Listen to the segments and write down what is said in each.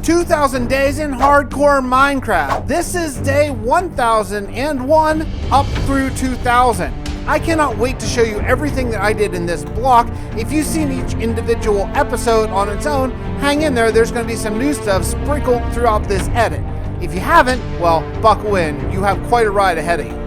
2,000 days in hardcore Minecraft. This is day 1001 up through 2000. I cannot wait to show you everything that I did in this block. If you've seen each individual episode on its own, hang in there. There's going to be some new stuff sprinkled throughout this edit. If you haven't, well, buckle in. You have quite a ride ahead of you.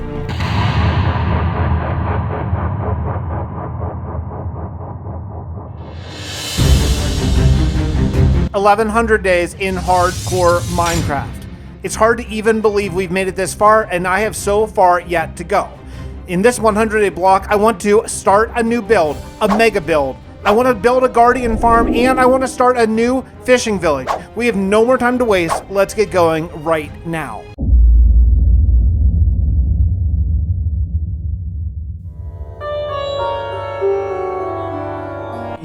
"1,100 days in hardcore Minecraft." It's hard to even believe we've made it this far, and I have so far yet to go. In this 100-day block, I want to start a new build, a mega build. I want to build a guardian farm, and I want to start a new fishing village. We have no more time to waste. Let's get going right now.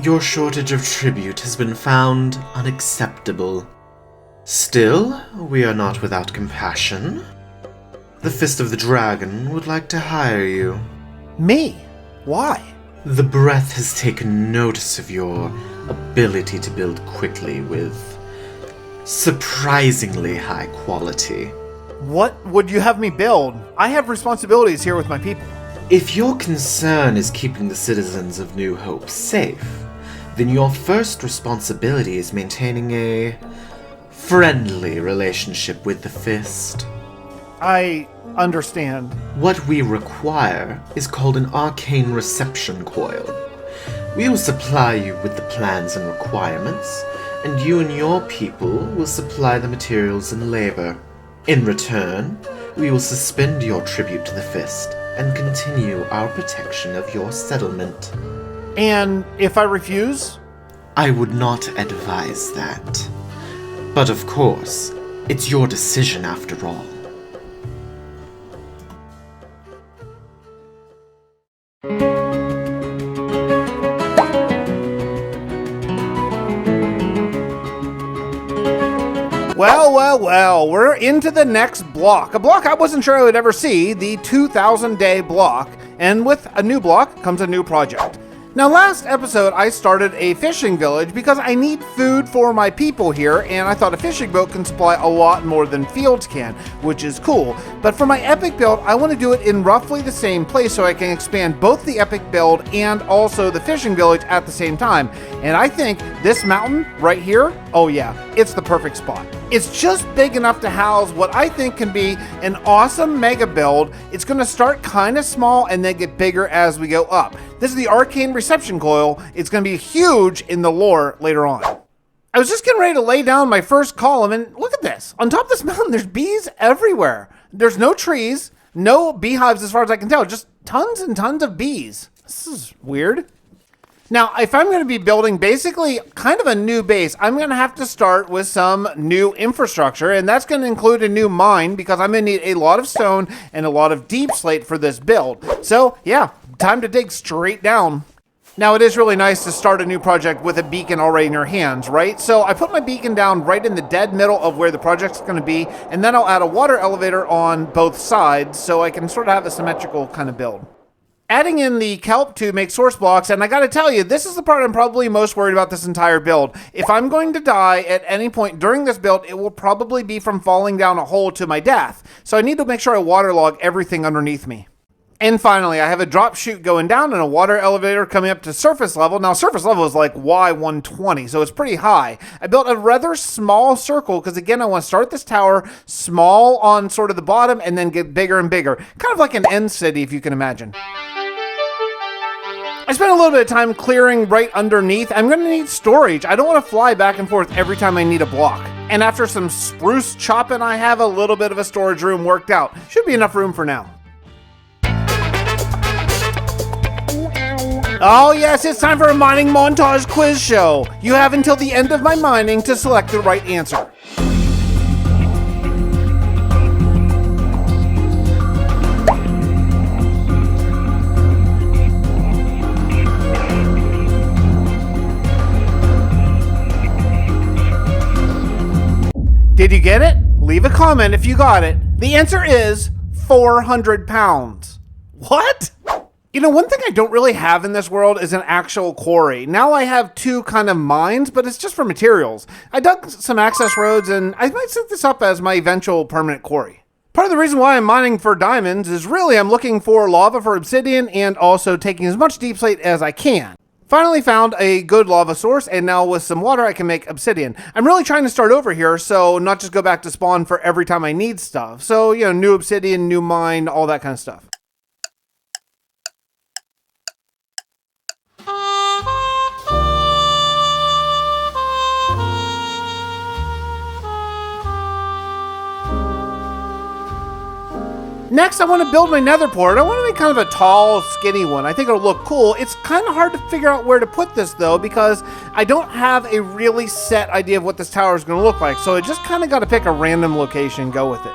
Your shortage of tribute has been found unacceptable. Still, we are not without compassion. The Fist of the Dragon would like to hire you. Me? Why? The Breath has taken notice of your ability to build quickly with surprisingly high quality. What would you have me build? I have responsibilities here with my people. If your concern is keeping the citizens of New Hope safe, then your first responsibility is maintaining a friendly relationship with the Fist. I understand. What we require is called an arcane reception coil. We will supply you with the plans and requirements, and you and your people will supply the materials and labor. In return, we will suspend your tribute to the Fist and continue our protection of your settlement. And if I refuse? I would not advise that. But of course, it's your decision after all. Well, we're into the next block. A block I wasn't sure I would ever see, the 2,000-day block. And with a new block comes a new project. Now, last episode, I started a fishing village because I need food for my people here, and I thought a fishing boat can supply a lot more than fields can, which is cool. But for my epic build, I want to do it in roughly the same place so I can expand both the epic build and also the fishing village at the same time. And I think this mountain right here, oh yeah, it's the perfect spot. It's just big enough to house what I think can be an awesome mega build. It's going to start kind of small and then get bigger as we go up. This is the arcane reception coil. It's going to be huge in the lore later on. I was just getting ready to lay down my first column, and look at this. On top of this mountain, there's bees everywhere. There's no trees, no beehives as far as I can tell, just tons and tons of bees. This is weird. Now, if I'm going to be building basically kind of a new base, I'm going to have to start with some new infrastructure, and that's going to include a new mine because I'm going to need a lot of stone and a lot of deep slate for this build. So, yeah, time to dig straight down. Now, it is really nice to start a new project with a beacon already in your hands, right? So I put my beacon down right in the dead middle of where the project's going to be, and then I'll add a water elevator on both sides so I can sort of have a symmetrical kind of build. Adding in the kelp to make source blocks, and I gotta tell you, this is the part I'm probably most worried about this entire build. If I'm going to die at any point during this build, it will probably be from falling down a hole to my death. So I need to make sure I waterlog everything underneath me. And finally, I have a drop chute going down and a water elevator coming up to surface level. Now, surface level is like Y120, so it's pretty high. I built a rather small circle because, again, I want to start this tower small on sort of the bottom and then get bigger and bigger. Kind of like an end city, if you can imagine. I spent a little bit of time clearing right underneath. I'm going to need storage. I don't want to fly back and forth every time I need a block. And after some spruce chopping, I have a little bit of a storage room worked out. Should be enough room for now. Oh yes, it's time for a mining montage quiz show. You have until the end of my mining to select the right answer. Did you get it? Leave a comment if you got it. The answer is 400 pounds. What? You know, one thing I don't really have in this world is an actual quarry. Now I have 2 kind of mines, but it's just for materials. I dug some access roads, and I might set this up as my eventual permanent quarry. Part of the reason why I'm mining for diamonds is really I'm looking for lava for obsidian and also taking as much deep slate as I can. Finally found a good lava source, and now with some water I can make obsidian. I'm really trying to start over here, so not just go back to spawn for every time I need stuff. So, you know, new obsidian, new mine, all that kind of stuff. Next, I want to build my nether port. I want to make kind of a tall, skinny one. I think it'll look cool. It's kind of hard to figure out where to put this, though, because I don't have a really set idea of what this tower is going to look like. So I just kind of got to pick a random location and go with it.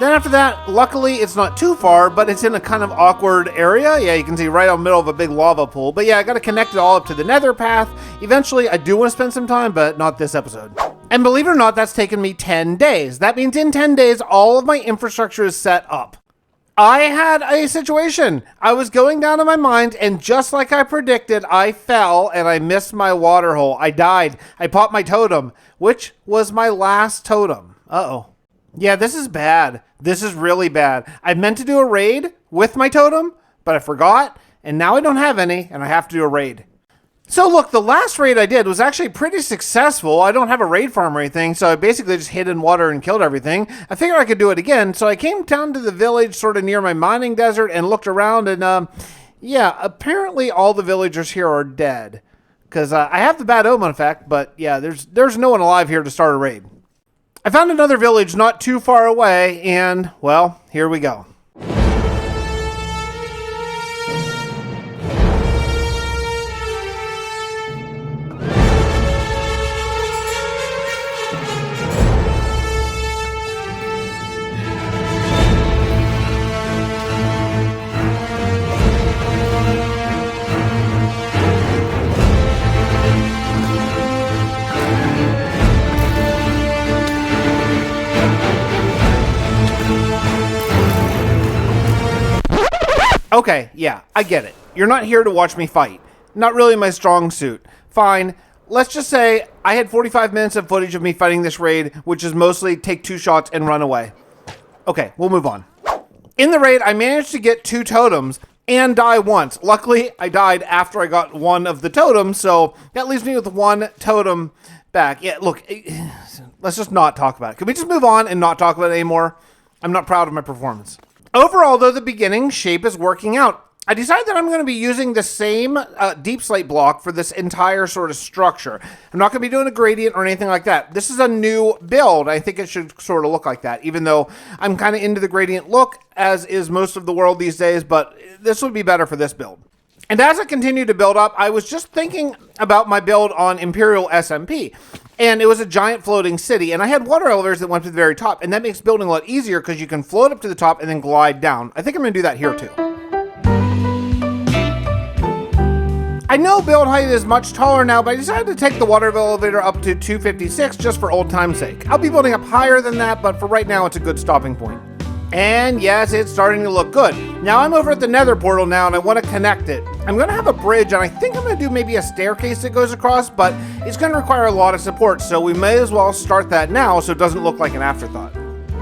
Then after that, luckily, it's not too far, but it's in a kind of awkward area. Yeah, you can see right in the middle of a big lava pool. But yeah, I got to connect it all up to the nether path. Eventually, I do want to spend some time, but not this episode. And believe it or not, that's taken me 10 days. That means in 10 days, all of my infrastructure is set up. I had a situation. I was going down in my mind, and just like I predicted, I fell and I missed my water hole. I died. I popped my totem, which was my last totem. Uh-oh. Yeah, this is bad. This is really bad. I meant to do a raid with my totem, but I forgot, and now I don't have any, and I have to do a raid. So look, the last raid I did was actually pretty successful. I don't have a raid farm or anything, so I basically just hid in water and killed everything. I figured I could do it again, so I came down to the village sort of near my mining desert and looked around, and yeah, apparently all the villagers here are dead. Because I have the bad omen effect, but yeah, there's no one alive here to start a raid. I found another village not too far away, and, well, here we go. Okay, yeah, I get it. You're not here to watch me fight. Not really my strong suit. Fine. Let's just say I had 45 minutes of footage of me fighting this raid, which is mostly take 2 shots and run away. Okay, we'll move on. In the raid, I managed to get 2 totems and die once. Luckily, I died after I got one of the totems, so that leaves me with 1 totem back. Yeah, look, let's just not talk about it. Can we just move on and not talk about it anymore? I'm not proud of my performance. Overall, though, the beginning shape is working out. I decided that I'm going to be using the same deep slate block for this entire sort of structure. I'm not going to be doing a gradient or anything like that. This is a new build. I think it should sort of look like that, even though I'm kind of into the gradient look, as is most of the world these days, but this would be better for this build. And as I continued to build up, I was just thinking about my build on Imperial SMP. And it was a giant floating city, and I had water elevators that went to the very top, and that makes building a lot easier because you can float up to the top and then glide down. I think I'm going to do that here too. I know build height is much taller now, but I decided to take the water elevator up to 256 just for old time's sake. I'll be building up higher than that, but for right now, it's a good stopping point. And yes, it's starting to look good. Now I'm over at the nether portal now, and I want to connect it. I'm going to have a bridge, and I think I'm going to do maybe a staircase that goes across, but it's going to require a lot of support, so we may as well start that now so it doesn't look like an afterthought.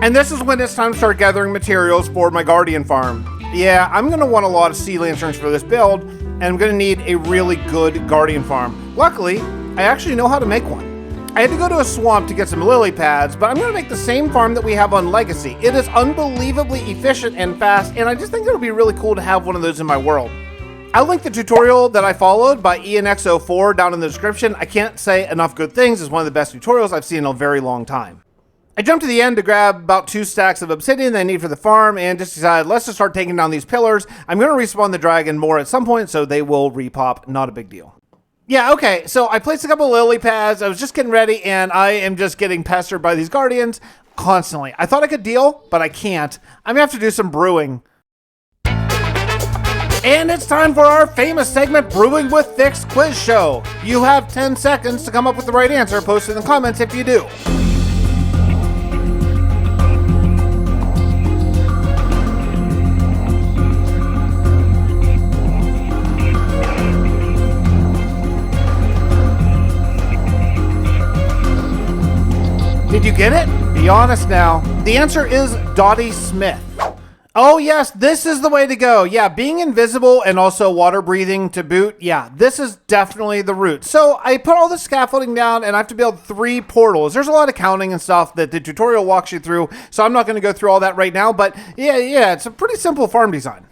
And this is when it's time to start gathering materials for my guardian farm. Yeah, I'm going to want a lot of sea lanterns for this build, and I'm going to need a really good guardian farm. Luckily, I actually know how to make one. I had to go to a swamp to get some lily pads, but I'm going to make the same farm that we have on Legacy. It is unbelievably efficient and fast, and I just think it would be really cool to have one of those in my world. I'll link the tutorial that I followed by ENX04 down in the description. I can't say enough good things. It's one of the best tutorials I've seen in a very long time. I jumped to the end to grab about 2 stacks of obsidian that I need for the farm and just decided, let's just start taking down these pillars. I'm going to respawn the dragon more at some point, so they will repop. Not a big deal. Yeah, okay, so I placed a couple lily pads. I was just getting ready, and I am just getting pestered by these guardians constantly. I thought I could deal, but I can't. I'm going to have to do some brewing. And it's time for our famous segment, Brewing with Fix Quiz Show. You have 10 seconds to come up with the right answer. Post in the comments if you do. Did you get it? Be honest now. The answer is Dottie Smith. Oh yes, this is the way to go. Yeah, being invisible and also water breathing to boot. Yeah, this is definitely the route. So I put all the scaffolding down and I have to build 3 portals. There's a lot of counting and stuff that the tutorial walks you through, so I'm not going to go through all that right now, but yeah, it's a pretty simple farm design.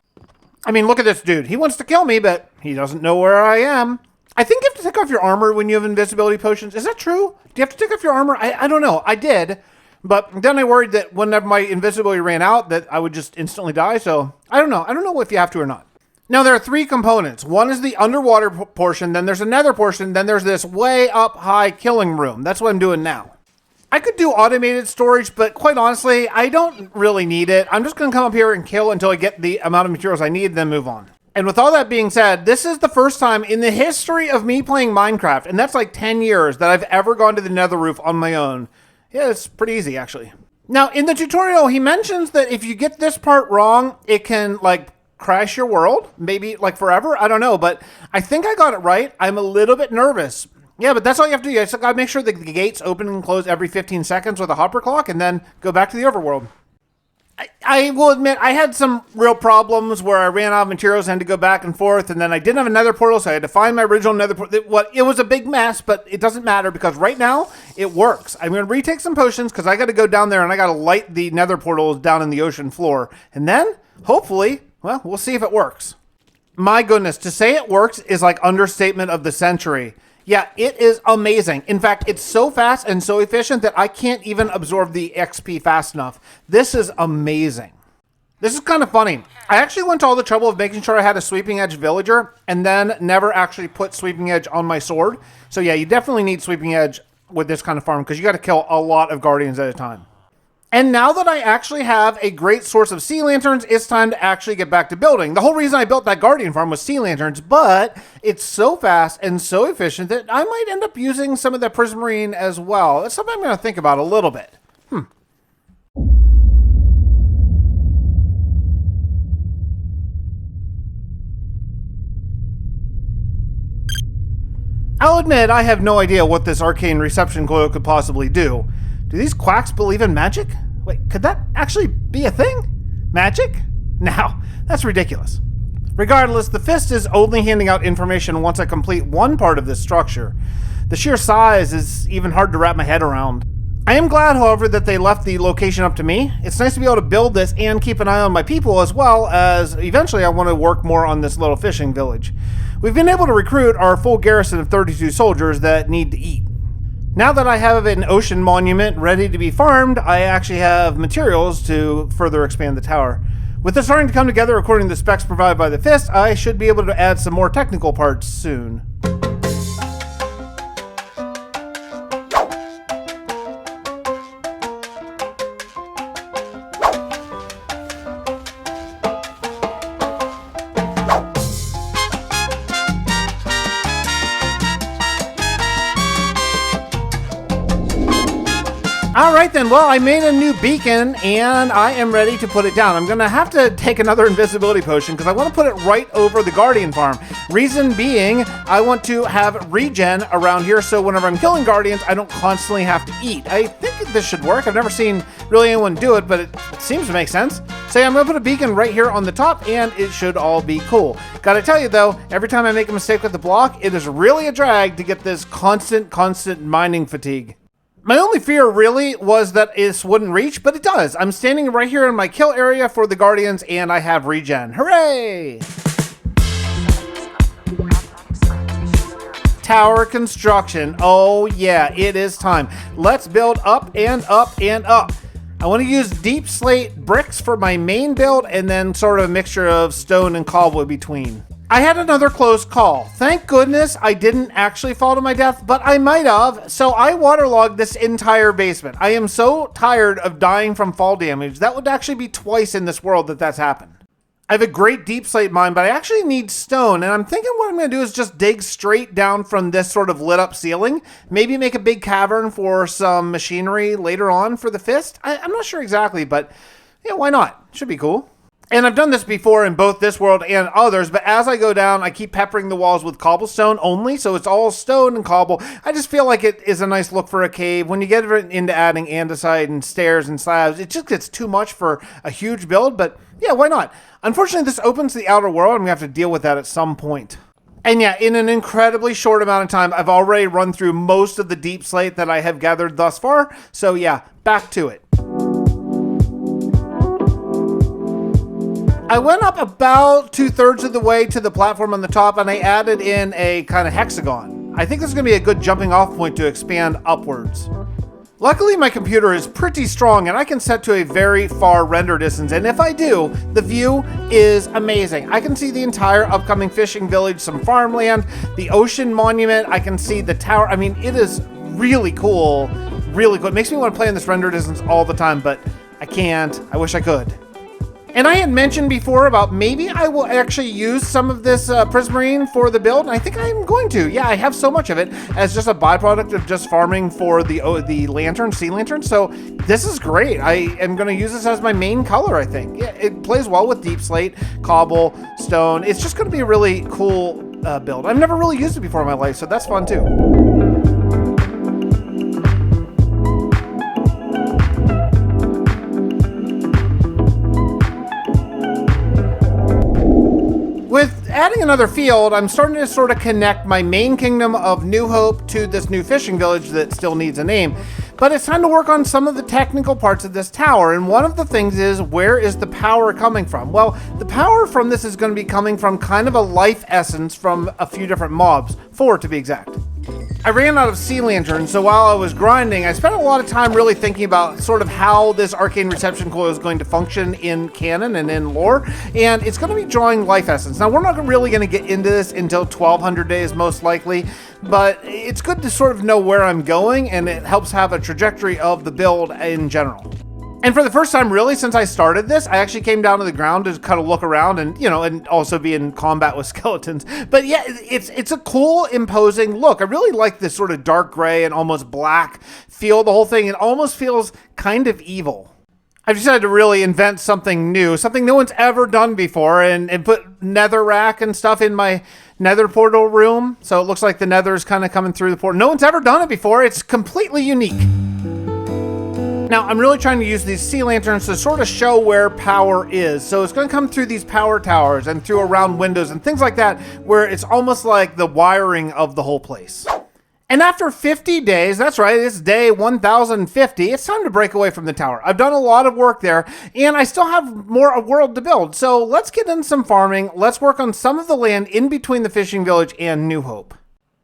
I mean, look at this dude. He wants to kill me, but he doesn't know where I am. I think you have to take off your armor when you have invisibility potions. Is that true? Do you have to take off your armor? I don't know. I did. But then I worried that whenever my invisibility ran out, that I would just instantly die. So I don't know. I don't know if you have to or not. Now, there are 3 components. One is the underwater portion. Then there's another portion. Then there's this way up high killing room. That's what I'm doing now. I could do automated storage, but quite honestly, I don't really need it. I'm just going to come up here and kill until I get the amount of materials I need, then move on. And with all that being said, this is the first time in the history of me playing Minecraft, and that's like 10 years, that I've ever gone to the nether roof on my own. Yeah, it's pretty easy, actually. Now, in the tutorial, he mentions that if you get this part wrong, it can, like, crash your world. Maybe, like, forever. I don't know, but I think I got it right. I'm a little bit nervous. Yeah, but that's all you have to do. You just got to make sure the gates open and close every 15 seconds with a hopper clock, and then go back to the overworld. I will admit, I had some real problems where I ran out of materials and had to go back and forth, and then I didn't have a nether portal, so I had to find my original nether portal. It was a big mess, but it doesn't matter because right now, it works. I'm going to retake some potions because I got to go down there and I got to light the nether portals down in the ocean floor. And then, hopefully, well, we'll see if it works. My goodness, to say it works is like understatement of the century. Yeah, it is amazing. In fact, it's so fast and so efficient that I can't even absorb the XP fast enough. This is amazing. This is kind of funny. I actually went to all the trouble of making sure I had a Sweeping Edge villager and then never actually put Sweeping Edge on my sword. So yeah, you definitely need Sweeping Edge with this kind of farm because you got to kill a lot of guardians at a time. And now that I actually have a great source of sea lanterns, it's time to actually get back to building. The whole reason I built that guardian farm was sea lanterns, but it's so fast and so efficient that I might end up using some of the prismarine as well. That's something I'm going to think about a little bit. I'll admit I have no idea what this arcane reception coil could possibly do. Do these quacks believe in magic? Wait, could that actually be a thing? Magic? No, that's ridiculous. Regardless, the fist is only handing out information once I complete one part of this structure. The sheer size is even hard to wrap my head around. I am glad, however, that they left the location up to me. It's nice to be able to build this and keep an eye on my people, as well as eventually I want to work more on this little fishing village. We've been able to recruit our full garrison of 32 soldiers that need to eat. Now that I have an ocean monument ready to be farmed, I actually have materials to further expand the tower. With this starting to come together according to the specs provided by the Fist, I should be able to add some more technical parts soon. Alright then, well, I made a new beacon and I am ready to put it down. I'm going to have to take another invisibility potion because I want to put it right over the guardian farm. Reason being, I want to have regen around here so whenever I'm killing guardians, I don't constantly have to eat. I think this should work. I've never seen really anyone do it, but it seems to make sense. So I'm going to put a beacon right here on the top and it should all be cool. Gotta tell you though, every time I make a mistake with the block, it is really a drag to get this constant mining fatigue. My only fear really was that this wouldn't reach, but it does. I'm standing right here in my kill area for the guardians and I have regen. Hooray! Tower construction. Oh yeah, it is time. Let's build up and up and up. I want to use deep slate bricks for my main build and then sort of a mixture of stone and cobble between. I had another close call. Thank goodness I didn't actually fall to my death, but I might have, so I waterlogged this entire basement. I am so tired of dying from fall damage. That would actually be twice in this world that that's happened. I have a great deep slate mine, but I actually need stone, and I'm thinking what I'm going to do is just dig straight down from this sort of lit up ceiling, maybe make a big cavern for some machinery later on for the Fist. I'm not sure exactly, but yeah, why not? Should be cool. And I've done this before in both this world and others, but as I go down, I keep peppering the walls with cobblestone only, so it's all stone and cobble. I just feel like it is a nice look for a cave. When you get into adding andesite and stairs and slabs, it just gets too much for a huge build, but yeah, why not? Unfortunately, this opens the outer world, and we have to deal with that at some point. And yeah, in an incredibly short amount of time, I've already run through most of the deep slate that I have gathered thus far, so yeah, back to it. I went up about 2/3 of the way to the platform on the top, and I added in a kind of hexagon. I think this is going to be a good jumping off point to expand upwards. Luckily, my computer is pretty strong, and I can set to a very far render distance, and if I do, the view is amazing. I can see the entire upcoming fishing village, some farmland, the ocean monument, I can see the tower. I mean, it is really cool, really cool. It makes me want to play in this render distance all the time, but I can't. I wish I could. And I had mentioned before about maybe I will actually use some of this prismarine for the build, and I think I'm going to. Yeah, I have so much of it as just a byproduct of just farming for the lantern, sea lantern. So this is great. I am going to use this as my main color, I think. Yeah, it plays well with deep slate, cobble, stone. It's just going to be a really cool build. I've never really used it before in my life, so that's fun too. With adding another field, I'm starting to sort of connect my main kingdom of New Hope to this new fishing village that still needs a name. But it's time to work on some of the technical parts of this tower, and one of the things is, where is the power coming from? Well, the power from this is going to be coming from kind of a life essence from a few different mobs, 4 to be exact. I ran out of sea lanterns, so while I was grinding, I spent a lot of time really thinking about sort of how this arcane reception coil is going to function in canon and in lore, and it's going to be drawing life essence. Now, we're not really going to get into this until 1200 days, most likely, but it's good to sort of know where I'm going, and it helps have a trajectory of the build in general. And for the first time, really, since I started this, I actually came down to the ground to kind of look around and, you know, and also be in combat with skeletons. But yeah, it's a cool, imposing look. I really like this sort of dark gray and almost black feel, the whole thing. It almost feels kind of evil. I've decided to really invent something new, something no one's ever done before, and put nether rack and stuff in my nether portal room. So it looks like the nether is kind of coming through the portal. No one's ever done it before. It's completely unique. Now, I'm really trying to use these sea lanterns to sort of show where power is. So it's going to come through these power towers and through around windows and things like that, where it's almost like the wiring of the whole place. And after 50 days, that's right, it's day 1050, it's time to break away from the tower. I've done a lot of work there, and I still have more a world to build. So let's get in some farming. Let's work on some of the land in between the fishing village and New Hope.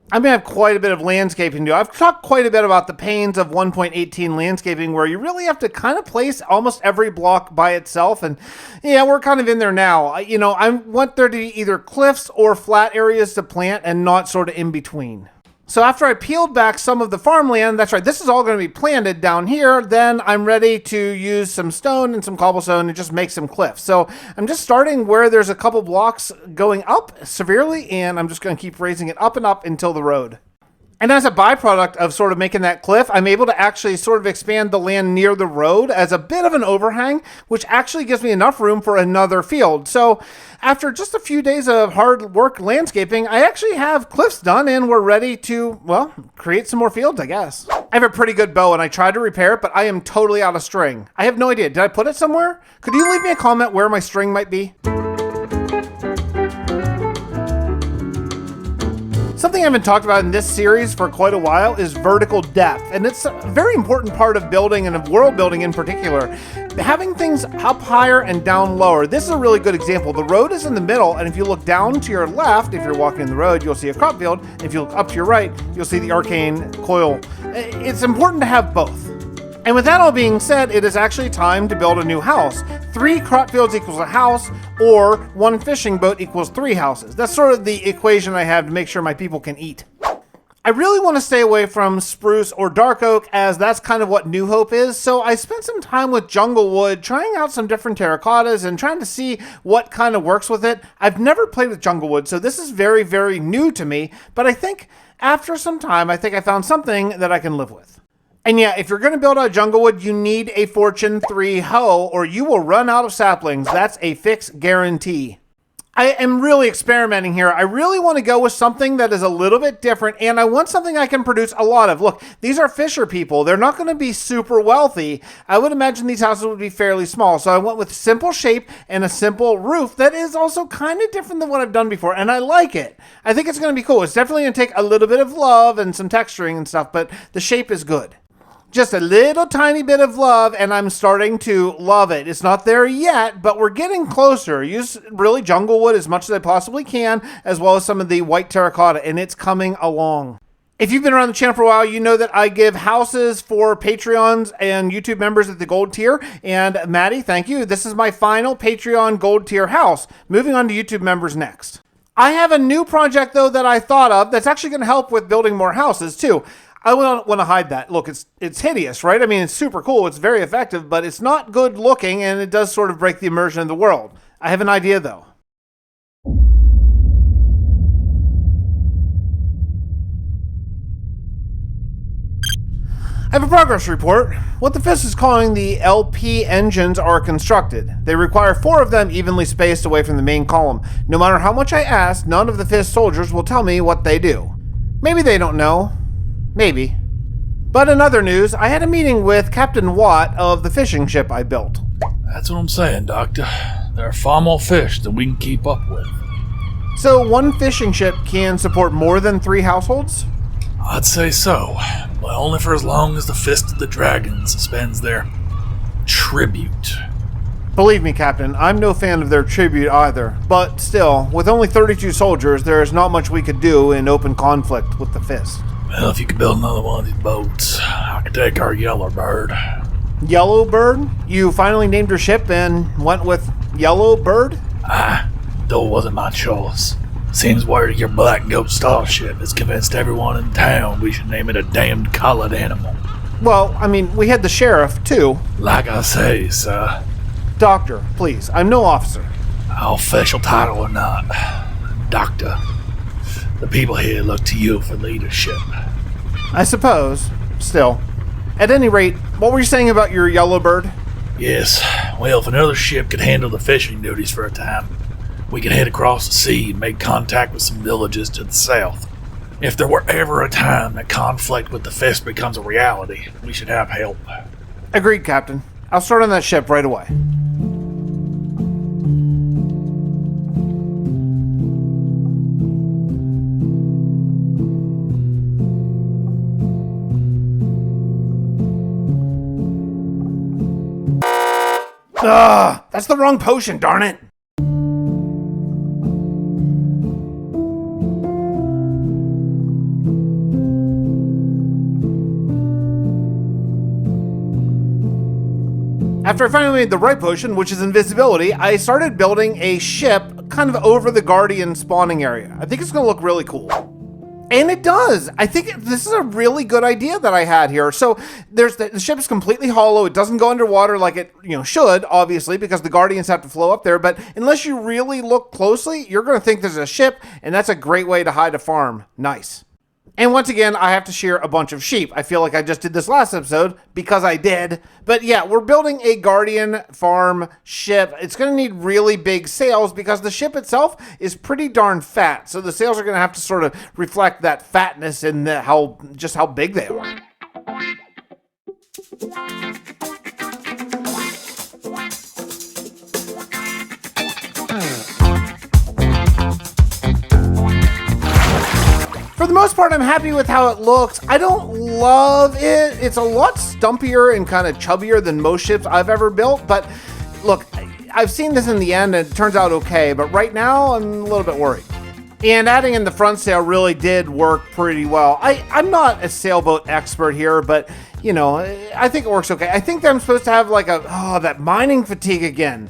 I'm going to have quite a bit of landscaping to do. I've talked quite a bit about the pains of 1.18 landscaping, where you really have to kind of place almost every block by itself. And yeah, we're kind of in there now. You know, I want there to be either cliffs or flat areas to plant and not sort of in between. So after I peeled back some of the farmland, that's right, this is all going to be planted down here, then I'm ready to use some stone and some cobblestone and just make some cliffs. So I'm just starting where there's a couple blocks going up severely, and I'm just going to keep raising it up and up until the road. And as a byproduct of sort of making that cliff, I'm able to actually sort of expand the land near the road as a bit of an overhang, which actually gives me enough room for another field. So after just a few days of hard work landscaping, I actually have cliffs done, and we're ready to, well, create some more fields, I guess. I have a pretty good bow, and I tried to repair it, but I am totally out of string. I have no idea. Did I put it somewhere? Could you leave me a comment where my string might be? Something I haven't talked about in this series for quite a while is vertical depth, and it's a very important part of building and of world building in particular. Having things up higher and down lower. This is a really good example. The road is in the middle, and if you look down to your left, if you're walking in the road, you'll see a crop field. If you look up to your right, you'll see the arcane coil. It's important to have both. And with that all being said, it is actually time to build a new house. 3 crop fields equals a house, or 1 fishing boat equals 3 houses. That's sort of the equation I have to make sure my people can eat. I really want to stay away from spruce or dark oak, as that's kind of what New Hope is, so I spent some time with jungle wood, trying out some different terracottas and trying to see what kind of works with it. I've never played with jungle wood, so this is very, very new to me, but I think after some time, I think I found something that I can live with. And yeah, if you're going to build out Junglewood, you need a Fortune 3 hoe or you will run out of saplings. That's a fix guarantee. I am really experimenting here. I really want to go with something that is a little bit different, and I want something I can produce a lot of. Look, these are fisher people. They're not going to be super wealthy. I would imagine these houses would be fairly small, so I went with simple shape and a simple roof that is also kind of different than what I've done before, and I like it. I think it's going to be cool. It's definitely going to take a little bit of love and some texturing and stuff, but the shape is good. Just a little tiny bit of love, and I'm starting to love it. It's not there yet, but we're getting closer. Use really Junglewood as much as I possibly can, as well as some of the white terracotta, and it's coming along. If you've been around the channel for a while, you know that I give houses for Patreons and YouTube members at the gold tier. And Maddie, thank you. This is my final Patreon gold tier house. Moving on to YouTube members next. I have a new project, though, that I thought of that's actually going to help with building more houses, too. I don't want to hide that. Look, it's hideous, right? I mean, it's super cool. It's very effective, but it's not good looking, and it does sort of break the immersion of the world. I have an idea, though. I have a progress report. What the FIST is calling the LP engines are constructed. They require 4 of them evenly spaced away from the main column. No matter how much I ask, none of the FIST soldiers will tell me what they do. Maybe they don't know. Maybe. But in other news, I had a meeting with Captain Watt of the fishing ship I built. That's what I'm saying, Doctor. There are far more fish than we can keep up with. So one fishing ship can support more than 3 households? I'd say so, but only for as long as the Fist of the Dragon suspends their tribute. Believe me, Captain, I'm no fan of their tribute either. But still, with only 32 soldiers, there is not much we could do in open conflict with the Fist. Well, if you could build another one of these boats, I could take our Yellow Bird. Yellow Bird? You finally named your ship and went with Yellow Bird? Though it wasn't my choice. Seems word your Black Goat starship has convinced everyone in town we should name it a damned collared animal. Well, I mean, we had the sheriff, too. Like I say, sir. Doctor, please. I'm no officer. Official title or not, Doctor. The people here look to you for leadership. I suppose. Still. At any rate, what were you saying about your Yellow Bird? Yes. Well, if another ship could handle the fishing duties for a time, we could head across the sea and make contact with some villages to the south. If there were ever a time that conflict with the Fist becomes a reality, we should have help. Agreed, Captain. I'll start on that ship right away. Ugh, that's the wrong potion, darn it. After I finally made the right potion, which is invisibility, I started building a ship kind of over the Guardian spawning area. I think it's going to look really cool. And it does. I think this is a really good idea that I had here. So the ship is completely hollow. It doesn't go underwater like it should, obviously, because the Guardians have to flow up there. But unless you really look closely, you're going to think there's a ship, and that's a great way to hide a farm. Nice. And once again, I have to shear a bunch of sheep. I feel like I just did this last episode because I did. But yeah, we're building a Guardian farm ship. It's going to need really big sails because the ship itself is pretty darn fat. So the sails are going to have to sort of reflect that fatness and how big they are. For the most part, I'm happy with how it looks. I don't love it. It's a lot stumpier and kind of chubbier than most ships I've ever built. But look, I've seen this in the end and it turns out okay. But right now, I'm a little bit worried. And adding in the front sail really did work pretty well. I'm not a sailboat expert here, but I think it works okay. I think that I'm supposed to have like that mining fatigue again.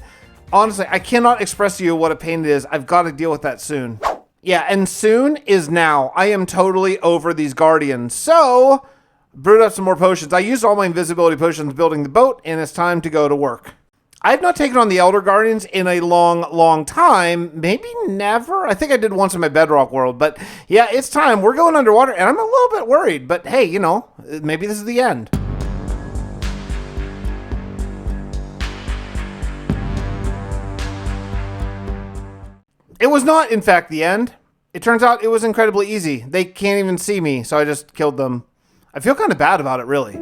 Honestly, I cannot express to you what a pain it is. I've got to deal with that soon. Yeah, and soon is now. I am totally over these Guardians. So, brewed up some more potions. I used all my invisibility potions building the boat, and it's time to go to work. I have not taken on the Elder Guardians in a long, long time. Maybe never. I think I did once in my Bedrock world. But yeah, it's time. We're going underwater, and I'm a little bit worried. But hey, maybe this is the end. It was not, in fact, the end. It turns out it was incredibly easy. They can't even see me, so I just killed them. I feel kind of bad about it, really.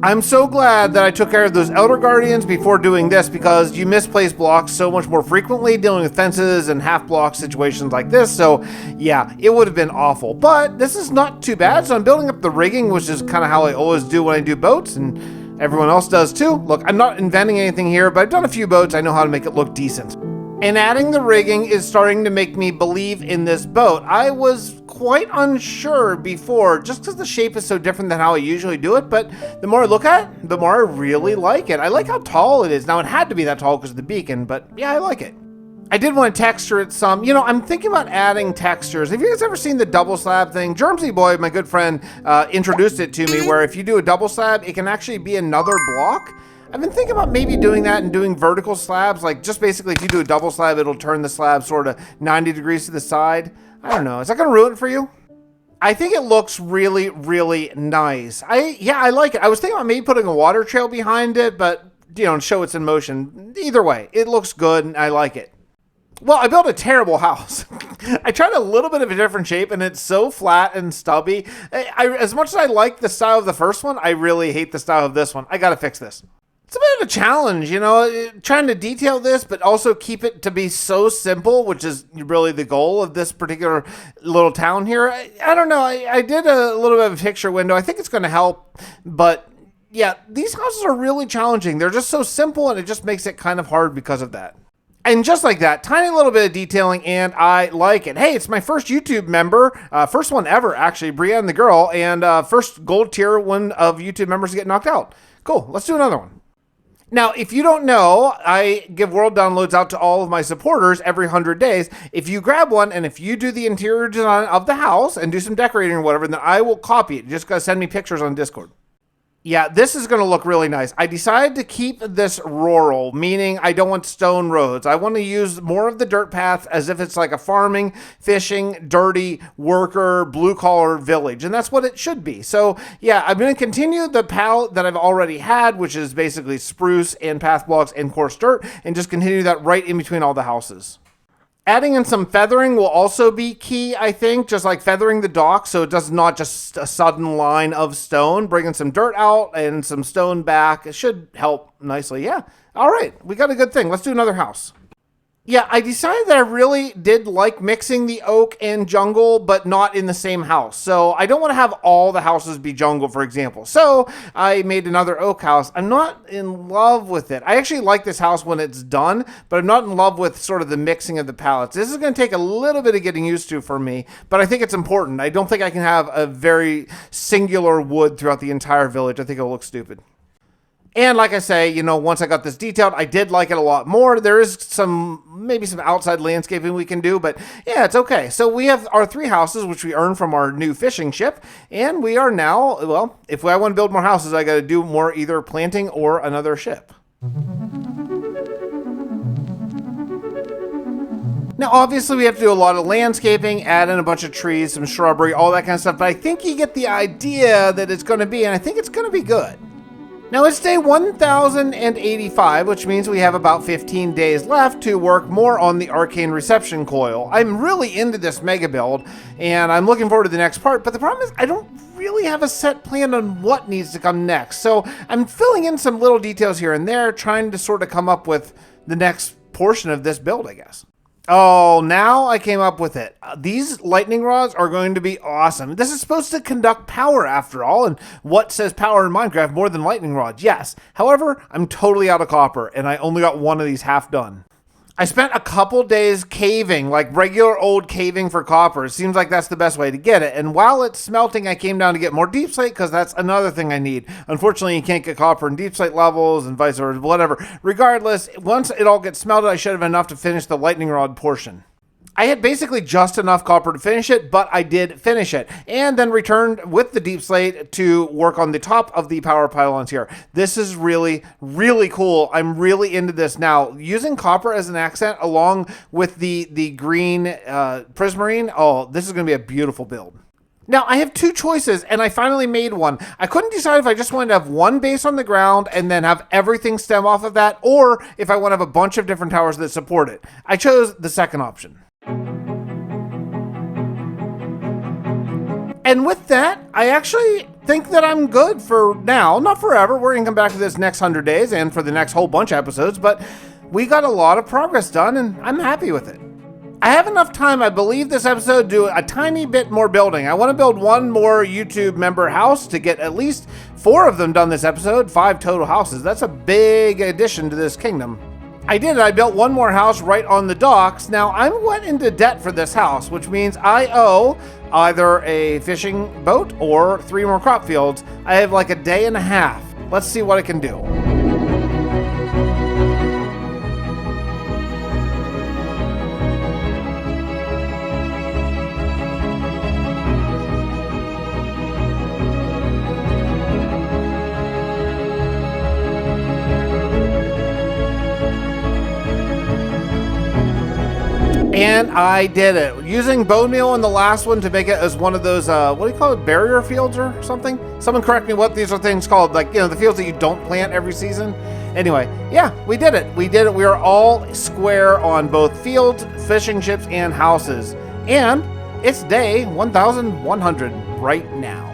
I'm so glad that I took care of those Elder Guardians before doing this, because you misplace blocks so much more frequently dealing with fences and half-block situations like this. So yeah, it would have been awful. But this is not too bad. So I'm building up the rigging, which is kind of how I always do when I do boats, and everyone else does too. Look, I'm not inventing anything here, but I've done a few boats. I know how to make it look decent. And adding the rigging is starting to make me believe in this boat. I was quite unsure before, just because the shape is so different than how I usually do it, but the more I look at it, the more I really like it. I like how tall it is. Now, it had to be that tall because of the beacon, but yeah, I like it. I did want to texture it some. You know, I'm thinking about adding textures. Have you guys ever seen the double slab thing? Jermsyboy, my good friend, introduced it to me, where if you do a double slab, it can actually be another block. I've been thinking about maybe doing that and doing vertical slabs, like just basically if you do a double slab, it'll turn the slab sort of 90 degrees to the side. I don't know. Is that going to ruin it for you? I think it looks really, really nice. I like it. I was thinking about maybe putting a water trail behind it, but, you know, show it's in motion. Either way, it looks good and I like it. Well, I built a terrible house. I tried a little bit of a different shape, and it's so flat and stubby. As much as I like the style of the first one, I really hate the style of this one. I got to fix this. It's a bit of a challenge, you know, trying to detail this, but also keep it to be so simple, which is really the goal of this particular little town here. I don't know. I did a little bit of a picture window. I think it's going to help, but yeah, these houses are really challenging. They're just so simple, and it just makes it kind of hard because of that. And just like that, tiny little bit of detailing, and I like it. Hey, it's my first YouTube member, first one ever, actually, Brienne the girl, and first gold tier one of YouTube members to get knocked out. Cool, let's do another one. Now, if you don't know, I give world downloads out to all of my supporters every 100 days. If you grab one, and if you do the interior design of the house and do some decorating or whatever, then I will copy it. You just gotta send me pictures on Discord. Yeah, this is going to look really nice. I decided to keep this rural, meaning I don't want stone roads. I want to use more of the dirt path as if it's like a farming, fishing, dirty, worker, blue-collar village, and that's what it should be. So, yeah, I'm going to continue the palette that I've already had, which is basically spruce and path blocks and coarse dirt, and just continue that right in between all the houses. Adding in some feathering will also be key, I think, just like feathering the dock so it does not just a sudden line of stone. Bringing some dirt out and some stone back, it should help nicely. Yeah, all right, we got a good thing. Let's do another house. Yeah, I decided that I really did like mixing the oak and jungle, but not in the same house. So I don't want to have all the houses be jungle, for example. So I made another oak house. I'm not in love with it. I actually like this house when it's done, but I'm not in love with sort of the mixing of the palettes. This is going to take a little bit of getting used to for me, but I think it's important. I don't think I can have a very singular wood throughout the entire village. I think it'll look stupid. And like I say, you know, once I got this detailed, I did like it a lot more. There is maybe some outside landscaping we can do, but yeah, it's okay. So we have our 3 houses, which we earned from our new fishing ship. And we are now, well, if I want to build more houses, I got to do more either planting or another ship. Now, obviously, we have to do a lot of landscaping, add in a bunch of trees, some shrubbery, all that kind of stuff. But I think you get the idea that it's going to be, and I think it's going to be good. Now it's day 1085, which means we have about 15 days left to work more on the arcane reception coil. I'm really into this mega build, and I'm looking forward to the next part, but the problem is I don't really have a set plan on what needs to come next. So I'm filling in some little details here and there, trying to sort of come up with the next portion of this build, I guess. Oh, now I came up with it. These lightning rods are going to be awesome. This is supposed to conduct power after all, and what says power in Minecraft more than lightning rods? Yes. However, I'm totally out of copper, and I only got one of these half done. I spent a couple days caving, like regular old caving for copper. It seems like that's the best way to get it. And while it's smelting, I came down to get more deep slate because that's another thing I need. Unfortunately, you can't get copper in deep slate levels and vice versa, whatever. Regardless, once it all gets smelted, I should have enough to finish the lightning rod portion. I had basically just enough copper to finish it, but I did finish it, and then returned with the deep slate to work on the top of the power pylons here. This is really, really cool. I'm really into this now. Using copper as an accent along with the green prismarine, oh, this is going to be a beautiful build. Now, I have two choices, and I finally made one. I couldn't decide if I just wanted to have one base on the ground and then have everything stem off of that, or if I want to have a bunch of different towers that support it. I chose the second option. And with that, I actually think that I'm good for now. Not forever. We're going to come back to this next 100 days and for the next whole bunch of episodes, but we got a lot of progress done, and I'm happy with it. I have enough time, I believe, this episode to do a tiny bit more building. I want to build one more YouTube member house to get at least 4 of them done this episode, 5 total houses. That's a big addition to this kingdom. I did. I built one more house right on the docks. Now, I went into debt for this house, which means I owe either a fishing boat or 3 more crop fields. I have like a day and a half. Let's see what I can do. And I did it. Using bone meal in the last one to make it as one of those, what do you call it, barrier fields or something? Someone correct me what these are things called, like, the fields that you don't plant every season. Anyway, yeah, we did it. We are all square on both fields, fishing ships, and houses. And it's day 1100 right now.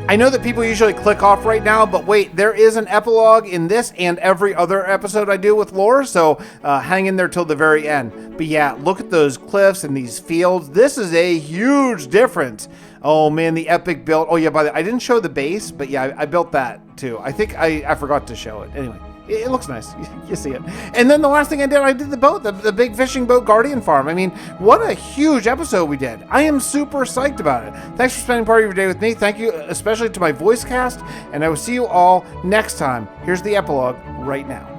I know that people usually click off right now, but wait, there is an epilogue in this and every other episode I do with lore, so hang in there till the very end. But yeah, look at those cliffs and these fields. This is a huge difference. Oh man, the epic build. Oh yeah, by the way, I didn't show the base, but yeah, I built that too. I think I forgot to show it. Anyway, it looks nice. You see it. And then the last thing I did the boat, the big fishing boat guardian farm. I mean, what a huge episode we did. I am super psyched about it. Thanks for spending part of your day with me. Thank you especially to my voice cast, and I will see you all next time. Here's the epilogue right now.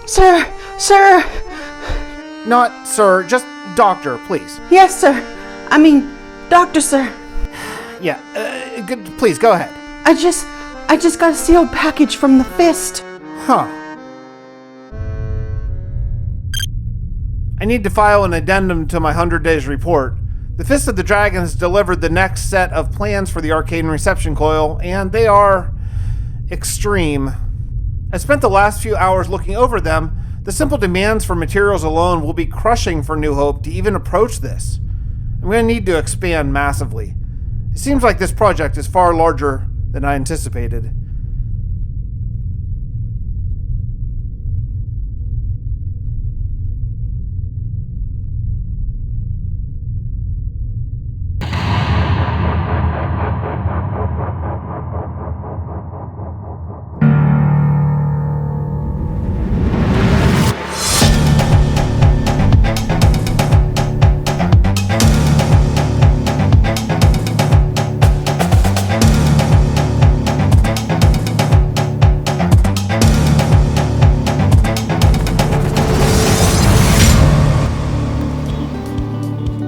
Sir! Not sir, just doctor, please. Yes, sir. I mean, doctor, sir. Yeah, please, go ahead. I just got a sealed package from the Fist. Huh. I need to file an addendum to my 100 days report. The Fist of the Dragon has delivered the next set of plans for the arcane reception coil, and they are extreme. I spent the last few hours looking over them. The simple demands for materials alone will be crushing for New Hope to even approach this. I'm going to need to expand massively. It seems like this project is far larger than I anticipated.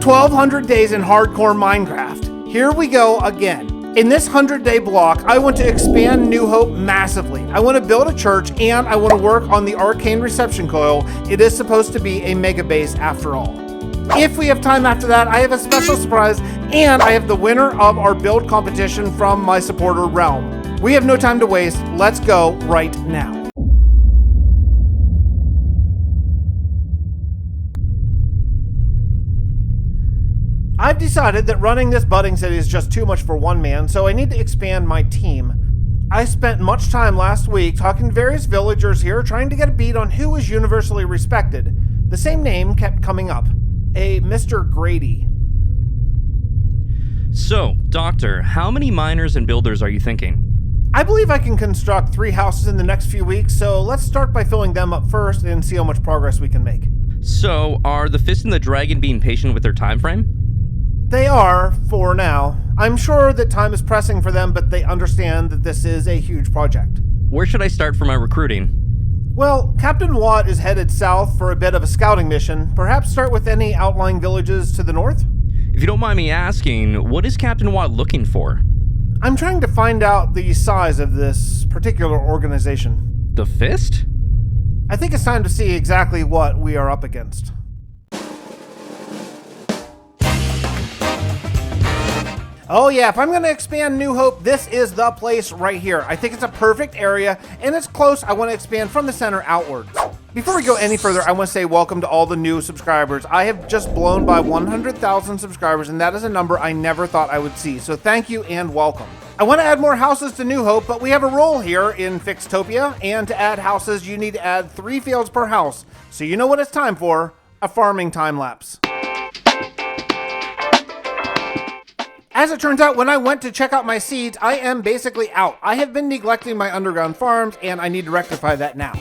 "1,200 days in hardcore Minecraft. Here we go again. In this 100-day block, I want to expand New Hope massively. I want to build a church, and I want to work on the arcane reception coil. It is supposed to be a mega base after all. If we have time after that, I have a special surprise, and I have the winner of our build competition from my supporter realm. We have no time to waste. Let's go right now." I've decided that running this budding city is just too much for one man, so I need to expand my team. I spent much time last week talking to various villagers here trying to get a beat on who is universally respected. The same name kept coming up, a Mr. Grady. So, Doctor, how many miners and builders are you thinking? I believe I can construct 3 houses in the next few weeks, so let's start by filling them up first and see how much progress we can make. So, are the Fist and the Dragon being patient with their time frame? They are, for now. I'm sure that time is pressing for them, but they understand that this is a huge project. Where should I start for my recruiting? Well, Captain Watt is headed south for a bit of a scouting mission. Perhaps start with any outlying villages to the north? If you don't mind me asking, what is Captain Watt looking for? I'm trying to find out the size of this particular organization. The Fist? I think it's time to see exactly what we are up against. Oh yeah, if I'm going to expand New Hope, this is the place right here. I think it's a perfect area, and it's close. I want to expand from the center outwards. Before we go any further, I want to say welcome to all the new subscribers. I have just blown by 100,000 subscribers, and that is a number I never thought I would see. So thank you and welcome. I want to add more houses to New Hope, but we have a rule here in Fixtopia, and to add houses, you need to add 3 fields per house. So you know what it's time for, a farming time lapse. As it turns out, when I went to check out my seeds, I am basically out. I have been neglecting my underground farms, and I need to rectify that now.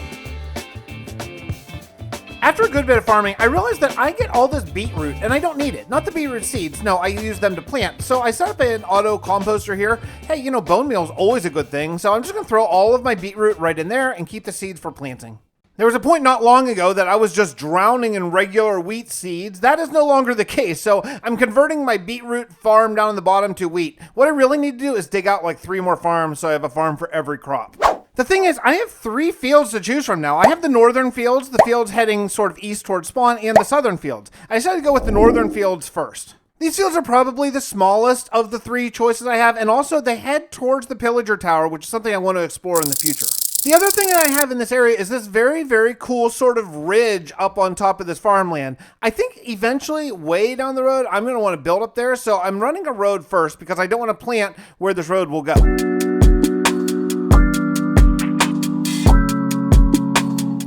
After a good bit of farming, I realized that I get all this beetroot, and I don't need it. Not the beetroot seeds, no, I use them to plant. So I set up an auto composter here. Hey, you know, bone meal is always a good thing, so I'm just gonna throw all of my beetroot right in there and keep the seeds for planting. There was a point not long ago that I was just drowning in regular wheat seeds. That is no longer the case, so I'm converting my beetroot farm down in the bottom to wheat. What I really need to do is dig out like 3 more farms so I have a farm for every crop. The thing is, I have 3 fields to choose from now. I have the northern fields, the fields heading sort of east towards spawn, and the southern fields. I decided to go with the northern fields first. These fields are probably the smallest of the 3 choices I have, and also they head towards the pillager tower, which is something I want to explore in the future. The other thing that I have in this area is this very, very cool sort of ridge up on top of this farmland. I think eventually, way down the road, I'm going to want to build up there, so I'm running a road first because I don't want to plant where this road will go.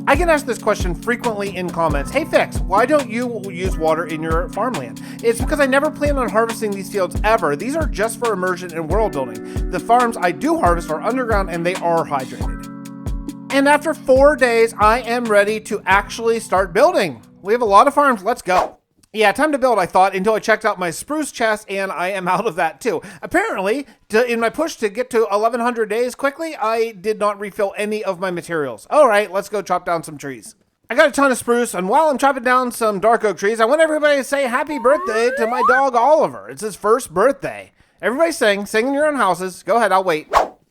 I get asked this question frequently in comments. Hey Fix, why don't you use water in your farmland? It's because I never plan on harvesting these fields ever. These are just for immersion and world building. The farms I do harvest are underground and they are hydrated. And after 4 days, I am ready to actually start building. We have a lot of farms, let's go. Yeah, time to build, I thought, until I checked out my spruce chest, and I am out of that too. Apparently, in my push to get to 1100 days quickly, I did not refill any of my materials. All right, let's go chop down some trees. I got a ton of spruce, and while I'm chopping down some dark oak trees, I want everybody to say happy birthday to my dog Oliver. It's his first birthday. Everybody sing in your own houses. Go ahead, I'll wait.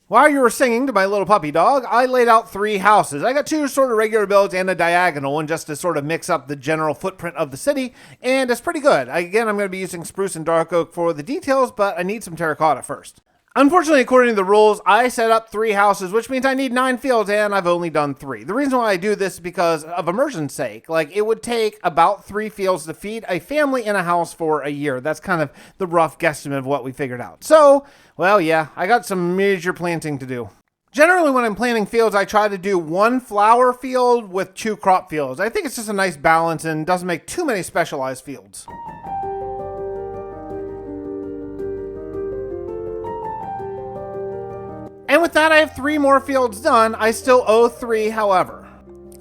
While you were singing to my little puppy dog, I laid out 3 houses. I got 2 sort of regular builds and a diagonal one just to sort of mix up the general footprint of the city, and it's pretty good. Again, I'm going to be using spruce and dark oak for the details, but I need some terracotta first. Unfortunately, according to the rules, I set up 3 houses, which means I need 9 fields, and I've only done 3. The reason why I do this is because of immersion's sake. Like, it would take about 3 fields to feed a family in a house for a year. That's kind of the rough guesstimate of what we figured out. So, well, yeah, I got some major planting to do. Generally, when I'm planting fields, I try to do 1 flower field with 2 crop fields. I think it's just a nice balance and doesn't make too many specialized fields. And with that, I have 3 more fields done. I still owe 3, however.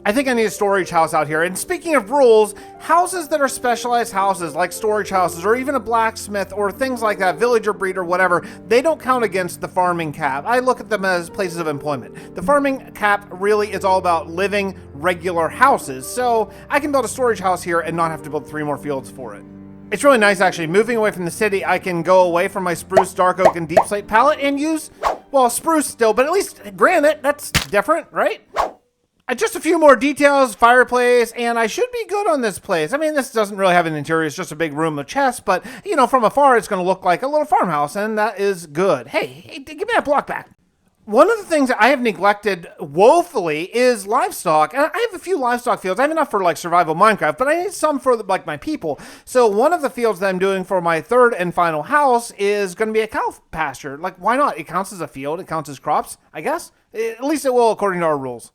I think I need a storage house out here. And speaking of rules, houses that are specialized houses, like storage houses, or even a blacksmith, or things like that, villager breed or whatever, they don't count against the farming cap. I look at them as places of employment. The farming cap really is all about living regular houses, so I can build a storage house here and not have to build 3 more fields for it. It's really nice, actually. Moving away from the city, I can go away from my spruce, dark oak, and deep slate palette and use, well, spruce still, but at least granite. That's different, right? Just a few more details, fireplace, and I should be good on this place. I mean, this doesn't really have an interior. It's just a big room with chests, but, you know, from afar, it's going to look like a little farmhouse, and that is good. Hey, give me that block back. One of the things that I have neglected woefully is livestock. And I have a few livestock fields. I have enough for like survival Minecraft, but I need some for like my people. So one of the fields that I'm doing for my 3rd and final house is going to be a cow pasture. Like, why not? It counts as a field. It counts as crops, I guess. At least it will according to our rules.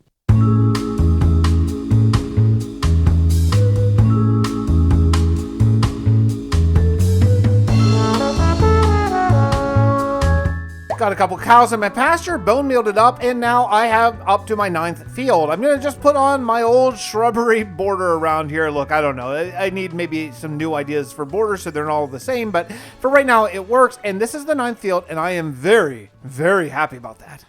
Got a couple cows in my pasture, bone mealed it up, and now I have up to my 9th field. I'm going to just put on my old shrubbery border around here. Look, I don't know. I need maybe some new ideas for borders so they're not all the same, but for right now it works, and this is the 9th field, and I am very, very happy about that.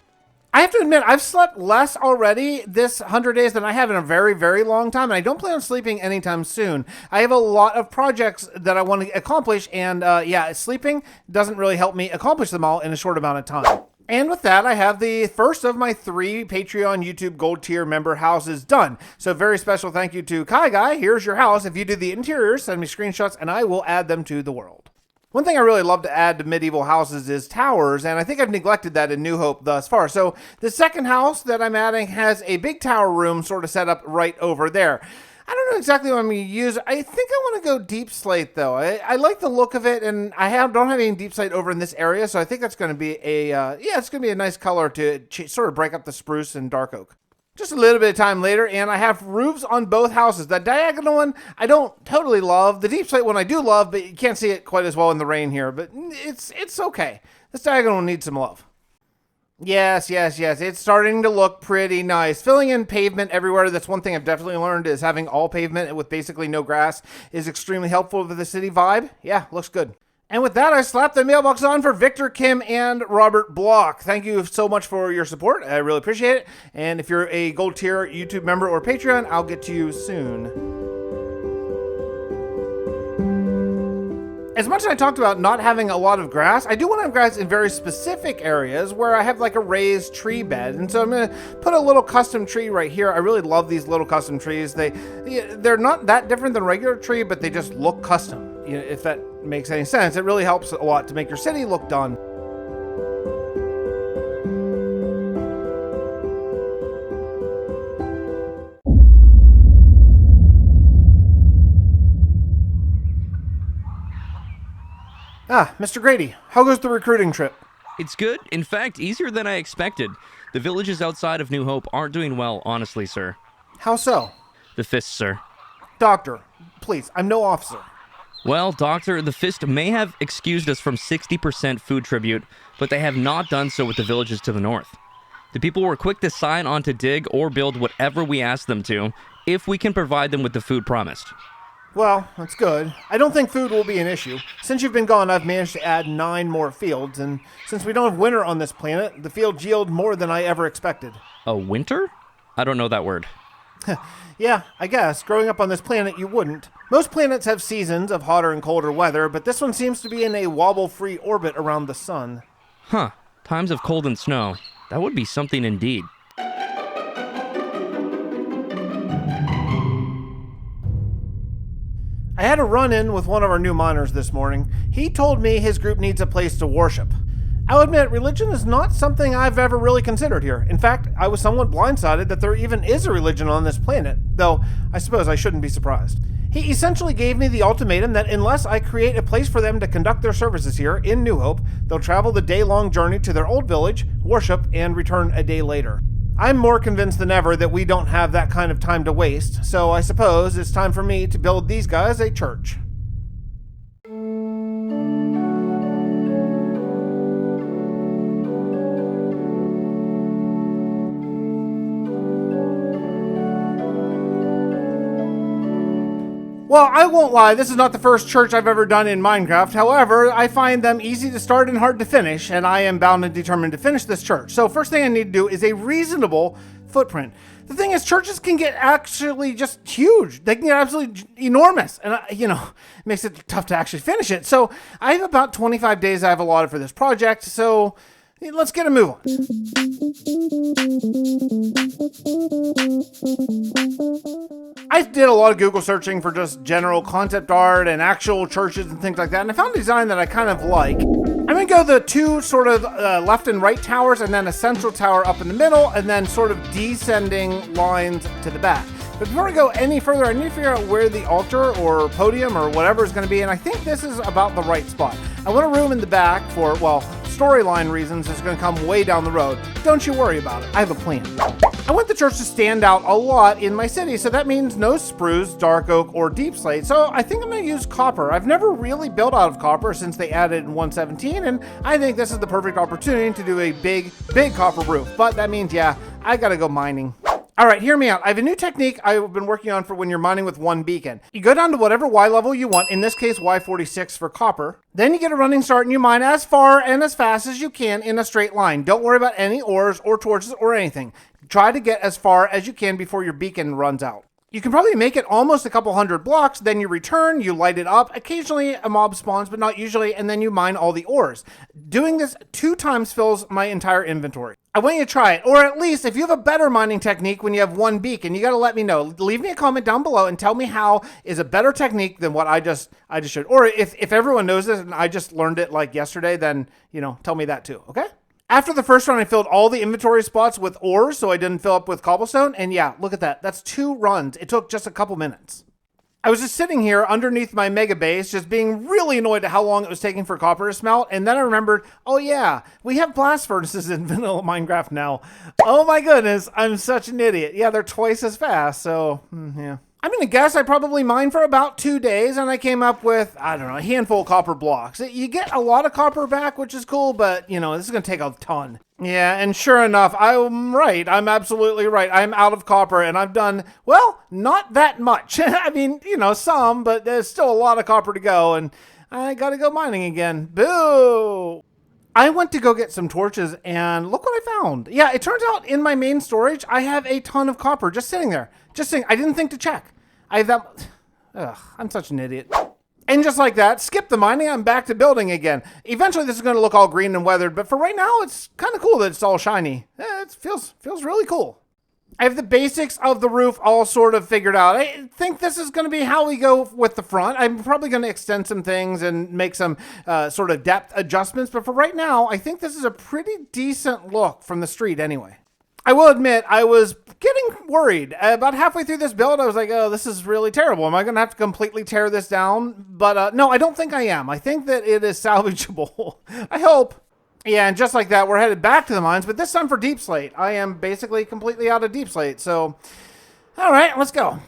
I have to admit, I've slept less already this 100 days than I have in a very, very long time, and I don't plan on sleeping anytime soon. I have a lot of projects that I want to accomplish, and yeah, sleeping doesn't really help me accomplish them all in a short amount of time. And with that, I have the first of my 3 Patreon YouTube Gold Tier member houses done. So very special thank you to Kai Guy. Here's your house. If you do the interior, send me screenshots and I will add them to the world. One thing I really love to add to medieval houses is towers, and I think I've neglected that in New Hope thus far. So the second house that I'm adding has a big tower room sort of set up right over there. I don't know exactly what I'm going to use. I think I want to go deep slate, though. I like the look of it, and don't have any deep slate over in this area, so I think that's going to be it's going to be a nice color to sort of break up the spruce and dark oak. Just a little bit of time later, and I have roofs on both houses. That diagonal one, I don't totally love. The deep slate one I do love, but you can't see it quite as well in the rain here, but it's okay. This diagonal needs some love. Yes. It's starting to look pretty nice. Filling in pavement everywhere. That's one thing I've definitely learned is having all pavement with basically no grass is extremely helpful for the city vibe. Yeah, looks good. And with that, I slapped the mailbox on for Victor, Kim, and Robert Block. Thank you so much for your support. I really appreciate it. And if you're a Gold Tier YouTube member or Patreon, I'll get to you soon. As much as I talked about not having a lot of grass, I do want to have grass in very specific areas where I have like a raised tree bed. And so I'm going to put a little custom tree right here. I really love these little custom trees. They're not that different than a regular tree, but they just look custom. If that makes any sense, it really helps a lot to make your city look done. Mr. Grady, how goes the recruiting trip? It's good. In fact, easier than I expected. The villages outside of New Hope aren't doing well, honestly, sir. How so? The Fist, sir. Doctor, please, I'm no officer. Well, Doctor, the Fist may have excused us from 60% food tribute, but they have not done so with the villages to the north. The people were quick to sign on to dig or build whatever we asked them to, if we can provide them with the food promised. Well, that's good. I don't think food will be an issue. Since you've been gone, I've managed to add 9 more fields, and since we don't have winter on this planet, the fields yield more than I ever expected. A winter? I don't know that word. Yeah, I guess. Growing up on this planet, you wouldn't. Most planets have seasons of hotter and colder weather, but this one seems to be in a wobble-free orbit around the sun. Huh. Times of cold and snow. That would be something indeed. I had a run-in with one of our new miners this morning. He told me his group needs a place to worship. I'll admit, religion is not something I've ever really considered here. In fact, I was somewhat blindsided that there even is a religion on this planet, though I suppose I shouldn't be surprised. He essentially gave me the ultimatum that unless I create a place for them to conduct their services here in New Hope, they'll travel the day-long journey to their old village, worship, and return a day later. I'm more convinced than ever that we don't have that kind of time to waste, so I suppose it's time for me to build these guys a church. Well, I won't lie, this is not the first church I've ever done in Minecraft. However, I find them easy to start and hard to finish, and I am bound and determined to finish this church. So first thing I need to do is a reasonable footprint. The thing is, churches can get actually just huge. They can get absolutely enormous, and it makes it tough to actually finish it. So I have about 25 days I've allotted for this project, so let's get a move on. I did a lot of Google searching for just general concept art and actual churches and things like that, and I found a design that I kind of like. I'm going to go the 2 sort of left and right towers, and then a central tower up in the middle, and then sort of descending lines to the back. But before I go any further, I need to figure out where the altar or podium or whatever is going to be, and I think this is about the right spot. I want a room in the back for, storyline reasons is going to come way down the road. Don't you worry about it. I have a plan. I want the church to stand out a lot in my city, so that means no spruce, dark oak, or deep slate. So I think I'm going to use copper. I've never really built out of copper since they added in 1.17, and I think this is the perfect opportunity to do a big copper roof. But that means, I got to go mining. All right, hear me out. I have a new technique I've been working on for when you're mining with one beacon. You go down to whatever Y level you want, in this case Y46 for copper. Then you get a running start and you mine as far and as fast as you can in a straight line. Don't worry about any ores or torches or anything. Try to get as far as you can before your beacon runs out. You can probably make it almost a couple hundred blocks, then you return, you light it up. Occasionally a mob spawns, but not usually, and then you mine all the ores. Doing this 2 times fills my entire inventory. I want you to try it, or at least if you have a better mining technique when you have 1 beacon, you got to let me know. Leave me a comment down below and tell me how is a better technique than what I just showed. Or if everyone knows this and I just learned it like yesterday, then, tell me that too, okay? After the first run, I filled all the inventory spots with ores, so I didn't fill up with cobblestone. And yeah, look at that. That's 2 runs. It took just a couple minutes. I was just sitting here underneath my mega base, just being really annoyed at how long it was taking for copper to smelt. And then I remembered, oh yeah, we have blast furnaces in vanilla Minecraft now. Oh my goodness, I'm such an idiot. Yeah, they're twice as fast, so yeah. I'm going to guess I probably mined for about 2 days, and I came up with, I don't know, a handful of copper blocks. You get a lot of copper back, which is cool, but, this is going to take a ton. Yeah, and sure enough, I'm right. I'm absolutely right. I'm out of copper, and I've done, well, not that much. I mean, some, but there's still a lot of copper to go, and I got to go mining again. Boo! I went to go get some torches, and look what I found. Yeah, it turns out in my main storage, I have a ton of copper just sitting there. I didn't think to check. I have that. Ugh, I'm such an idiot. And just like that, skip the mining, I'm back to building again. Eventually this is going to look all green and weathered, but for right now, it's kind of cool that it's all shiny. It feels really cool. I have the basics of the roof all sort of figured out. I think this is going to be how we go with the front. I'm probably going to extend some things and make some sort of depth adjustments, but for right now, I think this is a pretty decent look from the street anyway. I will admit, I was getting worried. About halfway through this build, I was like, oh, this is really terrible. Am I going to have to completely tear this down? But no, I don't think I am. I think that it is salvageable. I hope. Yeah, and just like that, we're headed back to the mines, but this time for deep slate. I am basically completely out of deep slate, so all right, let's go.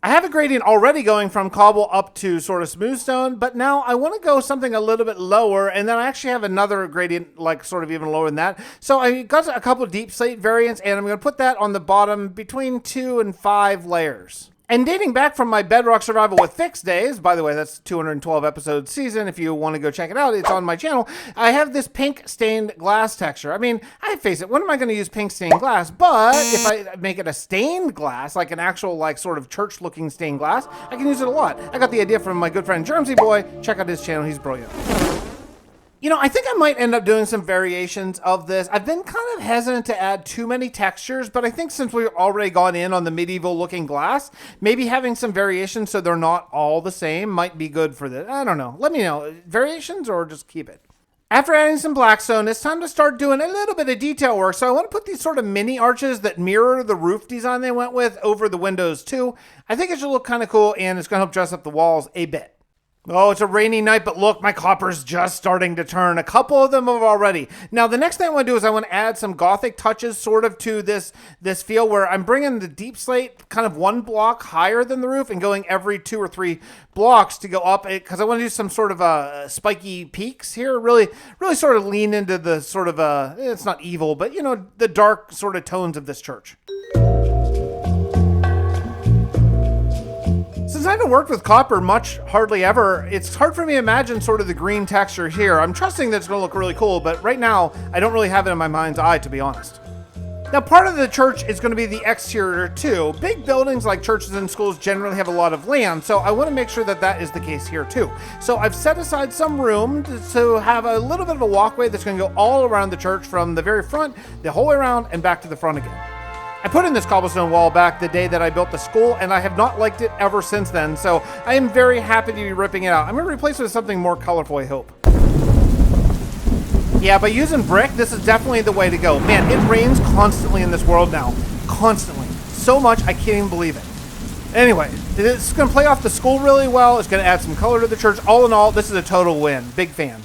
I have a gradient already going from cobble up to sort of smooth stone, but now I want to go something a little bit lower, and then I actually have another gradient like sort of even lower than that. So I got a couple of deep slate variants, and I'm going to put that on the bottom between 2 and 5 layers. And dating back from my Bedrock Survival with Fix days, by the way, that's 212 episode season. If you want to go check it out, it's on my channel. I have this pink stained glass texture. I mean, I face it, when am I going to use pink stained glass? But if I make it a stained glass, like an actual like sort of church looking stained glass, I can use it a lot. I got the idea from my good friend Jermsyboy. Check out his channel, he's brilliant. I think I might end up doing some variations of this. I've been kind of hesitant to add too many textures, but I think since we've already gone in on the medieval looking glass, maybe having some variations so they're not all the same might be good for this. I don't know. Let me know. Variations or just keep it. After adding some blackstone, it's time to start doing a little bit of detail work. So I want to put these sort of mini arches that mirror the roof design they went with over the windows too. I think it should look kind of cool, and it's going to help dress up the walls a bit. Oh, it's a rainy night, but look, my copper's just starting to turn. A couple of them have already. Now, the next thing I want to do is I want to add some gothic touches sort of to this feel where I'm bringing the deep slate kind of 1 block higher than the roof and going every 2 or 3 blocks to go up, because I want to do some sort of spiky peaks here. Really sort of lean into the sort of, it's not evil, but the dark sort of tones of this church. Since I haven't worked with copper much, hardly ever, it's hard for me to imagine sort of the green texture here. I'm trusting that it's going to look really cool, but right now, I don't really have it in my mind's eye, to be honest. Now, part of the church is going to be the exterior too. Big buildings like churches and schools generally have a lot of land, so I want to make sure that that is the case here too. So I've set aside some room to have a little bit of a walkway that's going to go all around the church from the very front, the whole way around, and back to the front again. I put in this cobblestone wall back the day that I built the school, and I have not liked it ever since then, so I am very happy to be ripping it out. I'm going to replace it with something more colorful, I hope. Yeah, by using brick, this is definitely the way to go. Man, it rains constantly in this world now. Constantly. So much, I can't even believe it. Anyway, this is going to play off the school really well. It's going to add some color to the church. All in all, this is a total win. Big fan.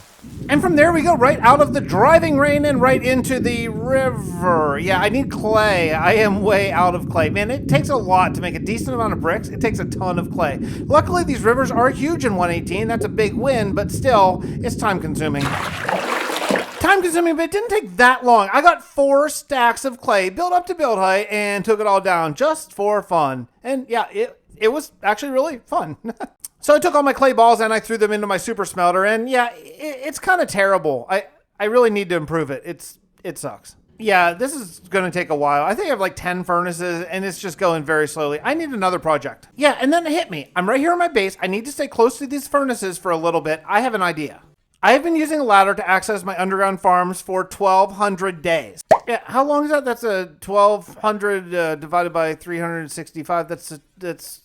And from there we go right out of the driving rain and right into the river. Yeah, I need clay. I am way out of clay. Man, it takes a lot to make a decent amount of bricks. It takes a ton of clay. Luckily, these rivers are huge in 118. That's a big win, but still, it's time consuming. But it didn't take that long. I got 4 stacks of clay built up to build height and took it all down just for fun. And yeah, it was actually really fun. So I took all my clay balls and I threw them into my super smelter, and yeah, it's kind of terrible. I really need to improve it. It sucks. Yeah, this is going to take a while. I think I have like 10 furnaces and it's just going very slowly. I need another project. Yeah, and then it hit me. I'm right here on my base. I need to stay close to these furnaces for a little bit. I have an idea. I have been using a ladder to access my underground farms for 1,200 days. Yeah, how long is that? That's a 1,200 divided by 365. That's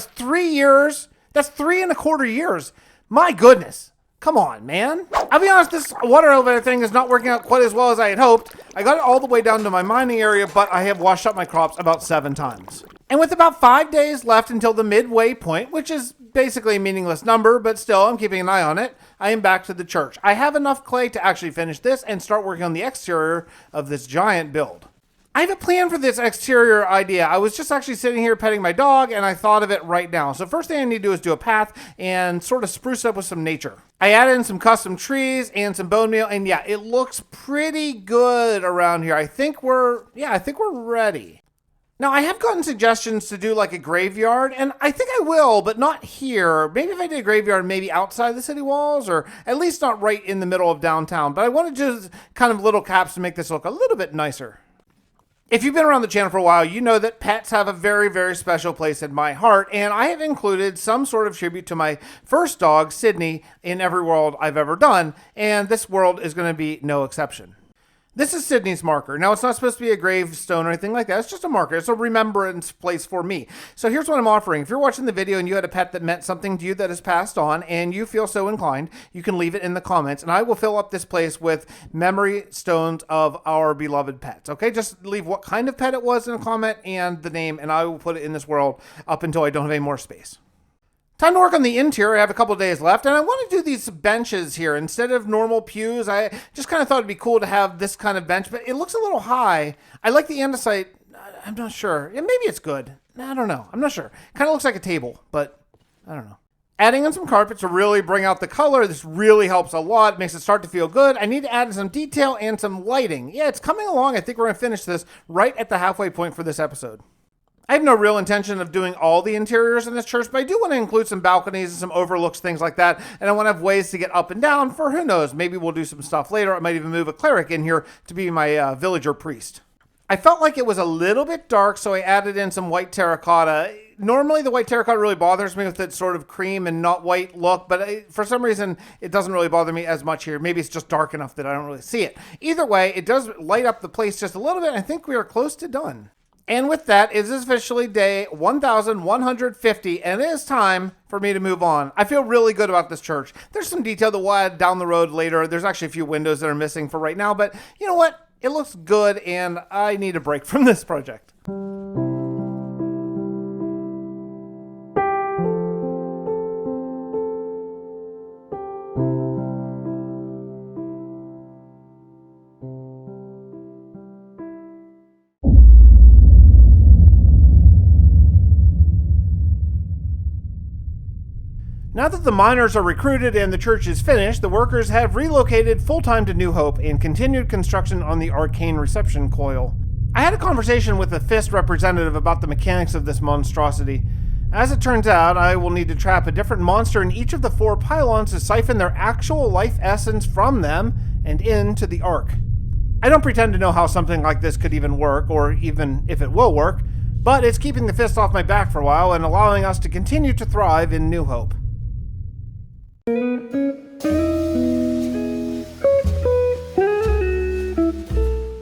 3 years. That's 3.25 years. My goodness. Come on, man. I'll be honest, this water elevator thing is not working out quite as well as I had hoped. I got it all the way down to my mining area, but I have washed up my crops about 7 times. And with about 5 days left until the midway point, which is basically a meaningless number, but still, I'm keeping an eye on it, I am back to the church. I have enough clay to actually finish this and start working on the exterior of this giant build. I have a plan for this exterior idea. I was just actually sitting here petting my dog and I thought of it right now. So first thing I need to do is do a path and sort of spruce up with some nature. I added in some custom trees and some bone meal, and yeah, it looks pretty good around here. I think we're ready. Now, I have gotten suggestions to do like a graveyard, and I think I will, but not here. Maybe if I did a graveyard, maybe outside the city walls, or at least not right in the middle of downtown. But I want to do kind of little caps to make this look a little bit nicer. If you've been around the channel for a while, you know that pets have a very, very special place in my heart, and I have included some sort of tribute to my first dog, Sydney, in every world I've ever done, and this world is going to be no exception. This is Sydney's marker. Now, it's not supposed to be a gravestone or anything like that. It's just a marker. It's a remembrance place for me. So here's what I'm offering. If you're watching the video and you had a pet that meant something to you that has passed on and you feel so inclined, you can leave it in the comments and I will fill up this place with memory stones of our beloved pets. Okay, just leave what kind of pet it was in a comment and the name, and I will put it in this world up until I don't have any more space. Time to work on the interior. I have a couple of days left, and I want to do these benches here. Instead of normal pews, I just kind of thought it'd be cool to have this kind of bench, but it looks a little high. I like the andesite. I'm not sure. Yeah, maybe it's good. I don't know. I'm not sure. Kind of looks like a table, but I don't know. Adding in some carpet to really bring out the color. This really helps a lot. It makes it start to feel good. I need to add in some detail and some lighting. Yeah, it's coming along. I think we're going to finish this right at the halfway point for this episode. I have no real intention of doing all the interiors in this church, but I do want to include some balconies and some overlooks, things like that. And I want to have ways to get up and down for who knows. Maybe we'll do some stuff later. I might even move a cleric in here to be my villager priest. I felt like it was a little bit dark, so I added in some white terracotta. Normally the white terracotta really bothers me with its sort of cream and not white look, but for some reason it doesn't really bother me as much here. Maybe it's just dark enough that I don't really see it. Either way, it does light up the place just a little bit. I think we are close to done. And with that, it is officially day 1,150, and it is time for me to move on. I feel really good about this church. There's some detail that we'll add down the road later. There's actually a few windows that are missing for right now, but you know what? It looks good, and I need a break from this project. Now that the miners are recruited and the church is finished, the workers have relocated full-time to New Hope and continued construction on the arcane reception coil. I had a conversation with the Fist representative about the mechanics of this monstrosity. As it turns out, I will need to trap a different monster in each of the 4 pylons to siphon their actual life essence from them and into the ark. I don't pretend to know how something like this could even work, or even if it will work, but it's keeping the Fist off my back for a while and allowing us to continue to thrive in New Hope.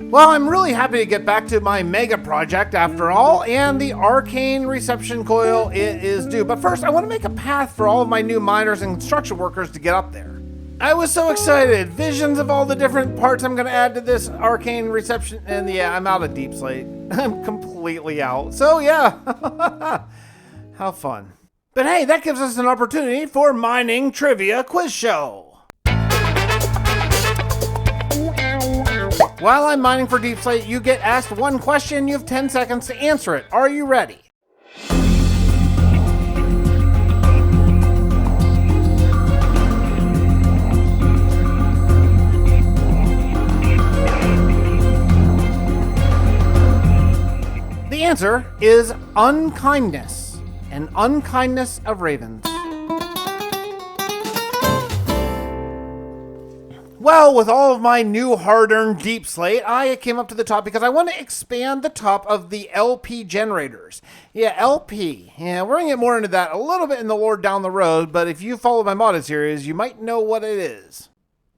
Well, I'm really happy to get back to my mega project after all, and the arcane reception coil it is due. But first, I want to make a path for all of my new miners and construction workers to get up there. I was so excited. Visions of all the different parts I'm going to add to this arcane reception, and yeah, I'm out of deep slate. I'm completely out. So yeah, how fun. But hey, that gives us an opportunity for Mining Trivia Quiz Show. While I'm mining for deep slate, you get asked one question. You have 10 seconds to answer it. Are you ready? The answer is unkindness. An unkindness of ravens. Well, with all of my new hard-earned deep slate, I came up to the top because I want to expand the top of the LP generators. Yeah, LP. Yeah, we're going to get more into that a little bit in the lore down the road, but if you follow my modded series, you might know what it is.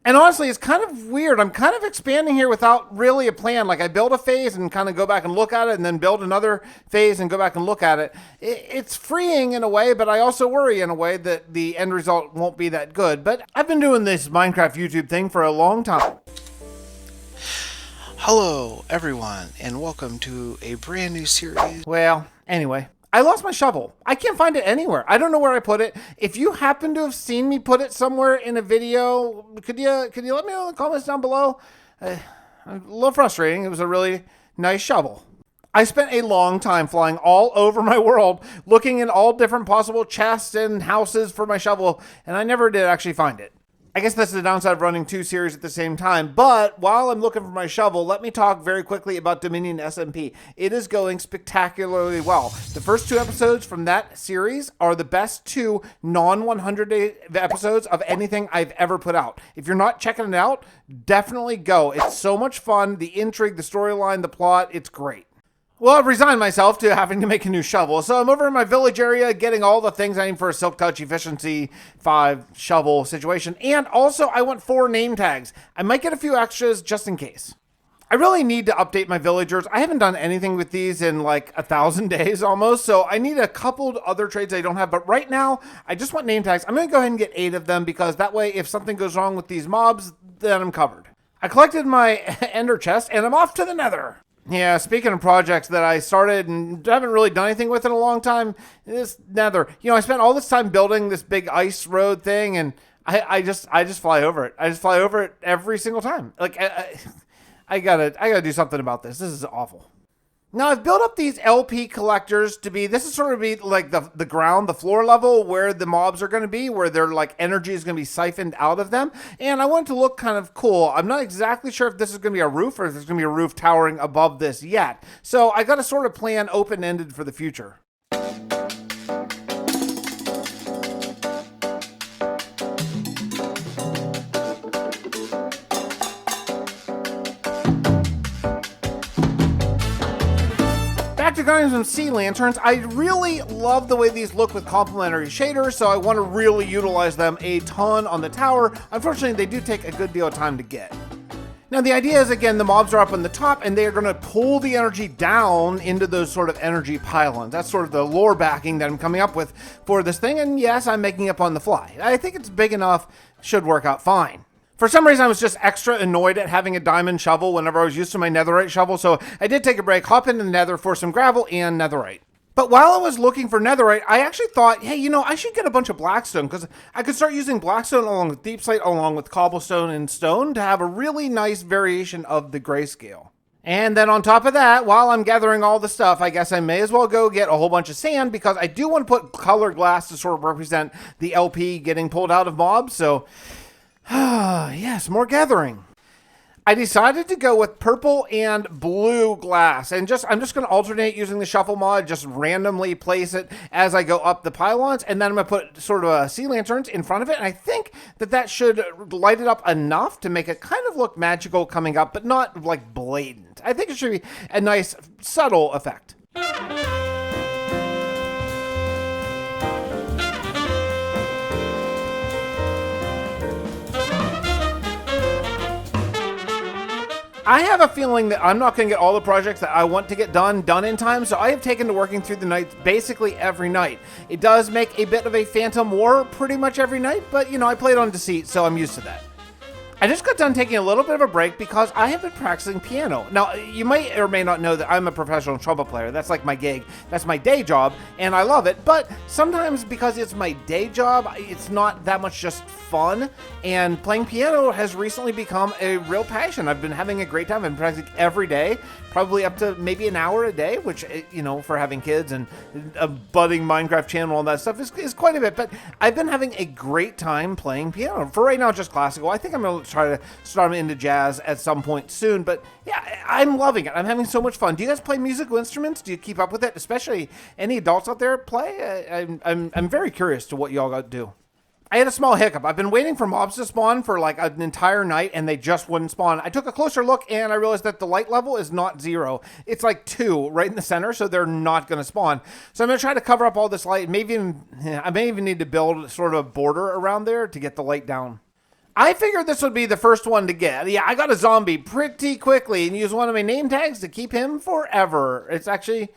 And honestly, it's kind of weird. I'm kind of expanding here without really a plan. Like, I build a phase and kind of go back and look at it, and then build another phase and go back and look at it. It's freeing in a way, but I also worry in a way that the end result won't be that good. But I've been doing this Minecraft YouTube thing for a long time. Hello, everyone, and welcome to a brand new series. Well, anyway. I lost my shovel. I can't find it anywhere. I don't know where I put it. If you happen to have seen me put it somewhere in a video, could you let me know in the comments down below? A little frustrating. It was a really nice shovel. I spent a long time flying all over my world, looking in all different possible chests and houses for my shovel, and I never did actually find it. I guess that's the downside of running two series at the same time, but while I'm looking for my shovel, let me talk very quickly about Dominion SMP. It is going spectacularly well. The first two episodes from that series are the best two non-100-day episodes of anything I've ever put out. If you're not checking it out, definitely go. It's so much fun. The intrigue, the storyline, the plot, it's great. Well, I've resigned myself to having to make a new shovel, so I'm over in my village area getting all the things I need for a Silk Touch Efficiency 5 shovel situation, and also I want 4 name tags. I might get a few extras just in case. I really need to update my villagers. I haven't done anything with these in like 1,000 days almost, so I need a couple other trades I don't have, but right now, I just want name tags. I'm going to go ahead and get 8 of them, because that way, if something goes wrong with these mobs, then I'm covered. I collected my ender chest, and I'm off to the nether. Yeah, speaking of projects that I started and haven't really done anything with in a long time, this nether. You know, I spent all this time building this big ice road thing, and I just fly over it. I just fly over it every single time. Like, I gotta do something about this. This is awful. Now, I've built up these LP collectors to be, this is sort of be like the ground, the floor level where the mobs are going to be, where their like energy is going to be siphoned out of them. And I want it to look kind of cool. I'm not exactly sure if this is going to be a roof or if there's going to be a roof towering above this yet. So I got to sort of plan open-ended for the future. After getting some sea lanterns, I really love the way these look with complementary shaders, so I want to really utilize them a ton on the tower. Unfortunately, they do take a good deal of time to get. Now, the idea is, again, the mobs are up on the top, and they are going to pull the energy down into those sort of energy pylons. That's sort of the lore backing that I'm coming up with for this thing, and yes, I'm making up on the fly. I think it's big enough, should work out fine. For some reason, I was just extra annoyed at having a diamond shovel whenever I was used to my netherite shovel, so I did take a break, hop into the nether for some gravel and netherite. But while I was looking for netherite, I actually thought, hey, you know, I should get a bunch of blackstone, because I could start using blackstone along with deep slate, along with cobblestone and stone to have a really nice variation of the grayscale. And then on top of that, while I'm gathering all the stuff, I guess I may as well go get a whole bunch of sand, because I do want to put colored glass to sort of represent the LP getting pulled out of mobs, so yes, more gathering. I decided to go with purple and blue glass, and I'm just going to alternate using the shuffle mod, just randomly place it as I go up the pylons, and then I'm going to put sort of sea lanterns in front of it, and I think that should light it up enough to make it kind of look magical coming up, but not like blatant. I think it should be a nice, subtle effect. I have a feeling that I'm not going to get all the projects that I want to get done in time, so I have taken to working through the nights basically every night. It does make a bit of a phantom war pretty much every night, but, you know, I played on Deceit, so I'm used to that. I just got done taking a little bit of a break because I have been practicing piano. Now, you may or may not know that I'm a professional trumpet player. That's like my gig. That's my day job, and I love it. But sometimes because it's my day job, it's not that much just fun. And playing piano has recently become a real passion. I've been having a great time. I've been practicing every day, probably up to maybe an hour a day, which, you know, for having kids and a budding Minecraft channel and that stuff is quite a bit. But I've been having a great time playing piano. For right now, just classical. I think I'm going to try to start into jazz at some point soon. But yeah, I'm loving it. I'm having so much fun. Do you guys play musical instruments? Do you keep up with it? Especially any adults out there play? I'm very curious to what y'all got to do. I had a small hiccup. I've been waiting for mobs to spawn for like an entire night and they just wouldn't spawn. I took a closer look and I realized that the light level is not 0. It's like 2 right in the center, so they're not going to spawn. So I'm going to try to cover up all this light. I may even need to build sort of a border around there to get the light down. I figured this would be the first one to get. Yeah, I got a zombie pretty quickly and used one of my name tags to keep him forever. It's actually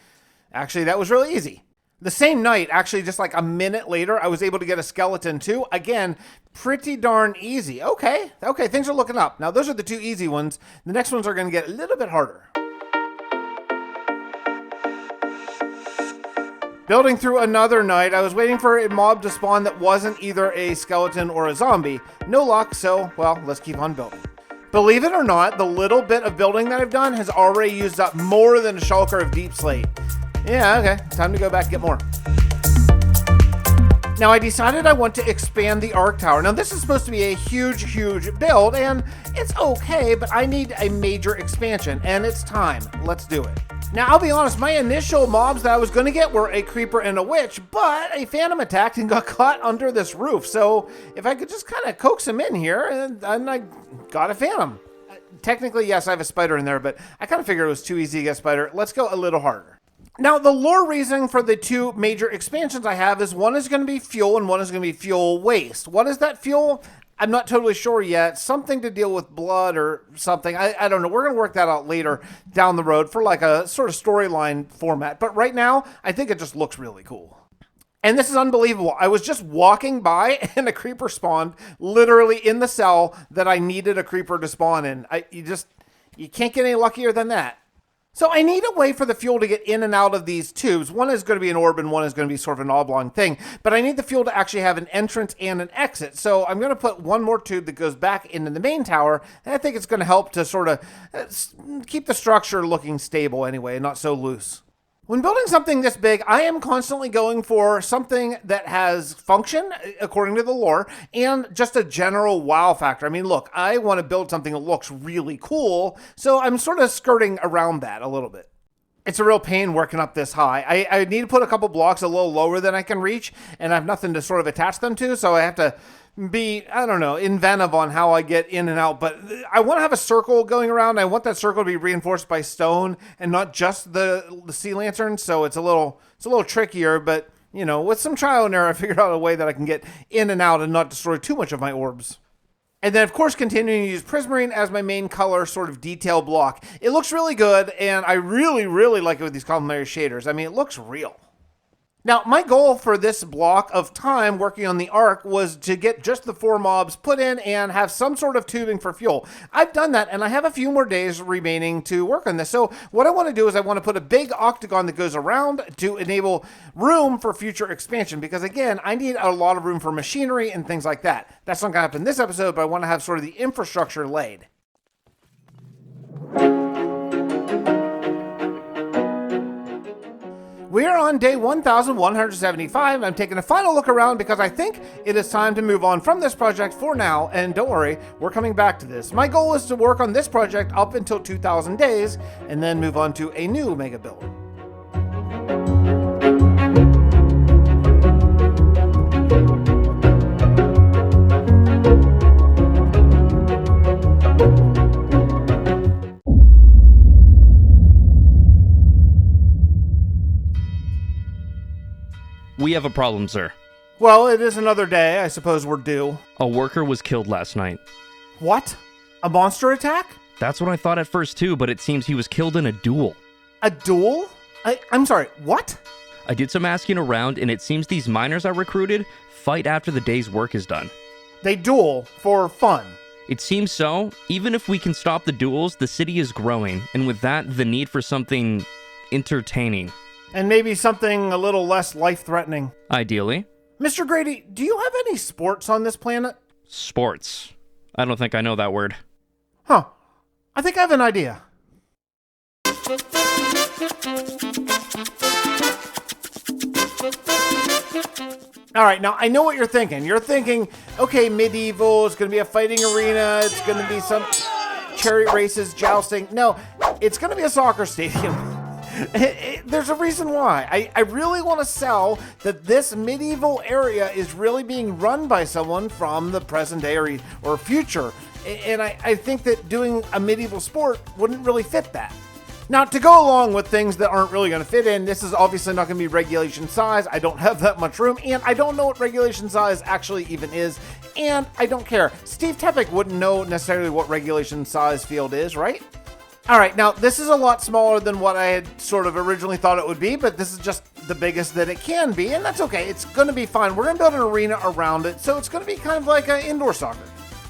that was really easy. The same night, actually just like a minute later, I was able to get a skeleton too. Again, pretty darn easy. Okay, things are looking up. Now those are the 2 easy ones. The next ones are going to get a little bit harder. Building through another night, I was waiting for a mob to spawn that wasn't either a skeleton or a zombie. No luck, so, well, let's keep on building. Believe it or not, the little bit of building that I've done has already used up more than a shulker of deep slate. Yeah, okay, time to go back and get more. Now I decided I want to expand the Arc Tower. Now this is supposed to be a huge build, and it's okay, but I need a major expansion, and it's time. Let's do it. Now I'll be honest, my initial mobs that I was going to get were a creeper and a witch, but a phantom attacked and got caught under this roof. So if I could just kind of coax him in here, and I got a phantom. Technically, yes, I have a spider in there, but I kind of figured it was too easy to get a spider. Let's go a little harder. Now, the lore reasoning for the 2 major expansions I have is one is going to be fuel and one is going to be fuel waste. What is that fuel? I'm not totally sure yet. Something to deal with blood or something. I don't know. We're going to work that out later down the road for like a sort of storyline format. But right now, I think it just looks really cool. And this is unbelievable. I was just walking by and a creeper spawned literally in the cell that I needed a creeper to spawn in. You can't get any luckier than that. So I need a way for the fuel to get in and out of these tubes. One is going to be an orb and one is going to be sort of an oblong thing. But I need the fuel to actually have an entrance and an exit. So I'm going to put one more tube that goes back into the main tower. And I think it's going to help to sort of keep the structure looking stable anyway, and not so loose. When building something this big, I am constantly going for something that has function, according to the lore, and just a general wow factor. I mean, look, I want to build something that looks really cool, so I'm sort of skirting around that a little bit. It's a real pain working up this high. I need to put a couple blocks a little lower than I can reach, and I have nothing to sort of attach them to, so I have to be, I don't know, inventive on how I get in and out. But I want to have a circle going around. I want that circle to be reinforced by stone and not just the sea lantern, so it's a little trickier, but you know, with some trial and error, I figured out a way that I can get in and out and not destroy too much of my orbs. And then, of course, continuing to use Prismarine as my main color sort of detail block. It looks really good, and I really like it with these complementary shaders. I mean, it looks real. Now, my goal for this block of time working on the arc was to get just the 4 mobs put in and have some sort of tubing for fuel. I've done that, and I have a few more days remaining to work on this. So what I want to do is I want to put a big octagon that goes around to enable room for future expansion, because again, I need a lot of room for machinery and things like that. That's not going to happen in this episode, but I want to have sort of the infrastructure laid. We're on day 1,175. I'm taking a final look around because I think it is time to move on from this project for now. And don't worry, we're coming back to this. My goal is to work on this project up until 2,000 days and then move on to a new mega build. We have a problem, sir. Well, it is another day. I suppose we're due. A worker was killed last night. What? A monster attack? That's what I thought at first too, but it seems he was killed in a duel. A duel? I'm sorry, what? I did some asking around, and it seems these miners I recruited fight after the day's work is done. They duel for fun. It seems so. Even if we can stop the duels, the city is growing, and with that, the need for something entertaining. And maybe something a little less life-threatening. Ideally. Mr. Grady, do you have any sports on this planet? Sports. I don't think I know that word. Huh. I think I have an idea. All right, now I know what you're thinking. You're thinking, okay, medieval, it's going to be a fighting arena, it's going to be some chariot races, jousting. No, it's going to be a soccer stadium. There's a reason why. I really want to sell that this medieval area is really being run by someone from the present day or future. And I think that doing a medieval sport wouldn't really fit that. Now, to go along with things that aren't really going to fit in, this is obviously not going to be regulation size. I don't have that much room, and I don't know what regulation size actually even is, and I don't care. Steve Tepic wouldn't know necessarily what regulation size field is, right? All right, now this is a lot smaller than what I had sort of originally thought it would be, but this is just the biggest that it can be, and that's okay. It's going to be fine. We're going to build an arena around it, so it's going to be kind of like an indoor soccer.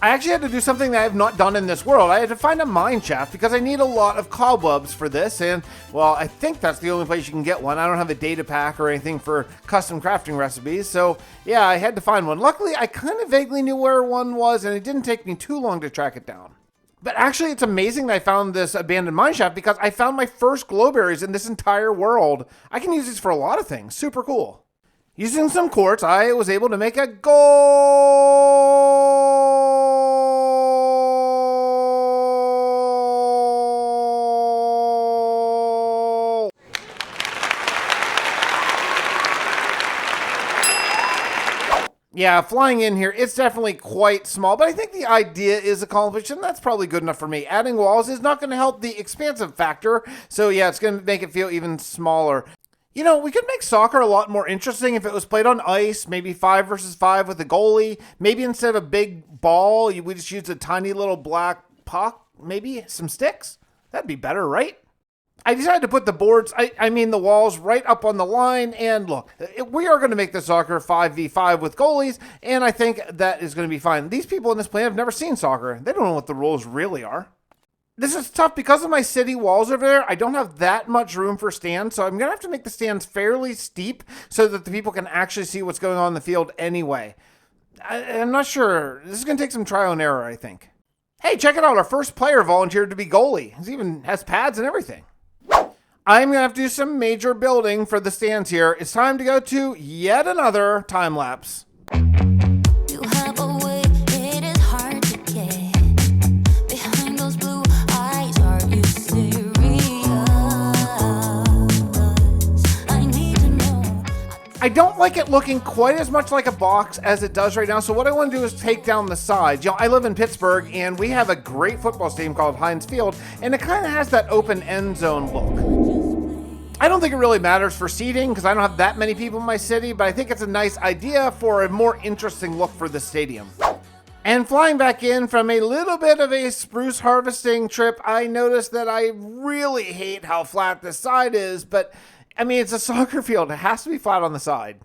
I actually had to do something that I have not done in this world. I had to find a mine shaft because I need a lot of cobwebs for this, and, well, I think that's the only place you can get one. I don't have a data pack or anything for custom crafting recipes, so, yeah, I had to find one. Luckily, I kind of vaguely knew where one was, and it didn't take me too long to track it down. But actually, it's amazing that I found this abandoned mine shaft because I found my first glowberries in this entire world. I can use these for a lot of things. Super cool. Using some quartz, I was able to make a Yeah, flying in here, it's definitely quite small, but I think the idea is accomplished, and that's probably good enough for me. Adding walls is not going to help the expansive factor, so yeah, it's going to make it feel even smaller. You know, we could make soccer a lot more interesting if it was played on ice, maybe 5 versus 5 with a goalie. Maybe instead of a big ball, we just use a tiny little black puck, maybe some sticks. That'd be better, right? I decided to put the boards, the walls right up on the line, and look, we are going to make the soccer 5v5 with goalies, and I think that is going to be fine. These people in this plan have never seen soccer. They don't know what the rules really are. This is tough because of my city walls over there. I don't have that much room for stands, so I'm going to have to make the stands fairly steep so that the people can actually see what's going on in the field anyway. I'm not sure. This is going to take some trial and error, I think. Hey, check it out. Our first player volunteered to be goalie. He even has pads and everything. I'm going to have to do some major building for the stands here. It's time to go to yet another time lapse. You have a way, it is hard to get. Behind those blue eyes, are you serious? I need to know. I don't like it looking quite as much like a box as it does right now, so what I want to do is take down the sides. You know, I live in Pittsburgh, and we have a great football stadium called Heinz Field, and it kind of has that open end zone look. I don't think it really matters for seating because I don't have that many people in my city, but I think it's a nice idea for a more interesting look for the stadium. And flying back in from a little bit of a spruce harvesting trip, I noticed that I really hate how flat this side is, but I mean, it's a soccer field. It has to be flat on the side.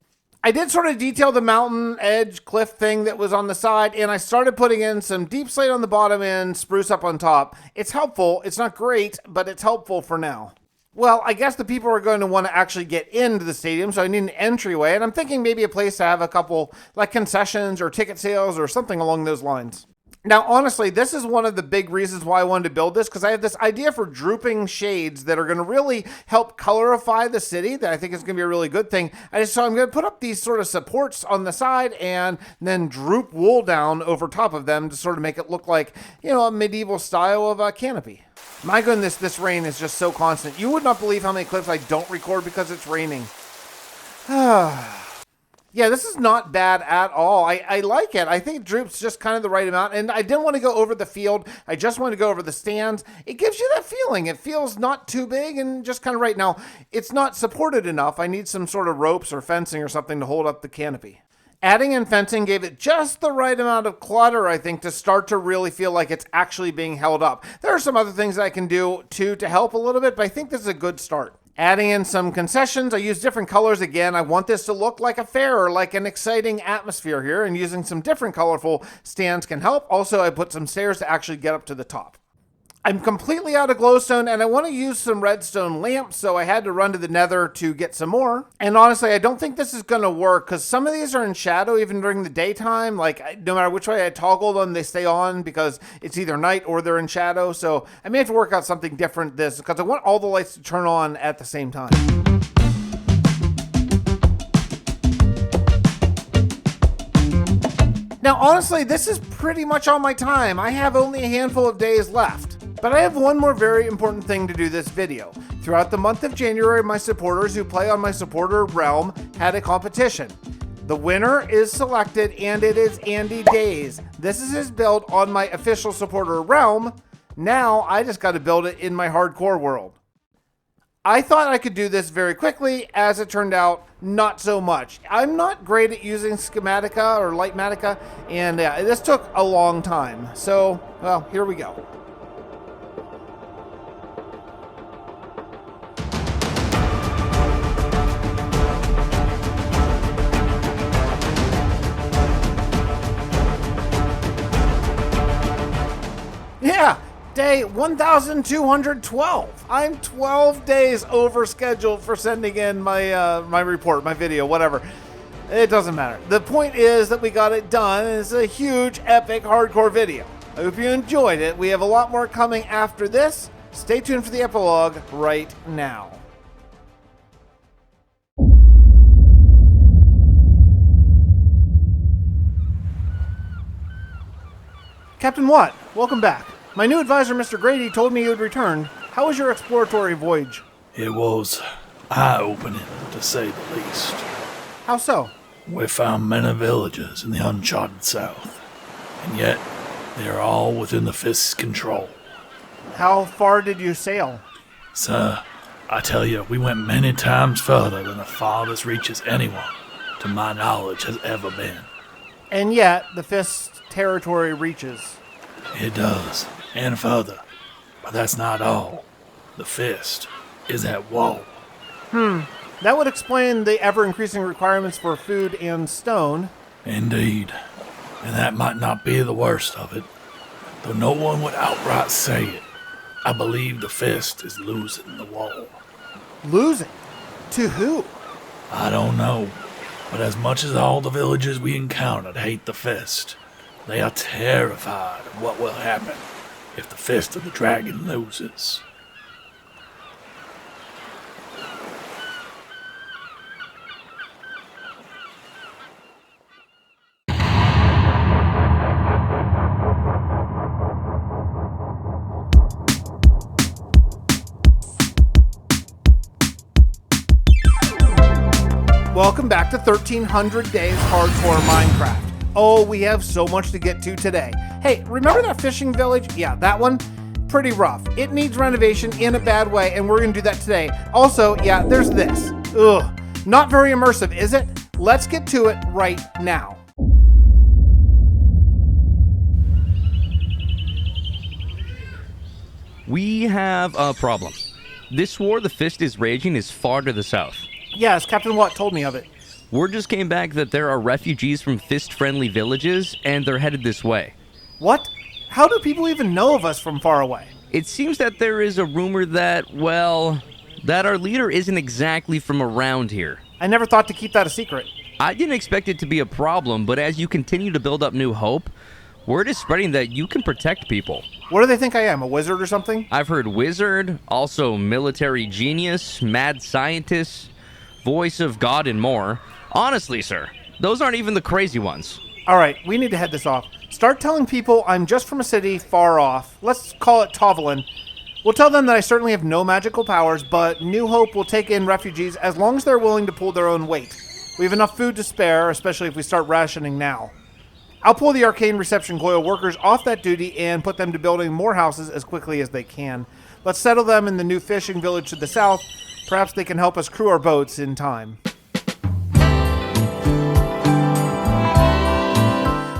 I did sort of detail the mountain edge cliff thing that was on the side, and I started putting in some deep slate on the bottom and spruce up on top. It's helpful. It's not great, but it's helpful for now. Well, I guess the people are going to want to actually get into the stadium, so I need an entryway, and I'm thinking maybe a place to have a couple, like concessions or ticket sales or something along those lines. Now, honestly, this is one of the big reasons why I wanted to build this, because I have this idea for drooping shades that are going to really help colorify the city that I think is going to be a really good thing. So I'm going to put up these sort of supports on the side and then droop wool down over top of them to sort of make it look like, you know, a medieval style of a canopy. My goodness, this rain is just so constant. You would not believe how many clips I don't record because it's raining. Yeah, this is not bad at all. I like it. I think it droops just kind of the right amount. And I didn't want to go over the field. I just want to go over the stands. It gives you that feeling. It feels not too big and just kind of right. Now, it's not supported enough. I need some sort of ropes or fencing or something to hold up the canopy. Adding in fencing gave it just the right amount of clutter, I think, to start to really feel like it's actually being held up. There are some other things that I can do, too, to help a little bit, but I think this is a good start. Adding in some concessions, I use different colors again. I want this to look like a fair or like an exciting atmosphere here, and using some different colorful stands can help. Also, I put some stairs to actually get up to the top. I'm completely out of glowstone, and I want to use some redstone lamps, so I had to run to the nether to get some more. And honestly, I don't think this is going to work, because some of these are in shadow even during the daytime. Like, no matter which way I toggle them, they stay on because it's either night or they're in shadow. So I may have to work out something different this, because I want all the lights to turn on at the same time. Now, honestly, this is pretty much all my time. I have only a handful of days left. But I have one more very important thing to do this video. Throughout the month of January, my supporters who play on my supporter realm had a competition. The winner is selected, and it is Andy Days. This is his build on my official supporter realm. Now I just got to build it in my hardcore world. I thought I could do this very quickly. As it turned out, not so much. I'm not great at using Schematica or Lightmatica, and this took a long time. So, well, here we go. Yeah, day 1212. I'm 12 days over scheduled for sending in my my report, my video, whatever. It doesn't matter. The point is that we got it done. It's a huge, epic, hardcore video. I hope you enjoyed it. We have a lot more coming after this. Stay tuned for the epilogue right now. Captain Watt, welcome back. My new advisor, Mr. Grady, told me you had returned. How was your exploratory voyage? It was eye-opening, to say the least. How so? We found many villages in the uncharted south, and yet they are all within the Fist's control. How far did you sail? Sir, I tell you, we went many times further than the farthest reaches anyone, to my knowledge, has ever been. And yet, the Fist's territory reaches. It does, and further. But that's not all. The Fist is at war. That would explain the ever-increasing requirements for food and stone. Indeed. And that might not be the worst of it. Though no one would outright say it, I believe the Fist is losing the war. Losing? To who? I don't know. But as much as all the villagers we encountered hate the Fist, they are terrified of what will happen if the Fist of the Dragon loses. Welcome back to 1300 Days Hardcore Minecraft. Oh, we have so much to get to today. Hey, remember that fishing village? Yeah, that one? Pretty rough. It needs renovation in a bad way, and we're gonna do that today. Also, yeah, there's this. Ugh, not very immersive, is it? Let's get to it right now. We have a problem. This war the Fist is raging is far to the south. Yes, Captain Watt told me of it. Word just came back that there are refugees from Fist-friendly villages, and they're headed this way. What? How do people even know of us from far away? It seems that there is a rumor that, well, that our leader isn't exactly from around here. I never thought to keep that a secret. I didn't expect it to be a problem, but as you continue to build up New Hope, word is spreading that you can protect people. What do they think I am, a wizard or something? I've heard wizard, also military genius, mad scientist, voice of God, and more. Honestly, sir, those aren't even the crazy ones. All right, we need to head this off. Start telling people I'm just from a city far off. Let's call it Tovelin. We'll tell them that I certainly have no magical powers, but New Hope will take in refugees as long as they're willing to pull their own weight. We have enough food to spare, especially if we start rationing now. I'll pull the Arcane Reception Coil workers off that duty and put them to building more houses as quickly as they can. Let's settle them in the new fishing village to the south. Perhaps they can help us crew our boats in time.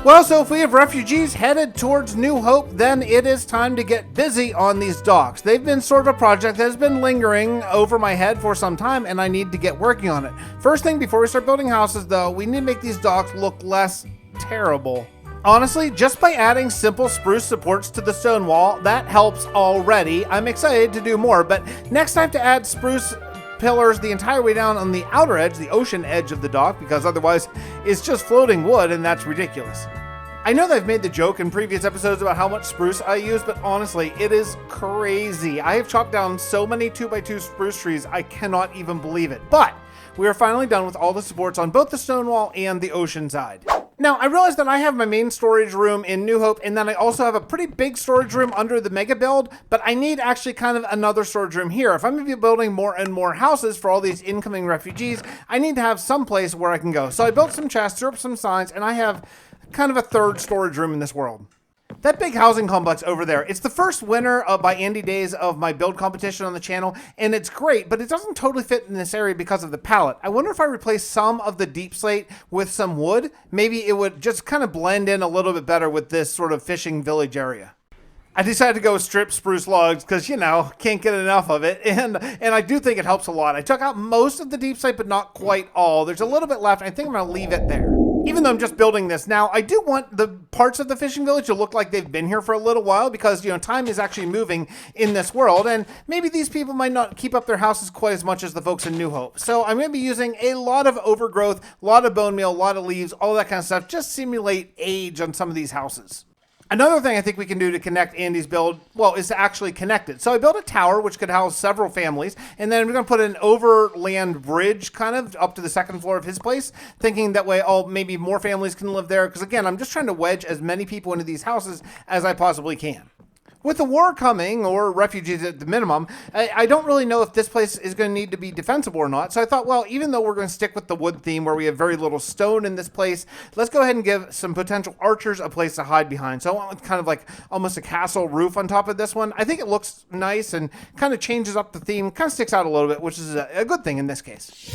Well, so if we have refugees headed towards New Hope, then it is time to get busy on these docks. They've been sort of a project that has been lingering over my head for some time, and I need to get working on it. First thing, before we start building houses, though, we need to make these docks look less terrible. Honestly, just by adding simple spruce supports to the stone wall, that helps already. I'm excited to do more, but next time to add spruce pillars the entire way down on the outer edge, the ocean edge of the dock, because otherwise it's just floating wood, and that's ridiculous. I know that I've made the joke in previous episodes about how much spruce I use, but honestly, it is crazy. I have chopped down so many 2x2 spruce trees, I cannot even believe it. But we are finally done with all the supports on both the stone wall and the ocean side. Now, I realize that I have my main storage room in New Hope, and then I also have a pretty big storage room under the mega build, but I need actually kind of another storage room here. If I'm going to be building more and more houses for all these incoming refugees, I need to have some place where I can go. So I built some chests, threw up some signs, and I have kind of a third storage room in this world. That big housing complex over there, it's the first winner by Andy Days of my build competition on the channel, and it's great, but it doesn't totally fit in this area because of the palette. I wonder if I replace some of the deep slate with some wood, maybe it would just kind of blend in a little bit better with this sort of fishing village area. I decided to go with strip spruce logs because, you know, can't get enough of it, and I do think it helps a lot. I took out most of the deep slate, but not quite all. There's a little bit left. I think I'm going to leave it there. Even though I'm just building this now, I do want the parts of the fishing village to look like they've been here for a little while because, you know, time is actually moving in this world, and maybe these people might not keep up their houses quite as much as the folks in New Hope. So I'm going to be using a lot of overgrowth, a lot of bone meal, a lot of leaves, all that kind of stuff, just simulate age on some of these houses. Another thing I think we can do to connect Andy's build, well, is to actually connect it. So I built a tower which could house several families, and then we're going to put an overland bridge kind of up to the second floor of his place, thinking that way, oh, maybe more families can live there. Because again, I'm just trying to wedge as many people into these houses as I possibly can. With the war coming, or refugees at the minimum, I don't really know if this place is going to need to be defensible or not. So I thought, well, even though we're going to stick with the wood theme where we have very little stone in this place, let's go ahead and give some potential archers a place to hide behind. So I went with kind of like almost a castle roof on top of this one. I think it looks nice and kind of changes up the theme, kind of sticks out a little bit, which is a good thing in this case.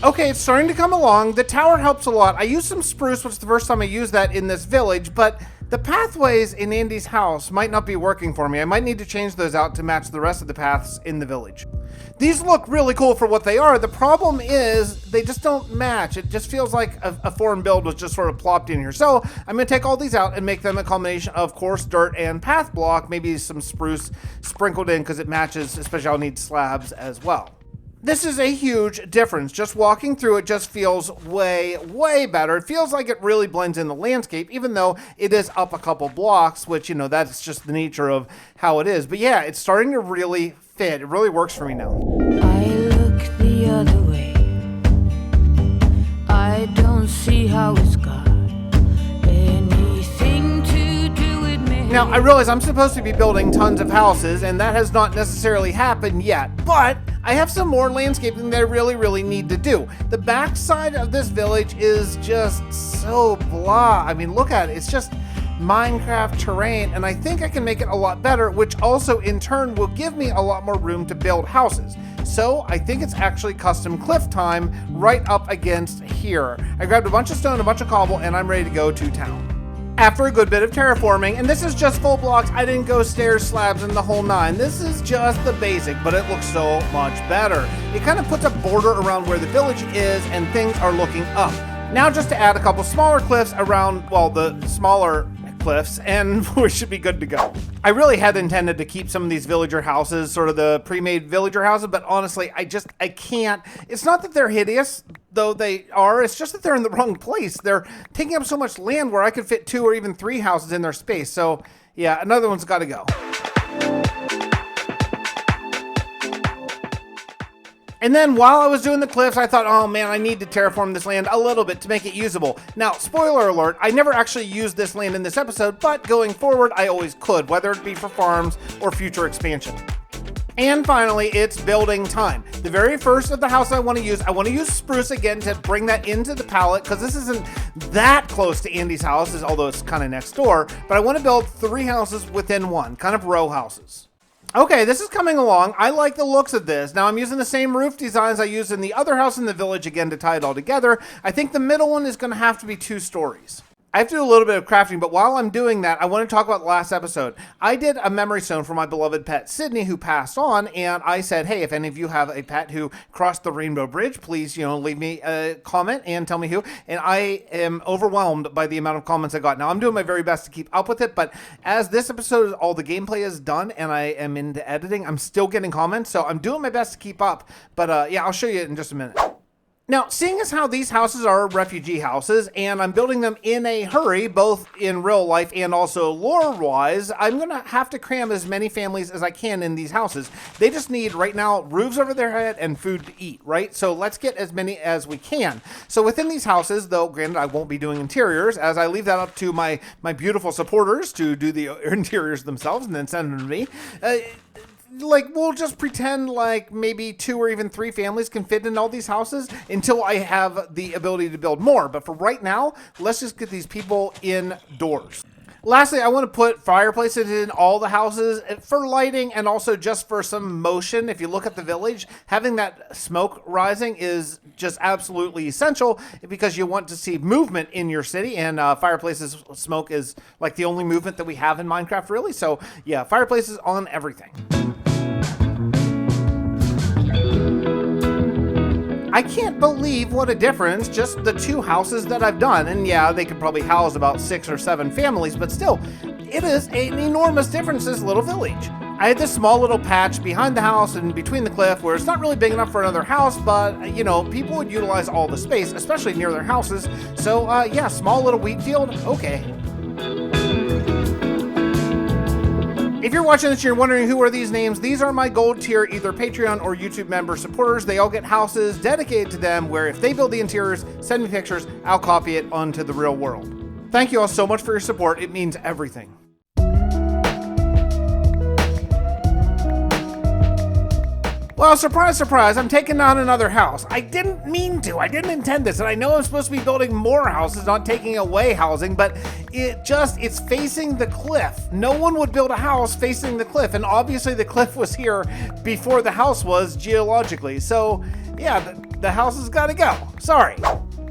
Okay, it's starting to come along. The tower helps a lot. I used some spruce, which is the first time I used that in this village, but the pathways in Andy's house might not be working for me. I might need to change those out to match the rest of the paths in the village. These look really cool for what they are. The problem is they just don't match. It just feels like a foreign build was just sort of plopped in here. So I'm going to take all these out and make them a combination of coarse dirt and path block, maybe some spruce sprinkled in because it matches, especially I'll need slabs as well. This is a huge difference. Just walking through it just feels way, way better. It feels like it really blends in the landscape, even though it is up a couple blocks, which, you know, that's just the nature of how it is. But yeah, it's starting to really fit. It really works for me now. I look the other way. I don't see how it's got anything to do with me. Now, I realize I'm supposed to be building tons of houses, and that has not necessarily happened yet, but I have some more landscaping that I really, really need to do. The backside of this village is just so blah. I mean, look at it. It's just Minecraft terrain, and I think I can make it a lot better, which also in turn will give me a lot more room to build houses. So I think it's actually custom cliff time right up against here. I grabbed a bunch of stone, a bunch of cobble, and I'm ready to go to town. After a good bit of terraforming, and this is just full blocks, I didn't go stairs, slabs, and the whole nine. This is just the basic, but it looks so much better. It kind of puts a border around where the village is, and things are looking up. Now just to add a couple smaller cliffs around, well, the smaller cliffs, and we should be good to go. I really had intended to keep some of these villager houses, sort of the pre-made villager houses, but honestly, I can't. It's not that they're hideous, though they are, it's just that they're in the wrong place. They're taking up so much land where I could fit 2 or even 3 houses in their space. So yeah, another one's got to go. And then while I was doing the cliffs, I thought, oh man, I need to terraform this land a little bit to make it usable. Now, spoiler alert, I never actually used this land in this episode, but going forward, I always could, whether it be for farms or future expansion. And finally, it's building time. The very first of the house I want to use spruce again to bring that into the palette, because this isn't that close to Andy's house, although it's kind of next door, but I want to build 3 houses within one, kind of row houses. Okay, this is coming along. I like the looks of this. Now I'm using the same roof designs I used in the other house in the village again to tie it all together. I think the middle one is going to have to be 2 stories. I have to do a little bit of crafting, but while I'm doing that, I want to talk about the last episode. I did a memory stone for my beloved pet, Sydney, who passed on, and I said, hey, if any of you have a pet who crossed the Rainbow Bridge, please, leave me a comment and tell me who. And I am overwhelmed by the amount of comments I got. Now, I'm doing my very best to keep up with it, but as this episode, all the gameplay is done, and I am into editing, I'm still getting comments, so I'm doing my best to keep up. But yeah, I'll show you in just a minute. Now, seeing as how these houses are refugee houses, and I'm building them in a hurry, both in real life and also lore-wise, I'm going to have to cram as many families as I can in these houses. They just need, right now, roofs over their head and food to eat, right? So let's get as many as we can. So within these houses, though, granted, I won't be doing interiors, as I leave that up to my beautiful supporters to do the interiors themselves and then send them to me. We'll just pretend like maybe 2 or even 3 families can fit in all these houses until I have the ability to build more. But for right now, let's just get these people indoors. Lastly, I want to put fireplaces in all the houses for lighting and also just for some motion. If you look at the village, having that smoke rising is just absolutely essential because you want to see movement in your city, and fireplaces smoke is like the only movement that we have in Minecraft, really. So yeah, fireplaces on everything. I can't believe what a difference just the 2 houses that I've done. And yeah, they could probably house about 6 or 7 families, but still, it is an enormous difference, this little village. I had this small little patch behind the house and between the cliff where it's not really big enough for another house, but you know, people would utilize all the space, especially near their houses. So yeah, small little wheat field, okay. If you're watching this and you're wondering who are these names, these are my gold tier either Patreon or YouTube member supporters. They all get houses dedicated to them where if they build the interiors, send me pictures, I'll copy it onto the real world. Thank you all so much for your support. It means everything. Well, surprise, surprise, I'm taking on another house. I didn't mean to. I didn't intend this. And I know I'm supposed to be building more houses, not taking away housing, but it's facing the cliff. No one would build a house facing the cliff. And obviously the cliff was here before the house was geologically. So yeah, the house has got to go. Sorry.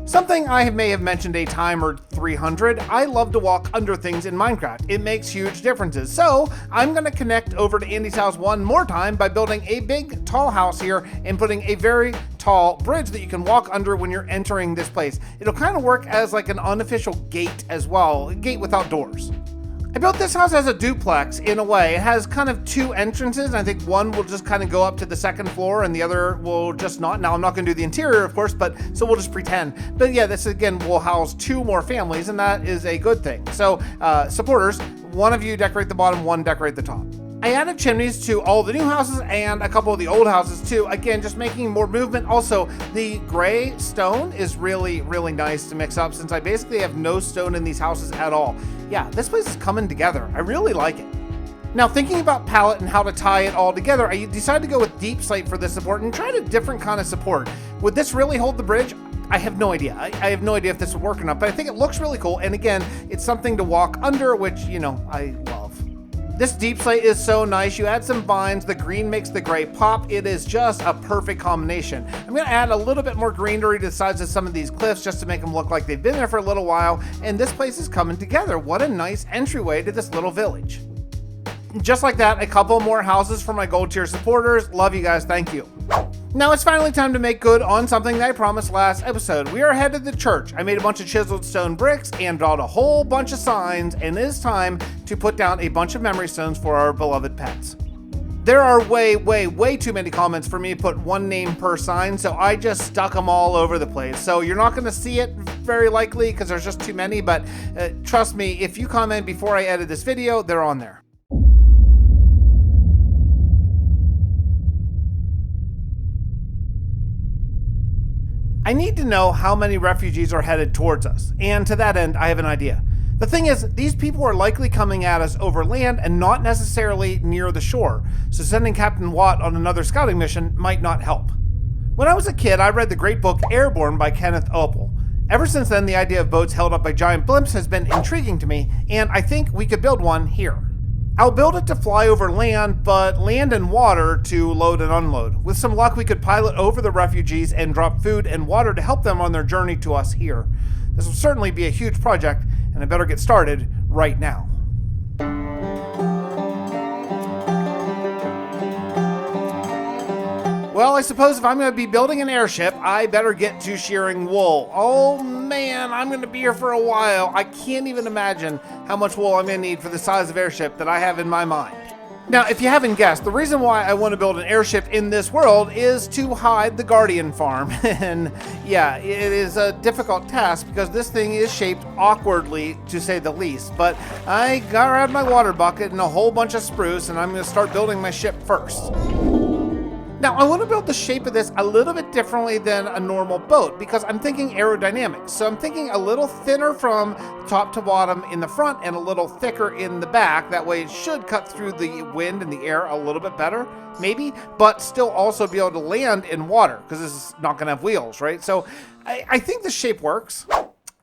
Something I may have mentioned a time or 300, I love to walk under things in Minecraft. It makes huge differences. So I'm going to connect over to Andy's house one more time by building a big, tall house here and putting a very tall bridge that you can walk under when you're entering this place. It'll kind of work as like an unofficial gate as well, a gate without doors. I built this house as a duplex in a way. It has kind of 2 entrances, and I think one will just kind of go up to the 2nd floor and the other will just not. Now, I'm not going to do the interior, of course, but so we'll just pretend. But yeah, this again will house 2 more families, and that is a good thing. So supporters, one of you decorate the bottom, one decorate the top. I added chimneys to all the new houses and a couple of the old houses too. Again, just making more movement. Also, the gray stone is really, really nice to mix up since I basically have no stone in these houses at all. Yeah, this place is coming together. I really like it. Now, thinking about palette and how to tie it all together, I decided to go with deep slate for this support and tried a different kind of support. Would this really hold the bridge? I have no idea. I have no idea if this would work or not, but I think it looks really cool. And again, it's something to walk under, which, you know, I love. This deep slate is so nice. You add some vines, the green makes the gray pop. It is just a perfect combination. I'm gonna add a little bit more greenery to the sides of some of these cliffs just to make them look like they've been there for a little while. And this place is coming together. What a nice entryway to this little village. Just like that, a couple more houses for my gold tier supporters. Love you guys, thank you. Now it's finally time to make good on something that I promised last episode. We are headed to the church. I made a bunch of chiseled stone bricks and brought a whole bunch of signs, and it is time to put down a bunch of memory stones for our beloved pets. There are way too many comments for me to put one name per sign, so I just stuck them all over the place. So you're not going to see it very likely because there's just too many, but trust me, if you comment before I edit this video, they're on there. I need to know how many refugees are headed towards us, and to that end, I have an idea. The thing is, these people are likely coming at us over land and not necessarily near the shore, so sending Captain Watt on another scouting mission might not help. When I was a kid, I read the great book Airborne by Kenneth Opel. Ever since then, the idea of boats held up by giant blimps has been intriguing to me, and I think we could build one here. I'll build it to fly over land, but land and water to load and unload. With some luck, we could pilot over the refugees and drop food and water to help them on their journey to us here. This will certainly be a huge project, and I better get started right now. Well, I suppose if I'm going to be building an airship, I better get to shearing wool. Oh man, I'm going to be here for a while. I can't even imagine how much wool I'm going to need for the size of airship that I have in my mind. Now, if you haven't guessed, the reason why I want to build an airship in this world is to hide the Guardian farm. And yeah, it is a difficult task because this thing is shaped awkwardly, to say the least. But I got out my water bucket and a whole bunch of spruce, and I'm going to start building my ship first. Now, I want to build the shape of this a little bit differently than a normal boat because I'm thinking aerodynamics. So I'm thinking a little thinner from top to bottom in the front and a little thicker in the back. That way it should cut through the wind and the air a little bit better, maybe, but still also be able to land in water because this is not going to have wheels, right? So I think the shape works.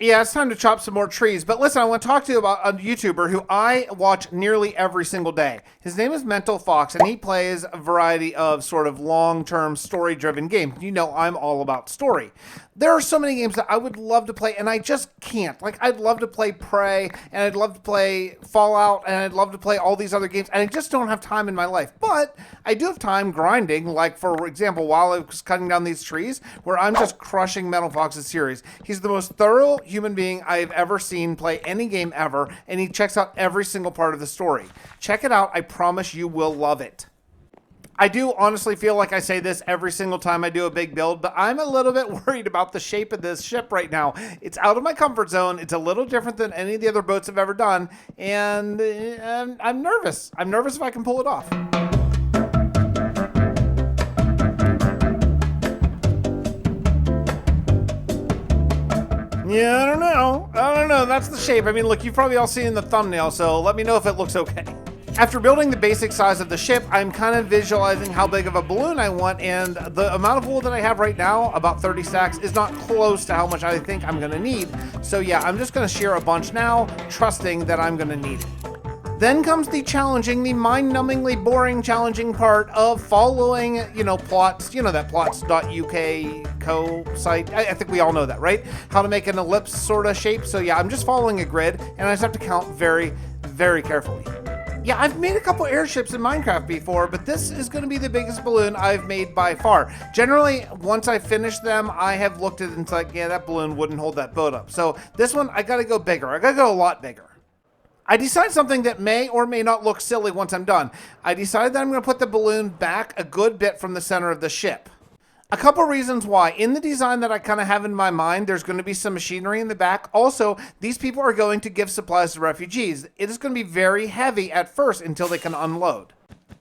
Yeah, it's time to chop some more trees. But listen, I want to talk to you about a YouTuber who I watch nearly every single day. His name is Mental Fox, and he plays a variety of sort of long-term story-driven games. You know, I'm all about story. There are so many games that I would love to play, and I just can't. Like, I'd love to play Prey, and I'd love to play Fallout, and I'd love to play all these other games, and I just don't have time in my life. But I do have time grinding, like, for example, while I was cutting down these trees, where I'm just crushing Mental Fox's series. He's the most thorough human being I've ever seen play any game ever, and he checks out every single part of the story. Check it out. I promise you will love it. I do honestly feel like I say this every single time I do a big build, but I'm a little bit worried about the shape of this ship right now. It's out of my comfort zone. It's a little different than any of the other boats I've ever done, and I'm nervous. I'm nervous if I can pull it off. Yeah, I don't know. That's the shape. I mean, look, you've probably all seen the thumbnail, so let me know if it looks okay. After building the basic size of the ship, I'm kind of visualizing how big of a balloon I want, and the amount of wool that I have right now, about 30 stacks, is not close to how much I think I'm going to need. So yeah, I'm just going to shear a bunch now, trusting that I'm going to need it. Then comes the challenging, the mind-numbingly boring challenging part of following, plots, that plots.uk site. I think we all know that, right? How to make an ellipse sort of shape. So yeah, I'm just following a grid, and I just have to count very, very carefully. Yeah, I've made a couple airships in Minecraft before, but this is going to be the biggest balloon I've made by far. Generally, once I finish them, I have looked at it and it's like, yeah, that balloon wouldn't hold that boat up. So this one, I got to go bigger. I got to go a lot bigger. I decided something that may or may not look silly once I'm done. I decided that I'm going to put the balloon back a good bit from the center of the ship. A couple reasons why. In the design that I kind of have in my mind, there's going to be some machinery in the back. Also, these people are going to give supplies to refugees. It is going to be very heavy at first until they can unload.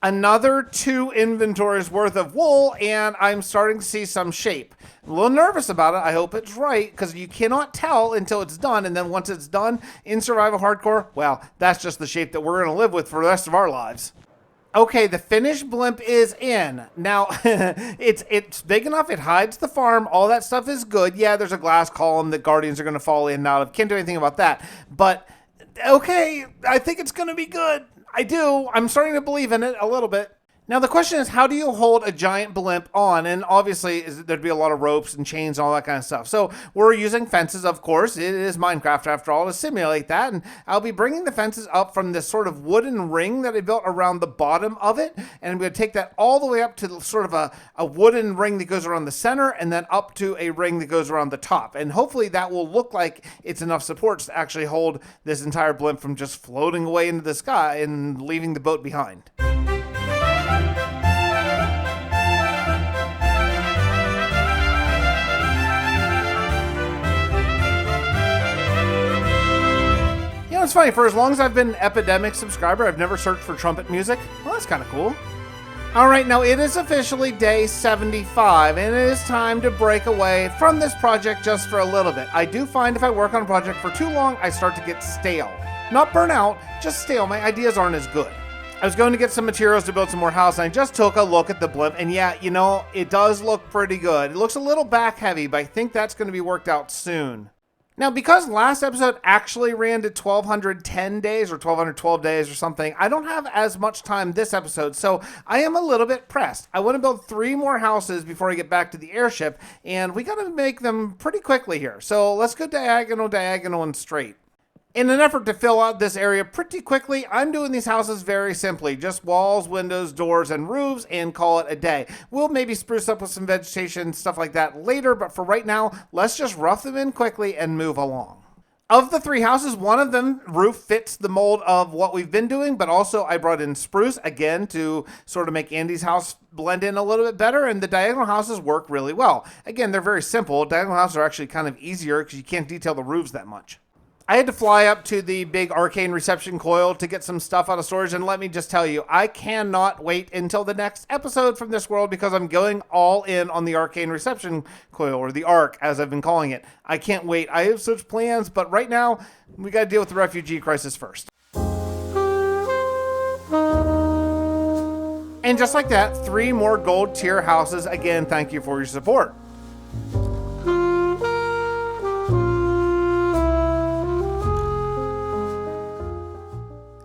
Another 2 inventories worth of wool, and I'm starting to see some shape. I'm a little nervous about it. I hope it's right, because you cannot tell until it's done, and then once it's done in Survival Hardcore, well, that's just the shape that we're going to live with for the rest of our lives. Okay, the finished blimp is in. Now, it's big enough, it hides the farm, all that stuff is good. Yeah, there's a glass column that guardians are going to fall in and out of. Can't do anything about that. But, okay, I think it's going to be good. I do. I'm starting to believe in it a little bit. Now, the question is, how do you hold a giant blimp on? And obviously, there'd be a lot of ropes and chains and all that kind of stuff. So we're using fences, of course. It is Minecraft, after all, to simulate that. And I'll be bringing the fences up from this sort of wooden ring that I built around the bottom of it. And I'm going to take that all the way up to sort of a wooden ring that goes around the center and then up to a ring that goes around the top. And hopefully that will look like it's enough supports to actually hold this entire blimp from just floating away into the sky and leaving the boat behind. It's funny, for as long as I've been an Epidemic subscriber, I've never searched for trumpet music. Well, that's kind of cool. Alright, now it is officially day 75, and it is time to break away from this project just for a little bit. I do find if I work on a project for too long, I start to get stale. Not burn out, just stale. My ideas aren't as good. I was going to get some materials to build some more house, and I just took a look at the blimp, and yeah, it does look pretty good. It looks a little back heavy, but I think that's going to be worked out soon. Now, because last episode actually ran to 1,210 days or 1,212 days or something, I don't have as much time this episode, so I am a little bit pressed. I want to build 3 more houses before I get back to the airship, and we got to make them pretty quickly here. So let's go diagonal, and straight. In an effort to fill out this area pretty quickly, I'm doing these houses very simply. Just walls, windows, doors, and roofs, and call it a day. We'll maybe spruce up with some vegetation, stuff like that later, but for right now, let's just rough them in quickly and move along. Of the 3 houses, one of them roof fits the mold of what we've been doing, but also I brought in spruce again to sort of make Andy's house blend in a little bit better, and the diagonal houses work really well. Again, they're very simple. Diagonal houses are actually kind of easier because you can't detail the roofs that much. I had to fly up to the big arcane reception coil to get some stuff out of storage, and let me just tell you, I cannot wait until the next episode from this world because I'm going all in on the arcane reception coil, or the ARC, as I've been calling it. I can't wait. I have such plans, but right now, we got to deal with the refugee crisis first. And just like that, 3 more gold tier houses. Again, thank you for your support.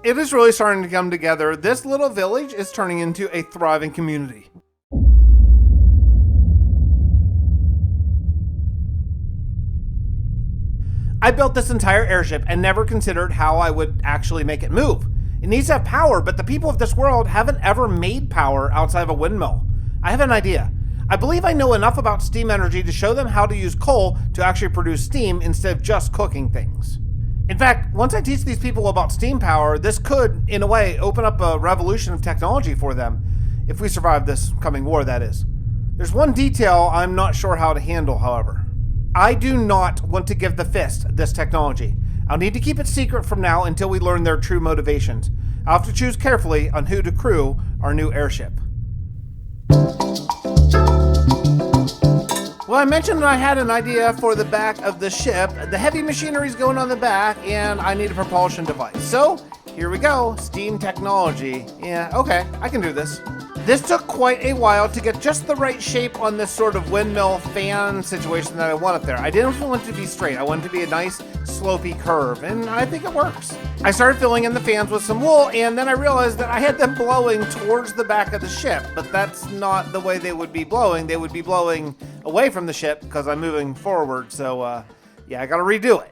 It is really starting to come together. This little village is turning into a thriving community. I built this entire airship and never considered how I would actually make it move. It needs to have power, but the people of this world haven't ever made power outside of a windmill. I have an idea. I believe I know enough about steam energy to show them how to use coal to actually produce steam instead of just cooking things. In fact, once I teach these people about steam power, this could, in a way, open up a revolution of technology for them. If we survive this coming war, that is. There's one detail I'm not sure how to handle, however. I do not want to give the Fist this technology. I'll need to keep it secret from now until we learn their true motivations. I'll have to choose carefully on who to crew our new airship. Well, I mentioned that I had an idea for the back of the ship. The heavy machinery is going on the back, and I need a propulsion device. So, here we go. Steam technology. Yeah, okay, I can do this. This took quite a while to get just the right shape on this sort of windmill fan situation that I want up there. I didn't want it to be straight. I wanted it to be a nice slopey curve, and I think it works. I started filling in the fans with some wool, and then I realized that I had them blowing towards the back of the ship, but that's not the way they would be blowing. They would be blowing away from the ship because I'm moving forward, so yeah, I gotta redo it.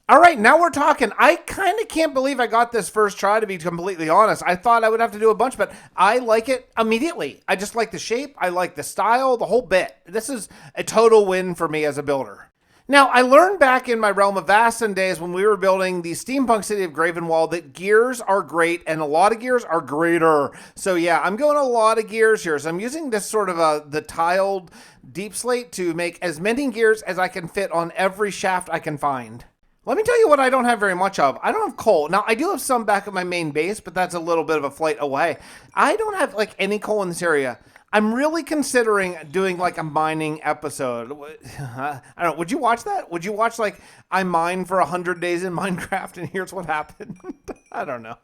All right, now we're talking. I kind of can't believe I got this first try, to be completely honest. I thought I would have to do a bunch, but I like it immediately. I just like the shape. I like the style, the whole bit. This is a total win for me as a builder. Now, I learned back in my Realm of Vastin days when we were building the steampunk city of Gravenwall that gears are great and a lot of gears are greater. So yeah, I'm going a lot of gears here. So I'm using this sort of the tiled deep slate to make as many gears as I can fit on every shaft I can find. Let me tell you what I don't have very much of. I don't have coal. Now, I do have some back at my main base, but that's a little bit of a flight away. I don't have, like, any coal in this area. I'm really considering doing, like, a mining episode. I don't know. Would you watch that? Would you watch, like, I mine for 100 days in Minecraft and here's what happened? I don't know.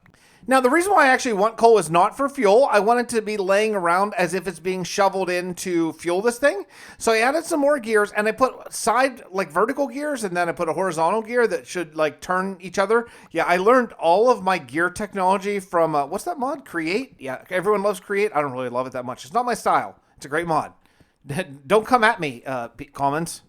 Now, the reason why I actually want coal is not for fuel. I want it to be laying around as if it's being shoveled in to fuel this thing. So I added some more gears, and I put side, like, vertical gears, and then I put a horizontal gear that should, like, turn each other. Yeah, I learned all of my gear technology from, what's that mod? Create? Yeah, everyone loves Create. I don't really love it that much. It's not my style. It's a great mod. Don't come at me, comments.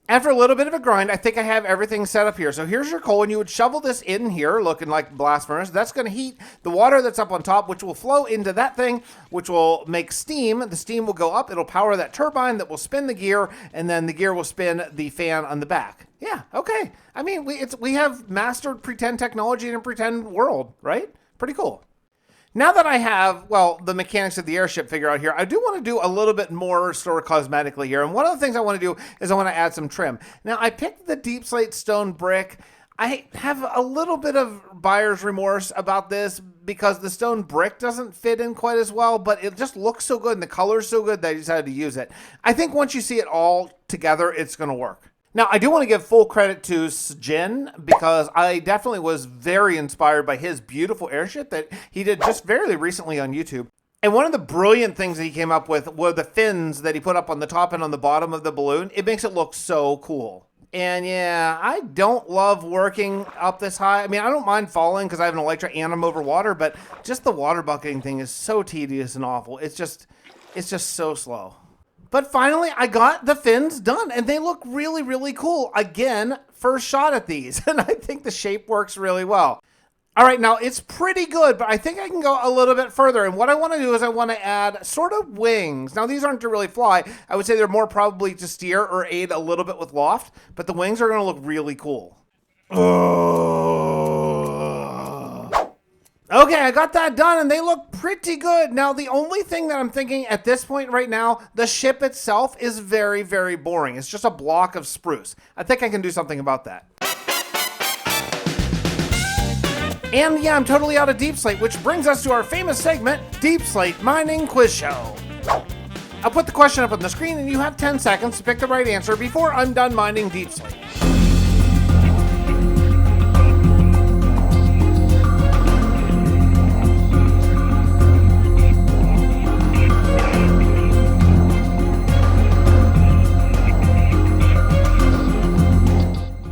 After a little bit of a grind, I think I have everything set up here. So here's your coal, and you would shovel this in here, looking like blast furnace. That's going to heat the water that's up on top, which will flow into that thing, which will make steam. The steam will go up. It'll power that turbine that will spin the gear, and then the gear will spin the fan on the back. Yeah, okay. I mean, we have mastered pretend technology in a pretend world, right? Pretty cool. Now that I have, well, the mechanics of the airship figured out here, I do want to do a little bit more sort of cosmetically here. And one of the things I want to do is I want to add some trim. Now, I picked the deep slate stone brick. I have a little bit of buyer's remorse about this because the stone brick doesn't fit in quite as well, but it just looks so good and the color's so good that I decided to use it. I think once you see it all together, it's going to work. Now, I do want to give full credit to Sjin because I definitely was very inspired by his beautiful airship that he did just very recently on YouTube. And one of the brilliant things that he came up with were the fins that he put up on the top and on the bottom of the balloon. It makes it look so cool. And yeah, I don't love working up this high. I mean, I don't mind falling because I have an Electra and I'm over water, but just the water bucketing thing is so tedious and awful. It's just so slow. But finally, I got the fins done, and they look really, really cool. Again, first shot at these, and I think the shape works really well. All right, now it's pretty good, but I think I can go a little bit further. And what I want to do is I want to add sort of wings. Now, these aren't to really fly. I would say they're more probably to steer or aid a little bit with loft, but the wings are going to look really cool. Okay, I got that done, and they look pretty good. Now, the only thing that I'm thinking at this point right now, the ship itself is very, very boring. It's just a block of spruce. I think I can do something about that. And yeah, I'm totally out of deep slate, which brings us to our famous segment, Deep Slate Mining Quiz Show. I'll put the question up on the screen, and you have 10 seconds to pick the right answer before I'm done mining deep slate.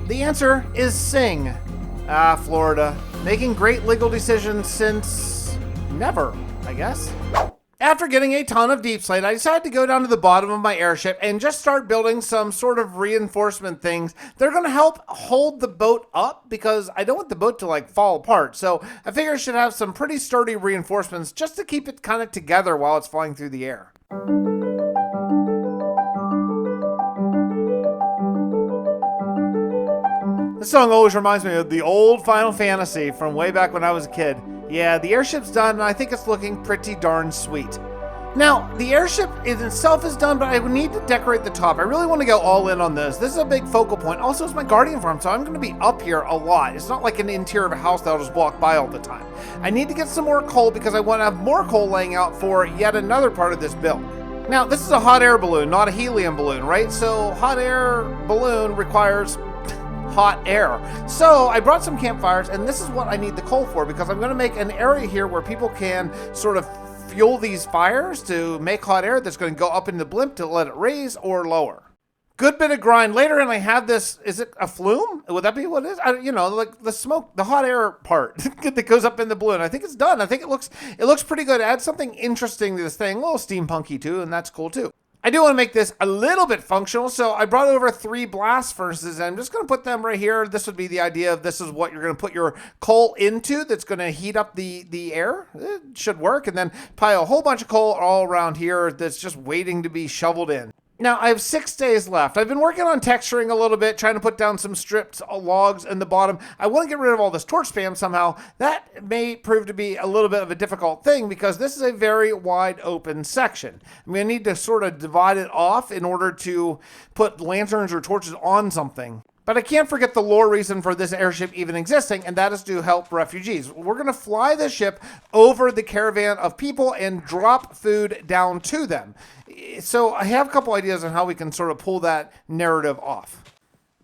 The answer is Sing. Florida. Making great legal decisions since never, I guess. After getting a ton of deep slate, I decided to go down to the bottom of my airship and just start building some sort of reinforcement things. They're going to help hold the boat up because I don't want the boat to fall apart. So I figure I should have some pretty sturdy reinforcements just to keep it kind of together while it's flying through the air. This song always reminds me of the old Final Fantasy from way back when I was a kid. Yeah, the airship's done, and I think it's looking pretty darn sweet. Now, the airship in itself is done, but I would need to decorate the top. I really want to go all in on this. This is a big focal point. Also, it's my guardian farm, so I'm going to be up here a lot. It's not like an interior of a house that I'll just walk by all the time. I need to get some more coal because I want to have more coal laying out for yet another part of this build. Now, this is a hot air balloon, not a helium balloon, right? So, hot air balloon requires hot air. So I brought some campfires, and this is what I need the coal for because I'm going to make an area here where people can sort of fuel these fires to make hot air that's going to go up in the blimp to let it raise or lower. Good bit of grind later, and I have this, is it a flume? Would that be what it is? Like the smoke, the hot air part that goes up in the balloon. I think it's done. I think it looks pretty good. Add something interesting to this thing, a little steampunky too, and that's cool too. I do want to make this a little bit functional, so I brought over 3 blast furnaces, and I'm just going to put them right here. This would be the idea of this is what you're going to put your coal into that's going to heat up the air. It should work, and then pile a whole bunch of coal all around here that's just waiting to be shoveled in. Now, I have 6 days left. I've been working on texturing a little bit, trying to put down some stripped logs in the bottom. I want to get rid of all this torch spam somehow. That may prove to be a little bit of a difficult thing because this is a very wide open section. I'm going to need to sort of divide it off in order to put lanterns or torches on something. But I can't forget the lore reason for this airship even existing, and that is to help refugees. We're going to fly the ship over the caravan of people and drop food down to them. So I have a couple ideas on how we can sort of pull that narrative off.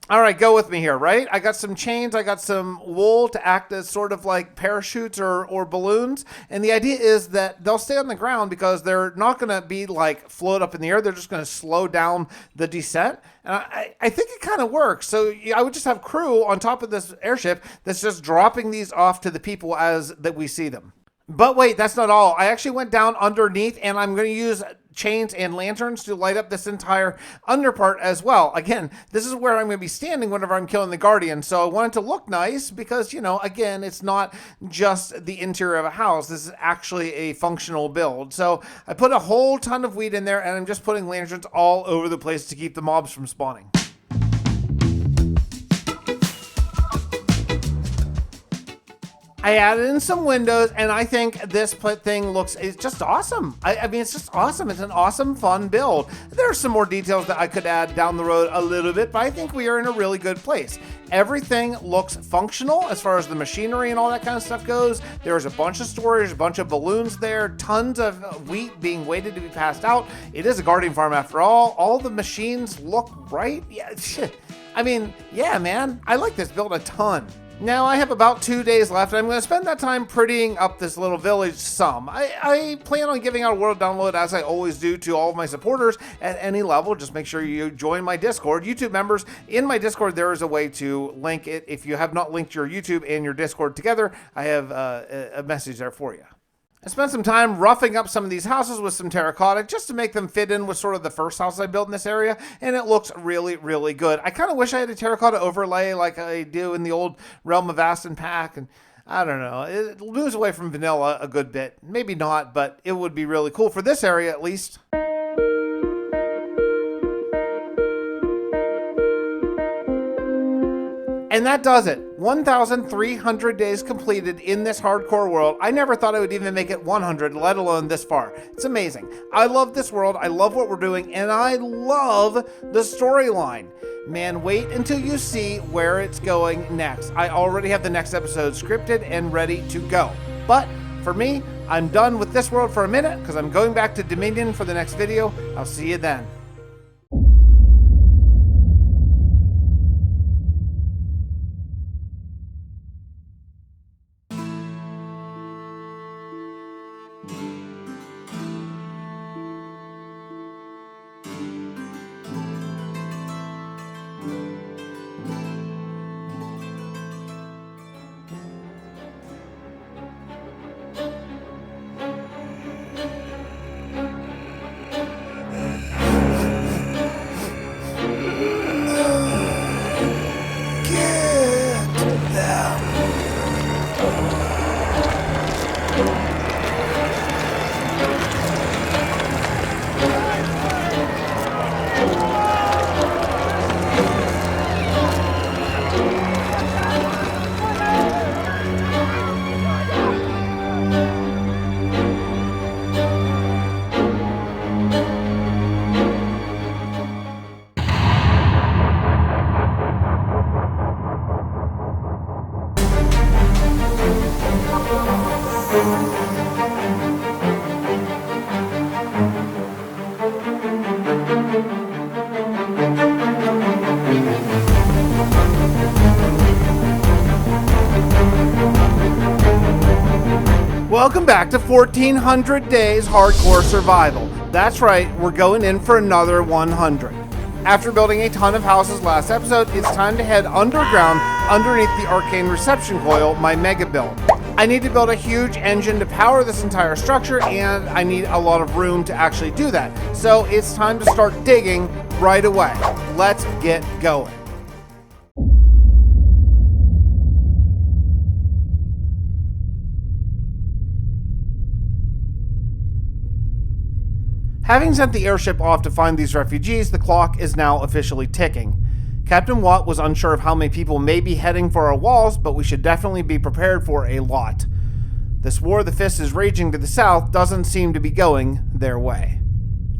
All right, go with me here, right? I got some chains, I got some wool to act as sort of like parachutes or balloons. And the idea is that they'll stay on the ground because they're not going to be like float up in the air. They're just going to slow down the descent. And I think it kind of works. So I would just have crew on top of this airship that's just dropping these off to the people as that we see them. But wait, that's not all. I actually went down underneath and I'm going to use chains and lanterns to light up this entire underpart as well. Again, this is where I'm going to be standing whenever I'm killing the Guardian. So I want it to look nice because, again, it's not just the interior of a house. This is actually a functional build. So I put a whole ton of wheat in there and I'm just putting lanterns all over the place to keep the mobs from spawning. I added in some windows, and I think this thing is just awesome. I mean, it's just awesome. It's an awesome, fun build. There are some more details that I could add down the road a little bit, but I think we are in a really good place. Everything looks functional as far as the machinery and all that kind of stuff goes. There's a bunch of storage, a bunch of balloons there, tons of wheat being waited to be passed out. It is a guardian farm after all. All the machines look right. Yeah, shit. I mean, yeah, man. I like this build a ton. Now I have about 2 days left, and I'm going to spend that time prettying up this little village some. I plan on giving out a world download, as I always do, to all of my supporters at any level. Just make sure you join my Discord. YouTube members, in my Discord, there is a way to link it. If you have not linked your YouTube and your Discord together, I have a message there for you. I spent some time roughing up some of these houses with some terracotta just to make them fit in with sort of the first house I built in this area, and it looks really, really good. I kind of wish I had a terracotta overlay like I do in the old Realm of Aston pack, and I don't know. It moves away from vanilla a good bit. Maybe not, but it would be really cool for this area at least. And that does it. 1,300 days completed in this hardcore world. I never thought I would even make it 100, let alone this far. It's amazing. I love this world. I love what we're doing, and I love the storyline. Man, wait until you see where it's going next. I already have the next episode scripted and ready to go. But for me, I'm done with this world for a minute because I'm going back to Dominion for the next video. I'll see you then. Welcome back to 1400 Days Hardcore Survival. That's right, we're going in for another 100. After building a ton of houses last episode, it's time to head underground underneath the arcane reception coil, my mega build. I need to build a huge engine to power this entire structure, and I need a lot of room to actually do that. So it's time to start digging right away. Let's get going. Having sent the airship off to find these refugees, the clock is now officially ticking. Captain Watt was unsure of how many people may be heading for our walls, but we should definitely be prepared for a lot. This war the Fist is raging to the south doesn't seem to be going their way.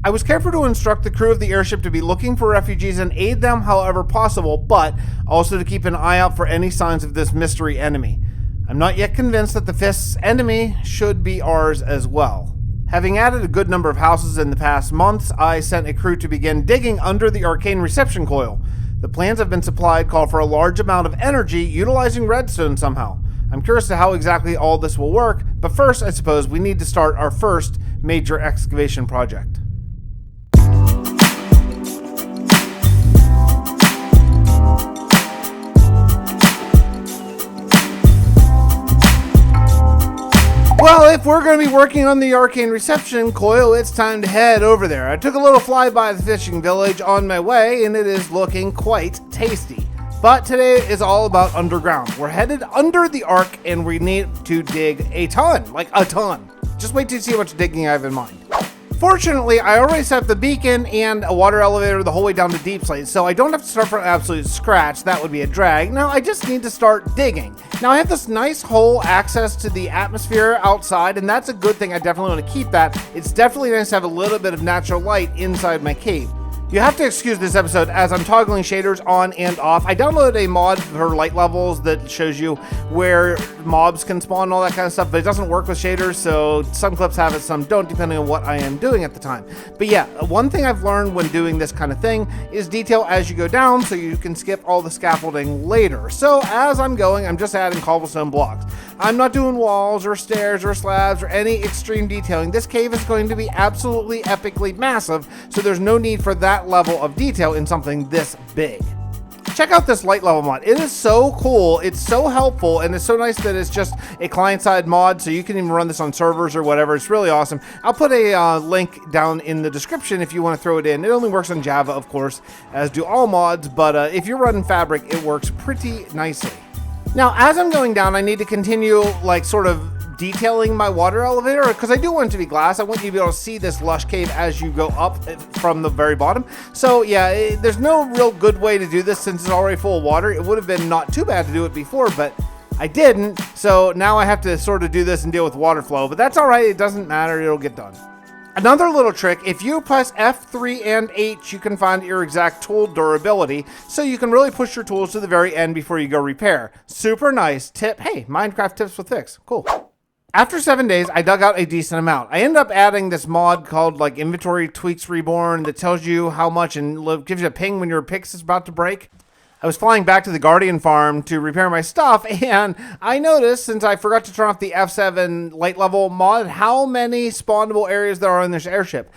I was careful to instruct the crew of the airship to be looking for refugees and aid them however possible, but also to keep an eye out for any signs of this mystery enemy. I'm not yet convinced that the Fist's enemy should be ours as well. Having added a good number of houses in the past months, I sent a crew to begin digging under the arcane reception coil. The plans have been supplied call for a large amount of energy utilizing redstone somehow. I'm curious to how exactly all this will work, but first I suppose we need to start our first major excavation project. Well, if we're going to be working on the arcane reception coil, it's time to head over there. I took a little flyby of the fishing village on my way, and it is looking quite tasty. But today is all about underground. We're headed under the arc, and we need to dig a ton, like a ton. Just wait to see how much digging I have in mind. Fortunately, I already set up the beacon and a water elevator the whole way down to Deep Slate, so I don't have to start from absolute scratch. That would be a drag. Now, I just need to start digging. Now, I have this nice hole access to the atmosphere outside, and that's a good thing. I definitely want to keep that. It's definitely nice to have a little bit of natural light inside my cave. You have to excuse this episode as I'm toggling shaders on and off. I downloaded a mod for light levels that shows you where mobs can spawn and all that kind of stuff, but it doesn't work with shaders, so some clips have it, some don't, depending on what I am doing at the time. But yeah, one thing I've learned when doing this kind of thing is detail as you go down so you can skip all the scaffolding later. So as I'm going, I'm just adding cobblestone blocks. I'm not doing walls or stairs or slabs or any extreme detailing. This cave is going to be absolutely epically massive, so there's no need for that level of detail in something this big. Check out this light level mod. It is so cool, it's so helpful, and it's so nice that it's just a client-side mod, so you can even run this on servers or whatever. It's really awesome. I'll put a link down in the description if you want to throw it in. It only works on Java, of course, as do all mods, but if you're running Fabric, it works pretty nicely. Now, as I'm going down, I need to continue, like, sort of detailing my water elevator, because I do want it to be glass. I want you to be able to see this lush cave as you go up from the very bottom. So yeah, there's no real good way to do this since it's already full of water. It would have been not too bad to do it before, but I didn't. So now I have to sort of do this and deal with water flow, but that's all right. It doesn't matter. It'll get done. Another little trick, if you press F3 and H, you can find your exact tool durability, so you can really push your tools to the very end before you go repair. Super nice tip. Hey, Minecraft tips with Fix. Cool. After 7 days, I dug out a decent amount. I ended up adding this mod called like Inventory Tweaks Reborn that tells you how much and gives you a ping when your picks is about to break. I was flying back to the Guardian farm to repair my stuff, and I noticed, since I forgot to turn off the F7 light level mod, how many spawnable areas there are in this airship.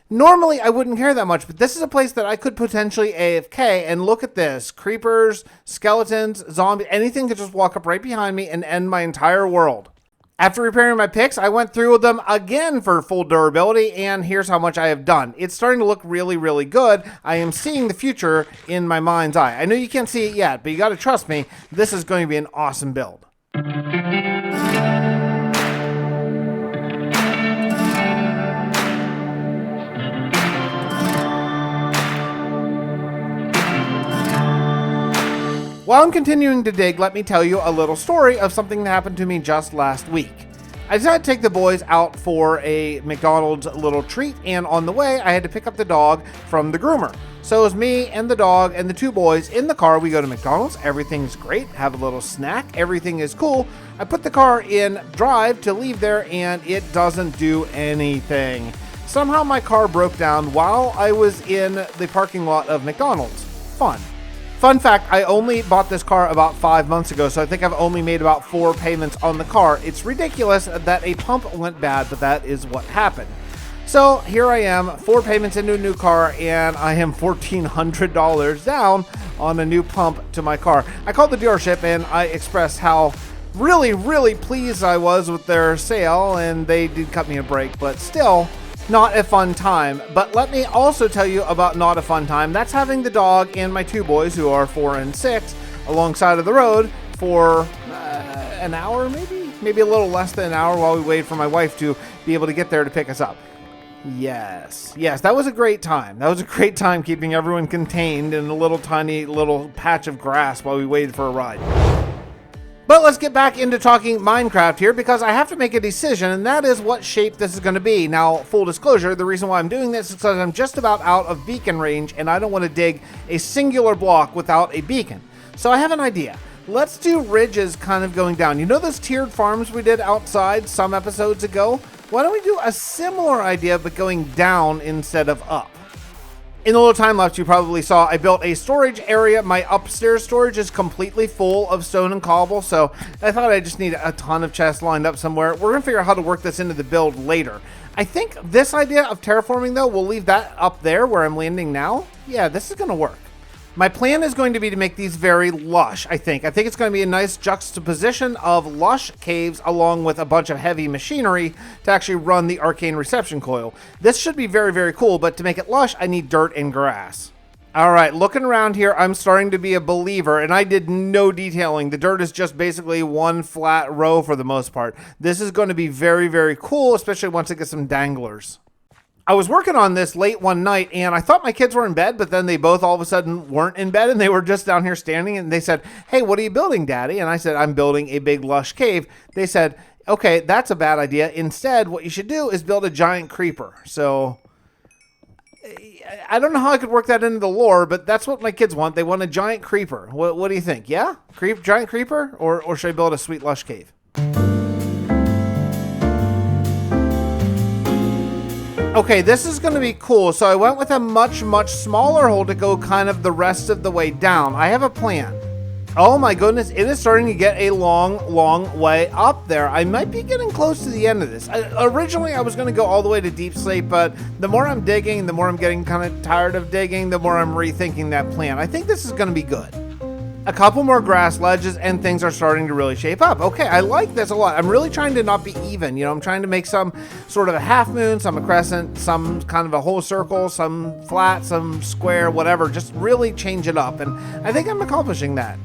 Normally, I wouldn't care that much, but this is a place that I could potentially AFK, and look at this. Creepers, skeletons, zombies, anything could just walk up right behind me and end my entire world. After repairing my picks, I went through with them again for full durability, and here's how much I have done. It's starting to look really, really good. I am seeing the future in my mind's eye. I know you can't see it yet, but you got to trust me, this is going to be an awesome build. While I'm continuing to dig, let me tell you a little story of something that happened to me just last week. I decided to take the boys out for a McDonald's little treat, and on the way, I had to pick up the dog from the groomer. So it was me and the dog and the two boys in the car. We go to McDonald's, everything's great, have a little snack, everything is cool. I put the car in drive to leave there, and it doesn't do anything. Somehow my car broke down while I was in the parking lot of McDonald's. Fun fact, I only bought this car about 5 months ago, so I think I've only made about 4 payments on the car. It's ridiculous that a pump went bad, but that is what happened. So here I am, 4 payments into a new car, and I am $1,400 down on a new pump to my car. I called the dealership and I expressed how really, really pleased I was with their sale, and they did cut me a break, but still, not a fun time. But let me also tell you about not a fun time. That's having the dog and my two boys, who are 4 and 6, alongside of the road for an hour, maybe a little less than an hour, while we wait for my wife to be able to get there to pick us up. Yes, that was a great time. That was a great time keeping everyone contained in a little tiny little patch of grass while we waited for a ride. But let's get back into talking Minecraft here, because I have to make a decision, and that is what shape this is going to be. Now, full disclosure, the reason why I'm doing this is because I'm just about out of beacon range, and I don't want to dig a singular block without a beacon. So I have an idea. Let's do ridges kind of going down. You know those tiered farms we did outside some episodes ago? Why don't we do a similar idea, but going down instead of up? In the little time lapse you probably saw, I built a storage area. My upstairs storage is completely full of stone and cobble, so I thought I just need a ton of chests lined up somewhere. We're going to figure out how to work this into the build later. I think this idea of terraforming, though, we'll leave that up there where I'm landing now. Yeah, this is going to work. My plan is going to be to make these very lush, I think. I think it's going to be a nice juxtaposition of lush caves along with a bunch of heavy machinery to actually run the arcane reception coil. This should be very, very cool, but to make it lush, I need dirt and grass. All right, looking around here, I'm starting to be a believer, and I did no detailing. The dirt is just basically one flat row for the most part. This is going to be very, very cool, especially once it gets some danglers. I was working on this late one night, and I thought my kids were in bed, but then they both all of a sudden weren't in bed, and they were just down here standing, and they said, "Hey, what are you building, Daddy?" And I said, "I'm building a big lush cave." They said, "Okay, that's a bad idea. Instead, what you should do is build a giant creeper." So I don't know how I could work that into the lore, but that's what my kids want. They want a giant creeper. What do you think? Yeah? Giant creeper? Or should I build a sweet lush cave? Okay, this is going to be cool. So I went with a much, much smaller hole to go kind of the rest of the way down. I have a plan. Oh my goodness, it is starting to get a long, long way up there. I might be getting close to the end of this. Originally, I was going to go all the way to deep sleep, but the more I'm digging, the more I'm getting kind of tired of digging, the more I'm rethinking that plan. I think this is going to be good. A couple more grass ledges and things are starting to really shape up. Okay, I like this a lot. I'm really trying to not be even. I'm trying to make some sort of a half moon, some a crescent, some kind of a whole circle, some flat, some square, whatever. Just really change it up. And I think I'm accomplishing that.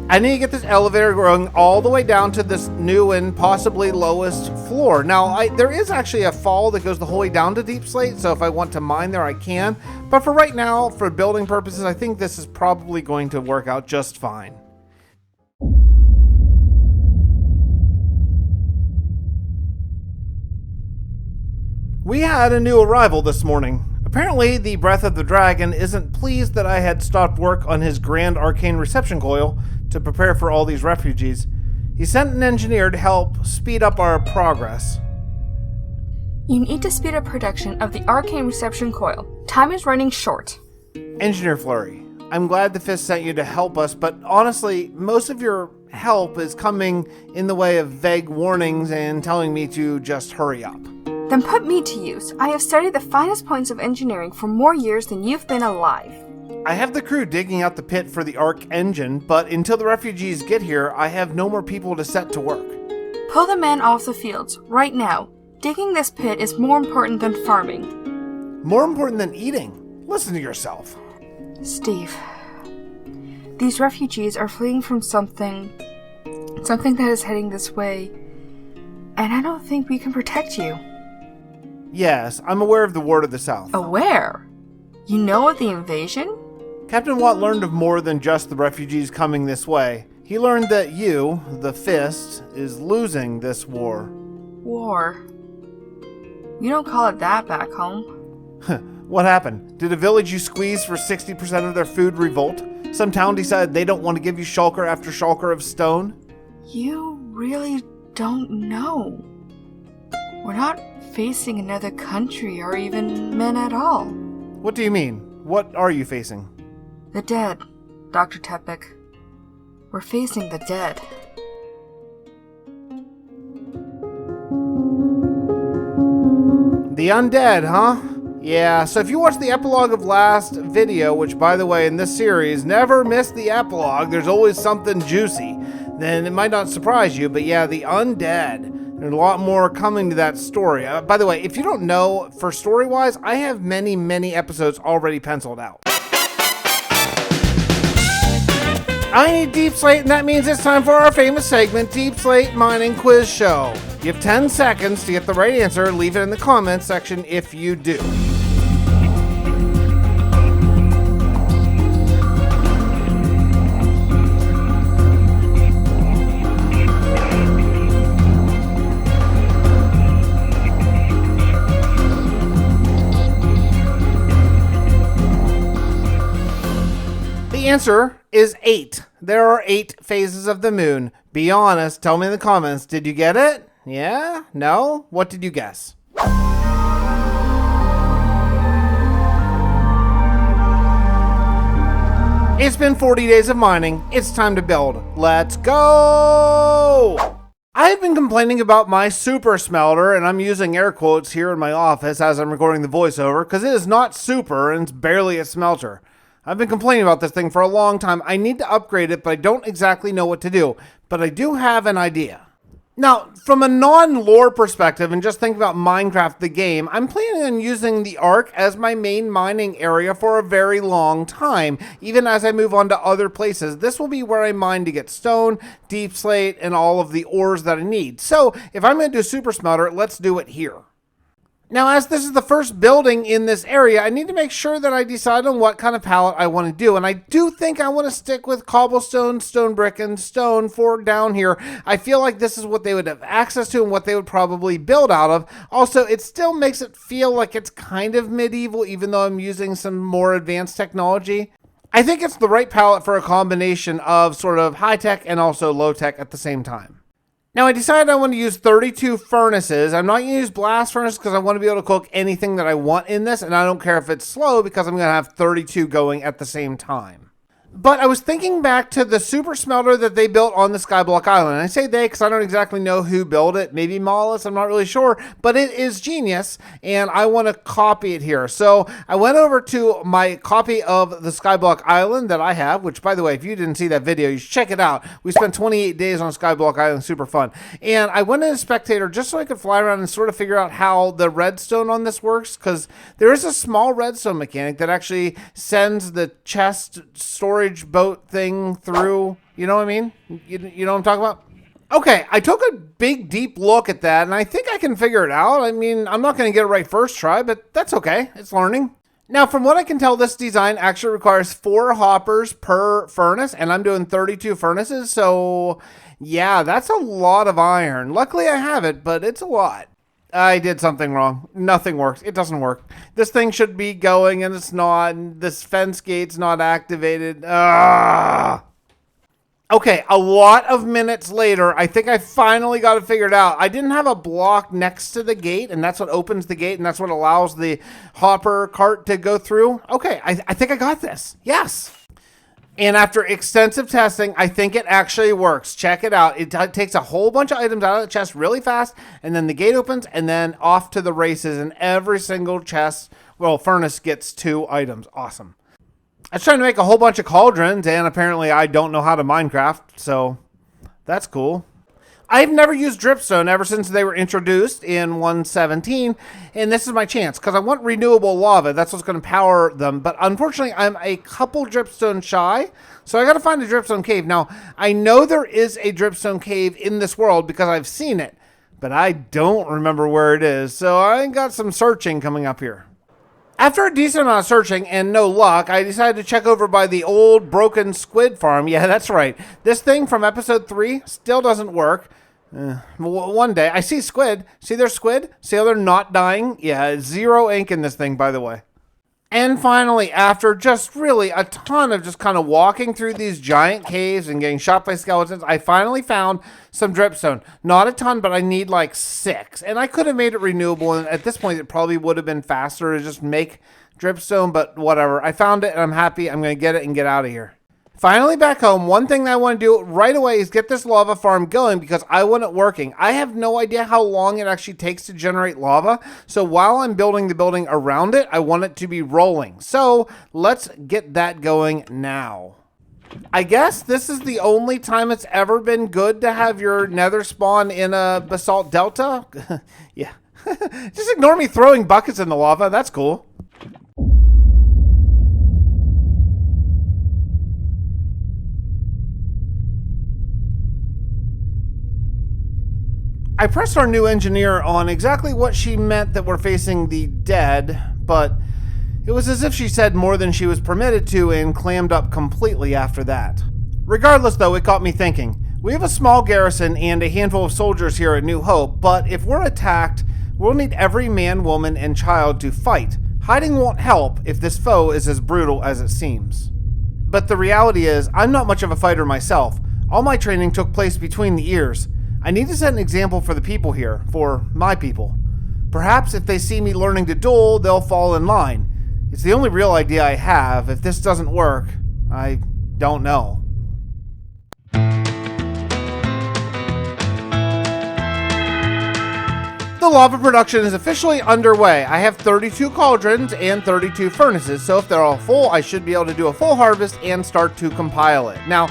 I need to get this elevator going all the way down to this new and possibly lowest floor. Now, there is actually a fall that goes the whole way down to Deep Slate, so if I want to mine there, I can. But for right now, for building purposes, I think this is probably going to work out just fine. We had a new arrival this morning. Apparently, the Breath of the Dragon isn't pleased that I had stopped work on his grand arcane reception coil to prepare for all these refugees. He sent an engineer to help speed up our progress. You need to speed up production of the arcane reception coil. Time is running short. Engineer Flurry, I'm glad the Fist sent you to help us, but honestly, most of your help is coming in the way of vague warnings and telling me to just hurry up. Then put me to use. I have studied the finest points of engineering for more years than you've been alive. I have the crew digging out the pit for the Arc engine, but until the refugees get here, I have no more people to set to work. Pull the men off the fields, right now. Digging this pit is more important than farming. More important than eating? Listen to yourself. Steve, these refugees are fleeing from something that is heading this way, and I don't think we can protect you. Yes, I'm aware of the Ward of the South. Aware? You know of the invasion? Captain Watt learned of more than just the refugees coming this way. He learned that you, the Fist, is losing this war. War? You don't call it that back home. What happened? Did a village you squeezed for 60% of their food revolt? Some town decided they don't want to give you shulker after shulker of stone? You really don't know. We're not facing another country or even men at all. What do you mean? What are you facing? The dead, Dr. Tepik. We're facing the dead. The undead, huh? Yeah, so if you watched the epilogue of last video, which by the way in this series, never miss the epilogue, there's always something juicy, then it might not surprise you, but yeah, the undead. There's a lot more coming to that story. By the way, if you don't know, for story-wise, I have many episodes already penciled out. I need Deep Slate, and that means it's time for our famous segment, Deep Slate Mining Quiz Show. You have 10 seconds to get the right answer. Leave it in the comments section if you do. The answer is 8. There are 8 phases of the moon. Be honest, tell me in the comments, did you get it? Yeah? No? What did you guess? It's been 40 days of mining. It's time to build. Let's go! I've been complaining about my super smelter, and I'm using air quotes here in my office as I'm recording the voiceover, because it is not super and it's barely a smelter. I've been complaining about this thing for a long time. I need to upgrade it, but I don't exactly know what to do. But I do have an idea. Now, from a non-lore perspective, and just think about Minecraft the game, I'm planning on using the Ark as my main mining area for a very long time. Even as I move on to other places, this will be where I mine to get stone, deep slate, and all of the ores that I need. So, if I'm going to do a super smelter, let's do it here. Now, as this is the first building in this area, I need to make sure that I decide on what kind of palette I want to do. And I do think I want to stick with cobblestone, stone brick, and stone for down here. I feel like this is what they would have access to and what they would probably build out of. Also, it still makes it feel like it's kind of medieval, even though I'm using some more advanced technology. I think it's the right palette for a combination of sort of high-tech and also low-tech at the same time. Now, I decided I want to use 32 furnaces. I'm not going to use blast furnace because I want to be able to cook anything that I want in this, and I don't care if it's slow because I'm going to have 32 going at the same time. But I was thinking back to the super smelter that they built on the Skyblock Island. And I say they because I don't exactly know who built it. Maybe Mollis, I'm not really sure. But it is genius, and I want to copy it here. So I went over to my copy of the Skyblock Island that I have, which, by the way, if you didn't see that video, you should check it out. We spent 28 days on Skyblock Island, super fun. And I went in Spectator just so I could fly around and sort of figure out how the redstone on this works, because there is a small redstone mechanic that actually sends the chest storage boat thing through You know what I mean? You know what I'm talking about? Okay, I took a big, deep look at that, and I think I can figure it out. I mean, I'm not going to get it right first try, but that's okay. It's learning. Now, from what I can tell, this design actually requires 4 hoppers per furnace, and I'm doing 32 furnaces, so yeah, that's a lot of iron. Luckily, I have it, but it's a lot. I did something wrong. Nothing works. It doesn't work. This thing should be going, and it's not. And this fence gate's not activated. Okay, a lot of minutes later, I think I finally got it figured out. I didn't have a block next to the gate, and that's what opens the gate, and that's what allows the hopper cart to go through. Okay, I think I got this. Yes. And after extensive testing, I think it actually works. Check it out. It takes a whole bunch of items out of the chest really fast, and then the gate opens, and then off to the races, and every single furnace gets 2 items. Awesome. I was trying to make a whole bunch of cauldrons, and apparently I don't know how to Minecraft, so that's cool. I've never used dripstone ever since they were introduced in 1.17, and this is my chance, because I want renewable lava. That's what's going to power them, but unfortunately, I'm a couple dripstone shy, so I got to find a dripstone cave. Now, I know there is a dripstone cave in this world because I've seen it, but I don't remember where it is, so I got some searching coming up here. After a decent amount of searching and no luck, I decided to check over by the old broken squid farm. Yeah, that's right. This thing from episode 3 still doesn't work. One day, I see squid. See their squid? See how they're not dying? Yeah, 0 ink in this thing, by the way. And finally, after just really a ton of just kind of walking through these giant caves and getting shot by skeletons, I finally found some dripstone. Not a ton, but I need like 6. And I could have made it renewable, and at this point, it probably would have been faster to just make dripstone, but whatever. I found it, and I'm happy. I'm going to get it and get out of here. Finally back home, one thing that I want to do right away is get this lava farm going because I want it working. I have no idea how long it actually takes to generate lava, so while I'm building the building around it, I want it to be rolling. So let's get that going now. I guess this is the only time it's ever been good to have your nether spawn in a basalt delta. Yeah. Just ignore me throwing buckets in the lava. That's cool. I pressed our new engineer on exactly what she meant that we're facing the dead, but it was as if she said more than she was permitted to and clammed up completely after that. Regardless, though, it got me thinking. We have a small garrison and a handful of soldiers here at New Hope, but if we're attacked, we'll need every man, woman, and child to fight. Hiding won't help if this foe is as brutal as it seems. But the reality is, I'm not much of a fighter myself. All my training took place between the ears. I need to set an example for the people here, for my people. Perhaps if they see me learning to duel, they'll fall in line. It's the only real idea I have. If this doesn't work, I don't know. The lava production is officially underway. I have 32 cauldrons and 32 furnaces, so if they're all full, I should be able to do a full harvest and start to compile it. Now,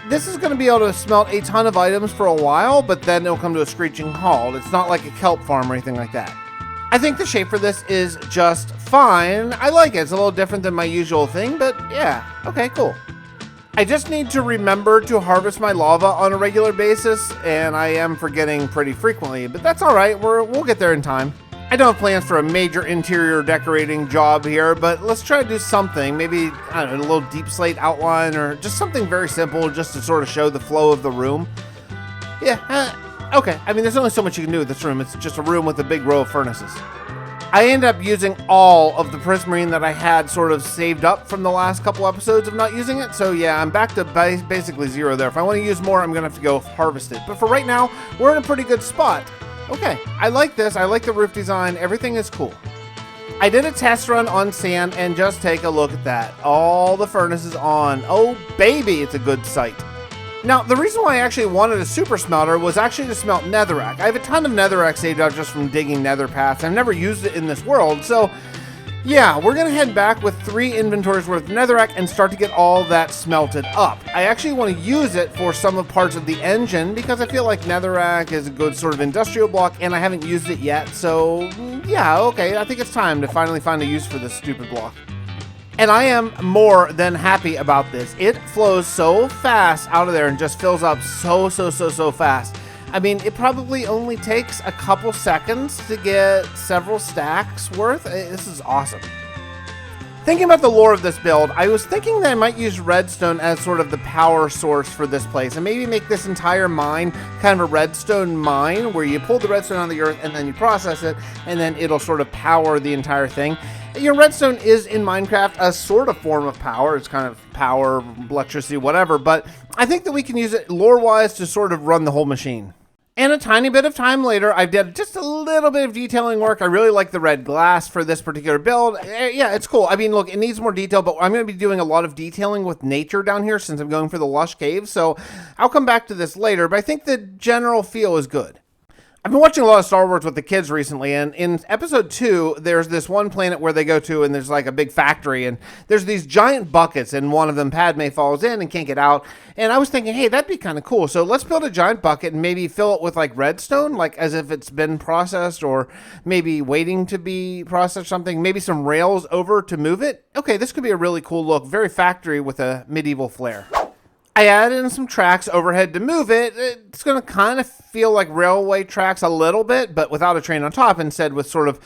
this is going to be able to smelt a ton of items for a while, but then it'll come to a screeching halt. It's not like a kelp farm or anything like that. I think the shape for this is just fine. I like it. It's a little different than my usual thing, but yeah, okay, cool. I just need to remember to harvest my lava on a regular basis, and I am forgetting pretty frequently, but that's all right. We'll get there in time. I don't have plans for a major interior decorating job here, but let's try to do something. Maybe, I don't know, a little deep slate outline or just something very simple just to sort of show the flow of the room. Yeah, okay. I mean, there's only so much you can do with this room. It's just a room with a big row of furnaces. I ended up using all of the prismarine that I had sort of saved up from the last couple episodes of not using it. So yeah, I'm back to basically 0 there. If I want to use more, I'm going to have to go harvest it. But for right now, we're in a pretty good spot. Okay, I like this. I like the roof design. Everything is cool. I did a test run on sand and just take a look at that. All the furnaces on. Oh, baby, it's a good sight. Now, the reason why I actually wanted a super smelter was actually to smelt netherrack. I have a ton of netherrack saved up just from digging nether paths. I've never used it in this world, so yeah, we're going to head back with 3 inventories worth of netherrack and start to get all that smelted up. I actually want to use it for some of parts of the engine because I feel like netherrack is a good sort of industrial block and I haven't used it yet. So yeah, okay, I think it's time to finally find a use for this stupid block. And I am more than happy about this. It flows so fast out of there and just fills up so fast. I mean, it probably only takes a couple seconds to get several stacks worth. This is awesome. Thinking about the lore of this build, I was thinking that I might use redstone as sort of the power source for this place and maybe make this entire mine kind of a redstone mine where you pull the redstone out of the earth and then you process it and then it'll sort of power the entire thing. Redstone is in Minecraft a sort of form of power. It's kind of power, electricity, whatever, but I think that we can use it lore-wise to sort of run the whole machine. And a tiny bit of time later, I did just a little bit of detailing work. I really like the red glass for this particular build. Yeah, it's cool. I mean, look, it needs more detail, but I'm going to be doing a lot of detailing with nature down here since I'm going for the lush cave. So I'll come back to this later, but I think the general feel is good. I've been watching a lot of Star Wars with the kids recently, and in episode 2, there's this one planet where they go to, and there's like a big factory, and there's these giant buckets, and one of them, Padme, falls in and can't get out. And I was thinking, hey, that'd be kind of cool. So let's build a giant bucket and maybe fill it with like redstone, like as if it's been processed or maybe waiting to be processed, something, maybe some rails over to move it. Okay, this could be a really cool look, very factory with a medieval flair. I added in some tracks overhead to move it. It's going to kind of feel like railway tracks a little bit, but without a train on top, instead with sort of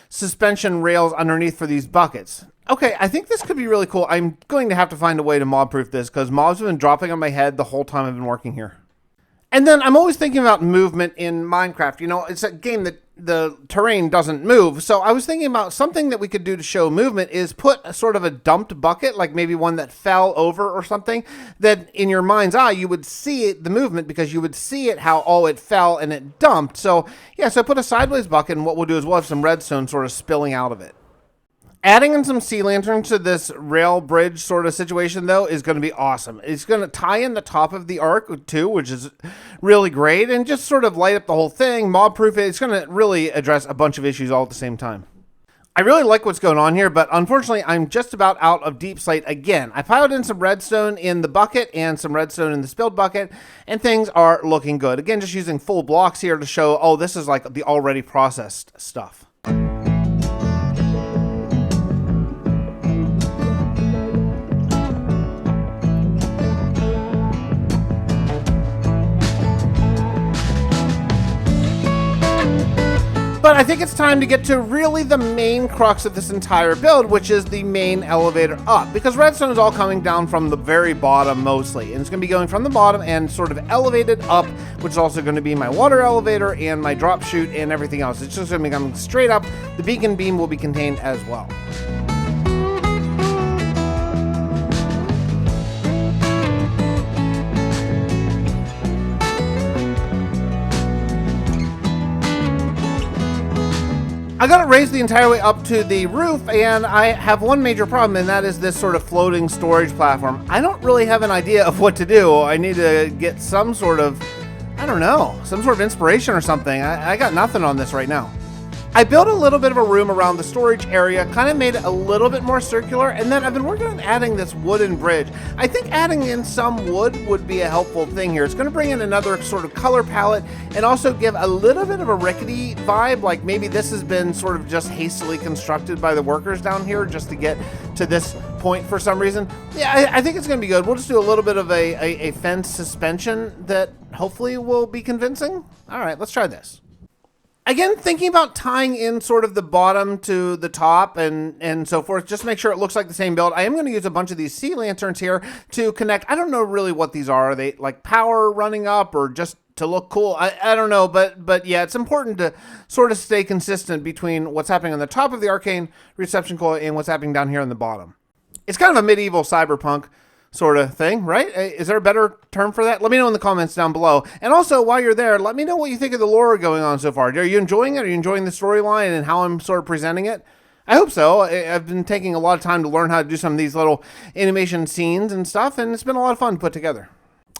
suspension rails underneath for these buckets. Okay, I think this could be really cool. I'm going to have to find a way to mob-proof this because mobs have been dropping on my head the whole time I've been working here. And then I'm always thinking about movement in Minecraft. You know, it's a game that the terrain doesn't move. So I was thinking about something that we could do to show movement is put a sort of a dumped bucket, like maybe one that fell over or something, that in your mind's eye, you would see it, the movement, because you would see it, how, oh, it fell and it dumped. So yeah, so I put a sideways bucket, and what we'll do is we'll have some redstone sort of spilling out of it. Adding in some sea lanterns to this rail bridge sort of situation, though, is going to be awesome. It's going to tie in the top of the arc, too, which is really great, and just sort of light up the whole thing, mob-proof it. It's going to really address a bunch of issues all at the same time. I really like what's going on here, but unfortunately, I'm just about out of deep slate again. I piled in some redstone in the bucket and some redstone in the spilled bucket, and things are looking good. Again, just using full blocks here to show, oh, this is like the already processed stuff. But I think it's time to get to really the main crux of this entire build, which is the main elevator up. Because redstone is all coming down from the very bottom mostly. And it's going to be going from the bottom and sort of elevated up, which is also going to be my water elevator and my drop chute and everything else. It's just going to be coming straight up. The beacon beam will be contained as well. I got it raised the entire way up to the roof, and I have one major problem, and that is this sort of floating storage platform. I don't really have an idea of what to do. I need to get some sort of, I don't know, some sort of inspiration or something. I got nothing on this right now. I built a little bit of a room around the storage area, kind of made it a little bit more circular, and then I've been working on adding this wooden bridge. I think adding in some wood would be a helpful thing here. It's going to bring in another sort of color palette and also give a little bit of a rickety vibe, like maybe this has been sort of just hastily constructed by the workers down here just to get to this point for some reason. Yeah, I think it's going to be good. We'll just do a little bit of a fence suspension that hopefully will be convincing. All right, let's try this. Again, thinking about tying in sort of the bottom to the top and so forth, just to make sure it looks like the same build. I am going to use a bunch of these sea lanterns here to connect. I don't know really what these are. Are they like power running up or just to look cool? I don't know, but yeah, it's important to sort of stay consistent between what's happening on the top of the arcane reception coil and what's happening down here on the bottom. It's kind of a medieval cyberpunk sort of thing, right? Is there a better term for that? Let me know in the comments down below. And also, while you're there, let me know what you think of the lore going on so far. Are you enjoying it? Are you enjoying the storyline and how I'm sort of presenting it? I hope so. I've been taking a lot of time to learn how to do some of these little animation scenes and stuff, and it's been a lot of fun to put together.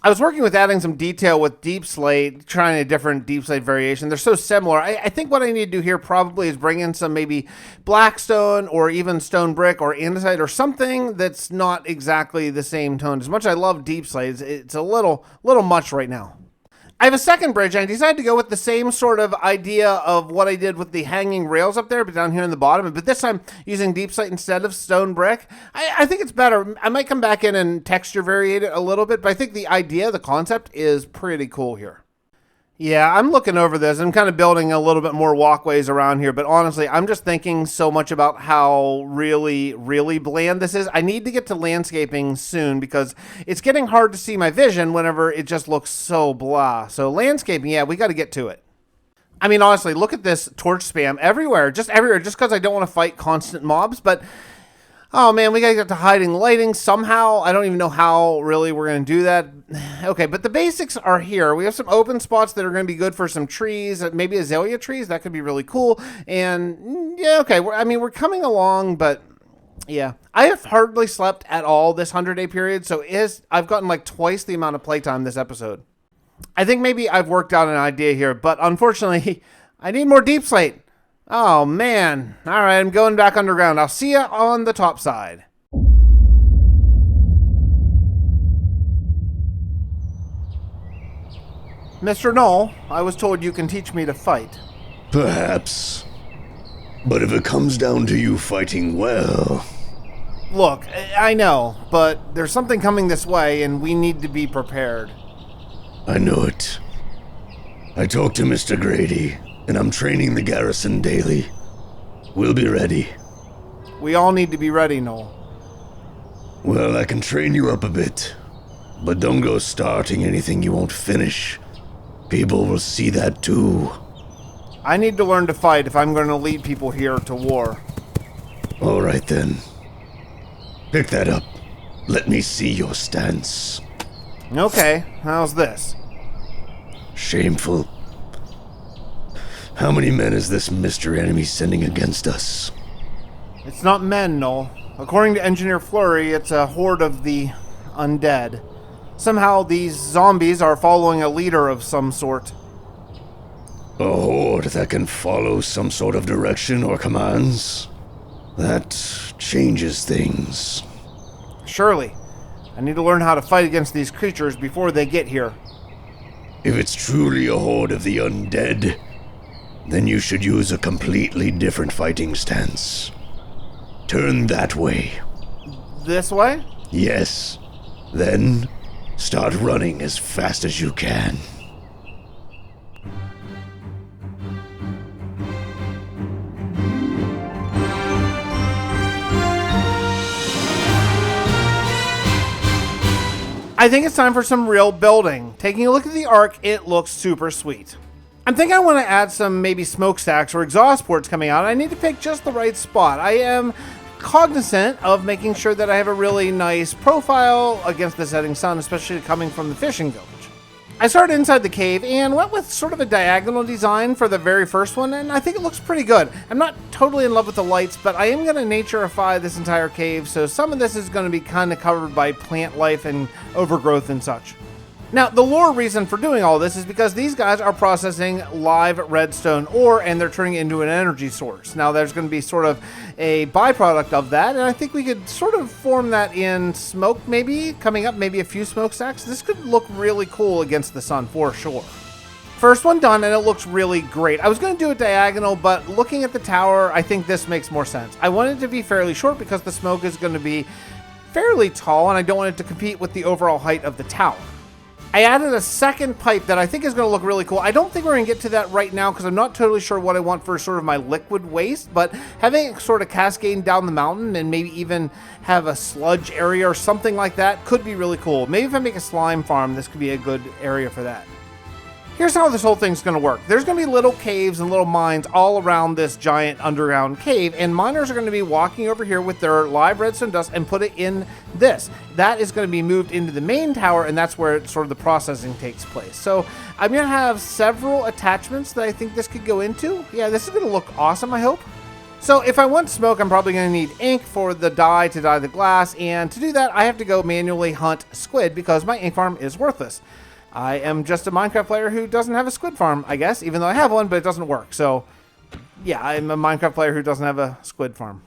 I was working with adding some detail with deep slate, trying a different deep slate variation. They're so similar. I think what I need to do here probably is bring in some maybe blackstone or even stone brick or andesite or something that's not exactly the same tone. As much as I love deep slate, it's a little much right now. I have a second bridge, and I decided to go with the same sort of idea of what I did with the hanging rails up there, but down here in the bottom. But this time, using deep slate instead of stone brick. I think it's better. I might come back in and texture variate it a little bit, but I think the idea, the concept, is pretty cool here. Yeah, I'm looking over this. I'm kind of building a little bit more walkways around here, but honestly, I'm just thinking so much about how really, really bland this is. I need to get to landscaping soon because it's getting hard to see my vision whenever it just looks so blah. So landscaping, yeah, we got to get to it. I mean, honestly, look at this torch spam everywhere, just because I don't want to fight constant mobs, but oh man, we gotta get to hiding lighting somehow. I don't even know how really we're gonna do that. Okay, but the basics are here. We have some open spots that are gonna be good for some trees, maybe azalea trees. That could be really cool. And yeah, okay, we're coming along, but yeah. I have hardly slept at all this 100-day period, so I've gotten like twice the amount of playtime this episode. I think maybe I've worked out an idea here, but unfortunately, I need more deep slate. Oh, man. All right, I'm going back underground. I'll see you on the top side. Mr. Knoll, I was told you can teach me to fight. Perhaps. But if it comes down to you fighting well... Look, I know, but there's something coming this way, and we need to be prepared. I know it. I talked to Mr. Grady, and I'm training the garrison daily. We'll be ready. We all need to be ready, Knoll. Well, I can train you up a bit, but don't go starting anything you won't finish. People will see that too. I need to learn to fight if I'm going to lead people here to war. All right then. Pick that up. Let me see your stance. Okay, how's this? Shameful. How many men is this Mr. Enemy sending against us? It's not men, Knoll. According to Engineer Flurry, it's a horde of the undead. Somehow these zombies are following a leader of some sort. A horde that can follow some sort of direction or commands? That changes things. Surely. I need to learn how to fight against these creatures before they get here. If it's truly a horde of the undead, then you should use a completely different fighting stance. Turn that way. This way? Yes. Then, start running as fast as you can. I think it's time for some real building. Taking a look at the arc, it looks super sweet. I'm thinking I want to add some maybe smokestacks or exhaust ports coming out. I need to pick just the right spot. I am cognizant of making sure that I have a really nice profile against the setting sun, especially coming from the fishing village. I started inside the cave and went with sort of a diagonal design for the very first one, and I think it looks pretty good. I'm not totally in love with the lights, but I am going to naturify this entire cave, so some of this is going to be kind of covered by plant life and overgrowth and such. Now, the lore reason for doing all this is because these guys are processing live redstone ore and they're turning it into an energy source. Now, there's going to be sort of a byproduct of that, and I think we could sort of form that in smoke maybe, coming up, maybe a few smokestacks. This could look really cool against the sun for sure. First one done, and it looks really great. I was going to do it diagonal, but looking at the tower, I think this makes more sense. I want it to be fairly short because the smoke is going to be fairly tall, and I don't want it to compete with the overall height of the tower. I added a second pipe that I think is going to look really cool. I don't think we're going to get to that right now because I'm not totally sure what I want for sort of my liquid waste, but having it sort of cascading down the mountain and maybe even have a sludge area or something like that could be really cool. Maybe if I make a slime farm, this could be a good area for that. Here's how this whole thing's going to work. There's going to be little caves and little mines all around this giant underground cave, and miners are going to be walking over here with their live redstone dust and put it in this. That is going to be moved into the main tower, and that's where sort of the processing takes place. So I'm going to have several attachments that I think this could go into. Yeah, this is going to look awesome, I hope. So if I want smoke, I'm probably going to need ink for the dye to dye the glass, and to do that, I have to go manually hunt squid because my ink farm is worthless. I am just a Minecraft player who doesn't have a squid farm, I guess, even though I have one, but it doesn't work. So, yeah, I'm a Minecraft player who doesn't have a squid farm.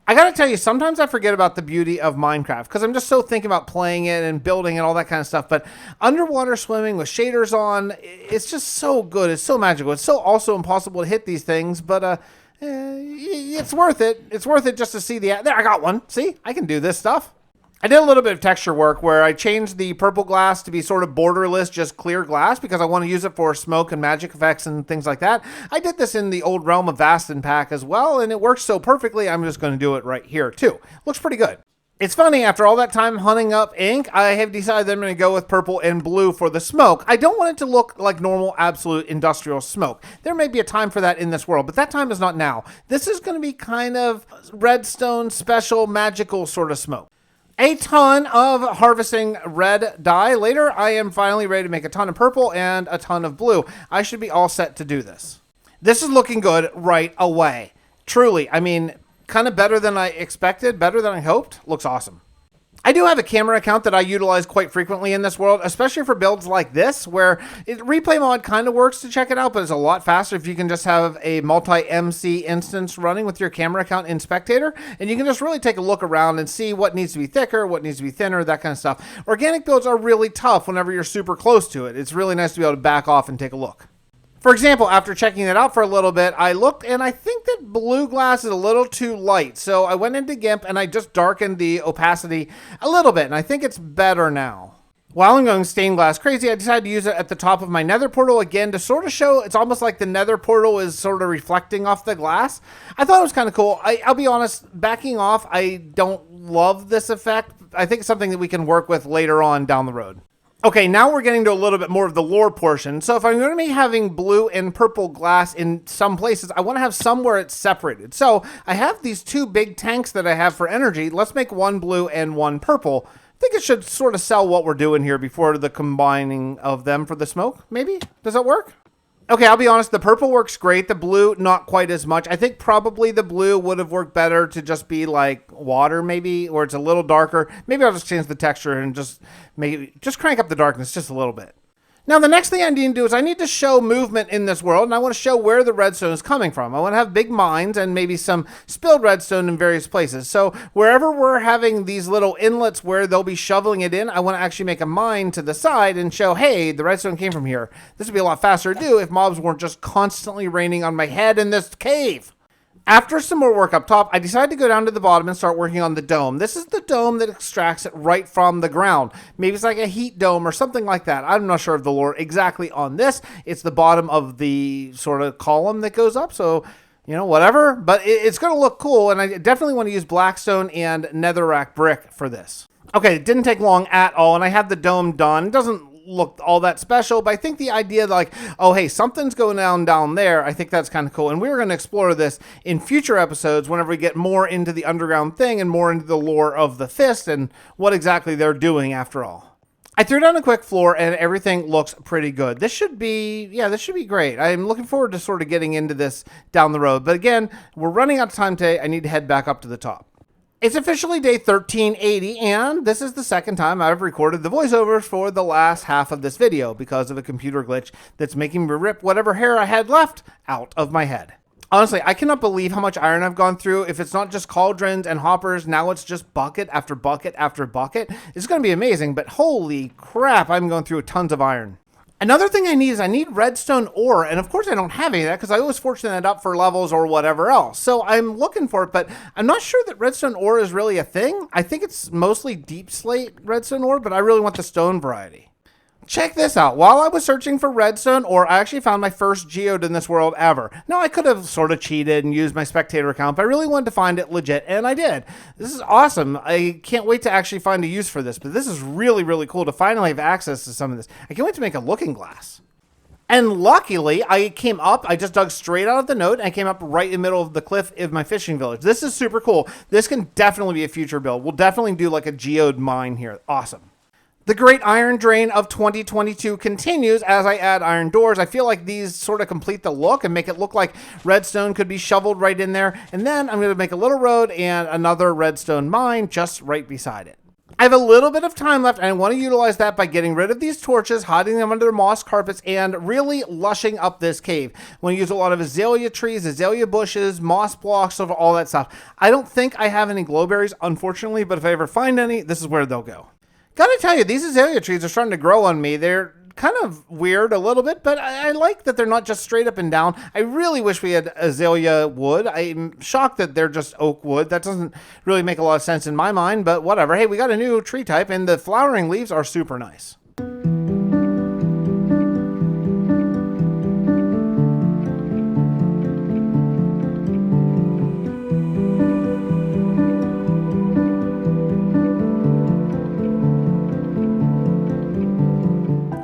I gotta tell you, sometimes I forget about the beauty of Minecraft because I'm just so thinking about playing it and building and all that kind of stuff. But underwater swimming with shaders on, it's just so good. It's so magical. It's so also impossible to hit these things, but it's worth it. It's worth it just to see there, I got one. See, I can do this stuff. I did a little bit of texture work where I changed the purple glass to be sort of borderless, just clear glass, because I want to use it for smoke and magic effects and things like that. I did this in the old Realm of Vastin pack as well, and it works so perfectly, I'm just going to do it right here too. Looks pretty good. It's funny, after all that time hunting up ink, I have decided I'm going to go with purple and blue for the smoke. I don't want it to look like normal, absolute industrial smoke. There may be a time for that in this world, but that time is not now. This is going to be kind of redstone, special, magical sort of smoke. A ton of harvesting red dye. Later, I am finally ready to make a ton of purple and a ton of blue. I should be all set to do this. This is looking good right away. Truly, I mean, kind of better than I expected, better than I hoped. Looks awesome. I do have a camera account that I utilize quite frequently in this world, especially for builds like this, where replay mod kind of works to check it out, but it's a lot faster if you can just have a multi-MC instance running with your camera account in Spectator, and you can just really take a look around and see what needs to be thicker, what needs to be thinner, that kind of stuff. Organic builds are really tough whenever you're super close to it. It's really nice to be able to back off and take a look. For example, after checking it out for a little bit, I looked and I think that blue glass is a little too light. So I went into GIMP and I just darkened the opacity a little bit, and I think it's better now. While I'm going stained glass crazy, I decided to use it at the top of my nether portal again to sort of show it's almost like the nether portal is sort of reflecting off the glass. I thought it was kind of cool. I'll be honest, backing off, I don't love this effect. I think it's something that we can work with later on down the road. Okay, now we're getting to a little bit more of the lore portion. So if I'm going to be having blue and purple glass in some places, I want to have somewhere it's separated. So I have these two big tanks that I have for energy. Let's make one blue and one purple. I think it should sort of sell what we're doing here before the combining of them for the smoke, maybe? Does that work? Okay, I'll be honest, the purple works great. The blue, not quite as much. I think probably the blue would have worked better to just be like water maybe, or it's a little darker. Maybe I'll just change the texture and just crank up the darkness just a little bit. Now, the next thing I need to do is I need to show movement in this world, and I want to show where the redstone is coming from. I want to have big mines and maybe some spilled redstone in various places. So wherever we're having these little inlets where they'll be shoveling it in, I want to actually make a mine to the side and show, hey, the redstone came from here. This would be a lot faster to do if mobs weren't just constantly raining on my head in this cave. After some more work up top, I decided to go down to the bottom and start working on the dome. This is the dome that extracts it right from the ground. Maybe it's like a heat dome or something like that. I'm not sure of the lore exactly on this. It's the bottom of the sort of column that goes up, so, you know, whatever. But it's going to look cool, and I definitely want to use blackstone and netherrack brick for this. Okay, it didn't take long at all, and I have the dome done. It doesn't look all that special, but I think the idea like, oh, hey, something's going down there, I think that's kind of cool. And we're going to explore this in future episodes whenever we get more into the underground thing and more into the lore of the Fist and what exactly they're doing after all. I threw down a quick floor and everything looks pretty good. This should be great. I'm looking forward to sort of getting into this down the road. But again, we're running out of time today. I need to head back up to the top. It's officially day 1380, and this is the second time I've recorded the voiceovers for the last half of this video because of a computer glitch that's making me rip whatever hair I had left out of my head. Honestly, I cannot believe how much iron I've gone through. If it's not just cauldrons and hoppers, now it's just bucket after bucket after bucket. It's going to be amazing, but holy crap, I'm going through tons of iron. Another thing I need redstone ore, and of course I don't have any of that because I always fortune that up for levels or whatever else. So I'm looking for it, but I'm not sure that redstone ore is really a thing. I think it's mostly deep slate redstone ore, but I really want the stone variety. Check this out. While I was searching for redstone ore, I actually found my first geode in this world ever. Now, I could have sort of cheated and used my spectator account, but I really wanted to find it legit, and I did. This is awesome. I can't wait to actually find a use for this, but this is really, really cool to finally have access to some of this. I can't wait to make a looking glass. And luckily, I came up, I just dug straight out of the node, and I came up right in the middle of the cliff of my fishing village. This is super cool. This can definitely be a future build. We'll definitely do like a geode mine here. Awesome. The Great Iron Drain of 2022 continues as I add iron doors. I feel like these sort of complete the look and make it look like redstone could be shoveled right in there. And then I'm going to make a little road and another redstone mine just right beside it. I have a little bit of time left, and I want to utilize that by getting rid of these torches, hiding them under moss carpets, and really lushing up this cave. I'm going to use a lot of azalea trees, azalea bushes, moss blocks, all that stuff. I don't think I have any glowberries, unfortunately, but if I ever find any, this is where they'll go. Gotta tell you, these azalea trees are starting to grow on me. They're kind of weird a little bit, but I like that they're not just straight up and down. I really wish we had azalea wood. I'm shocked that they're just oak wood. That doesn't really make a lot of sense in my mind, but whatever. Hey, we got a new tree type, and the flowering leaves are super nice.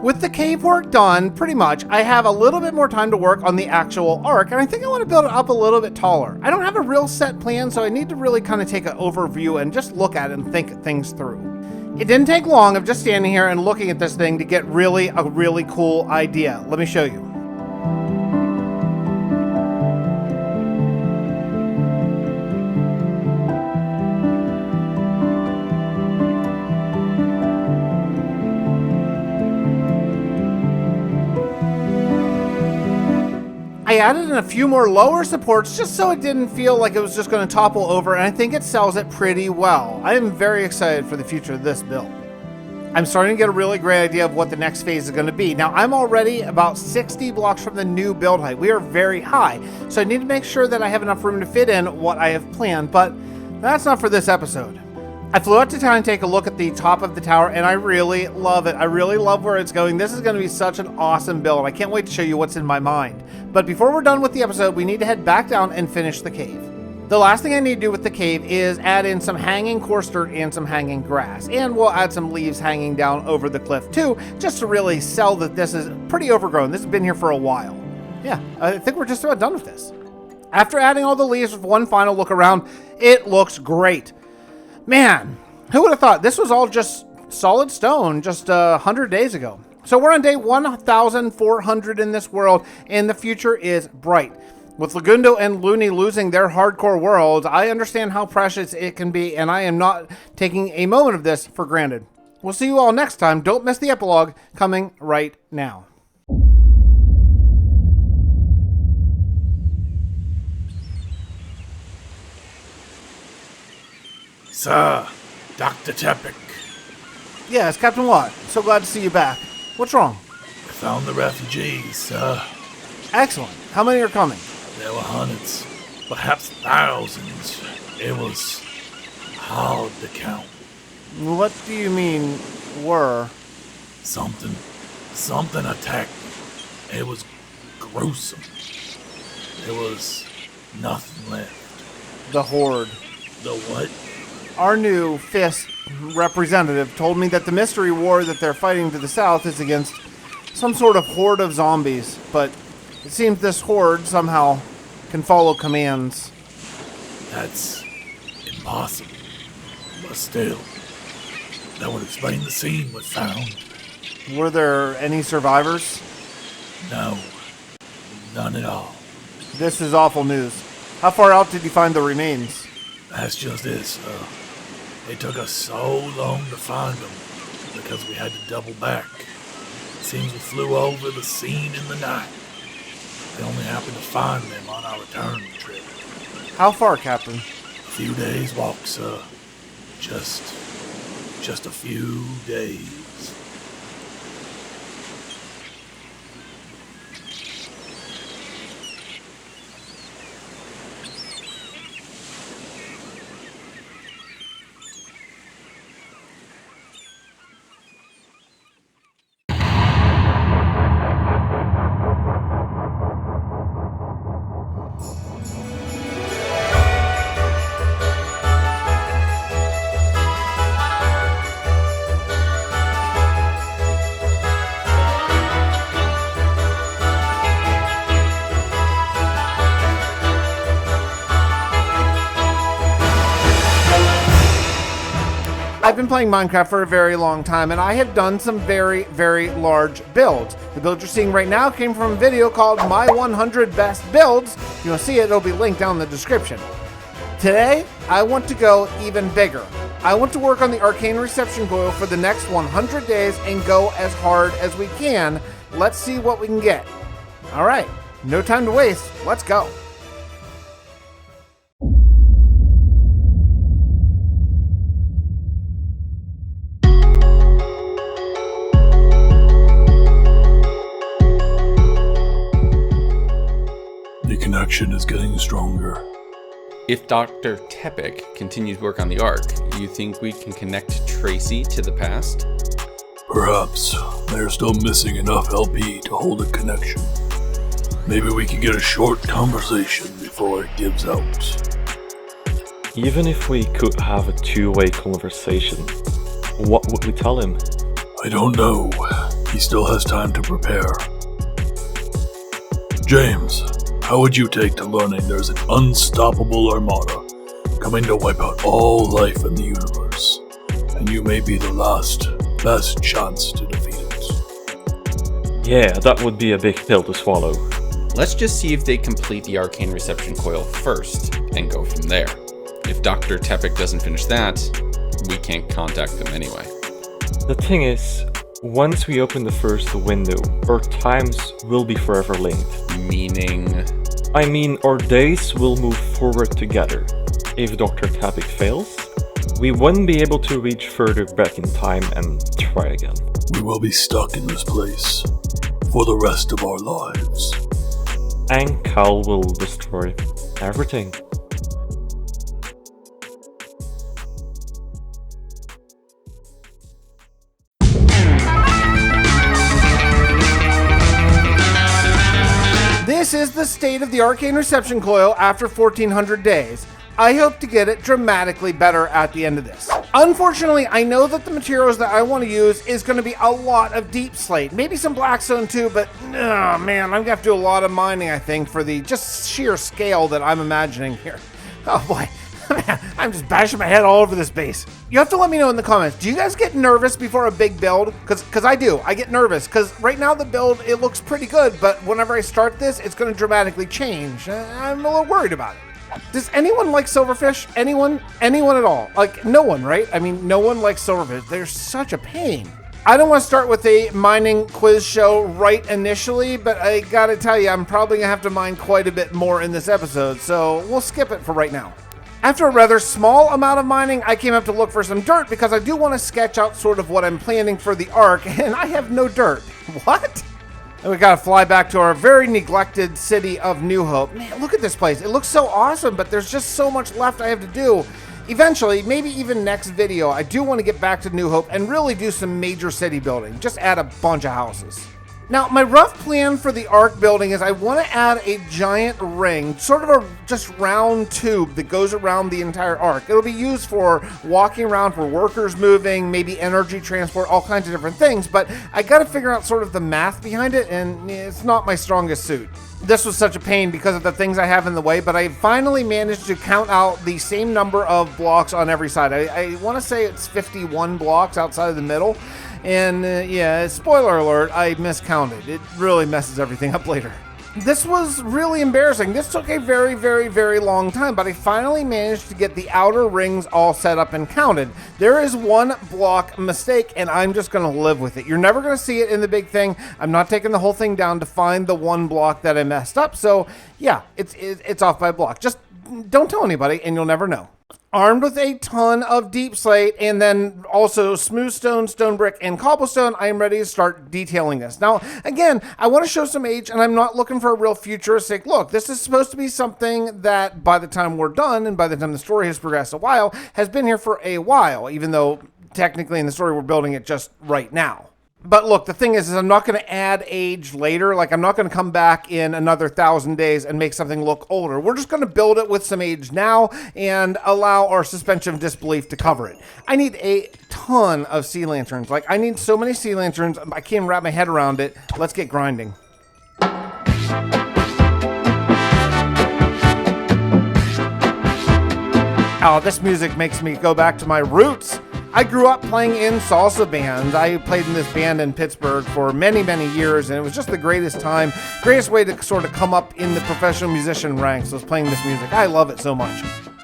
With the cave work done, pretty much, I have a little bit more time to work on the actual arc, and I think I want to build it up a little bit taller. I don't have a real set plan, so I need to really kind of take an overview and just look at it and think things through. It didn't take long of just standing here and looking at this thing to get a really cool idea. Let me show you. I added in a few more lower supports just so it didn't feel like it was just going to topple over, and I think it sells it pretty well. I am very excited for the future of this build. I'm starting to get a really great idea of what the next phase is going to be. Now, I'm already about 60 blocks from the new build height. We are very high, so I need to make sure that I have enough room to fit in what I have planned, but that's not for this episode. I flew out to town and take a look at the top of the tower, and I really love it. I really love where it's going. This is going to be such an awesome build. I can't wait to show you what's in my mind. But before we're done with the episode, we need to head back down and finish the cave. The last thing I need to do with the cave is add in some hanging coarse dirt and some hanging grass. And we'll add some leaves hanging down over the cliff too, just to really sell that this is pretty overgrown. This has been here for a while. Yeah, I think we're just about done with this. After adding all the leaves with one final look around, it looks great. Man, who would have thought this was all just solid stone just 100 days ago? So we're on day 1,400 in this world, and the future is bright. With Lagundo and Looney losing their hardcore worlds, I understand how precious it can be, and I am not taking a moment of this for granted. We'll see you all next time. Don't miss the epilogue coming right now. Sir, Dr. Tepic. Yes, Captain Watt. So glad to see you back. What's wrong? We found the refugees, sir. Excellent. How many are coming? There were hundreds, perhaps thousands. It was hard to count. What do you mean, were? Something attacked them. It was gruesome. There was nothing left. The Horde. The what? Our new Fist representative told me that the mystery war that they're fighting to the south is against some sort of horde of zombies, but it seems this horde somehow can follow commands. That's impossible. But still, that would explain the scene we found. Were there any survivors? No, none at all. This is awful news. How far out did you find the remains? That's just it, sir. It took us so long to find them because we had to double back. It seems we flew over the scene in the night. We only happened to find them on our return trip. How far, Captain? A few days' walk, sir. Just a few days. I've been playing Minecraft for a very long time, and I have done some very, very large builds. The build you're seeing right now came from a video called My 100 Best Builds. If you want to see it, it'll be linked down in the description. Today, I want to go even bigger. I want to work on the arcane reception coil for the next 100 days and go as hard as we can. Let's see what we can get. All right, no time to waste. Let's go. The connection is getting stronger. If Dr. Tepic continues work on the Ark, you think we can connect Tracy to the past? Perhaps. They're still missing enough LP to hold a connection. Maybe we can get a short conversation before it gives out. Even if we could have a two-way conversation, what would we tell him? I don't know. He still has time to prepare. James, how would you take to learning there's an unstoppable armada coming to wipe out all life in the universe, and you may be the best chance to defeat it? Yeah, that would be a big pill to swallow. Let's just see if they complete the arcane reception coil first, and go from there. If Dr. Tepic doesn't finish that, we can't contact them anyway. The thing is, once we open the first window, our times will be forever linked. Meaning? I mean, our days will move forward together. If Dr. Tepic fails, we wouldn't be able to reach further back in time and try again. We will be stuck in this place for the rest of our lives. And Cal will destroy everything. This is the state of the arcane reception coil after 1400 days. I hope to get it dramatically better at the end of this. Unfortunately, I know that the materials that I want to use is going to be a lot of deep slate, maybe some blackstone too, but oh man, I'm going to have to do a lot of mining, I think, for the just sheer scale that I'm imagining here. Oh boy, I'm just bashing my head all over this base. You have to let me know in the comments, do you guys get nervous before a big build? Because I do. I get nervous because right now the build, it looks pretty good, but whenever I start this, it's going to dramatically change. I'm a little worried about it. Does anyone like silverfish? Anyone? Anyone at all? Like, no one, right? I mean, no one likes silverfish. They're such a pain. I don't want to start with a mining quiz show right initially, but I gotta tell you, I'm probably gonna have to mine quite a bit more in this episode, so we'll skip it for right now. After a rather small amount of mining, I came up to look for some dirt because I do want to sketch out sort of what I'm planning for the Ark, and I have no dirt. What? And we gotta fly back to our very neglected city of New Hope. Man, look at this place. It looks so awesome, but there's just so much left I have to do. Eventually, maybe even next video, I do want to get back to New Hope and really do some major city building. Just add a bunch of houses. Now, my rough plan for the Ark building is I want to add a giant ring, sort of a just round tube that goes around the entire Ark. It'll be used for walking around, for workers moving, maybe energy transport, all kinds of different things, but I got to figure out sort of the math behind it, and it's not my strongest suit. This was such a pain because of the things I have in the way, but I finally managed to count out the same number of blocks on every side. I want to say it's 51 blocks outside of the middle. And yeah, spoiler alert, I miscounted. It really messes everything up later. This was really embarrassing. This took a very, very, very long time, but I finally managed to get the outer rings all set up and counted. There is one block mistake, and I'm just going to live with it. You're never going to see it in the big thing. I'm not taking the whole thing down to find the one block that I messed up. So yeah, it's off by a block. Just don't tell anybody, and you'll never know. Armed with a ton of deep slate and then also smooth stone, stone brick, and cobblestone, I am ready to start detailing this. Now, again, I want to show some age, and I'm not looking for a real futuristic look. This is supposed to be something that by the time we're done and by the time the story has progressed a while, has been here for a while, even though technically in the story we're building it just right now. But look, the thing is I'm not going to add age later. Like, I'm not going to come back in another 1,000 days and make something look older. We're just going to build it with some age now and allow our suspension of disbelief to cover it. I need a ton of sea lanterns. Like, I need so many sea lanterns. I can't wrap my head around it. Let's get grinding. Oh, this music makes me go back to my roots. I grew up playing in salsa bands. I played in this band in Pittsburgh for many, many years, and it was just the greatest time, greatest way to sort of come up in the professional musician ranks was playing this music. I love it so much.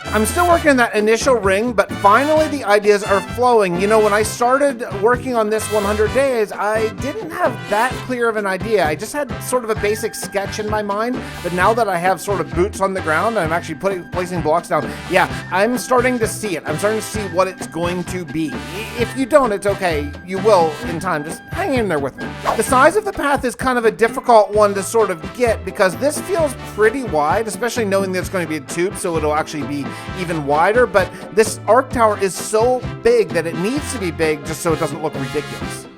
I'm still working on that initial ring, but finally the ideas are flowing. You know, when I started working on this 100 days, I didn't have that clear of an idea. I just had sort of a basic sketch in my mind, but now that I have sort of boots on the ground, I'm actually placing blocks down. Yeah, I'm starting to see it. I'm starting to see what it's going to be. If you don't, it's okay. You will in time. Just hang in there with me. The size of the path is kind of a difficult one to sort of get because this feels pretty wide, especially knowing that it's going to be a tube, so it'll actually be even wider, but this arc tower is so big that it needs to be big just so it doesn't look ridiculous.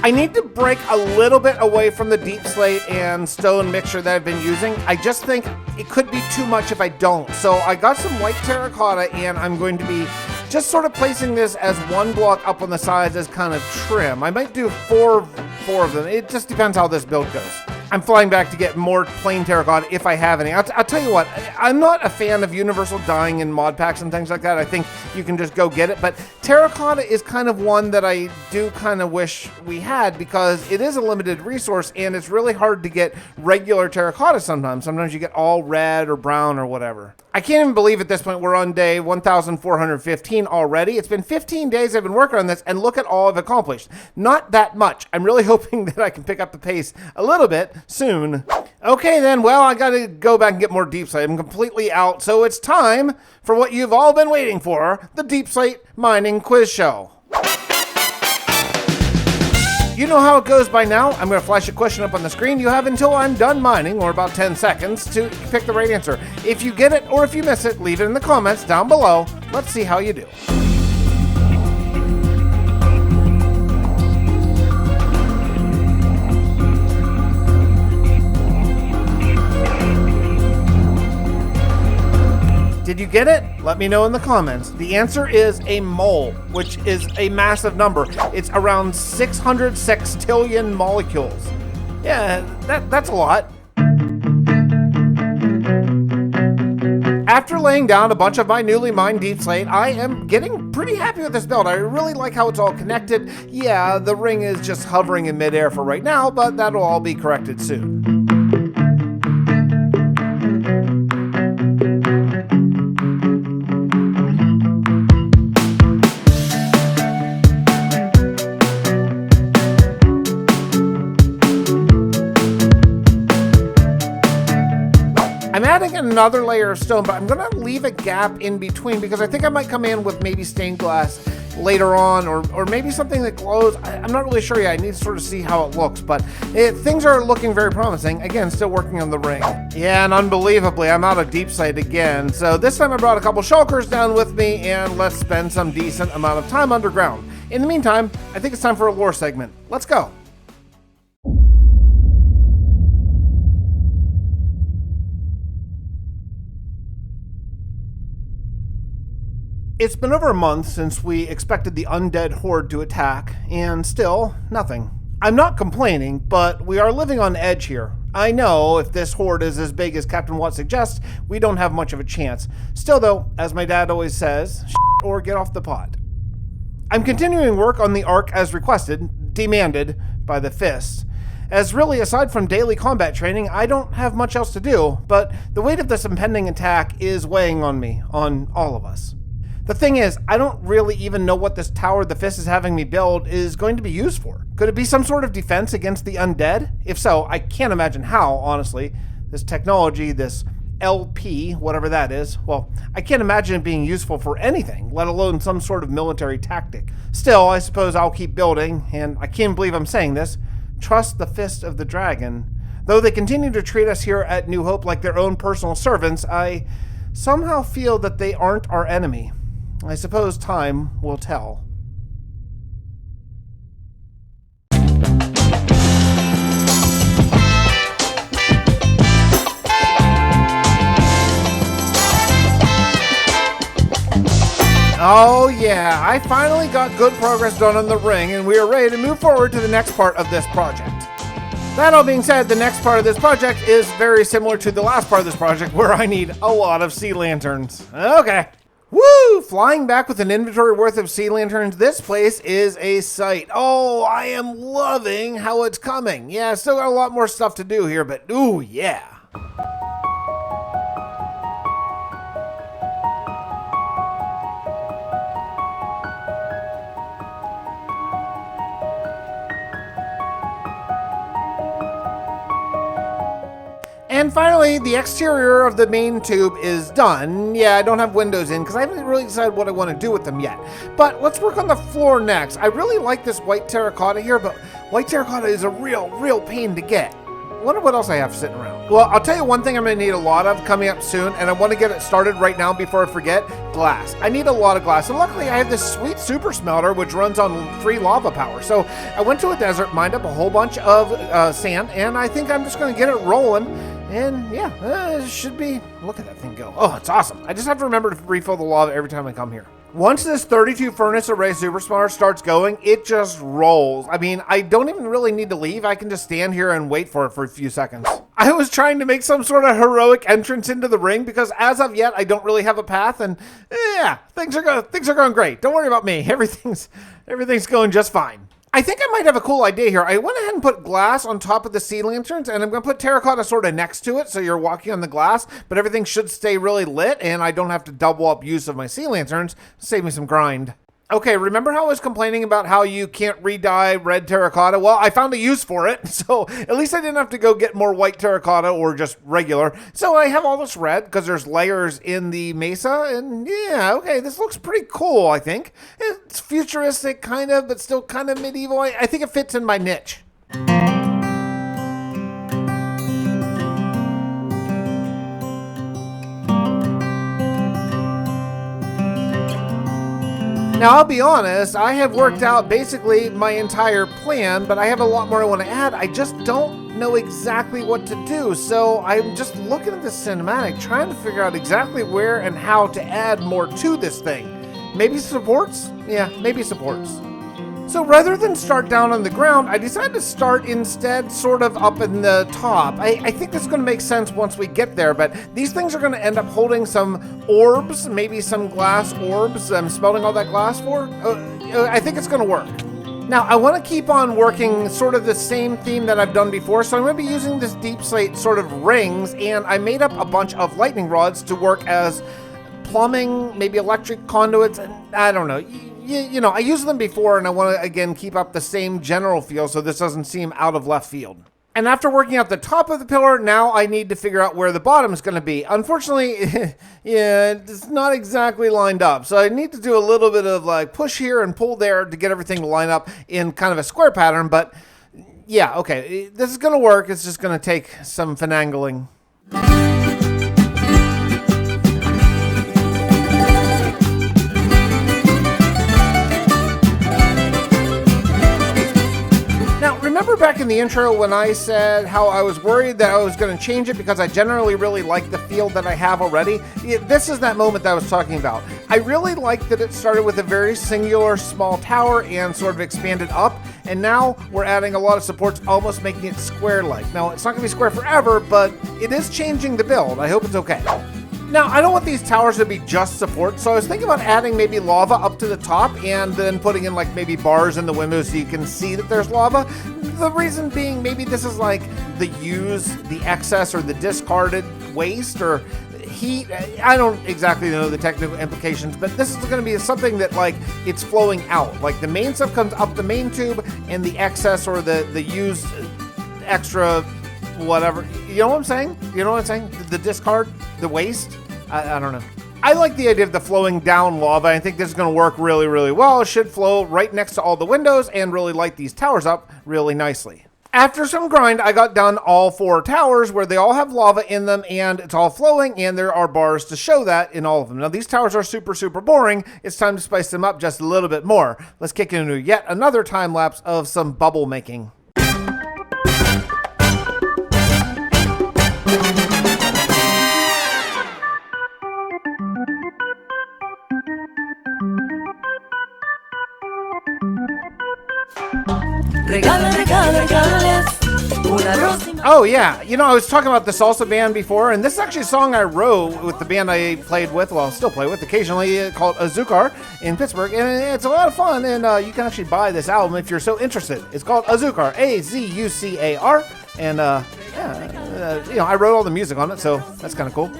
I need to break a little bit away from the deep slate and stone mixture that I've been using. I just think it could be too much if I don't. So I got some white terracotta and I'm going to be just sort of placing this as one block up on the sides as kind of trim. I might do four of them. It just depends how this build goes. I'm flying back to get more plain terracotta if I have any. I'll tell you what, I'm not a fan of universal dyeing in mod packs and things like that. I think you can just go get it, but terracotta is kind of one that I do kind of wish we had because it is a limited resource and it's really hard to get regular terracotta sometimes. Sometimes you get all red or brown or whatever. I can't even believe at this point we're on day 1,415 already. It's been 15 days I've been working on this and look at all I've accomplished. Not that much. I'm really hoping that I can pick up the pace a little bit soon. Okay then, well, I gotta go back and get more deep slate. I'm completely out, so it's time for what you've all been waiting for, the Deep Slate Mining Quiz Show. You know how it goes by now. I'm going to flash a question up on the screen. You have until I'm done mining, or about 10 seconds, to pick the right answer. If you get it or if you miss it, leave it in the comments down below. Let's see how you do. Did you get it? Let me know in the comments. The answer is a mole, which is a massive number. It's around 600 sextillion molecules. Yeah, that's a lot. After laying down a bunch of my newly mined deep slate, I am getting pretty happy with this build. I really like how it's all connected. Yeah, the ring is just hovering in midair for right now, but that'll all be corrected soon. I'm adding another layer of stone, but I'm going to leave a gap in between because I think I might come in with maybe stained glass later on or maybe something that glows. I'm not really sure yet. I need to sort of see how it looks, but things are looking very promising. Again, still working on the ring. Yeah, and unbelievably, I'm out of deep slate again. So this time I brought a couple shulkers down with me and let's spend some decent amount of time underground. In the meantime, I think it's time for a lore segment. Let's go. It's been over a month since we expected the undead horde to attack, and still, nothing. I'm not complaining, but we are living on edge here. I know if this horde is as big as Captain Watt suggests, we don't have much of a chance. Still though, as my dad always says, or get off the pot. I'm continuing work on the Ark as requested, demanded by the Fist. As really, aside from daily combat training, I don't have much else to do, but the weight of this impending attack is weighing on me, on all of us. The thing is, I don't really even know what this tower the Fist is having me build is going to be used for. Could it be some sort of defense against the undead? If so, I can't imagine how, honestly. This technology, this LP, whatever that is, well, I can't imagine it being useful for anything, let alone some sort of military tactic. Still, I suppose I'll keep building, and I can't believe I'm saying this, trust the Fist of the Dragon. Though they continue to treat us here at New Hope like their own personal servants, I somehow feel that they aren't our enemy. I suppose time will tell. Oh yeah, I finally got good progress done on the ring and we are ready to move forward to the next part of this project. That all being said, the next part of this project is very similar to the last part of this project where I need a lot of sea lanterns. Okay. Woo! Flying back with an inventory worth of sea lanterns, this place is a sight. Oh, I am loving how it's coming. Yeah, still got a lot more stuff to do here, but ooh, yeah. And finally, the exterior of the main tube is done. Yeah, I don't have windows in because I haven't really decided what I want to do with them yet. But let's work on the floor next. I really like this white terracotta here, but white terracotta is a real pain to get. I wonder what else I have sitting around. Well, I'll tell you one thing I'm going to need a lot of coming up soon, and I want to get it started right now before I forget. Glass. I need a lot of glass, and luckily I have this sweet super smelter which runs on free lava power. So I went to a desert, mined up a whole bunch of sand, and I think I'm just going to get it rolling. And yeah, it should be, look at that thing go. Oh, it's awesome. I just have to remember to refill the lava every time I come here. Once this 32 furnace array super smelter starts going, it just rolls. I mean, I don't even really need to leave. I can just stand here and wait for it for a few seconds. I was trying to make some sort of heroic entrance into the ring because as of yet, I don't really have a path, and yeah, things are going great. Don't worry about me. Everything's going just fine. I think I might have a cool idea here. I went ahead and put glass on top of the sea lanterns, and I'm going to put terracotta sort of next to it so you're walking on the glass, but everything should stay really lit, and I don't have to double up use of my sea lanterns. Save me some grind. Okay, remember how I was complaining about how you can't re-dye red terracotta? Well, I found a use for it, so at least I didn't have to go get more white terracotta or just regular. So I have all this red because there's layers in the mesa, and yeah, okay, this looks pretty cool, I think. It's futuristic, kind of, but still kind of medieval. I think it fits in my niche. Now, I'll be honest, I have worked out basically my entire plan, but I have a lot more I want to add. I just don't know exactly what to do, so I'm just looking at this cinematic, trying to figure out exactly where and how to add more to this thing. Maybe supports? Yeah, maybe supports. So rather than start down on the ground, I decided to start instead sort of up in the top. I think this is going to make sense once we get there, but these things are going to end up holding some orbs, maybe some glass orbs I'm smelting all that glass for. I think it's going to work. Now, I want to keep on working sort of the same theme that I've done before, so I'm going to be using this deep slate sort of rings, and I made up a bunch of lightning rods to work as plumbing, maybe electric conduits, and I don't know. You know, I used them before, and I want to, again, keep up the same general feel so this doesn't seem out of left field. And after working out the top of the pillar, now I need to figure out where the bottom is going to be. Unfortunately, yeah, it's not exactly lined up. So I need to do a little bit of like push here and pull there to get everything to line up in kind of a square pattern. But yeah, okay, this is going to work. It's just going to take some finagling. Remember back in the intro when I said how I was worried that I was going to change it because I generally really like the field that I have already? This is that moment that I was talking about. I really like that it started with a very singular small tower and sort of expanded up, and now we're adding a lot of supports, almost making it square-like. Now, it's not going to be square forever, but it is changing the build. I hope it's okay. Now, I don't want these towers to be just support, so I was thinking about adding maybe lava up to the top and then putting in like maybe bars in the windows so you can see that there's lava. The reason being maybe this is like the excess or the discarded waste or heat. I don't exactly know the technical implications, but this is going to be something that like it's flowing out. Like the main stuff comes up the main tube and the excess or the used extra whatever. You know what I'm saying? You know what I'm saying? The discard, the waste. I don't know. I like the idea of the flowing down lava. I think this is going to work really, really well. It should flow right next to all the windows and really light these towers up really nicely. After some grind, I got done all 4 towers where they all have lava in them and it's all flowing and there are bars to show that in all of them. Now these towers are super, super boring. It's time to spice them up just a little bit more. Let's kick into yet another time lapse of some bubble making. Oh yeah, you know, I was talking about the salsa band before, and this is actually a song I wrote with the band I played with, well, still play with occasionally, called Azúcar in Pittsburgh, and it's a lot of fun, and you can actually buy this album if you're so interested. It's called Azúcar, A-Z-U-C-A-R, and you know, I wrote all the music on it, so that's kind of cool.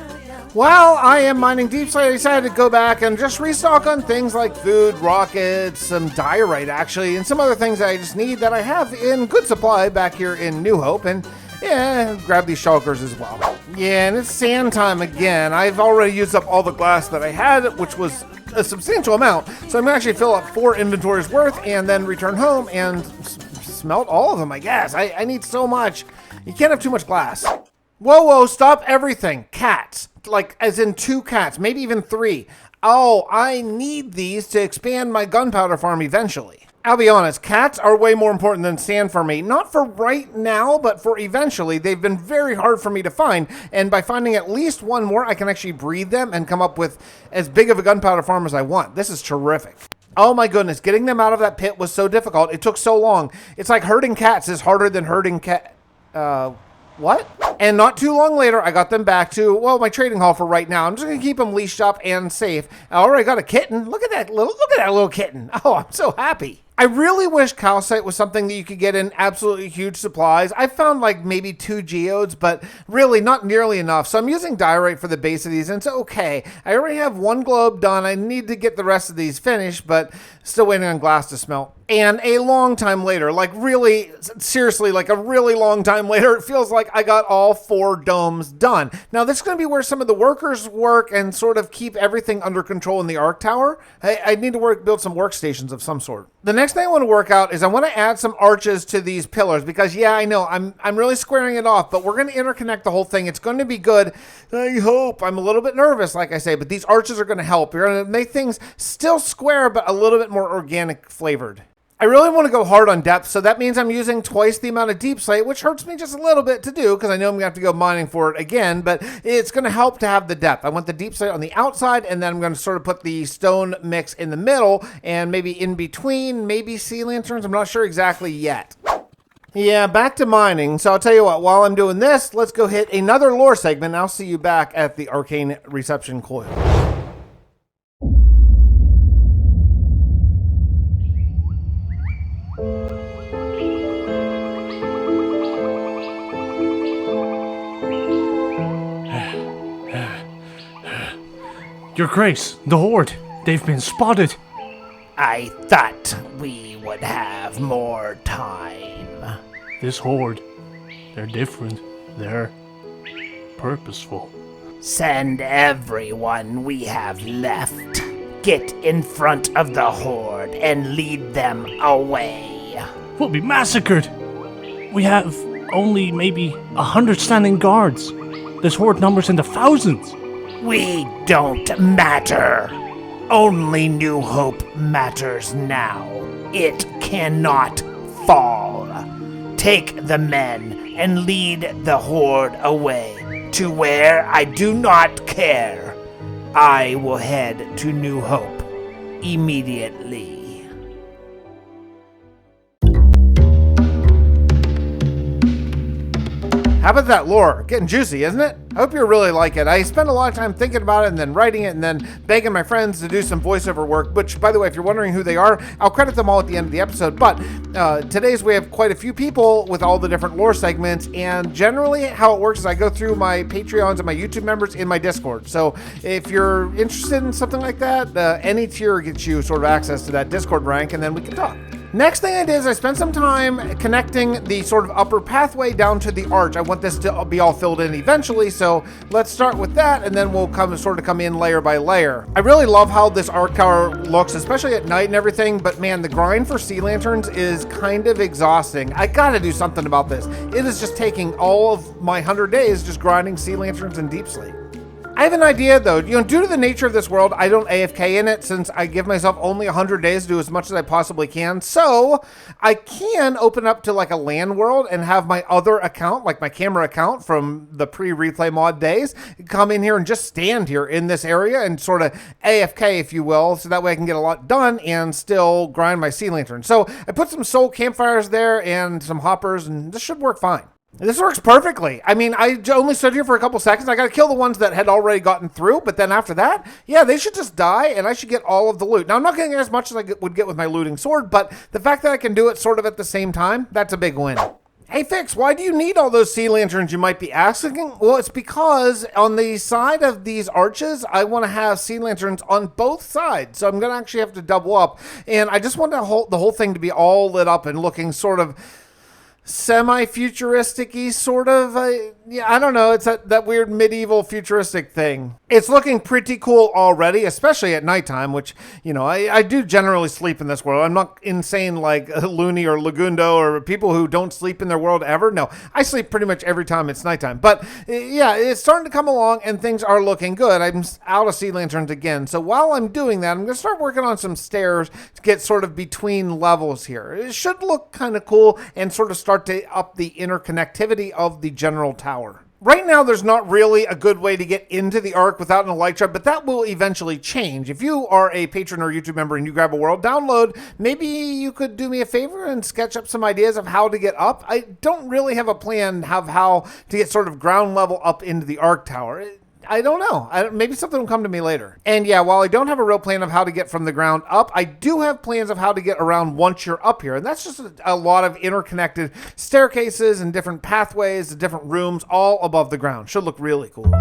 While I am mining deep slate, I decided to go back and just restock on things like food, rockets, some diorite actually, and some other things that I just need that I have in good supply back here in New Hope. And yeah, grab these shulkers as well. Yeah, and it's sand time again. I've already used up all the glass that I had, which was a substantial amount. So I'm gonna actually fill up 4 inventories worth and then return home and smelt all of them, I guess. I need so much. You can't have too much glass. Whoa, stop everything. Cats. Like, as in 2 cats, maybe even 3. Oh, I need these to expand my gunpowder farm eventually. I'll be honest, cats are way more important than sand for me. Not for right now, but for eventually. They've been very hard for me to find, and by finding at least 1 more, I can actually breed them and come up with as big of a gunpowder farm as I want. This is terrific. Oh my goodness, getting them out of that pit was so difficult. It took so long. It's like herding cats is harder than herding what? And not too long later, I got them back to, well, my trading hall for right now. I'm just gonna keep them leashed up and safe. I already got a kitten. Look at that little kitten. Oh, I'm so happy. I really wish calcite was something that you could get in absolutely huge supplies. I found like maybe 2 geodes, but really not nearly enough. So I'm using diorite for the base of these, and it's okay. I already have 1 globe done. I need to get the rest of these finished, but still waiting on glass to smelt. And a long time later, like really, seriously, like a really long time later, it feels like I got all 4 domes done. Now this is going to be where some of the workers work and sort of keep everything under control in the Arc Tower. I need to build some workstations of some sort. The next thing I want to work out is I want to add some arches to these pillars because, yeah, I know I'm really squaring it off, but we're going to interconnect the whole thing. It's going to be good. I hope. I'm a little bit nervous, like I say, but these arches are going to help. You're going to make things still square, but a little bit more organic flavored. I really want to go hard on depth, so that means I'm using twice the amount of deep slate, which hurts me just a little bit to do because I know I'm going to have to go mining for it again, but it's going to help to have the depth. I want the deep slate on the outside, and then I'm going to sort of put the stone mix in the middle and maybe in between, maybe sea lanterns. I'm not sure exactly yet. Yeah, back to mining. So I'll tell you what, while I'm doing this, let's go hit another lore segment, and I'll see you back at the arcane reception coil. Your Grace, the Horde, they've been spotted. I thought we would have more time. This Horde, they're different. They're purposeful. Send everyone we have left. Get in front of the Horde and lead them away. We'll be massacred. We have only maybe 100 standing guards. This Horde numbers in the thousands. We don't matter. Only New Hope matters now. It cannot fall. Take the men and lead the Horde away to where I do not care. I will head to New Hope immediately. How about that lore? Getting juicy, isn't it? I hope you really like it. I spent a lot of time thinking about it and then writing it and then begging my friends to do some voiceover work, which, by the way, if you're wondering who they are, I'll credit them all at the end of the episode. But today's we have quite a few people with all the different lore segments, and generally how it works is I go through my Patreons and my YouTube members in my Discord. So if you're interested in something like that, any tier gets you sort of access to that Discord rank, and then we can talk. Next thing I did is I spent some time connecting the sort of upper pathway down to the arch. I want this to be all filled in eventually, so let's start with that, and then we'll come in layer by layer. I really love how this arc tower looks, especially at night and everything, but man, the grind for sea lanterns is kind of exhausting. I gotta do something about this. It is just taking all of my 100 days just grinding sea lanterns in deep sleep. I have an idea though, due to the nature of this world, I don't AFK in it since I give myself only 100 days to do as much as I possibly can. So I can open up to like a LAN world and have my other account, like my camera account from the pre-replay mod days, come in here and just stand here in this area and sort of AFK, if you will. So that way I can get a lot done and still grind my sea lantern. So I put some soul campfires there and some hoppers, and this should work fine. This works perfectly. I mean, I only stood here for a couple seconds. I got to kill the ones that had already gotten through, but then after that, yeah, they should just die, and I should get all of the loot. Now, I'm not getting as much as I would get with my looting sword, but the fact that I can do it sort of at the same time, that's a big win. Hey, Fix, why do you need all those sea lanterns, you might be asking? Well, it's because on the side of these arches, I want to have sea lanterns on both sides, so I'm going to actually have to double up, and I just want the whole thing to be all lit up and looking sort of semi-futuristic-y sort of. Yeah, I don't know. It's that weird medieval futuristic thing. It's looking pretty cool already, especially at nighttime, which, you know, I do generally sleep in this world. I'm not insane like Looney or Lagundo or people who don't sleep in their world ever. No, I sleep pretty much every time it's nighttime. But yeah, it's starting to come along and things are looking good. I'm out of sea lanterns again. So while I'm doing that, I'm going to start working on some stairs to get sort of between levels here. It should look kind of cool and sort of start to up the interconnectivity of the general tower. Right now, there's not really a good way to get into the Ark without an elytra, but that will eventually change. If you are a patron or YouTube member and you grab a world, download, maybe you could do me a favor and sketch up some ideas of how to get up. I don't really have a plan of how to get sort of ground level up into the Ark tower. I don't know. Maybe something will come to me later. And yeah, while I don't have a real plan of how to get from the ground up, I do have plans of how to get around once you're up here. And that's just a lot of interconnected staircases and different pathways, different rooms, all above the ground. Should look really cool.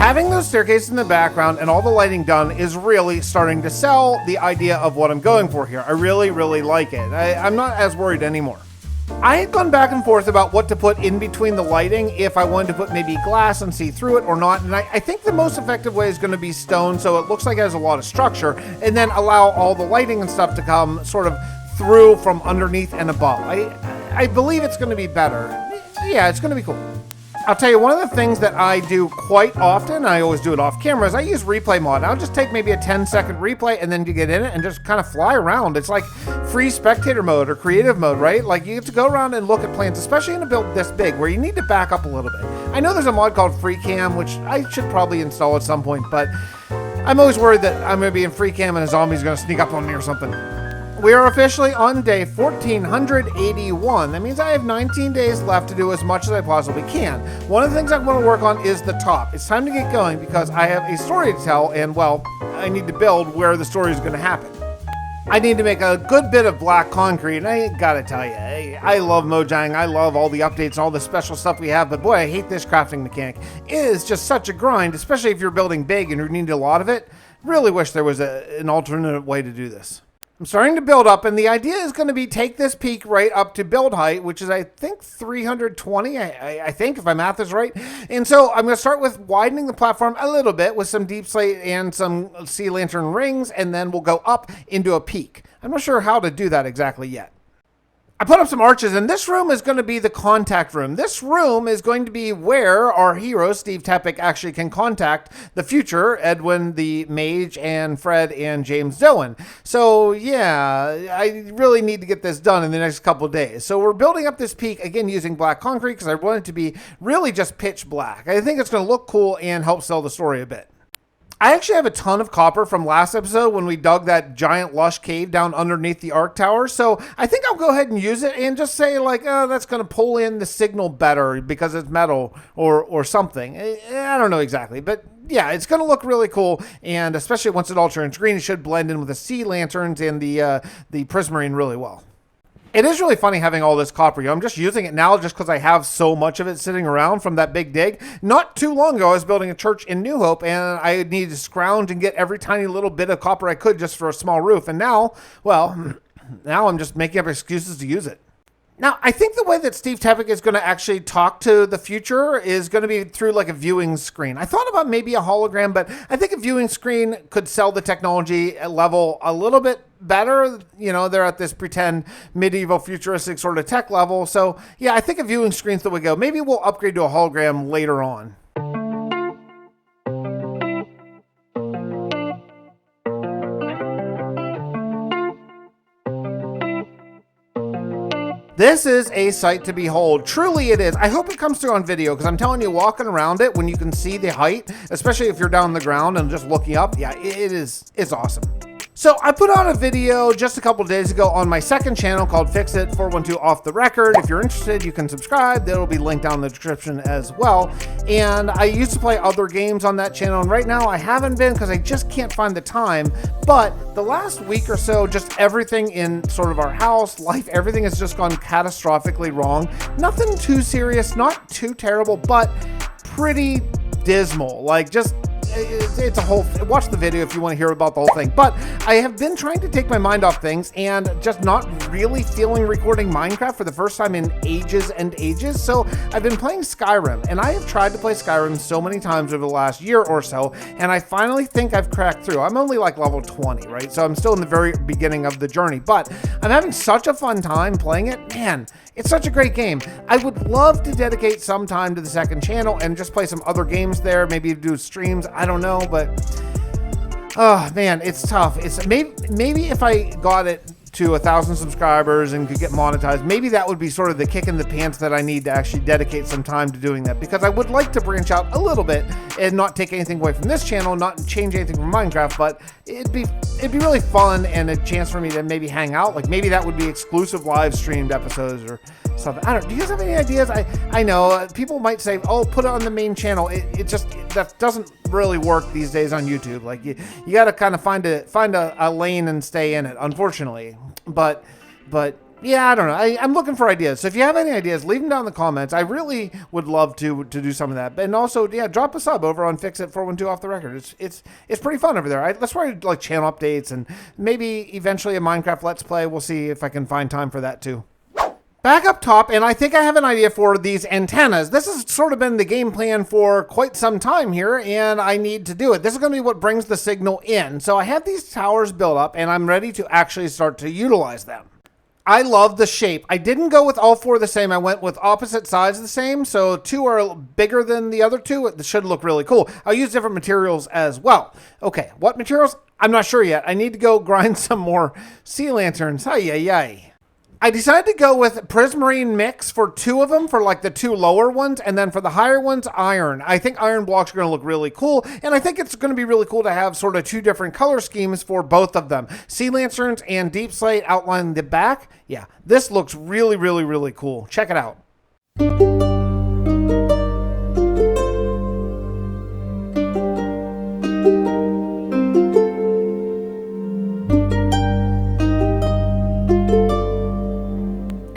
Having those staircases in the background and all the lighting done is really starting to sell the idea of what I'm going for here. I really, really like it. I'm not as worried anymore. I had gone back and forth about what to put in between the lighting, if I wanted to put maybe glass and see through it or not, and I think the most effective way is going to be stone, so it looks like it has a lot of structure, and then allow all the lighting and stuff to come sort of through from underneath and above. I believe it's going to be better. Yeah, it's going to be cool. I'll tell you, one of the things that I do quite often, I always do it off camera, is I use replay mod. I'll just take maybe a 10-second replay and then you get in it and just kind of fly around. It's like free spectator mode or creative mode, right? Like you get to go around and look at plants, especially in a build this big where you need to back up a little bit. I know there's a mod called Free Cam, which I should probably install at some point, but I'm always worried that I'm going to be in Free Cam and a zombie's going to sneak up on me or something. We are officially on day 1481. That means I have 19 days left to do as much as I possibly can. One of the things I want to work on is the top. It's time to get going because I have a story to tell and, well, I need to build where the story is going to happen. I need to make a good bit of black concrete, and I gotta tell you, I love Mojang. I love all the updates and all the special stuff we have, but boy, I hate this crafting mechanic. It is just such a grind, especially if you're building big and you need a lot of it. Really wish there was an alternate way to do this. I'm starting to build up, and the idea is going to be take this peak right up to build height, which is, I think, 320, I think, if my math is right. And so I'm going to start with widening the platform a little bit with some deep slate and some sea lantern rings, and then we'll go up into a peak. I'm not sure how to do that exactly yet. I put up some arches, and this room is going to be the contact room. This room is going to be where our hero, Steve Tepic, actually can contact the future, Edwin the Mage, and Fred and James Doan. So, yeah, I really need to get this done in the next couple of days. So we're building up this peak, again, using black concrete, because I want it to be really just pitch black. I think it's going to look cool and help sell the story a bit. I actually have a ton of copper from last episode when we dug that giant lush cave down underneath the Ark Tower. So I think I'll go ahead and use it and just say like, oh, that's going to pull in the signal better because it's metal or something. I don't know exactly, but yeah, it's going to look really cool. And especially once it all turns green, it should blend in with the sea lanterns and the prismarine really well. It is really funny having all this copper. I'm just using it now just because I have so much of it sitting around from that big dig. Not too long ago, I was building a church in New Hope, and I needed to scrounge and get every tiny little bit of copper I could just for a small roof. And now, well, now I'm just making up excuses to use it. Now, I think the way that Steve Tepic is going to actually talk to the future is going to be through like a viewing screen. I thought about maybe a hologram, but I think a viewing screen could sell the technology level a little bit better. You know, they're at this pretend medieval futuristic sort of tech level. So yeah, I think a viewing screen's the way to go. Maybe we'll upgrade to a hologram later on. This is a sight to behold. Truly it is. I hope it comes through on video because I'm telling you, walking around it when you can see the height, especially if you're down on the ground and just looking up, yeah, it's awesome. So I put out a video just a couple days ago on my second channel called Fix It 412 Off the Record. If you're interested, you can subscribe. That'll be linked down in the description as well. And I used to play other games on that channel, and right now I haven't been because I just can't find the time. But the last week or so, just everything in sort of our house, life, everything has just gone catastrophically wrong. Nothing too serious, not too terrible, but pretty dismal. Like just it's a whole... Watch the video if you want to hear about the whole thing. But I have been trying to take my mind off things and just not really feeling recording Minecraft for the first time in ages and ages. So I've been playing Skyrim, and I have tried to play Skyrim so many times over the last year or so, and I finally think I've cracked through. I'm only like level 20, right? So I'm still in the very beginning of the journey, but I'm having such a fun time playing it. Man, it's such a great game. I would love to dedicate some time to the second channel and just play some other games there, maybe do streams, I don't know, but oh man, it's tough. It's maybe if I got it to 1,000 subscribers and could get monetized, maybe that would be sort of the kick in the pants that I need to actually dedicate some time to doing that, because I would like to branch out a little bit and not take anything away from this channel, not change anything from Minecraft, but it'd be really fun and a chance for me to maybe hang out. Like maybe that would be exclusive live streamed episodes or something. I don't know. Do you guys have any ideas? I know people might say, oh, put it on the main channel. That doesn't really work these days on YouTube. Like you got to kind of find a lane and stay in it, unfortunately. But yeah, I don't know. I'm looking for ideas. So if you have any ideas, leave them down in the comments. I really would love to do some of that. And also, yeah, drop a sub over on Fixit 412 Off the Record. It's pretty fun over there. That's where I like channel updates and maybe eventually a Minecraft Let's Play. We'll see if I can find time for that too. Back up top, and I think I have an idea for these antennas. This has sort of been the game plan for quite some time here, and I need to do it. This is going to be what brings the signal in. So I have these towers built up, and I'm ready to actually start to utilize them. I love the shape. I didn't go with all four the same. I went with opposite sides the same, so two are bigger than the other two. It should look really cool. I'll use different materials as well. Okay, what materials? I'm not sure yet. I need to go grind some more sea lanterns. Ay. I decided to go with prismarine mix for two of them, for like the two lower ones, and then for the higher ones, iron. I think iron blocks are going to look really cool, and I think it's going to be really cool to have sort of two different color schemes for both of them. Sea lanterns and deep slate outlining the back. Yeah, this looks really, really, really cool. Check it out.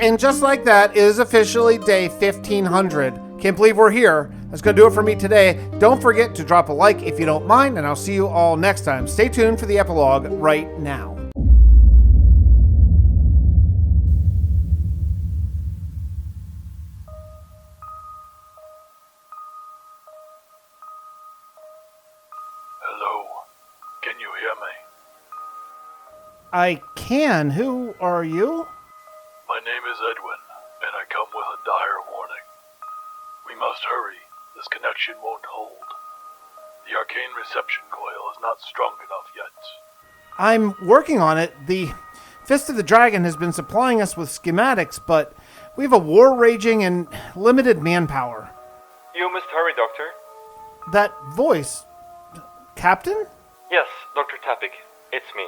And just like that, it is officially day 1500. Can't believe we're here. That's going to do it for me today. Don't forget to drop a like if you don't mind, and I'll see you all next time. Stay tuned for the epilogue right now. Hello, can you hear me? I can. Who are you? My name is Edwin, and I come with a dire warning. We must hurry. This connection won't hold. The arcane reception coil is not strong enough yet. I'm working on it. The Fist of the Dragon has been supplying us with schematics, but we have a war raging and limited manpower. You must hurry, Doctor. That voice... Captain? Yes, Dr. Tapik. It's me.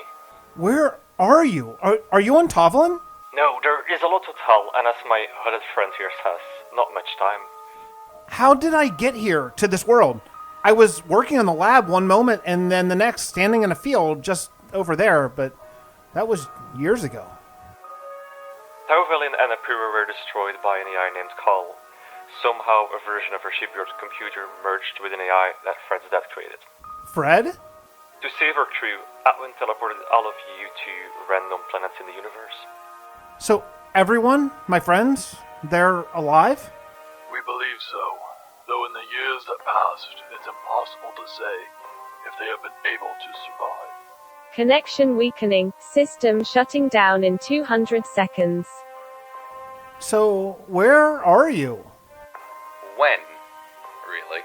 Where are you? Are you on Tovlin? No, there is a lot to tell, and as my hooded friend here says, not much time. How did I get here to this world? I was working in the lab one moment, and then the next standing in a field just over there, but that was years ago. Tauvelin and Apura were destroyed by an AI named Kal. Somehow a version of her shipyard computer merged with an AI that Fred's dad created. Fred? To save her crew, Atwin teleported all of you to random planets in the universe. So, everyone, my friends, they're alive? We believe so, though in the years that passed, it's impossible to say if they have been able to survive. Connection weakening. System shutting down in 200 seconds. So, where are you? When? Really?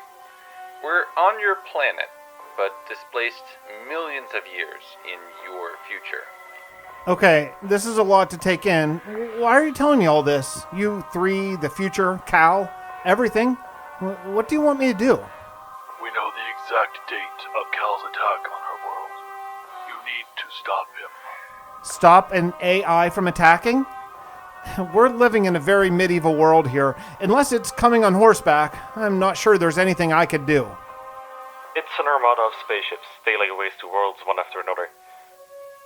We're on your planet, but displaced millions of years in your future. Okay, this is a lot to take in. Why are you telling me all this? You three, the future, Cal, everything? What do you want me to do? We know the exact date of Cal's attack on her world. You need to stop him. Stop an AI from attacking? We're living in a very medieval world here. Unless it's coming on horseback, I'm not sure there's anything I could do. It's an armada of spaceships sailing away to worlds one after another.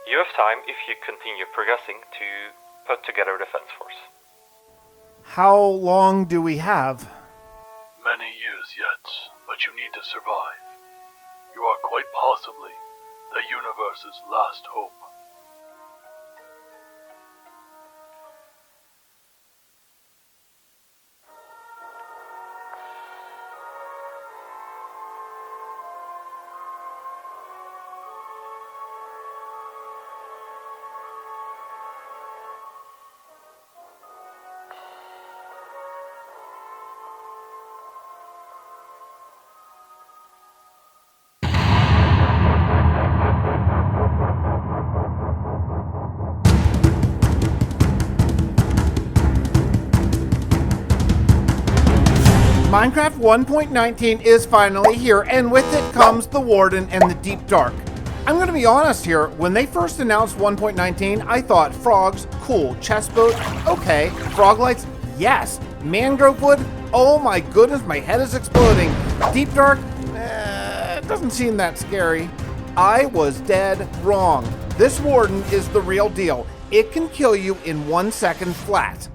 You have time, if you continue progressing, to put together a defense force. How long do we have? Many years yet, but you need to survive. You are quite possibly the universe's last hope. Minecraft 1.19 is finally here, and with it comes the Warden and the Deep Dark. I'm gonna be honest here, when they first announced 1.19, I thought frogs, cool, chestboat, okay, frog lights, yes, mangrove wood, oh my goodness, my head is exploding. Deep Dark, it doesn't seem that scary. I was dead wrong. This Warden is the real deal. It can kill you in 1 second flat.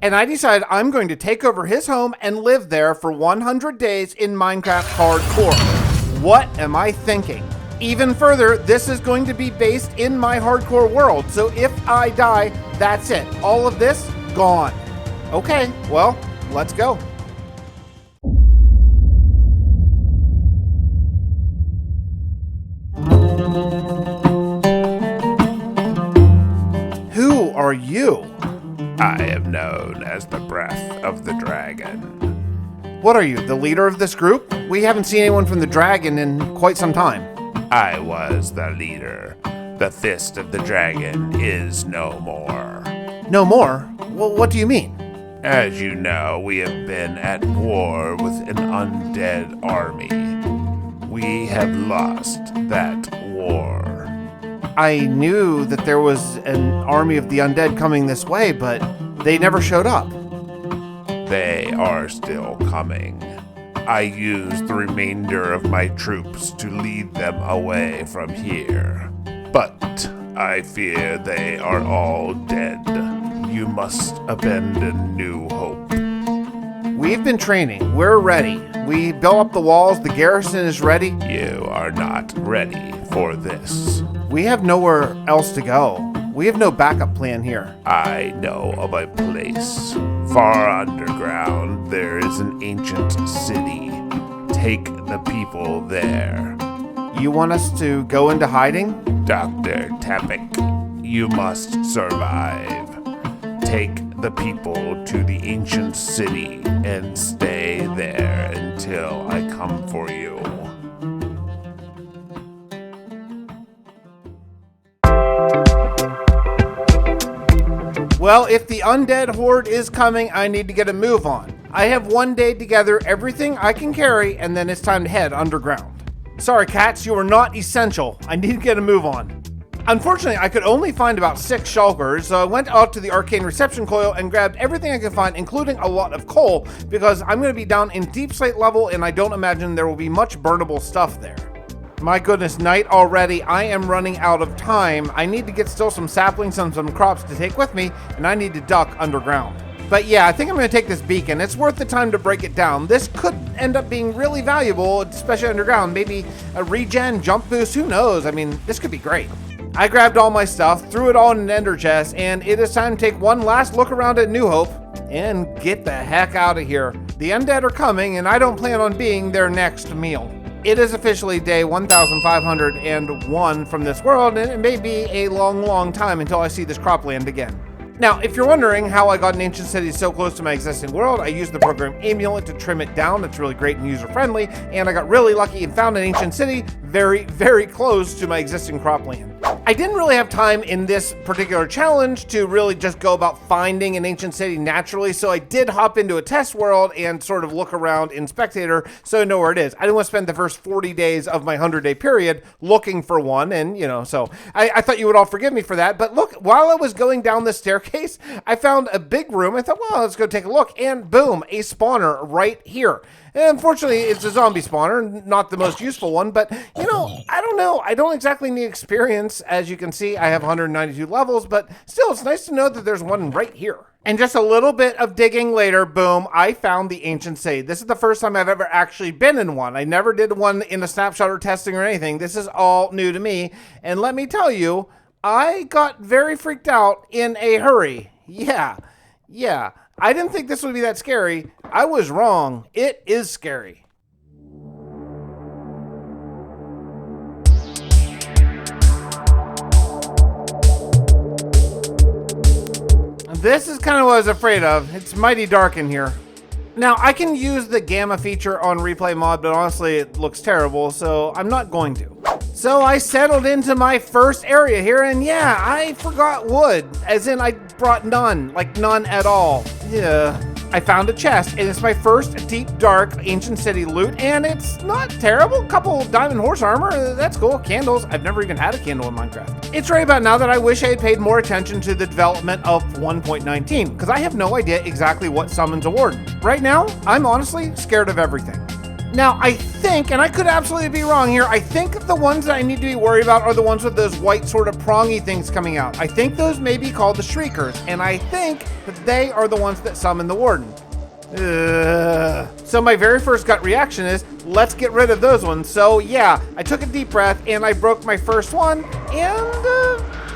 And I decided I'm going to take over his home and live there for 100 days in Minecraft Hardcore. What am I thinking? Even further, this is going to be based in my hardcore world, so if I die, that's it. All of this, gone. Okay, well, let's go. Who are you? I am known as the Breath of the Dragon. What are you, the leader of this group? We haven't seen anyone from the dragon in quite some time. I was the leader. The Fist of the Dragon is no more. No more? Well, what do you mean? As you know, we have been at war with an undead army. We have lost that war. I knew that there was an army of the undead coming this way, but they never showed up. They are still coming. I used the remainder of my troops to lead them away from here. But I fear they are all dead. You must abandon New Hope. We've been training. We're ready. We built up the walls. The garrison is ready. You are not ready for this. We have nowhere else to go. We have no backup plan here. I know of a place. Far underground, there is an ancient city. Take the people there. You want us to go into hiding? Dr. Tepic, you must survive. Take the people to the ancient city and stay there until I come for you. Well, if the undead horde is coming, I need to get a move on. I have 1 day to gather everything I can carry, and then it's time to head underground. Sorry, cats, you are not essential. I need to get a move on. Unfortunately, I could only find about 6 shulkers, so I went out to the arcane reception coil and grabbed everything I could find, including a lot of coal, because I'm going to be down in deep slate level, and I don't imagine there will be much burnable stuff there. My goodness, night already. I am running out of time. I need to get still some saplings and some crops to take with me, and I need to duck underground. But yeah, I think I'm going to take this beacon. It's worth the time to break it down. This could end up being really valuable, especially underground. Maybe a regen, jump boost, who knows? I mean, this could be great. I grabbed all my stuff, threw it all in an ender chest, and it is time to take one last look around at New Hope and get the heck out of here. The undead are coming, and I don't plan on being their next meal. It is officially day 1501 from this world, and it may be a long, long time until I see this cropland again. Now, if you're wondering how I got an ancient city so close to my existing world, I used the program Amulet to trim it down. It's really great and user-friendly, and I got really lucky and found an ancient city very, very close to my existing cropland. I didn't really have time in this particular challenge to really just go about finding an ancient city naturally, so I did hop into a test world and sort of look around in Spectator so I know where it is. I didn't want to spend the first 40 days of my 100-day period looking for one, and so I thought you would all forgive me for that, but look, while I was going down the staircase, I found a big room. I thought, well, let's go take a look, and boom, a spawner right here. And unfortunately, it's a zombie spawner, not the most useful one, but, I don't know. I don't exactly need experience. As you can see, I have 192 levels, but still, it's nice to know that there's one right here. And just a little bit of digging later, boom, I found the ancient city. This is the first time I've ever actually been in one. I never did one in a snapshot or testing or anything. This is all new to me. And let me tell you, I got very freaked out in a hurry. Yeah. I didn't think this would be that scary. I was wrong. It is scary. This is kind of what I was afraid of. It's mighty dark in here. Now, I can use the gamma feature on replay mod, but honestly, it looks terrible, so I'm not going to. So I settled into my first area here, and yeah, I forgot wood, as in I brought none, like none at all. Yeah. I found a chest, and it's my first deep, dark, ancient city loot, and it's not terrible. Couple diamond horse armor, that's cool. Candles, I've never even had a candle in Minecraft. It's right about now that I wish I had paid more attention to the development of 1.19, because I have no idea exactly what summons a warden. Right now, I'm honestly scared of everything. Now, I think, and I could absolutely be wrong here, I think the ones that I need to be worried about are the ones with those white sort of prongy things coming out. I think those may be called the Shriekers, and I think that they are the ones that summon the Warden. So my very first gut reaction is, let's get rid of those ones. So yeah, I took a deep breath, and I broke my first one, and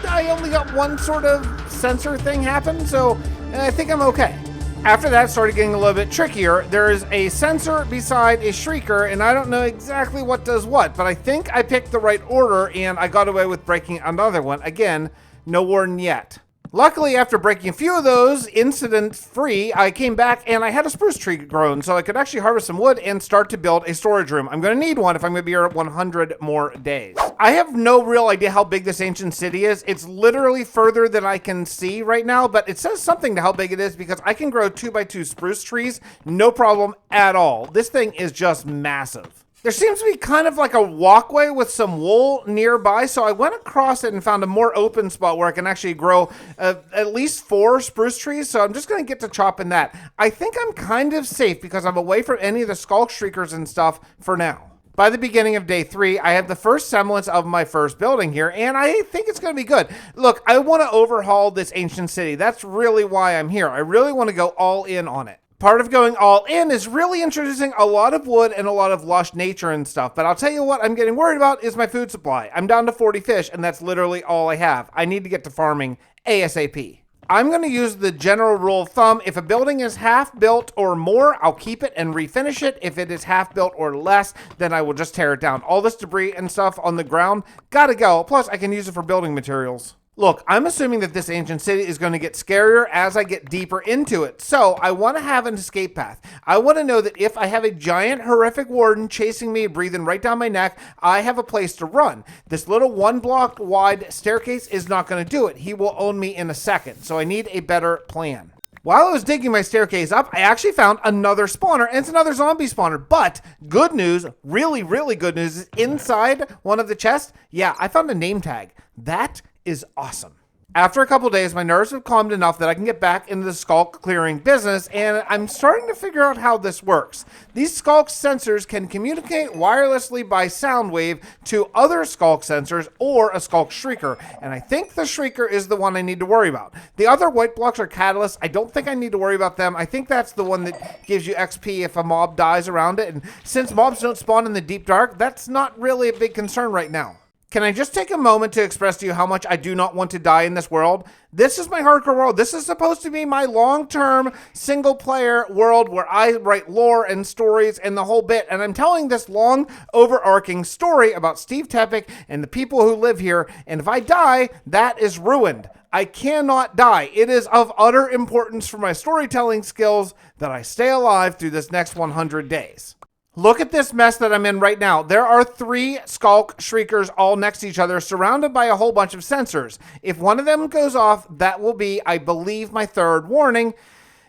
I only got one sort of sensor thing happen, so I think I'm okay. After that, it started getting a little bit trickier. There is a sensor beside a Shrieker, and I don't know exactly what does what, but I think I picked the right order, and I got away with breaking another one. Again, no warden yet. Luckily, after breaking a few of those incident-free, I came back and I had a spruce tree grown, so I could actually harvest some wood and start to build a storage room. I'm going to need one if I'm going to be here 100 more days. I have no real idea how big this ancient city is. It's literally further than I can see right now, but it says something to how big it is because I can grow 2x2 spruce trees, no problem at all. This thing is just massive. There seems to be kind of like a walkway with some wool nearby, so I went across it and found a more open spot where I can actually grow at least 4 spruce trees, so I'm just going to get to chopping that. I think I'm kind of safe because I'm away from any of the Skulk Shriekers and stuff for now. By the beginning of day 3, I have the first semblance of my first building here, and I think it's going to be good. Look, I want to overhaul this ancient city. That's really why I'm here. I really want to go all in on it. Part of going all in is really introducing a lot of wood and a lot of lush nature and stuff. But I'll tell you what I'm getting worried about is my food supply. I'm down to 40 fish, and that's literally all I have. I need to get to farming ASAP. I'm going to use the general rule of thumb. If a building is half built or more, I'll keep it and refinish it. If it is half built or less, then I will just tear it down. All this debris and stuff on the ground, gotta go. Plus, I can use it for building materials. Look, I'm assuming that this ancient city is going to get scarier as I get deeper into it. So I want to have an escape path. I want to know that if I have a giant horrific warden chasing me, breathing right down my neck, I have a place to run. This little 1 block wide staircase is not going to do it. He will own me in a second. So I need a better plan. While I was digging my staircase up, I actually found another spawner, and it's another zombie spawner. But good news, really, really good news, is inside one of the chests, yeah, I found a name tag. That is awesome. After a couple days, my nerves have calmed enough that I can get back into the skulk clearing business, and I'm starting to figure out how this works. These skulk sensors can communicate wirelessly by sound wave to other skulk sensors or a skulk shrieker, and I think the shrieker is the one I need to worry about. The other white blocks are catalysts. I don't think I need to worry about them. I think that's the one that gives you XP if a mob dies around it, and since mobs don't spawn in the deep dark, that's not really a big concern right now. Can I just take a moment to express to you how much I do not want to die in this world? This is my hardcore world. This is supposed to be my long-term single-player world where I write lore and stories and the whole bit. And I'm telling this long, overarching story about Steve Tepic and the people who live here. And if I die, that is ruined. I cannot die. It is of utter importance for my storytelling skills that I stay alive through this next 100 days. Look at this mess that I'm in right now. There are 3 Skulk Shriekers all next to each other, surrounded by a whole bunch of sensors. If one of them goes off, that will be, I believe, my 3rd warning.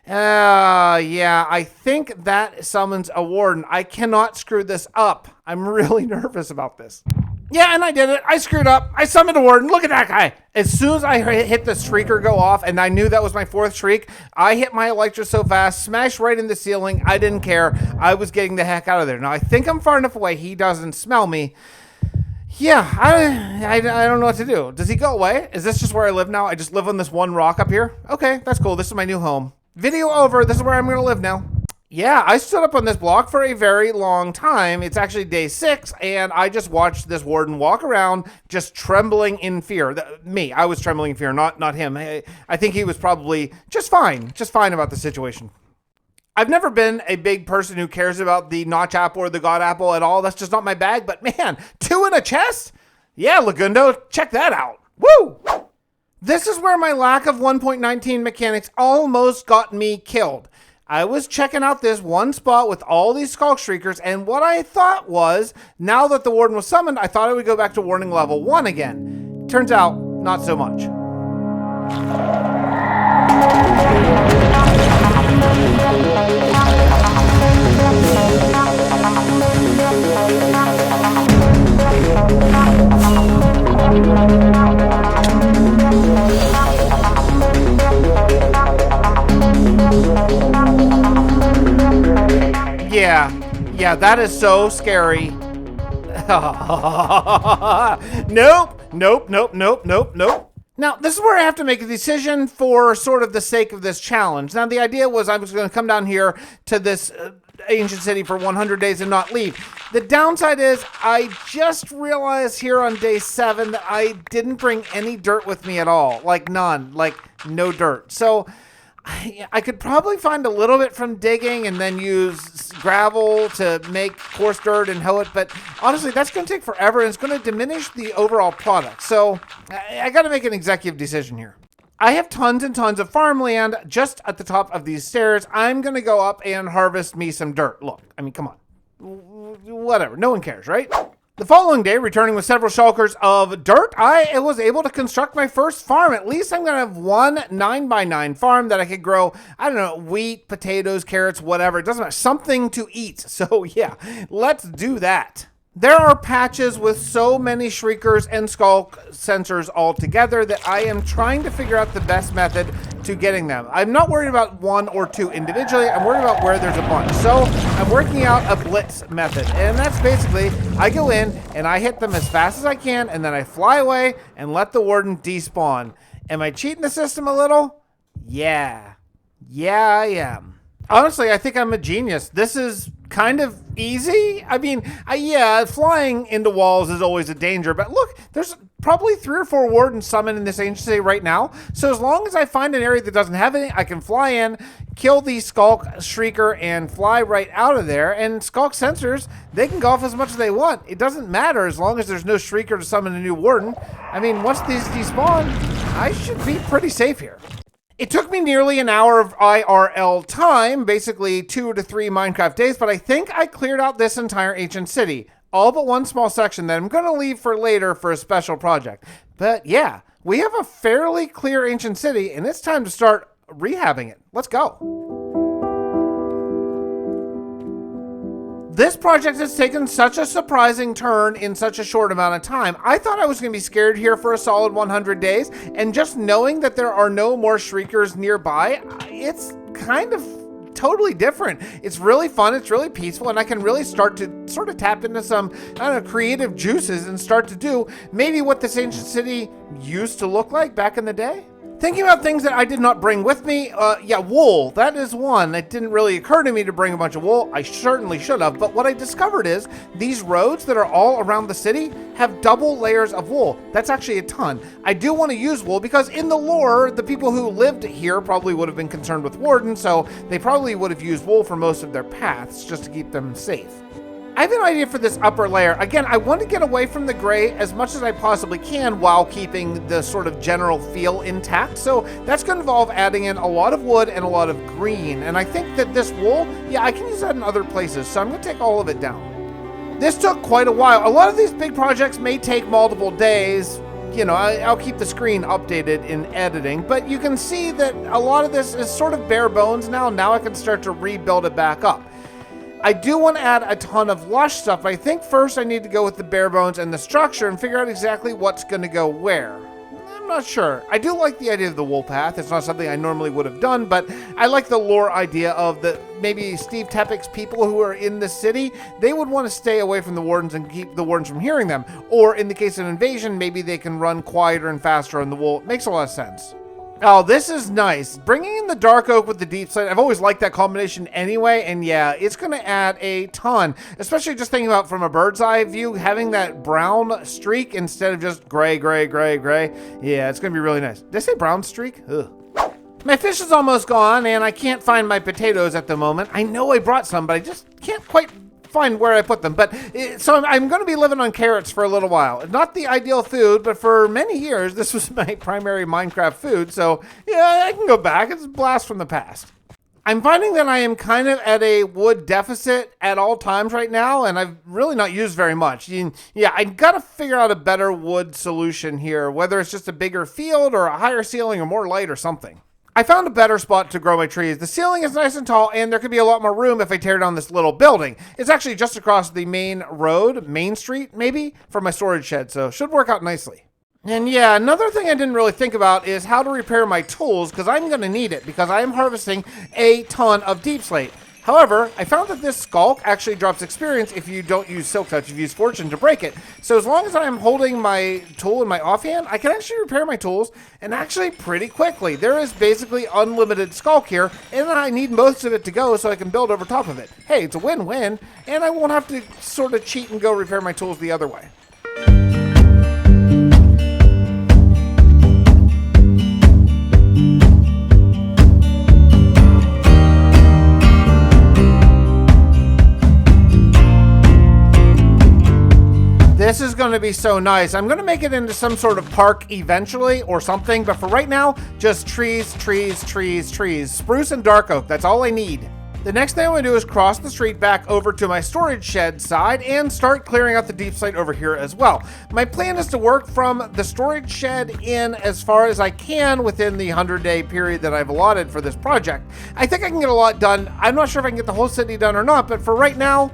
Yeah, I think that summons a warden. I cannot screw this up. I'm really nervous about this. Yeah, and I did it. I screwed up. I summoned a warden. Look at that guy. As soon as I hit the shrieker go off, and I knew that was my 4th shriek, I hit my elytra so fast, smashed right in the ceiling. I didn't care. I was getting the heck out of there. Now, I think I'm far enough away he doesn't smell me. Yeah, I don't know what to do. Does he go away? Is this just where I live now? I just live on this one rock up here? Okay, that's cool. This is my new home. Video over. This is where I'm going to live now. Yeah, I stood up on this block for a very long time. It's actually day 6, and I just watched this warden walk around just trembling in fear. I was trembling in fear, not him. I think he was probably just fine about the situation. I've never been a big person who cares about the notch apple or the god apple at all. That's just not my bag. But man, 2 in a chest? Yeah, Lagundo, check that out. Woo! This is where my lack of 1.19 mechanics almost got me killed. I was checking out this one spot with all these Skulk Shriekers, and what I thought was, now that the warden was summoned, I thought I would go back to warning level 1 again. Turns out, not so much. Yeah, that is so scary. Nope. Now, this is where I have to make a decision for sort of the sake of this challenge. Now, the idea was I was going to come down here to this ancient city for 100 days and not leave. The downside is I just realized here on day 7 that I didn't bring any dirt with me at all. Like none. Like no dirt. So I could probably find a little bit from digging and then use gravel to make coarse dirt and hoe it. But honestly, that's going to take forever and it's going to diminish the overall product. So I got to make an executive decision here. I have tons and tons of farmland just at the top of these stairs. I'm going to go up and harvest me some dirt. Look, I mean, come on. Whatever. No one cares, right? The following day, returning with several shulkers of dirt, I was able to construct my first farm. At least I'm going to have one 9x9 farm that I could grow, I don't know, wheat, potatoes, carrots, whatever. It doesn't matter. Something to eat. So yeah, let's do that. There are patches with so many Shriekers and Skulk sensors all together that I am trying to figure out the best method to getting them. I'm not worried about 1 or 2 individually. I'm worried about where there's a bunch. So I'm working out a blitz method. And that's basically, I go in and I hit them as fast as I can and then I fly away and let the warden despawn. Am I cheating the system a little? Yeah. Yeah, I am. Honestly, I think I'm a genius. This is kind of easy. I mean, yeah, flying into walls is always a danger, but look, there's probably 3 or 4 wardens summoned in this ancient city right now. So as long as I find an area that doesn't have any, I can fly in, kill the Skulk Shrieker, and fly right out of there. And Skulk sensors, they can go off as much as they want. It doesn't matter as long as there's no Shrieker to summon a new warden. I mean, once these despawn, I should be pretty safe here. It took me nearly an hour of IRL time, basically 2 to 3 Minecraft days, but I think I cleared out this entire ancient city. All but one small section that I'm going to leave for later for a special project. But yeah, we have a fairly clear ancient city, and it's time to start rehabbing it. Let's go. This project has taken such a surprising turn in such a short amount of time. I thought I was going to be scared here for a solid 100 days, and just knowing that there are no more Shriekers nearby, it's kind of totally different. It's really fun, it's really peaceful, and I can really start to sort of tap into some, I don't know, creative juices and start to do maybe what this ancient city used to look like back in the day. Thinking about things that I did not bring with me, yeah, wool, that is one. It didn't really occur to me to bring a bunch of wool. I certainly should have, but what I discovered is these roads that are all around the city have double layers of wool. That's actually a ton. I do want to use wool because in the lore, the people who lived here probably would have been concerned with wardens, so they probably would have used wool for most of their paths just to keep them safe. I have an idea for this upper layer. Again, I want to get away from the gray as much as I possibly can while keeping the sort of general feel intact. So that's going to involve adding in a lot of wood and a lot of green. And I think that this wool, yeah, I can use that in other places. So I'm going to take all of it down. This took quite a while. A lot of these big projects may take multiple days. You know, I'll keep the screen updated in editing, but you can see that a lot of this is sort of bare bones now. Now I can start to rebuild it back up. I do want to add a ton of lush stuff. I think first I need to go with the bare bones and the structure and figure out exactly what's going to go where. not sure. I do like the idea of the wool path. It's not something I normally would have done, but I like the lore idea of the maybe Steve Tepek's people who are in the city, they would want to stay away from the wardens and keep the wardens from hearing them. Or in the case of invasion, maybe they can run quieter and faster on the wool. It makes a lot of sense. Oh, this is nice. Bringing in the dark oak with the deep slate, I've always liked that combination anyway, and yeah, it's going to add a ton, especially just thinking about from a bird's eye view, having that brown streak instead of just gray, gray, gray, gray. Yeah, it's going to be really nice. Did I say brown streak? Ugh. My fish is almost gone, and I can't find my potatoes at the moment. I know I brought some, but I just can't quite find where I put them. But so I'm going to be living on carrots for a little while. Not the ideal food, but for many years, this was my primary Minecraft food. So yeah, I can go back. It's a blast from the past. I'm finding that I am kind of at a wood deficit at all times right now, and I've really not used very much. Yeah, I got to figure out a better wood solution here, whether it's just a bigger field or a higher ceiling or more light or something. I found a better spot to grow my trees. The ceiling is nice and tall, and there could be a lot more room if I tear down this little building. It's actually just across the main road, Main Street, maybe, from my storage shed, so should work out nicely. And yeah, another thing I didn't really think about is how to repair my tools, because I'm going to need it, because I am harvesting a ton of deep slate. However, I found that this skulk actually drops experience if you don't use Silk Touch, if you use Fortune to break it. So as long as I'm holding my tool in my offhand, I can actually repair my tools, and actually pretty quickly. There is basically unlimited skulk here, and I need most of it to go so I can build over top of it. Hey, it's a win-win, and I won't have to sort of cheat and go repair my tools the other way. This is going to be so nice. I'm going to make it into some sort of park eventually or something, but for right now, just trees, trees, trees, trees. Spruce and dark oak, that's all I need. The next thing I'm going to do is cross the street back over to my storage shed side and start clearing out the deep slate over here as well. My plan is to work from the storage shed in as far as I can within the 100-day period that I've allotted for this project. I think I can get a lot done. I'm not sure if I can get the whole city done or not, but for right now,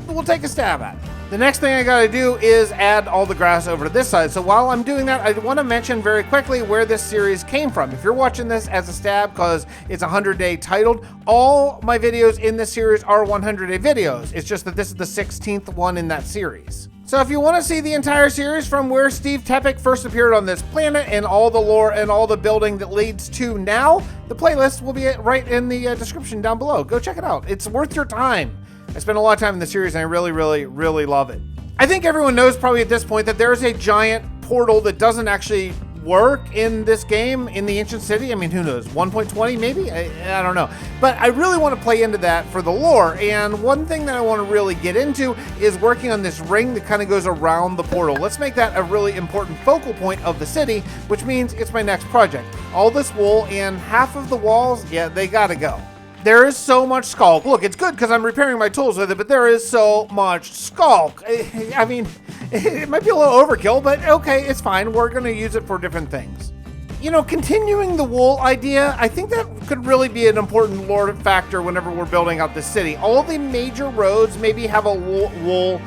we'll take a stab at it. The next thing I gotta do is add all the grass over to this side. So while I'm doing that, I want to mention very quickly where this series came from. If you're watching this as a stab because it's 100-day titled, all my videos in this series are 100-day videos. It's just that this is the 16th one in that series. So if you want to see the entire series from where Steve Tepek first appeared on this planet and all the lore and all the building that leads to now, the playlist will be right in the description down below. Go check it out. It's worth your time. I spent a lot of time in the series and I really, really, really love it. I think everyone knows probably at this point that there is a giant portal that doesn't actually work in this game in the ancient city. I mean, who knows, 1.20 maybe? I don't know. But I really want to play into that for the lore. And one thing that I want to really get into is working on this ring that kind of goes around the portal. Let's make that a really important focal point of the city, which means it's my next project. All this wool and half of the walls, yeah, they gotta go. There is so much skulk. Look, it's good because I'm repairing my tools with it, but there is so much skulk. I mean, it might be a little overkill, but okay, it's fine. We're going to use it for different things. You know, continuing the wool idea, I think that could really be an important lore factor whenever we're building out the city. All the major roads maybe have a wool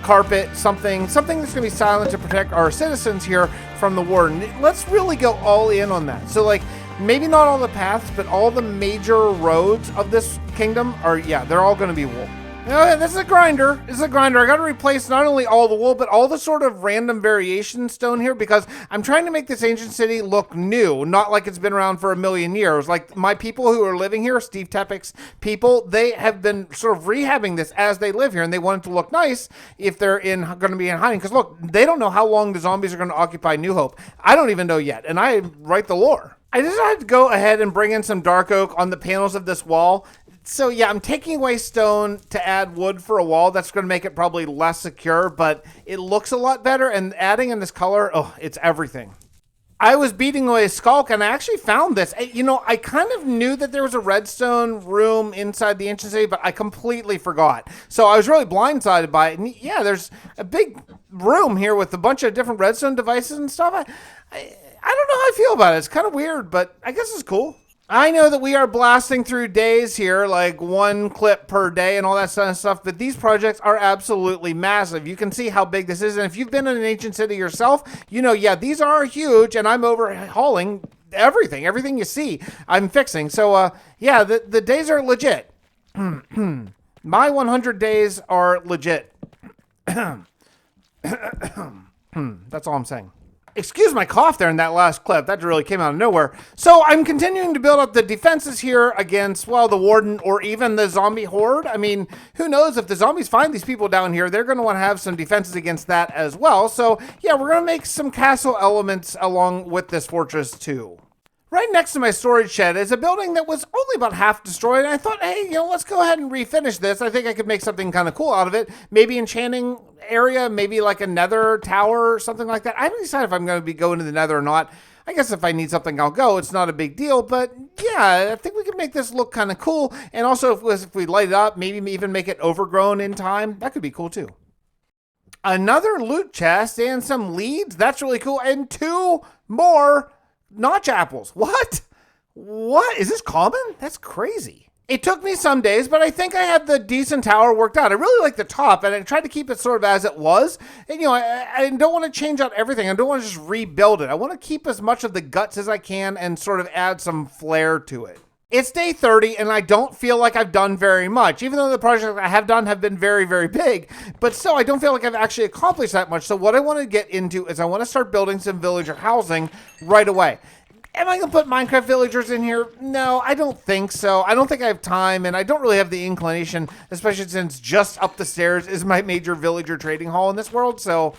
carpet, something that's going to be silent to protect our citizens here from the warden. Let's really go all in on that. So, like, maybe not all the paths, but all the major roads of this kingdom are, yeah, they're all going to be wool. This is a grinder. This is a grinder. I got to replace not only all the wool, but all the sort of random variation stone here because I'm trying to make this ancient city look new, not like it's been around for a million years. Like my people who are living here, Steve Tepek's people, they have been sort of rehabbing this as they live here, and they want it to look nice if they're going to be in hiding. Because look, they don't know how long the zombies are going to occupy New Hope. I don't even know yet, and I write the lore. I decided to go ahead and bring in some dark oak on the panels of this wall. So yeah, I'm taking away stone to add wood for a wall. That's going to make it probably less secure, but it looks a lot better. And adding in this color, oh, it's everything. I was beating away skulk and I actually found this. You know, I kind of knew that there was a redstone room inside the ancient city, but I completely forgot. So I was really blindsided by it. And yeah, there's a big room here with a bunch of different redstone devices and stuff. I don't know how I feel about it. It's kind of weird, but I guess it's cool. I know that we are blasting through days here, like 1 clip per day and all that kind of stuff, but these projects are absolutely massive. You can see how big this is, and if you've been in an ancient city yourself, you know, yeah, these are huge, and I'm overhauling everything you see, I'm fixing. So, yeah, the days are legit. My 100 days are legit. That's all I'm saying. Excuse my cough there in that last clip. That really came out of nowhere. So I'm continuing to build up the defenses here against, well, the warden or even the zombie horde. I mean, who knows if the zombies find these people down here, they're going to want to have some defenses against that as well. So yeah, we're going to make some castle elements along with this fortress too. Right next to my storage shed is a building that was only about half destroyed. And I thought, hey, let's go ahead and refinish this. I think I could make something kind of cool out of it. Maybe enchanting area, maybe like a nether tower or something like that. I haven't decided if I'm going to be going to the nether or not. I guess if I need something, I'll go. It's not a big deal, but yeah, I think we can make this look kind of cool. And also if we light it up, maybe even make it overgrown in time, that could be cool too. Another loot chest and some leads. That's really cool. And 2 more notch apples. What? Is this common? That's crazy. It took me some days, but I think I had the decent tower worked out. I really like the top, and I tried to keep it sort of as it was. And, I don't want to change out everything. I don't want to just rebuild it. I want to keep as much of the guts as I can and sort of add some flair to it. It's day 30, and I don't feel like I've done very much, even though the projects I have done have been very, very big. But still, I don't feel like I've actually accomplished that much. So what I want to get into is I want to start building some villager housing right away. Am I going to put Minecraft villagers in here? No, I don't think so. I don't think I have time, and I don't really have the inclination, especially since just up the stairs is my major villager trading hall in this world, so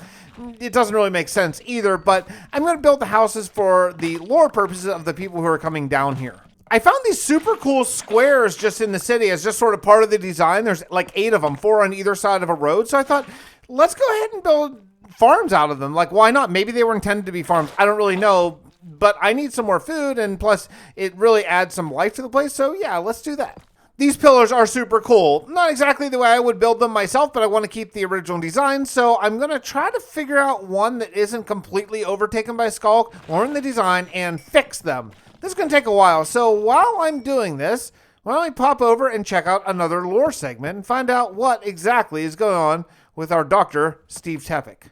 it doesn't really make sense either. But I'm going to build the houses for the lore purposes of the people who are coming down here. I found these super cool squares just in the city as just sort of part of the design. There's like 8 of them, 4 on either side of a road. So I thought, let's go ahead and build farms out of them. Like, why not? Maybe they were intended to be farms. I don't really know, but I need some more food, and plus it really adds some life to the place. So yeah, let's do that. These pillars are super cool. Not exactly the way I would build them myself, but I want to keep the original design. So I'm going to try to figure out one that isn't completely overtaken by Skulk, learn the design, and fix them. This is going to take a while, so while I'm doing this, why don't we pop over and check out another lore segment and find out what exactly is going on with our Dr. Steve Tepic.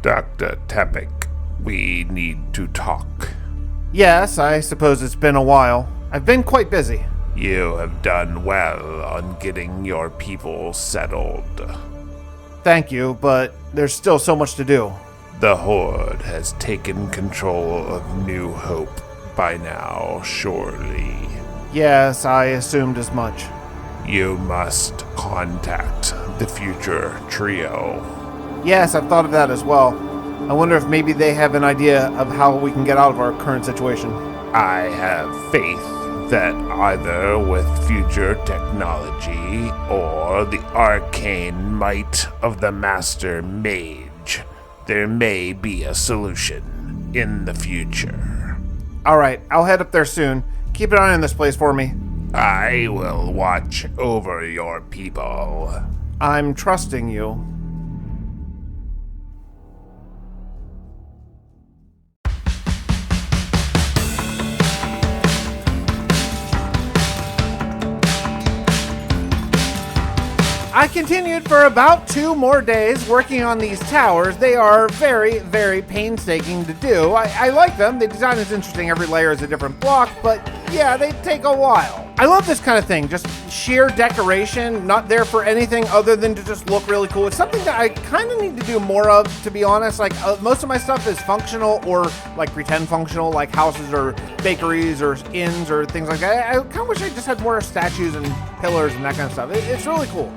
Dr. Tepic, we need to talk. Yes, I suppose it's been a while. I've been quite busy. You have done well on getting your people settled. Thank you, but there's still so much to do. The Horde has taken control of New Hope by now, surely. Yes, I assumed as much. You must contact the future trio. Yes, I've thought of that as well. I wonder if maybe they have an idea of how we can get out of our current situation. I have faith that either with future technology or the arcane might of the Master Mage, there may be a solution in the future. Alright, I'll head up there soon. Keep an eye on this place for me. I will watch over your people. I'm trusting you. I continued for about 2 more days working on these towers. They are very, very painstaking to do. I like them. The design is interesting. Every layer is a different block, but yeah, they take a while. I love this kind of thing. Just sheer decoration, not there for anything other than to just look really cool. It's something that I kind of need to do more of, to be honest. Like most of my stuff is functional or like pretend functional, like houses or bakeries or inns or things like that. I kind of wish I just had more statues and pillars and that kind of stuff. It's really cool.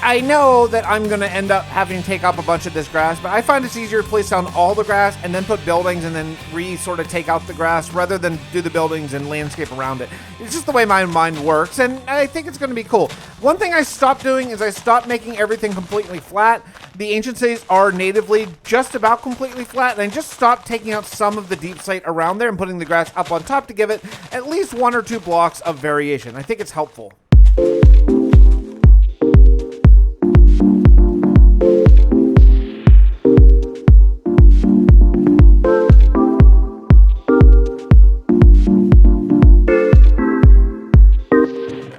I know that I'm going to end up having to take up a bunch of this grass, but I find it's easier to place down all the grass and then put buildings and then sort of take out the grass rather than do the buildings and landscape around it. It's just the way my mind works, and I think it's going to be cool. One thing I stopped doing is I stopped making everything completely flat. The ancient cities are natively just about completely flat, and I just stopped taking out some of the deep slate around there and putting the grass up on top to give it at least 1 or 2 blocks of variation. I think it's helpful.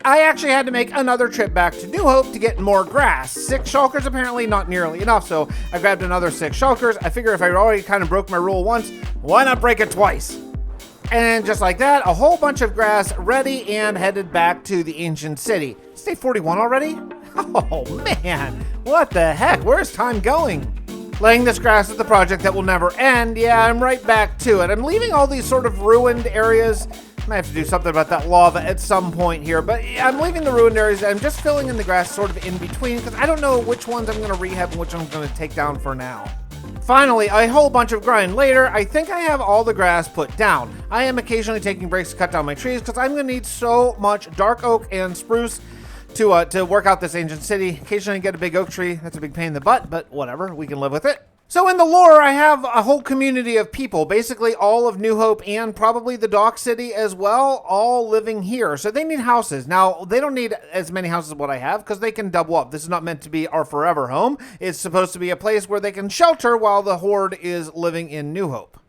I actually had to make another trip back to New Hope to get more grass. 6 shulkers apparently not nearly enough, so I grabbed another 6 shulkers. I figure if I already kind of broke my rule once, why not break it twice? And just like that, a whole bunch of grass ready and headed back to the ancient city. It's day 41 already? Oh man, what the heck? Where's time going? Laying this grass is the project that will never end. Yeah, I'm right back to it. I'm leaving all these sort of ruined areas. I might have to do something about that lava at some point here, but I'm leaving the ruined areas. I'm just filling in the grass sort of in between because I don't know which ones I'm going to rehab and which ones I'm going to take down for now. Finally, a whole bunch of grind later, I think I have all the grass put down. I am occasionally taking breaks to cut down my trees because I'm going to need so much dark oak and spruce to work out this ancient city. Occasionally get a big oak tree. That's a big pain in the butt, but whatever, we can live with it. So in the lore, I have a whole community of people, basically all of New Hope and probably the Dock City as well, all living here. So they need houses. Now, they don't need as many houses as what I have because they can double up. This is not meant to be our forever home. It's supposed to be a place where they can shelter while the Horde is living in New Hope.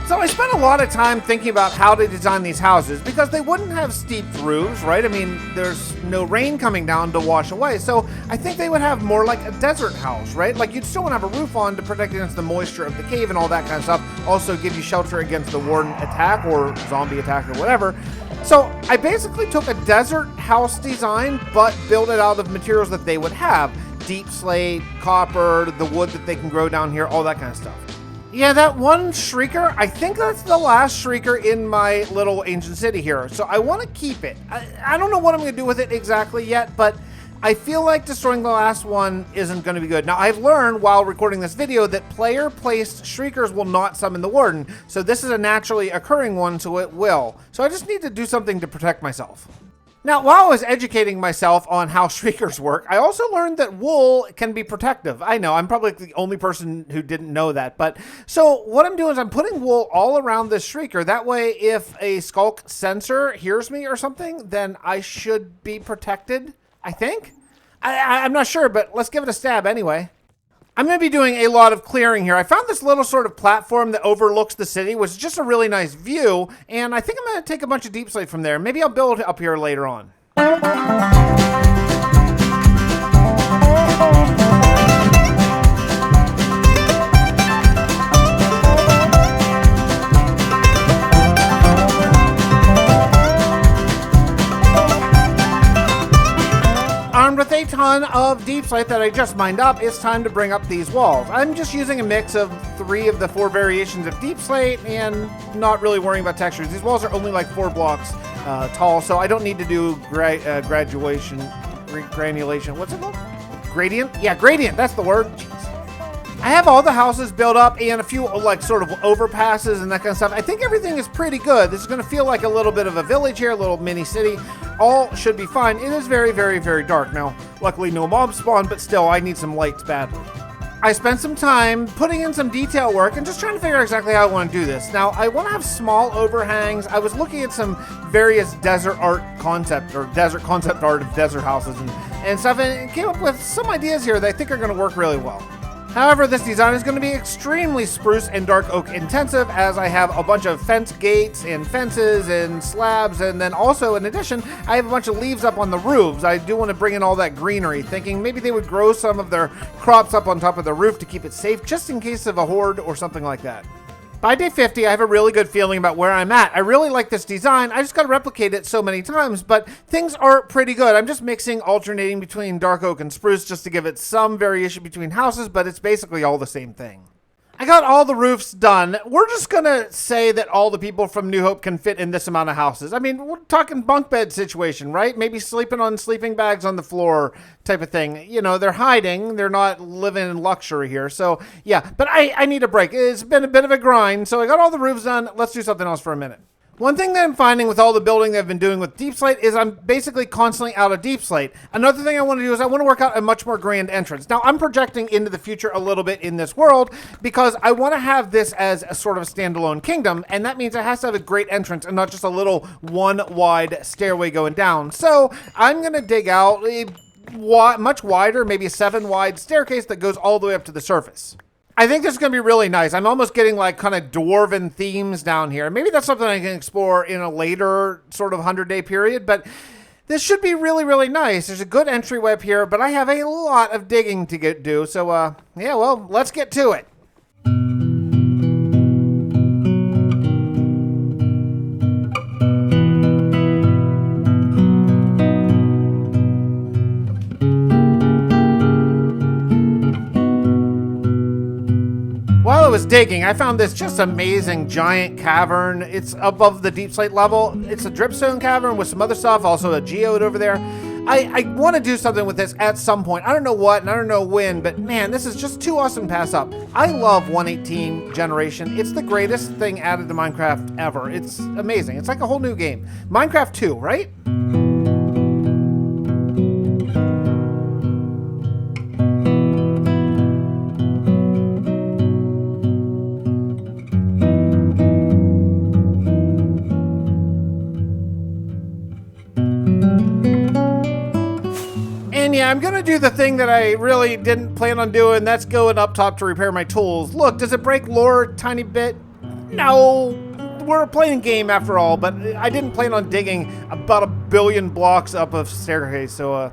So I spent a lot of time thinking about how to design these houses because they wouldn't have steep roofs, right? I mean, there's no rain coming down to wash away. So I think they would have more like a desert house, right? Like you'd still want to have a roof on to protect against the moisture of the cave and all that kind of stuff. Also give you shelter against the warden attack or zombie attack or whatever. So I basically took a desert house design, but built it out of materials that they would have. Deep slate, copper, the wood that they can grow down here, all that kind of stuff. Yeah, that one Shrieker, I think that's the last Shrieker in my little ancient city here. So I want to keep it. I don't know what I'm going to do with it exactly yet, but I feel like destroying the last one isn't going to be good. Now, I've learned while recording this video that player-placed Shriekers will not summon the Warden. So this is a naturally occurring one, so it will. So I just need to do something to protect myself. Now, while I was educating myself on how Shriekers work, I also learned that wool can be protective. I know, I'm probably the only person who didn't know that. But so what I'm doing is I'm putting wool all around this Shrieker. That way, if a Skulk sensor hears me or something, then I should be protected, I think. I'm not sure, but let's give it a stab anyway. I'm going to be doing a lot of clearing here. I found this little sort of platform that overlooks the city, which is just a really nice view, and I think I'm going to take a bunch of deep slate from there. Maybe I'll build up here later on. Armed with a ton of deep slate that I just mined up, it's time to bring up these walls. I'm just using a mix of 3 of the 4 variations of deep slate and not really worrying about textures. These walls are only like 4 blocks tall, so I don't need to do granulation. What's it called? Gradient? Yeah, gradient, that's the word. Jeez. I have all the houses built up and a few like sort of overpasses and that kind of stuff. I think everything is pretty good. This is going to feel like a little bit of a village here, a little mini city. All should be fine. It is very, very, very dark. Now, luckily no mobs spawn, but still I need some lights badly. I spent some time putting in some detail work and just trying to figure out exactly how I want to do this. Now, I want to have small overhangs. I was looking at some various desert art concept or desert concept art of desert houses and stuff and came up with some ideas here that I think are going to work really well. However, this design is going to be extremely spruce and dark oak intensive as I have a bunch of fence gates and fences and slabs, and then also in addition I have a bunch of leaves up on the roofs. I do want to bring in all that greenery, thinking maybe they would grow some of their crops up on top of the roof to keep it safe just in case of a horde or something like that. By day 50, I have a really good feeling about where I'm at. I really like this design. I just got to replicate it so many times, but things are pretty good. I'm just alternating between dark oak and spruce just to give it some variation between houses, but it's basically all the same thing. I got all the roofs done. We're just gonna say that all the people from New Hope can fit in this amount of houses. I mean, we're talking bunk bed situation, right? Maybe sleeping on sleeping bags on the floor type of thing. You know, they're hiding. They're not living in luxury here. So, yeah, but I need a break. It's been a bit of a grind. So I got all the roofs done. Let's do something else for a minute. One thing that I'm finding with all the building that I've been doing with Deep Slate is I'm basically constantly out of Deep Slate. Another thing I want to do is I want to work out a much more grand entrance. Now, I'm projecting into the future a little bit in this world because I want to have this as a sort of standalone kingdom, and that means it has to have a great entrance and not just a little one wide stairway going down. So I'm going to dig out a much wider, maybe a 7 wide staircase that goes all the way up to the surface. I think this is going to be really nice. I'm almost getting like kind of dwarven themes down here. Maybe that's something I can explore in a later sort of 100-day period, but this should be really, really nice. There's a good entryway up here, but I have a lot of digging to do. So, yeah, well, let's get to it. While I was digging, I found this just amazing giant cavern. It's above the Deep Slate level. It's a dripstone cavern with some other stuff, also a geode over there. I want to do something with this at some point. I don't know what and I don't know when, but man, this is just too awesome to pass up. I love 118 generation. It's the greatest thing added to Minecraft ever. It's amazing. It's like a whole new game. Minecraft 2, right? I'm gonna do the thing that I really didn't plan on doing. That's going up top to repair my tools. Look, does it break lore a tiny bit? No, we're playing a game after all, but I didn't plan on digging about 1 billion blocks up a staircase, so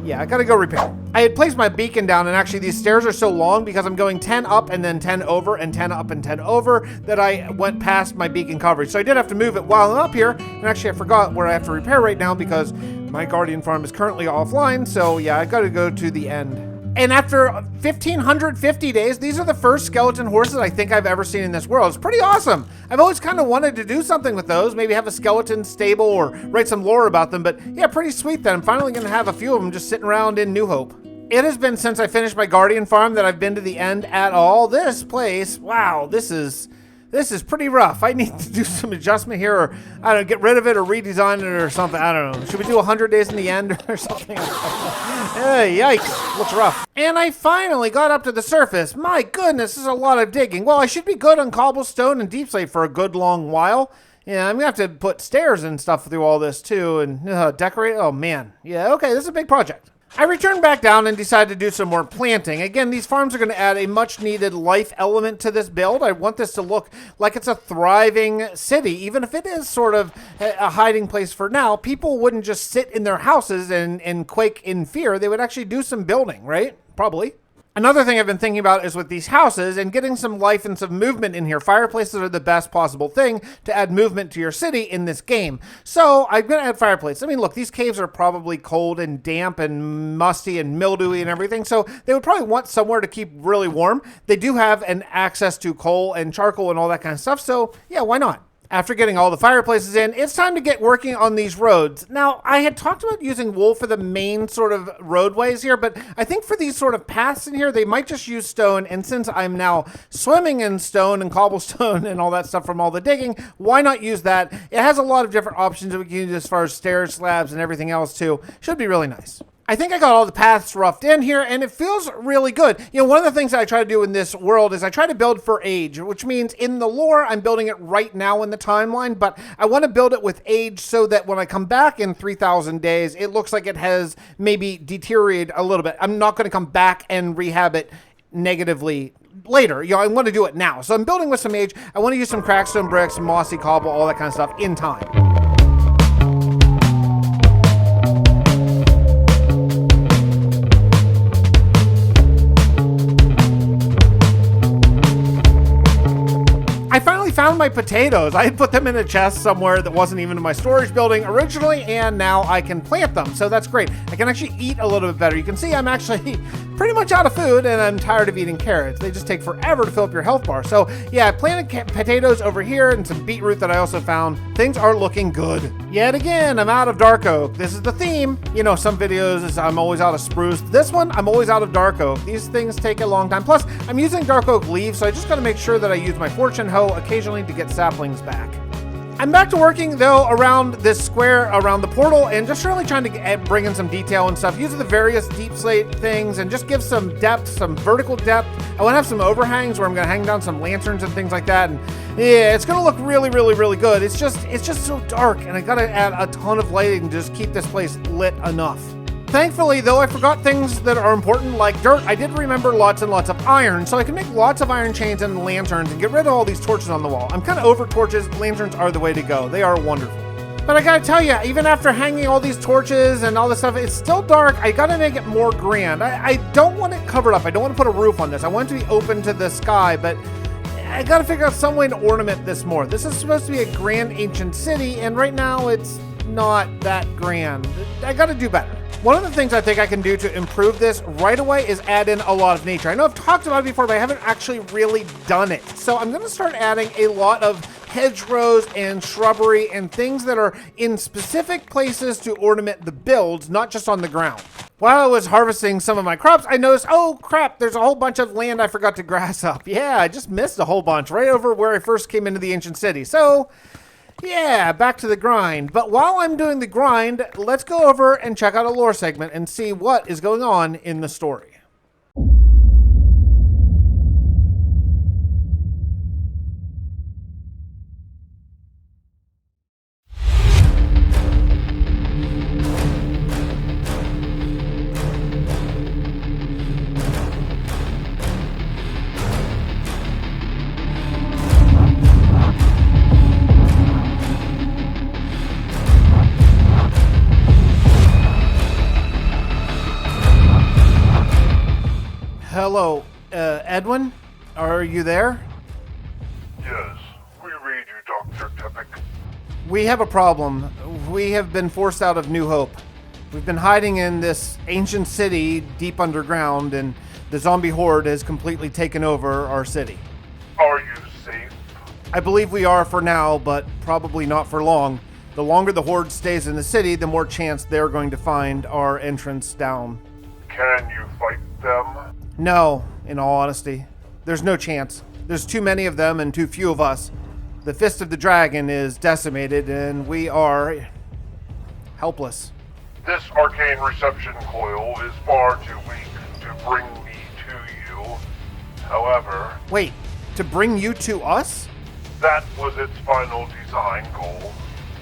yeah, I gotta go repair. I had placed my beacon down, and actually these stairs are so long because I'm going 10 up and then 10 over and 10 up and 10 over that I went past my beacon coverage. So I did have to move it while I'm up here, and actually I forgot where I have to repair right now because my Guardian farm is currently offline, so yeah, I gotta go to the end. And after 1,550 days, these are the first skeleton horses I think I've ever seen in this world. It's pretty awesome. I've always kind of wanted to do something with those, maybe have a skeleton stable or write some lore about them, but yeah, pretty sweet that I'm finally gonna have a few of them just sitting around in New Hope. It has been since I finished my Guardian farm that I've been to the end at all. This place, wow, this is pretty rough. I need to do some adjustment here, or I don't know, get rid of it or redesign it or something. I don't know. Should we do 100 days in the end or something? Hey, yikes, looks rough. And I finally got up to the surface. My goodness, this is a lot of digging. Well, I should be good on cobblestone and Deep Slate for a good long while. Yeah, I'm gonna have to put stairs and stuff through all this too, and decorate. Oh man, yeah, okay, this is a big project. I returned back down and decided to do some more planting. Again, these farms are going to add a much needed life element to this build. I want this to look like it's a thriving city, even if it is sort of a hiding place for now. People wouldn't just sit in their houses and quake in fear. They would actually do some building, right? Probably. Another thing I've been thinking about is with these houses and getting some life and some movement in here. Fireplaces are the best possible thing to add movement to your city in this game. So I'm going to add fireplaces. I mean, look, these caves are probably cold and damp and musty and mildewy and everything. So they would probably want somewhere to keep really warm. They do have an access to coal and charcoal and all that kind of stuff. So yeah, why not? After getting all the fireplaces in, it's time to get working on these roads. Now, I had talked about using wool for the main sort of roadways here, but I think for these sort of paths in here, they might just use stone. And since I'm now swimming in stone and cobblestone and all that stuff from all the digging, why not use that? It has a lot of different options that we can use as far as stairs, slabs, and everything else too. Should be really nice. I think I got all the paths roughed in here, and it feels really good. You know, one of the things that I try to do in this world is I try to build for age, which means in the lore, I'm building it right now in the timeline, but I want to build it with age so that when I come back in 3,000 days, it looks like it has maybe deteriorated a little bit. I'm not going to come back and rehab it negatively later. You know, I want to do it now. So I'm building with some age. I want to use some crackstone bricks, some mossy cobble, all that kind of stuff in time. I finally found my potatoes. I had put them in a chest somewhere that wasn't even in my storage building originally, and now I can plant them, so that's great. I can actually eat a little bit better. You can see I'm actually pretty much out of food, and I'm tired of eating carrots. They just take forever to fill up your health bar. So yeah, I planted potatoes over here and some beetroot that I also found. Things are looking good. Yet again, I'm out of dark oak. This is the theme. You know, some videos I'm always out of spruce. This one, I'm always out of dark oak. These things take a long time. Plus, I'm using dark oak leaves, so I just gotta make sure that I use my fortune hoe occasionally to get saplings back. I'm back to working though around this square around the portal and just really trying to bring in some detail and stuff. Using the various deep slate things and just give some depth, some vertical depth. I want to have some overhangs where I'm going to hang down some lanterns and things like that. And yeah, it's going to look really, really, really good. It's just so dark, and I got to add a ton of lighting to just keep this place lit enough. Thankfully, though, I forgot things that are important like dirt. I did remember lots and lots of iron, so I can make lots of iron chains and lanterns and get rid of all these torches on the wall. I'm kind of over torches. Lanterns are the way to go. They are wonderful. But I gotta tell you, even after hanging all these torches and all this stuff, it's still dark. I gotta make it more grand. I don't want it covered up. I don't want to put a roof on this. I want it to be open to the sky, but I gotta figure out some way to ornament this more. This is supposed to be a grand ancient city, and right now it's not that grand. I gotta do better. One of the things I think I can do to improve this right away is add in a lot of nature. I know I've talked about it before, but I haven't actually really done it. So I'm gonna start adding a lot of hedgerows and shrubbery and things that are in specific places to ornament the builds, not just on the ground. While I was harvesting some of my crops, I noticed, oh crap, there's a whole bunch of land I forgot to grass up. Yeah, I just missed a whole bunch right over where I first came into the ancient city. So yeah, back to the grind. But while I'm doing the grind, let's go over and check out a lore segment and see what is going on in the story. Hello, Edwin? Are you there? Yes, we read you, Dr. Tepic. We have a problem. We have been forced out of New Hope. We've been hiding in this ancient city deep underground, and the zombie horde has completely taken over our city. Are you safe? I believe we are for now, but probably not for long. The longer the horde stays in the city, the more chance they're going to find our entrance down. Can you fight them? No, in all honesty. There's no chance. There's too many of them and too few of us. The Fist of the Dragon is decimated and we are helpless. This arcane reception coil is far too weak to bring me to you. However... Wait, to bring you to us? That was its final design goal,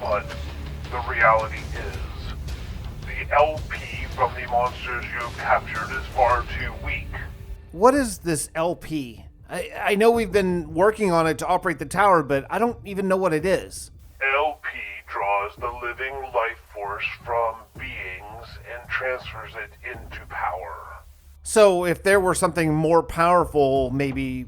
but the reality is, the LP from the monsters you've captured is far too weak. What is this LP? I know we've been working on it to operate the tower, but I don't even know what it is. LP draws the living life force from beings and transfers it into power. So if there were something more powerful, maybe...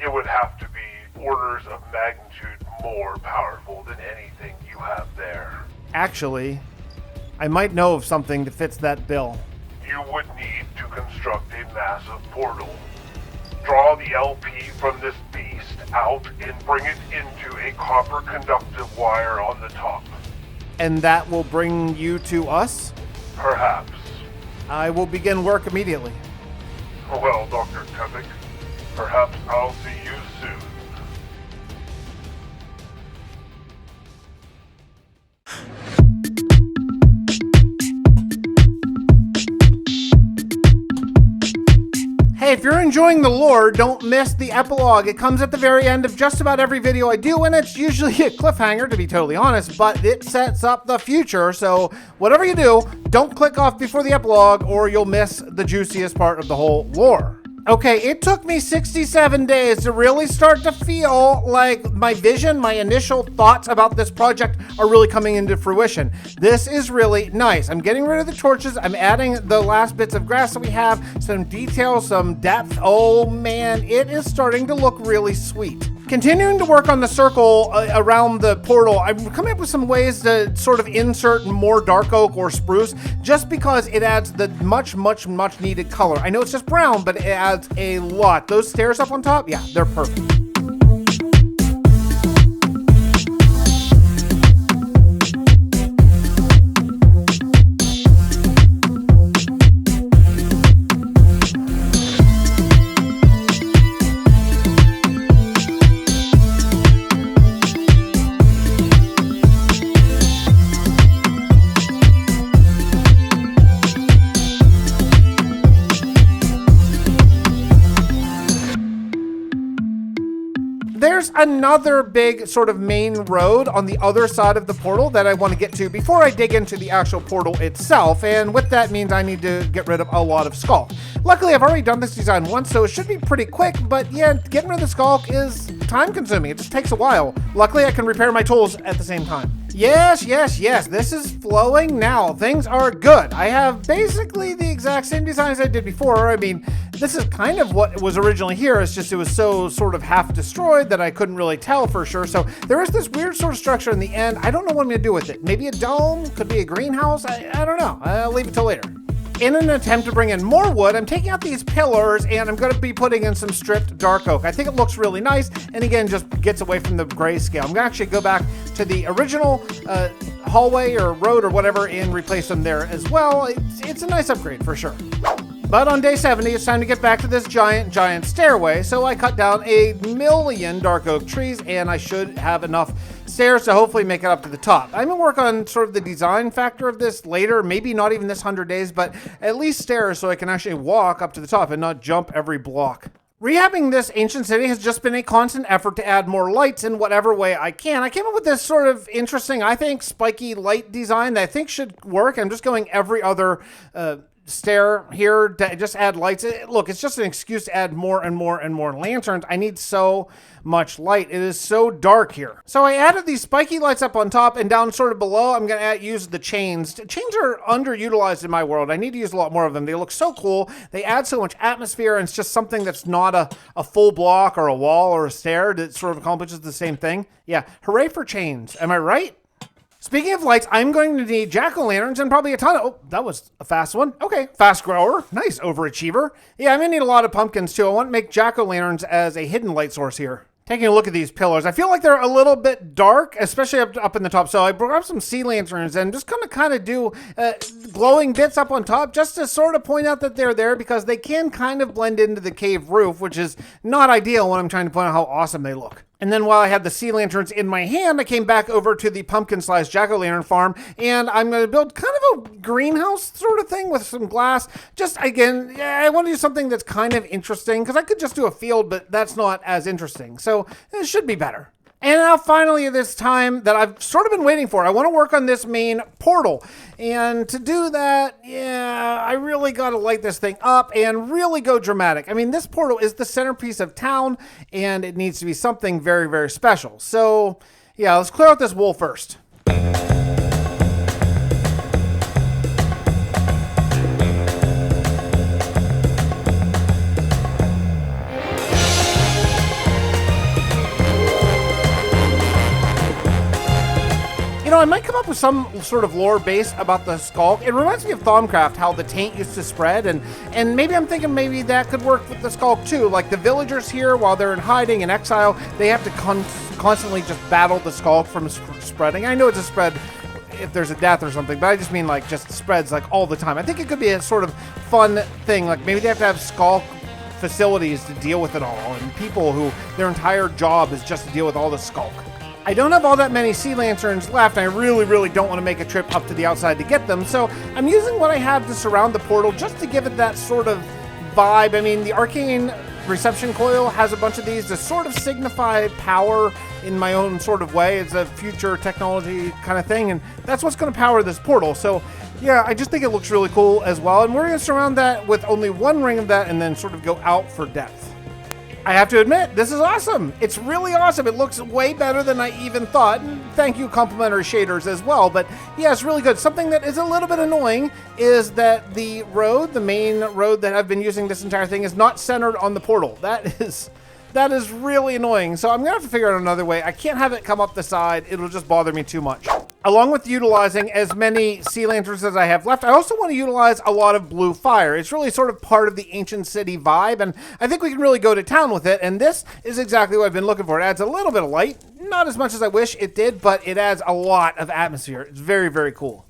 It would have to be orders of magnitude more powerful than anything you have there. Actually, I might know of something that fits that bill. You would need to construct a massive portal. Draw the LP from this beast out and bring it into a copper conductive wire on the top. And that will bring you to us? Perhaps. I will begin work immediately. Well, Dr. Tepic, perhaps I'll see you soon. Hey, if you're enjoying the lore, don't miss the epilogue. It comes at the very end of just about every video I do, and it's usually a cliffhanger, to be totally honest, but it sets up the future, so whatever you do, don't click off before the epilogue or you'll miss the juiciest part of the whole lore. Okay, it took me 67 days to really start to feel like my vision, my initial thoughts about this project are really coming into fruition. This is really nice. I'm getting rid of the torches. I'm adding the last bits of grass that we have, some detail, some depth. Oh man, it is starting to look really sweet. Continuing to work on the circle around the portal, I'm coming up with some ways to sort of insert more dark oak or spruce, just because it adds the much needed color. I know it's just brown, but it adds a lot. Those stairs up on top, yeah, they're perfect. There's another big sort of main road on the other side of the portal that I want to get to before I dig into the actual portal itself, and what that means, I need to get rid of a lot of skulk. Luckily, I've already done this design once, so it should be pretty quick, but yeah, getting rid of the skulk is time consuming. It just takes a while. Luckily, I can repair my tools at the same time. Yes, this is flowing now. Things are good. I have basically the exact same design as I did before. I mean, this is kind of what was originally here. It's just it was so sort of half destroyed that I couldn't really tell for sure. So there is this weird sort of structure in the end. I don't know what I'm going to do with it. Maybe a dome? Could be a greenhouse? I don't know. I'll leave it till later. In an attempt to bring in more wood, I'm taking out these pillars and I'm going to be putting in some stripped dark oak. I think it looks really nice, and again, just gets away from the grayscale. I'm going to actually go back to the original hallway or road or whatever and replace them there as well. It's a nice upgrade for sure. But on day 70, it's time to get back to this giant stairway, so I cut down 1,000,000 dark oak trees, and I should have enough stairs to hopefully make it up to the top. I'm gonna work on sort of the design factor of this later, maybe not even this 100 days, but at least stairs so I can actually walk up to the top and not jump every block. Rehabbing this ancient city has just been a constant effort to add more lights in whatever way I can. I came up with this sort of interesting, I think, spiky light design that I think should work. I'm just going every other stair here to just add lights. Look, it's just an excuse to add more and more and more lanterns. I need so much light. It is so dark here. So I added these spiky lights up on top, and down sort of below, I'm going to use the chains. Chains are underutilized in my world. I need to use a lot more of them. They look so cool. They add so much atmosphere, and it's just something that's not a full block or a wall or a stair that sort of accomplishes the same thing. Yeah, hooray for chains. Am I right? Speaking of lights, I'm going to need jack-o'-lanterns and probably a ton of... Oh, that was a fast one. Okay, fast grower. Nice, overachiever. Yeah, I'm going to need a lot of pumpkins, too. I want to make jack-o'-lanterns as a hidden light source here. Taking a look at these pillars, I feel like they're a little bit dark, especially up in the top. So I brought up some sea lanterns and just gonna kind of do glowing bits up on top just to sort of point out that they're there, because they can kind of blend into the cave roof, which is not ideal when I'm trying to point out how awesome they look. And then while I had the sea lanterns in my hand, I came back over to the pumpkin-sized jack-o'-lantern farm, and I'm going to build kind of a greenhouse sort of thing with some glass. Just, again, I want to do something that's kind of interesting, because I could just do a field, but that's not as interesting. So it should be better. And now finally, this time that I've sort of been waiting for, I want to work on this main portal. And to do that, yeah, I really got to light this thing up and really go dramatic. I mean, this portal is the centerpiece of town, and it needs to be something very, very special. So yeah, let's clear out this wool first. You know, I might come up with some sort of lore base about the skulk. It reminds me of Thaumcraft, how the taint used to spread, and maybe I'm thinking maybe that could work with the skulk too. Like the villagers here, while they're in hiding in exile, they have to constantly just battle the skulk from spreading. I know it's a spread if there's a death or something, but I just mean like just spreads like all the time. I think it could be a sort of fun thing. Like maybe they have to have skulk facilities to deal with it all, and people who their entire job is just to deal with all the skulk. I don't have all that many sea lanterns left. I really don't want to make a trip up to the outside to get them, so I'm using what I have to surround the portal just to give it that sort of vibe. I mean, the arcane reception coil has a bunch of these to sort of signify power in my own sort of way. It's a future technology kind of thing, and that's what's going to power this portal. So yeah, I just think it looks really cool as well, and we're going to surround that with only one ring of that and then sort of go out for depth. I have to admit, this is awesome. It's really awesome. It looks way better than I even thought. And thank you, complimentary shaders as well. But yeah, it's really good. Something that is a little bit annoying is that the main road that I've been using this entire thing, is not centered on the portal. That is That is really annoying. So I'm gonna have to figure out another way. I can't have it come up the side. It'll just bother me too much. Along with utilizing as many sea lanterns as I have left, I also want to utilize a lot of blue fire. It's really sort of part of the ancient city vibe, and I think we can really go to town with it, and this is exactly what I've been looking for. It adds a little bit of light, not as much as I wish it did, but it adds a lot of atmosphere. It's very, very cool.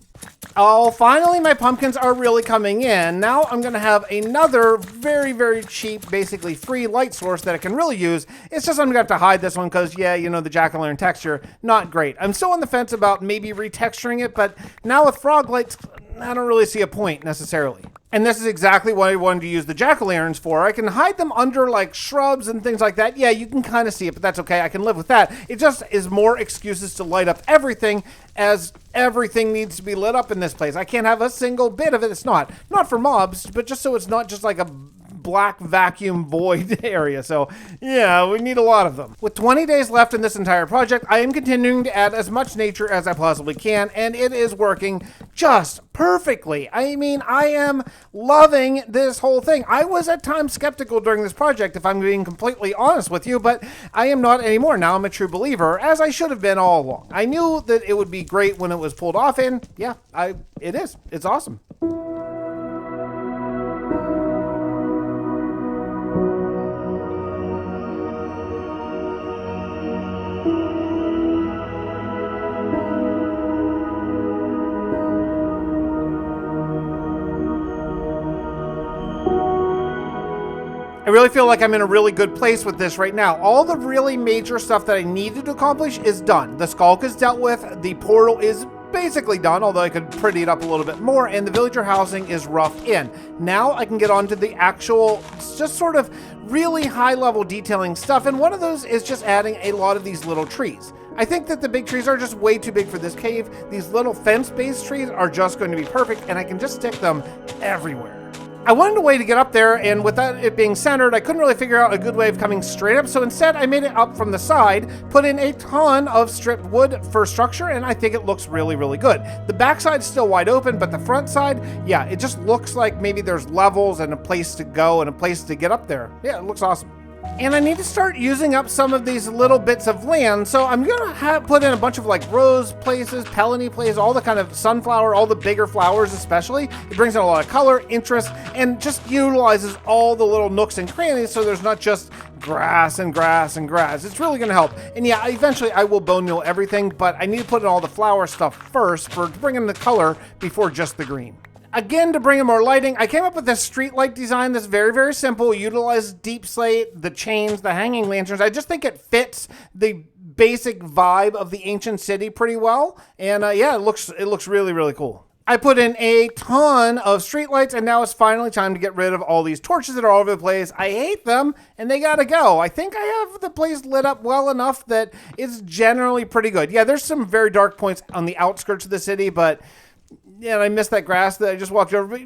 Oh, finally my pumpkins are really coming in. Now I'm going to have another very, very cheap, basically free light source that I can really use. It's just I'm going to have to hide this one because, yeah, you know, the jack-o'-lantern texture, not great. I'm still on the fence about maybe retexturing it, but now with frog lights, I don't really see a point necessarily. And this is exactly what I wanted to use the jack-o'-lanterns for. I can hide them under like shrubs and things like that. Yeah, you can kind of see it, but that's okay. I can live with that. It just is more excuses to light up everything, as everything needs to be lit up in this place. I can't have a single bit of it. It's not for mobs, but just so it's not just like a black vacuum void area. So yeah, we need a lot of them. With 20 days left in this entire project, I am continuing to add as much nature as I possibly can, and it is working just perfectly. I mean, I am loving this whole thing. I was at times skeptical during this project, if I'm being completely honest with you, but I am not anymore. Now I'm a true believer, as I should have been all along. I knew that it would be great when it was pulled off, and yeah, it is. It's awesome. I really feel like I'm in a really good place with this right now. All the really major stuff that I needed to accomplish is done. The Skulk is dealt with, the portal is basically done, although I could pretty it up a little bit more, and the villager housing is roughed in. Now I can get on to the actual, just sort of really high-level detailing stuff, and one of those is just adding a lot of these little trees. I think that the big trees are just way too big for this cave. These little fence-based trees are just going to be perfect, and I can just stick them everywhere. I wanted a way to get up there, and without it being centered, I couldn't really figure out a good way of coming straight up, so instead I made it up from the side, put in a ton of stripped wood for structure, and I think it looks really, really good. The backside's still wide open, but the front side, yeah, it just looks like maybe there's levels and a place to go and a place to get up there. Yeah, it looks awesome. And I need to start using up some of these little bits of land, so I'm gonna put in a bunch of like rose places, peony places, all the kind of sunflower, all the bigger flowers especially. It brings in a lot of color, interest, and just utilizes all the little nooks and crannies, so there's not just grass and grass and grass. It's really gonna help. And yeah, eventually I will bone meal everything, but I need to put in all the flower stuff first to bring in the color before just the green. Again, to bring in more lighting, I came up with this street light design that's very, very simple. It utilizes deep slate, the chains, the hanging lanterns. I just think it fits the basic vibe of the ancient city pretty well. And yeah, it looks really, really cool. I put in a ton of street lights, and now it's finally time to get rid of all these torches that are all over the place. I hate them, and they gotta go. I think I have the place lit up well enough that it's generally pretty good. Yeah, there's some very dark points on the outskirts of the city, but yeah, and I missed that grass that I just walked over.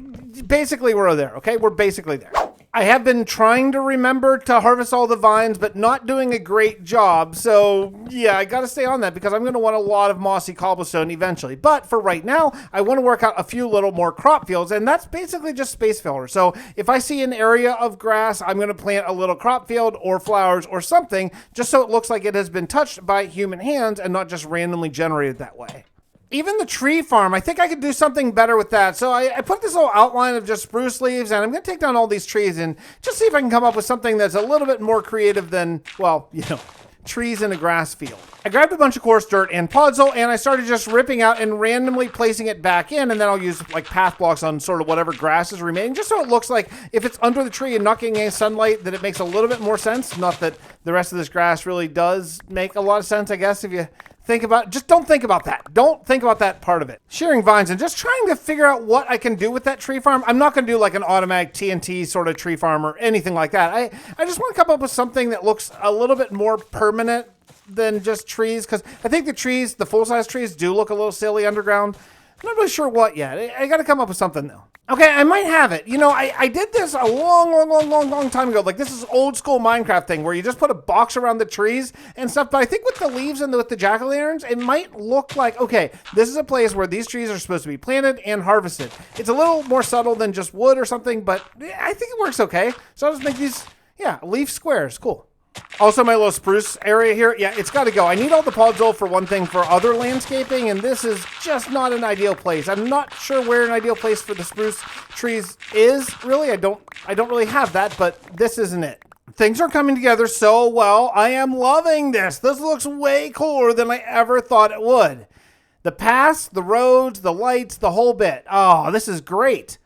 Basically, we're there, okay? We're basically there. I have been trying to remember to harvest all the vines, but not doing a great job. So, yeah, I got to stay on that because I'm going to want a lot of mossy cobblestone eventually. But for right now, I want to work out a few little more crop fields, and that's basically just space filler. So if I see an area of grass, I'm going to plant a little crop field or flowers or something, just so it looks like it has been touched by human hands and not just randomly generated that way. Even the tree farm, I think I could do something better with that. So I put this little outline of just spruce leaves, and I'm going to take down all these trees and just see if I can come up with something that's a little bit more creative than, well, you know, trees in a grass field. I grabbed a bunch of coarse dirt and podzol, and I started just ripping out and randomly placing it back in, and then I'll use like path blocks on sort of whatever grass is remaining, just so it looks like if it's under the tree and not getting any sunlight, that it makes a little bit more sense. Not that the rest of this grass really does make a lot of sense, I guess, if you think about, just don't think about that. Don't think about that part of it. Shearing vines and just trying to figure out what I can do with that tree farm. I'm not going to do like an automatic TNT sort of tree farm or anything like that. I just want to come up with something that looks a little bit more permanent than just trees, because I think the trees, the full-size trees, do look a little silly underground. I'm not really sure what yet. I got to come up with something though. Okay, I might have it. You know, I did this a long time ago. Like, this is old school Minecraft thing where you just put a box around the trees and stuff. But I think with the leaves and with the jack-o'-lanterns, it might look like, okay, this is a place where these trees are supposed to be planted and harvested. It's a little more subtle than just wood or something, but I think it works okay. So I'll just make these, yeah, leaf squares. Cool. Also, my little spruce area here, yeah, it's got to go. I need all the podzol for one thing for other landscaping, and this is just not an ideal place. I'm not sure where an ideal place for the spruce trees is, really. I don't really have that, but this isn't it. Things are coming together so well. I am loving this. This looks way cooler than I ever thought it would. The paths, the roads, the lights, the whole bit. Oh, this is great.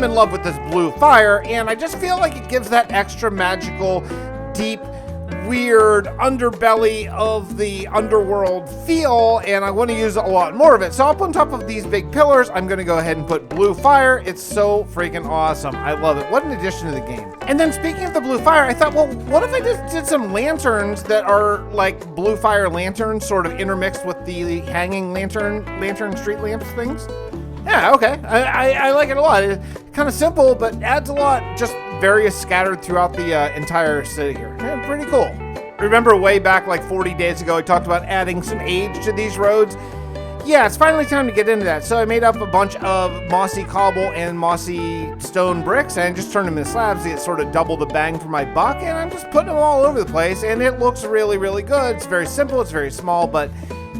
In love with this blue fire, and I just feel like it gives that extra magical, deep, weird underbelly of the underworld feel, and I want to use a lot more of it. So up on top of these big pillars, I'm going to go ahead and put blue fire. It's so freaking awesome. I love it. What an addition to the game. And then speaking of the blue fire, I thought, well, what if I just did some lanterns that are like blue fire lanterns, sort of intermixed with the hanging lantern street lamps things? Yeah, okay. I like it a lot. It's kind of simple, but adds a lot. Just various scattered throughout the entire city here. Yeah, pretty cool. Remember way back like 40 days ago, I talked about adding some age to these roads? Yeah, it's finally time to get into that. So I made up a bunch of mossy cobble and mossy stone bricks and just turned them into slabs to get sort of double the bang for my buck. And I'm just putting them all over the place, and it looks really, really good. It's very simple. It's very small, but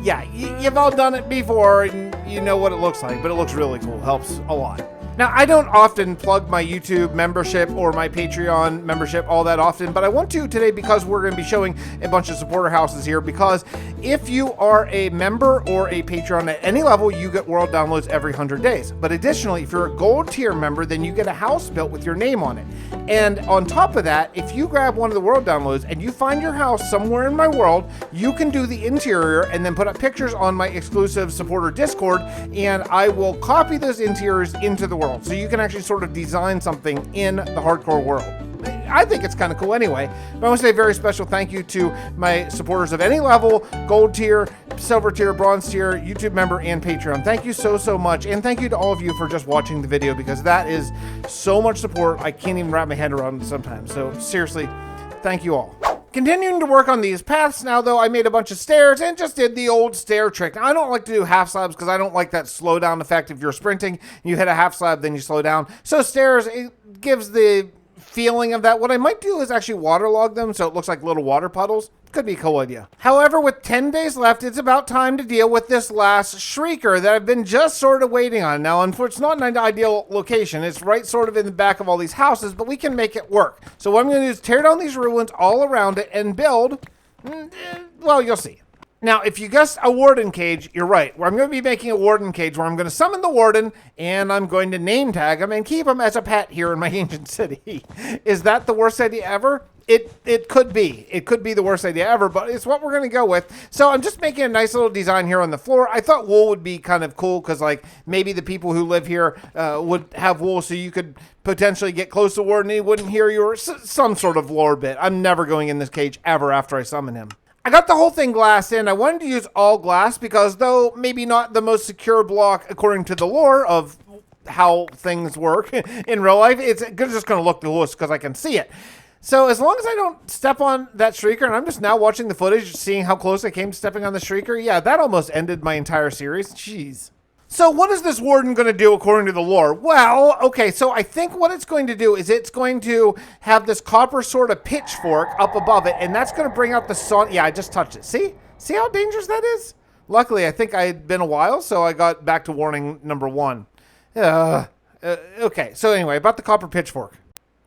yeah, you've all done it before, and you know what it looks like, but it looks really cool. Helps a lot. Now, I don't often plug my YouTube membership or my Patreon membership all that often, but I want to today because we're going to be showing a bunch of supporter houses here, because if you are a member or a Patreon at any level, you get world downloads every 100 days. But additionally, if you're a gold tier member, then you get a house built with your name on it. And on top of that, if you grab one of the world downloads and you find your house somewhere in my world, you can do the interior and then put up pictures on my exclusive supporter Discord, and I will copy those interiors into the world. So you can actually sort of design something in the hardcore world. I think it's kind of cool anyway. But I want to say a very special thank you to my supporters of any level: gold tier, silver tier, bronze tier, YouTube member, and Patreon. Thank you so much. And thank you to all of you for just watching the video, because that is so much support. I can't even wrap my head around it sometimes. So seriously, thank you all. Continuing to work on these paths now, though, I made a bunch of stairs and just did the old stair trick. Now, I don't like to do half slabs because I don't like that slow down effect. If you're sprinting, you hit a half slab, then you slow down. So stairs, it gives the feeling of that. What I might do is actually waterlog them so it looks like little water puddles. Could be a cool idea. However, with 10 days left, it's about time to deal with this last shrieker that I've been just sort of waiting on. Now, unfortunately, it's not an ideal location. It's right sort of in the back of all these houses, but we can make it work. So what I'm going to do is tear down these ruins all around it and build, well, you'll see. Now, if you guessed a warden cage, you're right. I'm going to be making a warden cage where I'm going to summon the warden and I'm going to name tag him and keep him as a pet here in my ancient city. Is that the worst idea ever? It could be. It could be the worst idea ever, but it's what we're going to go with. So I'm just making a nice little design here on the floor. I thought wool would be kind of cool because, like, maybe the people who live here would have wool so you could potentially get close to warden and he wouldn't hear you, or some sort of lore bit. I'm never going in this cage ever after I summon him. I got the whole thing glassed in. I wanted to use all glass because, though maybe not the most secure block according to the lore of how things work in real life, it's just going to look the coolest because I can see it. So as long as I don't step on that shrieker, and I'm just now watching the footage, seeing how close I came to stepping on the shrieker, yeah, that almost ended my entire series. Jeez. So what is this warden going to do according to the lore? Well, okay, so I think what it's going to do is it's going to have this copper sort of pitchfork up above it, and that's going to bring out the sun. Yeah, I just touched it. See? See how dangerous that is? Luckily, I think I had been a while, so I got back to warning number 1. Okay, so anyway, about the copper pitchfork.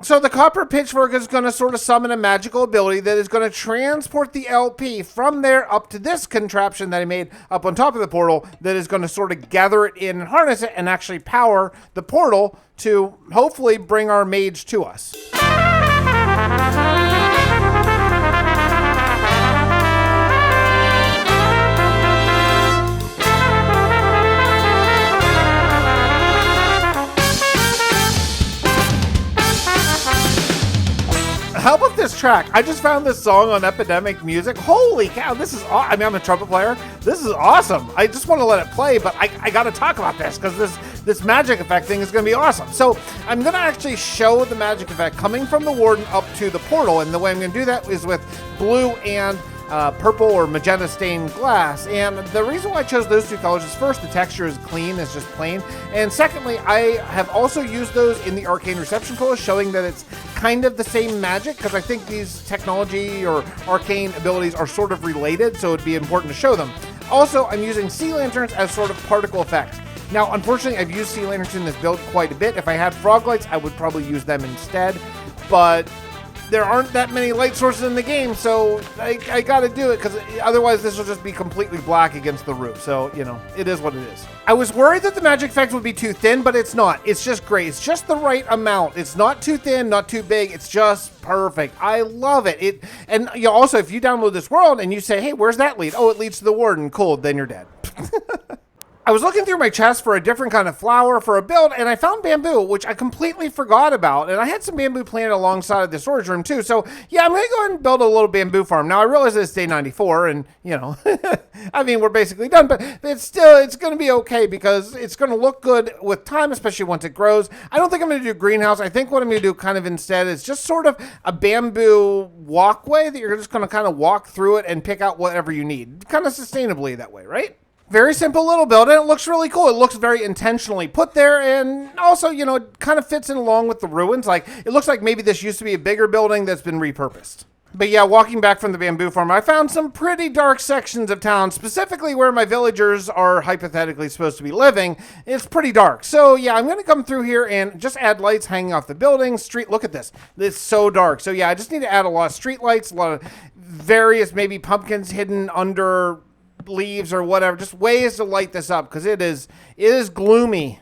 So the copper pitchfork is going to sort of summon a magical ability that is going to transport the LP from there up to this contraption that I made up on top of the portal that is going to sort of gather it in and harness it and actually power the portal to hopefully bring our mage to us. How about this track. I just found this song on Epidemic Music. Holy cow, this is I mean, I'm a trumpet player. This is awesome. I just want to let it play, but I got to talk about this because this magic effect thing is going to be awesome. So I'm going to actually show the magic effect coming from the Warden up to the portal, and the way I'm going to do that is with blue and purple or magenta stained glass. And the reason why I chose those two colors is, first, the texture is clean, it's just plain, and secondly, I have also used those in the Arcane Reception Coil, showing that it's kind of the same magic, because I think these technology or arcane abilities are sort of related, so it'd be important to show them. Also, I'm using sea lanterns as sort of particle effects. Now, unfortunately, I've used sea lanterns in this build quite a bit. If I had frog lights, I would probably use them instead, but there aren't that many light sources in the game, so I gotta do it, because otherwise this will just be completely black against the roof. So, you know, it is what it is. I was worried that the magic effect would be too thin, but it's not. It's just great. It's just the right amount. It's not too thin, not too big. It's just perfect. I love it. And you know, also, if you download this world and you say, hey, where's that lead? Oh, it leads to the Warden. Cool, then you're dead. I was looking through my chest for a different kind of flower for a build, and I found bamboo, which I completely forgot about, and I had some bamboo planted alongside of the storage room too, so yeah, I'm going to go ahead and build a little bamboo farm. Now, I realize it's day 94, and, you know, I mean, we're basically done, but it's going to be okay, because it's going to look good with time, especially once it grows. I don't think I'm going to do a greenhouse. I think what I'm going to do kind of instead is just sort of a bamboo walkway that you're just going to kind of walk through it and pick out whatever you need, kind of sustainably that way, right? Very simple little build, and it looks really cool. It looks very intentionally put there, and also, you know, it kind of fits in along with the ruins. Like, it looks like maybe this used to be a bigger building that's been repurposed. But yeah, walking back from the bamboo farm, I found some pretty dark sections of town, specifically where my villagers are hypothetically supposed to be living. It's pretty dark. So yeah, I'm going to come through here and just add lights hanging off the buildings. Look at this. It's so dark. So yeah, I just need to add a lot of street lights, a lot of various maybe pumpkins hidden under leaves or whatever, just ways to light this up, because it is gloomy.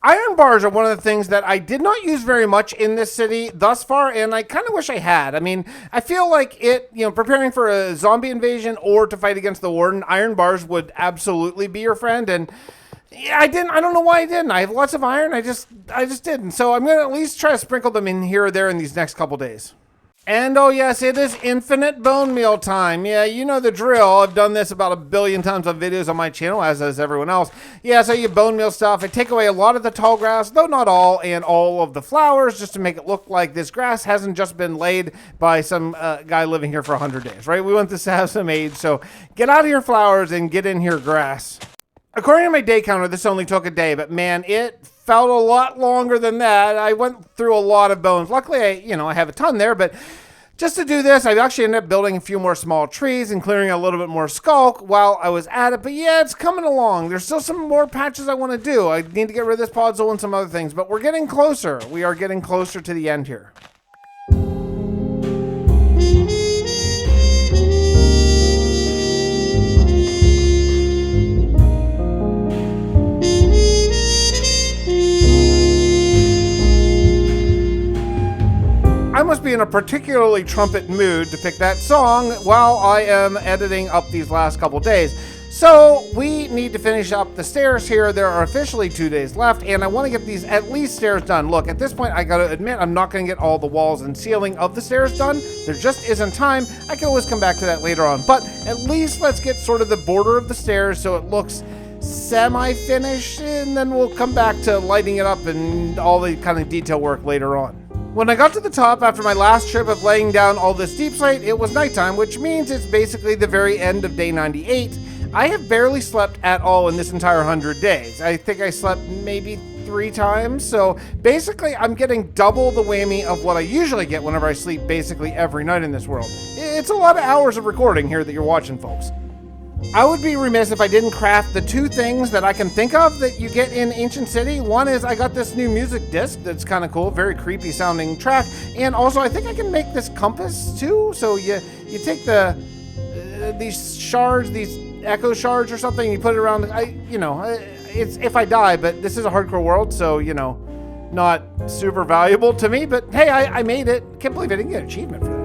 Iron bars are one of the things that I did not use very much in this city thus far, and I kind of wish I had. I mean, I feel like it, you know, preparing for a zombie invasion or to fight against the Warden, iron bars would absolutely be your friend, and yeah, I don't know why I didn't. I have lots of iron, I just didn't. So I'm going to at least try to sprinkle them in here or there in these next couple days. And oh yes, it is infinite bone meal time. Yeah, you know the drill. I've done this about 1 billion times on videos on my channel, as does everyone else. Yeah, so you bone meal stuff. I take away a lot of the tall grass, though not all, and all of the flowers, just to make it look like this grass hasn't just been laid by some guy living here for 100 days, right? We want this to have some age, so get out of your flowers and get in here grass. According to my day counter, this only took a day, but man, it felt a lot longer than that. I went through a lot of bones. Luckily, I have a ton there, but just to do this, I've actually ended up building a few more small trees and clearing a little bit more skulk while I was at it. But yeah, it's coming along. There's still some more patches I want to do. I need to get rid of this podzol and some other things, but we're getting closer. We are getting closer to the end here. I must be in a particularly trumpet mood to pick that song while I am editing up these last couple days. So we need to finish up the stairs here. There are officially 2 days left, and I want to get these at least stairs done. Look, at this point, I gotta admit, I'm not gonna get all the walls and ceiling of the stairs done. There just isn't time. I can always come back to that later on, but at least let's get sort of the border of the stairs so it looks semi-finished, and then we'll come back to lighting it up and all the kind of detail work later on. When I got to the top after my last trip of laying down all this deep slate, it was nighttime, which means it's basically the very end of day 98. I have barely slept at all in this entire 100 days. I think I slept maybe 3 times, so basically I'm getting double the whammy of what I usually get whenever I sleep basically every night in this world. It's a lot of hours of recording here that you're watching, folks. I would be remiss if I didn't craft the 2 things that I can think of that you get in Ancient City. One is I got this new music disc that's kind of cool, very creepy sounding track, and also I think I can make this compass too. So you take these shards, these echo shards or something, you put it around. It's if I die, but this is a hardcore world, so not super valuable to me. But hey, I made it. Can't believe I didn't get an achievement for that.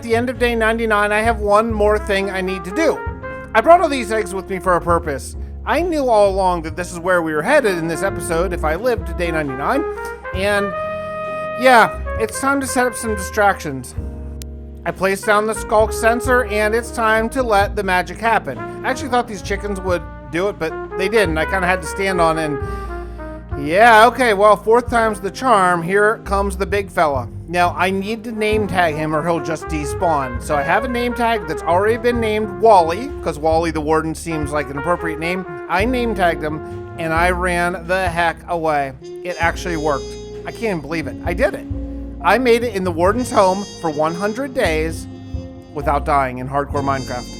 at the end of day 99, I have one more thing I need to do. I brought all these eggs with me for a purpose. I knew all along that this is where we were headed in this episode if I lived to day 99. And yeah, it's time to set up some distractions. I placed down the skulk sensor and it's time to let the magic happen. I actually thought these chickens would do it, but they didn't. I kind of had to stand on it and yeah, okay, well, 4th time's the charm. Here comes the big fella. Now, I need to name tag him or he'll just despawn. So I have a name tag that's already been named Wally, because Wally the Warden seems like an appropriate name. I name tagged him and I ran the heck away. It actually worked. I can't even believe it. I did it. I made it in the Warden's home for 100 days without dying in hardcore Minecraft.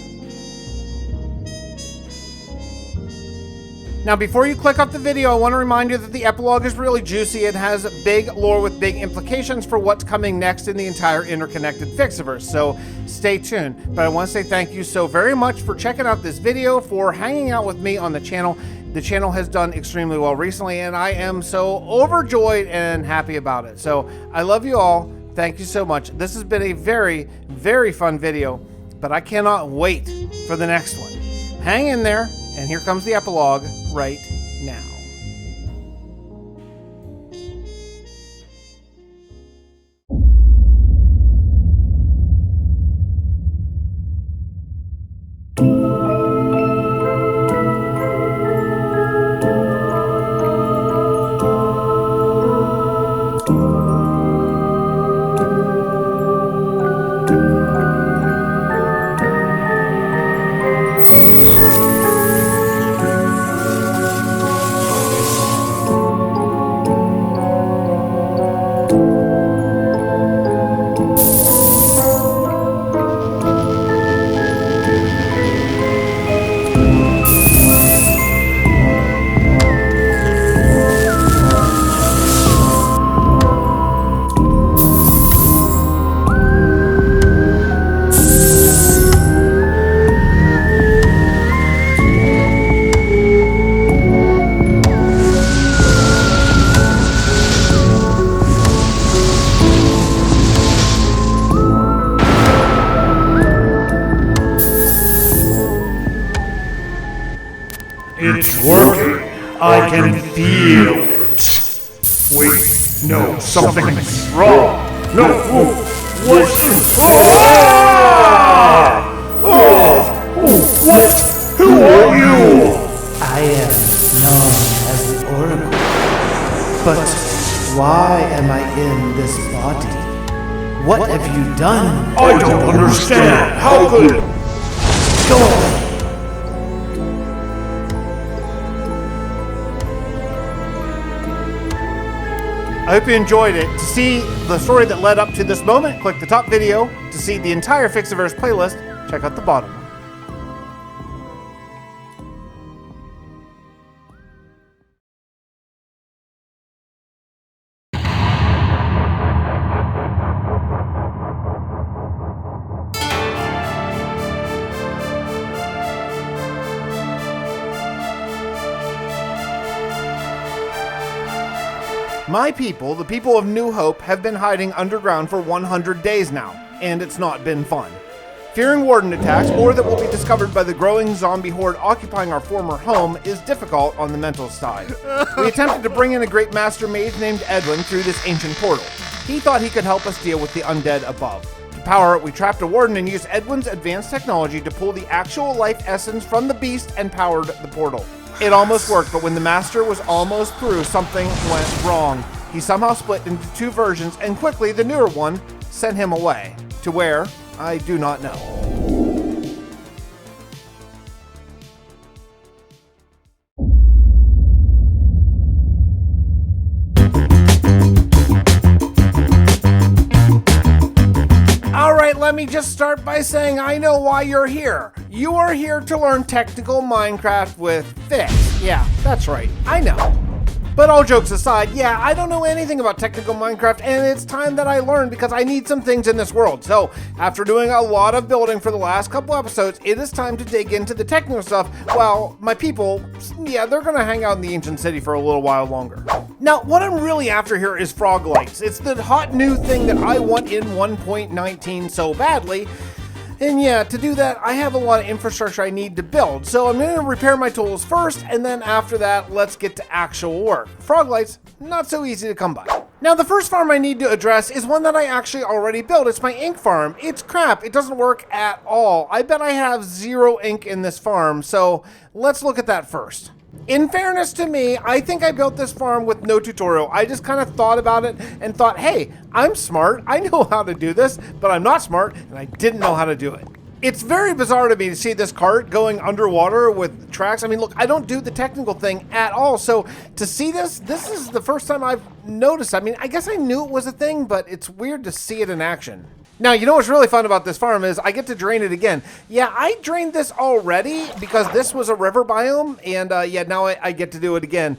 Now, before you click off the video, I want to remind you that the epilogue is really juicy. It has big lore with big implications for what's coming next in the entire interconnected Fixxiverse, so stay tuned. But I want to say thank you so very much for checking out this video, for hanging out with me on the channel. The channel has done extremely well recently, and I am so overjoyed and happy about it. So I love you all. Thank you so much. This has been a very, very fun video, but I cannot wait for the next one. Hang in there. And here comes the epilogue right now. It's working. I can feel it. Wait, no, something's wrong. No, what's what? Who are you? I am known as the Oracle. But why am I in this body? What have you done? I don't understand. How could... Go away. I hope you enjoyed it. To see the story that led up to this moment, click the top video. To see the entire Fixxiverse playlist, check out the bottom. My people, the people of New Hope, have been hiding underground for 100 days now, and it's not been fun. Fearing warden attacks, or that we'll be discovered by the growing zombie horde occupying our former home, is difficult on the mental side. We attempted to bring in a great master mage named Edwin through this ancient portal. He thought he could help us deal with the undead above. To power it, we trapped a warden and used Edwin's advanced technology to pull the actual life essence from the beast and powered the portal. It almost worked, but when the master was almost through, something went wrong. He somehow split into two versions, and quickly the newer one sent him away. To where? I do not know. Alright, let me just start by saying I know why you're here. You are here to learn technical Minecraft with Fix. Yeah, that's right, I know. But all jokes aside, yeah, I don't know anything about technical Minecraft, and it's time that I learn because I need some things in this world. So, after doing a lot of building for the last couple episodes, it is time to dig into the technical stuff. Well, my people, yeah, they're gonna hang out in the ancient city for a little while longer. Now, what I'm really after here is frog lights. It's the hot new thing that I want in 1.19 so badly. And yeah, to do that, I have a lot of infrastructure I need to build. So I'm going to repair my tools first, and then after that, let's get to actual work. Frog lights, not so easy to come by. Now, the first farm I need to address is one that I actually already built. It's my ink farm. It's crap. It doesn't work at all. I bet I have 0 ink in this farm, so let's look at that first. In fairness to me, I think I built this farm with no tutorial. I just kind of thought about it and thought, hey, I'm smart. I know how to do this, but I'm not smart, and I didn't know how to do it. It's very bizarre to me to see this cart going underwater with tracks. I mean, look, I don't do the technical thing at all. So to see this is the first time I've noticed. I mean, I guess I knew it was a thing, but it's weird to see it in action. Now, you know what's really fun about this farm is I get to drain it again. Yeah, I drained this already because this was a river biome, and yeah, now I get to do it again.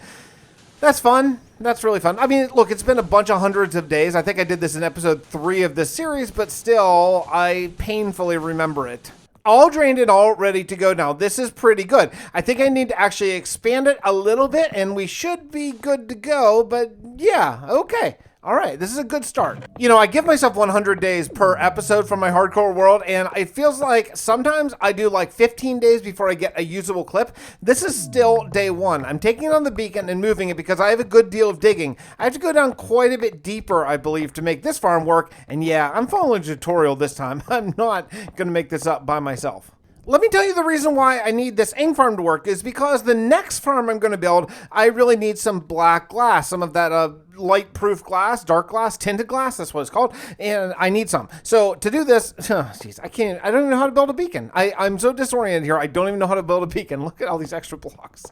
That's fun. That's really fun. I mean, look, it's been a bunch of hundreds of days. I think I did this in episode 3 of this series, but still, I painfully remember it. All drained and all ready to go now. This is pretty good. I think I need to actually expand it a little bit, and we should be good to go, but yeah, okay. All right, this is a good start. You know, I give myself 100 days per episode from my hardcore world, and it feels like sometimes I do like 15 days before I get a usable clip. This is still day 1. I'm taking it on the beacon and moving it because I have a good deal of digging. I have to go down quite a bit deeper, I believe, to make this farm work, and yeah, I'm following a tutorial this time. I'm not gonna make this up by myself. Let me tell you the reason why I need this ink farm to work is because the next farm I'm going to build, I really need some black glass, some of that light-proof glass, dark glass, tinted glass, that's what it's called, and I need some. So to do this, geez, I don't even know how to build a beacon. I'm so disoriented here, I don't even know how to build a beacon. Look at all these extra blocks.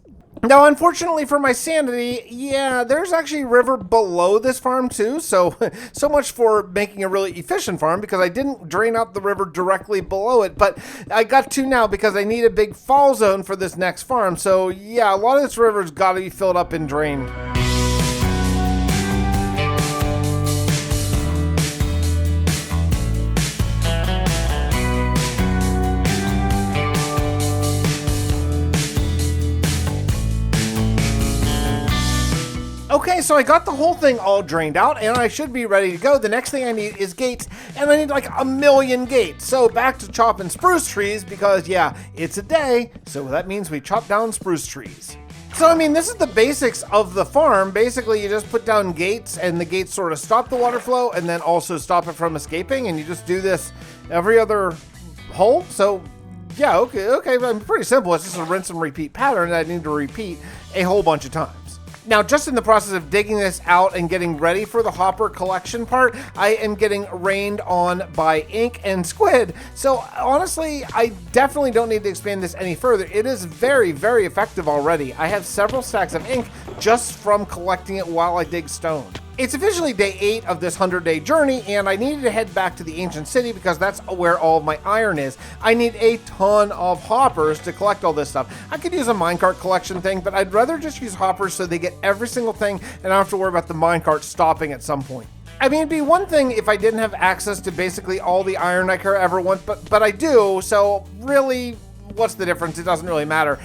Now, unfortunately for my sanity, yeah, there's actually a river below this farm too, so much for making a really efficient farm because I didn't drain out the river directly below it, but I got to now because I need a big fall zone for this next farm, so yeah, a lot of this river's got to be filled up and drained. Okay, so I got the whole thing all drained out, and I should be ready to go. The next thing I need is gates, and I need like 1,000,000 gates. So back to chopping spruce trees, because yeah, it's a day, so that means we chop down spruce trees. So, I mean, this is the basics of the farm. Basically, you just put down gates, and the gates sort of stop the water flow, and then also stop it from escaping, and you just do this every other hole. So, yeah, okay, but pretty simple. It's just a rinse and repeat pattern that I need to repeat a whole bunch of times. Now, just in the process of digging this out and getting ready for the hopper collection part, I am getting rained on by ink and squid. So honestly, I definitely don't need to expand this any further. It is very, very effective already. I have several stacks of ink just from collecting it while I dig stone. It's officially day 8 of this 100-day journey, and I needed to head back to the ancient city because that's where all of my iron is. I need a ton of hoppers to collect all this stuff. I could use a minecart collection thing, but I'd rather just use hoppers so they get every single thing and I don't have to worry about the minecart stopping at some point. I mean, it'd be one thing if I didn't have access to basically all the iron I could ever want, but I do, so really, what's the difference? It doesn't really matter.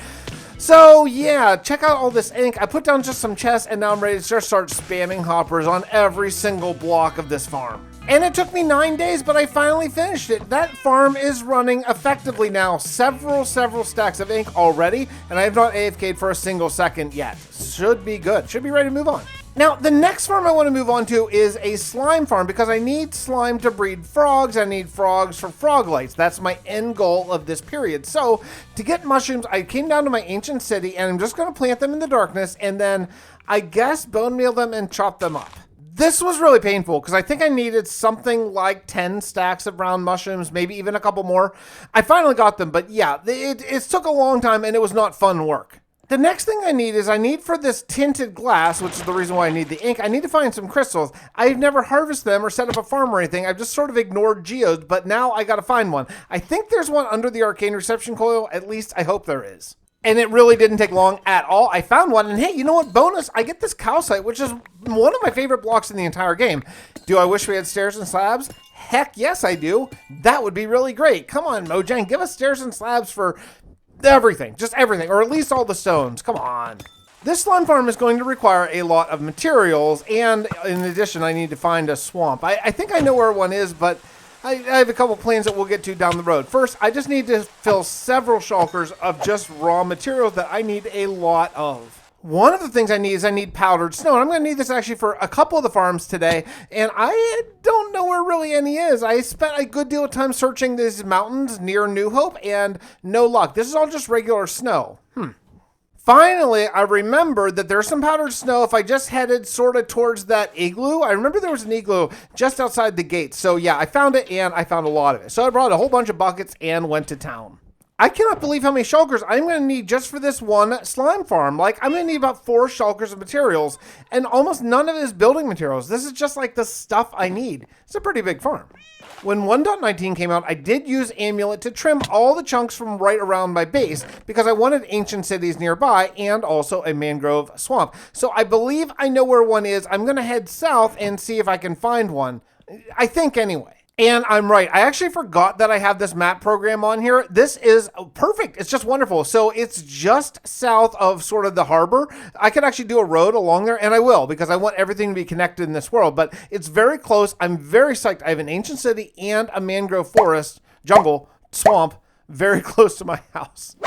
So yeah, check out all this ink. I put down just some chests, and now I'm ready to just start spamming hoppers on every single block of this farm. And it took me 9 days, but I finally finished it. That farm is running effectively now. Several stacks of ink already, and I have not AFK'd for a single second yet. Should be good. Should be ready to move on. Now, the next farm I want to move on to is a slime farm because I need slime to breed frogs. I need frogs for frog lights. That's my end goal of this period. So, to get mushrooms, I came down to my ancient city, and I'm just going to plant them in the darkness, and then, I guess, bone meal them and chop them up. This was really painful because I think I needed something like 10 stacks of brown mushrooms, maybe even a couple more. I finally got them, but yeah, it took a long time, and it was not fun work. The next thing I need for this tinted glass, which is the reason why I need the ink, I need to find some crystals. I've never harvested them or set up a farm or anything. I've just sort of ignored geodes, but now I gotta find one. I think there's one under the arcane reception coil. At least I hope there is. And it really didn't take long at all. I found one, and hey, you know what? Bonus, I get this calcite, which is one of my favorite blocks in the entire game. Do I wish we had stairs and slabs? Heck yes, I do. That would be really great. Come on, Mojang, give us stairs and slabs for everything, just everything, or at least all the stones. Come on. This slime farm is going to require a lot of materials, and in addition, I need to find a swamp. I think I know where one is, but I have a couple plans that we'll get to down the road. First, I just need to fill several shulkers of just raw materials that I need a lot of. One of the things I need powdered snow, and I'm going to need this actually for a couple of the farms today, and I don't know where really any is. I spent a good deal of time searching these mountains near New Hope, and no luck. This is all just regular snow. Finally, I remembered that there's some powdered snow if I just headed sort of towards that igloo. I remember there was an igloo just outside the gate. So yeah, I found it, and I found a lot of it. So I brought a whole bunch of buckets and went to town. I cannot believe how many shulkers I'm going to need just for this one slime farm. Like, I'm going to need about 4 shulkers of materials, and almost none of it is building materials. This is just like the stuff I need. It's a pretty big farm. When 1.19 came out, I did use Amulet to trim all the chunks from right around my base because I wanted ancient cities nearby and also a mangrove swamp. So I believe I know where one is. I'm going to head south and see if I can find one. I think anyway. And I'm right. I actually forgot that I have this map program on here. This is perfect. It's just wonderful. So it's just south of sort of the harbor. I could actually do a road along there, and I will because I want everything to be connected in this world. But it's very close. I'm very psyched. I have an ancient city and a mangrove forest, jungle, swamp, very close to my house.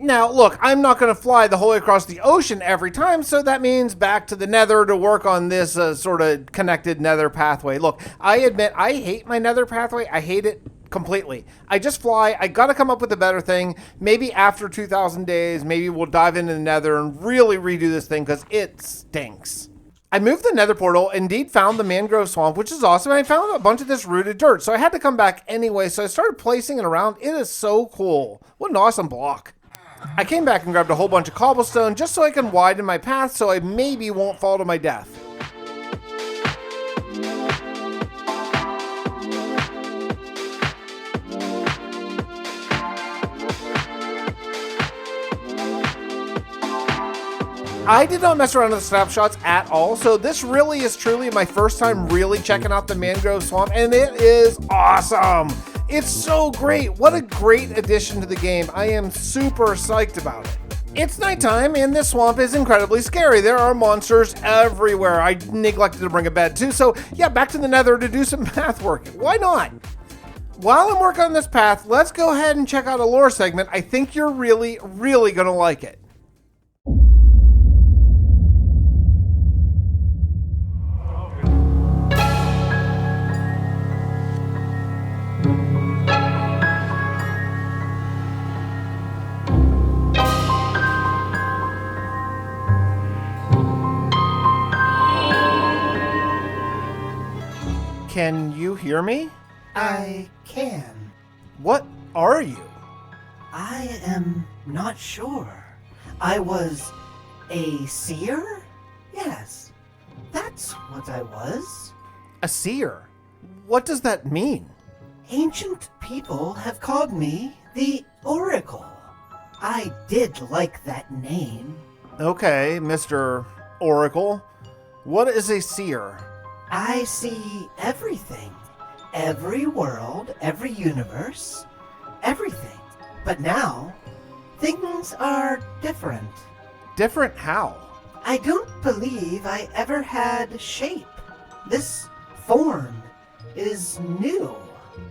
Now, look, I'm not going to fly the whole way across the ocean every time, so that means back to the nether to work on this sort of connected nether pathway. Look, I admit I hate my nether pathway. I hate it completely. I just fly. I got to come up with a better thing. Maybe after 2,000 days, maybe we'll dive into the nether and really redo this thing because it stinks. I moved the nether portal, indeed found the mangrove swamp, which is awesome. I found a bunch of this rooted dirt, so I had to come back anyway, so I started placing it around. It is so cool. What an awesome block. I came back and grabbed a whole bunch of cobblestone just so I can widen my path so I maybe won't fall to my death. I did not mess around with the snapshots at all, so this really is truly my first time really checking out the mangrove swamp, and it is awesome. It's so great. What a great addition to the game. I am super psyched about it. It's nighttime, and this swamp is incredibly scary. There are monsters everywhere. I neglected to bring a bed too, so yeah, back to the nether to do some path work. Why not? While I'm working on this path, let's go ahead and check out a lore segment. I think you're really, really gonna like it. Can you hear me? I can. What are you? I am not sure. I was a seer? Yes, that's what I was. A seer? What does that mean? Ancient people have called me the Oracle. I did like that name. Okay, Mr. Oracle. What is a seer? I see everything. Every world, every universe, everything. But now, things are different. Different how? I don't believe I ever had shape. This form is new.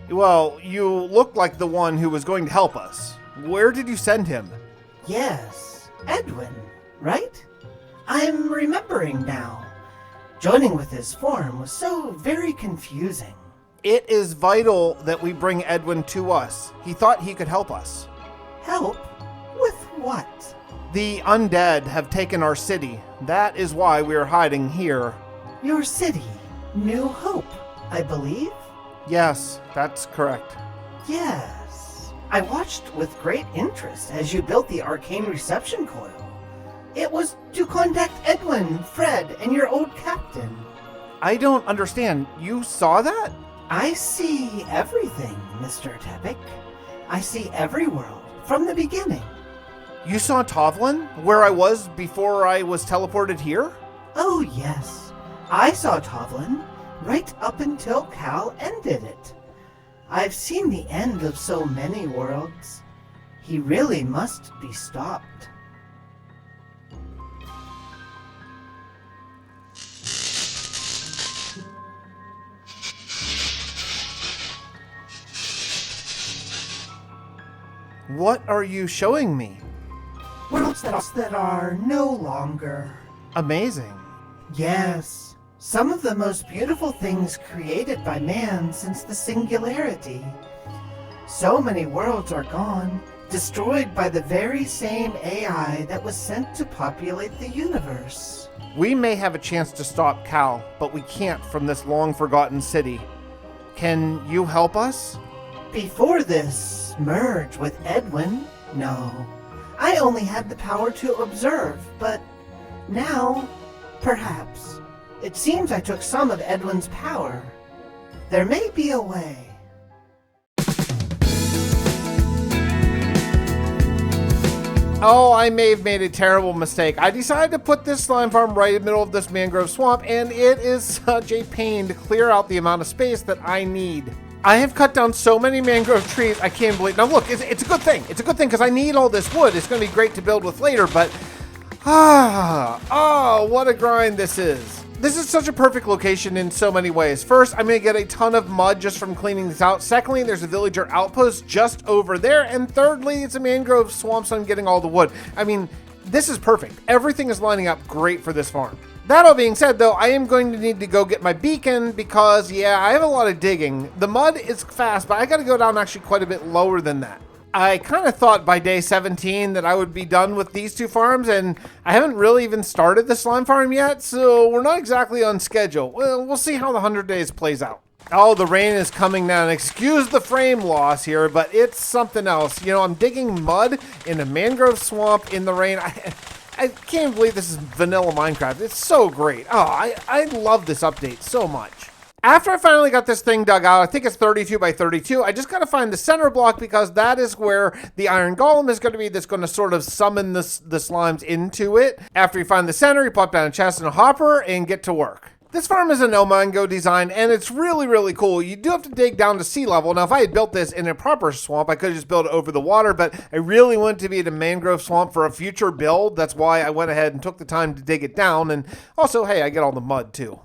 Well, you look like the one who was going to help us. Where did you send him? Yes, Edwin, right? I'm remembering now. Joining with his form was so very confusing. It is vital that we bring Edwin to us. He thought he could help us. Help? With what? The undead have taken our city. That is why we are hiding here. Your city, New Hope, I believe? Yes, that's correct. Yes. I watched with great interest as you built the arcane reception coil. It was to contact Edwin, Fred, and your old captain. I don't understand. You saw that? I see everything, Mr. Tepic. I see every world, from the beginning. You saw Tovlin, where I was before I was teleported here? Oh, yes. I saw Tovlin, right up until Cal ended it. I've seen the end of so many worlds. He really must be stopped. What are you showing me? Worlds that are no longer. Amazing. Yes, some of the most beautiful things created by man since the singularity. So many worlds are gone, destroyed by the very same AI that was sent to populate the universe. We may have a chance to stop Cal, but we can't from this long-forgotten city. Can you help us? Before this merge with Edwin, no. I only had the power to observe, but now, perhaps. It seems I took some of Edwin's power. There may be a way. Oh, I may have made a terrible mistake. I decided to put this slime farm right in the middle of this mangrove swamp, and it is such a pain to clear out the amount of space that I need. I have cut down so many mangrove trees, I can't believe. Now look, it's a good thing. It's a good thing because I need all this wood. It's going to be great to build with later, but what a grind this is. This is such a perfect location in so many ways. First, I'm going to get a ton of mud just from cleaning this out. Secondly, there's a villager outpost just over there. And thirdly, it's a mangrove swamp, so I'm getting all the wood. I mean, this is perfect. Everything is lining up great for this farm. That all being said, though, I am going to need to go get my beacon because, yeah, I have a lot of digging. The mud is fast, but I got to go down actually quite a bit lower than that. I kind of thought by day 17 that I would be done with these two farms, and I haven't really even started the slime farm yet, so we're not exactly on schedule. Well, we'll see how the 100 days plays out. Oh, the rain is coming down. Excuse the frame loss here, but it's something else. You know, I'm digging mud in a mangrove swamp in the rain. I can't believe this is vanilla Minecraft. It's so great. Oh, I love this update so much. After I finally got this thing dug out, I think it's 32 by 32, I just got to find the center block because that is where the iron golem is going to be that's going to sort of summon the slimes into it. After you find the center, you pop down a chest and a hopper and get to work. This farm is an El Mango design, and it's really, really cool. You do have to dig down to sea level. Now, if I had built this in a proper swamp, I could have just built it over the water, but I really wanted to be in a mangrove swamp for a future build. That's why I went ahead and took the time to dig it down, and also, hey, I get all the mud, too.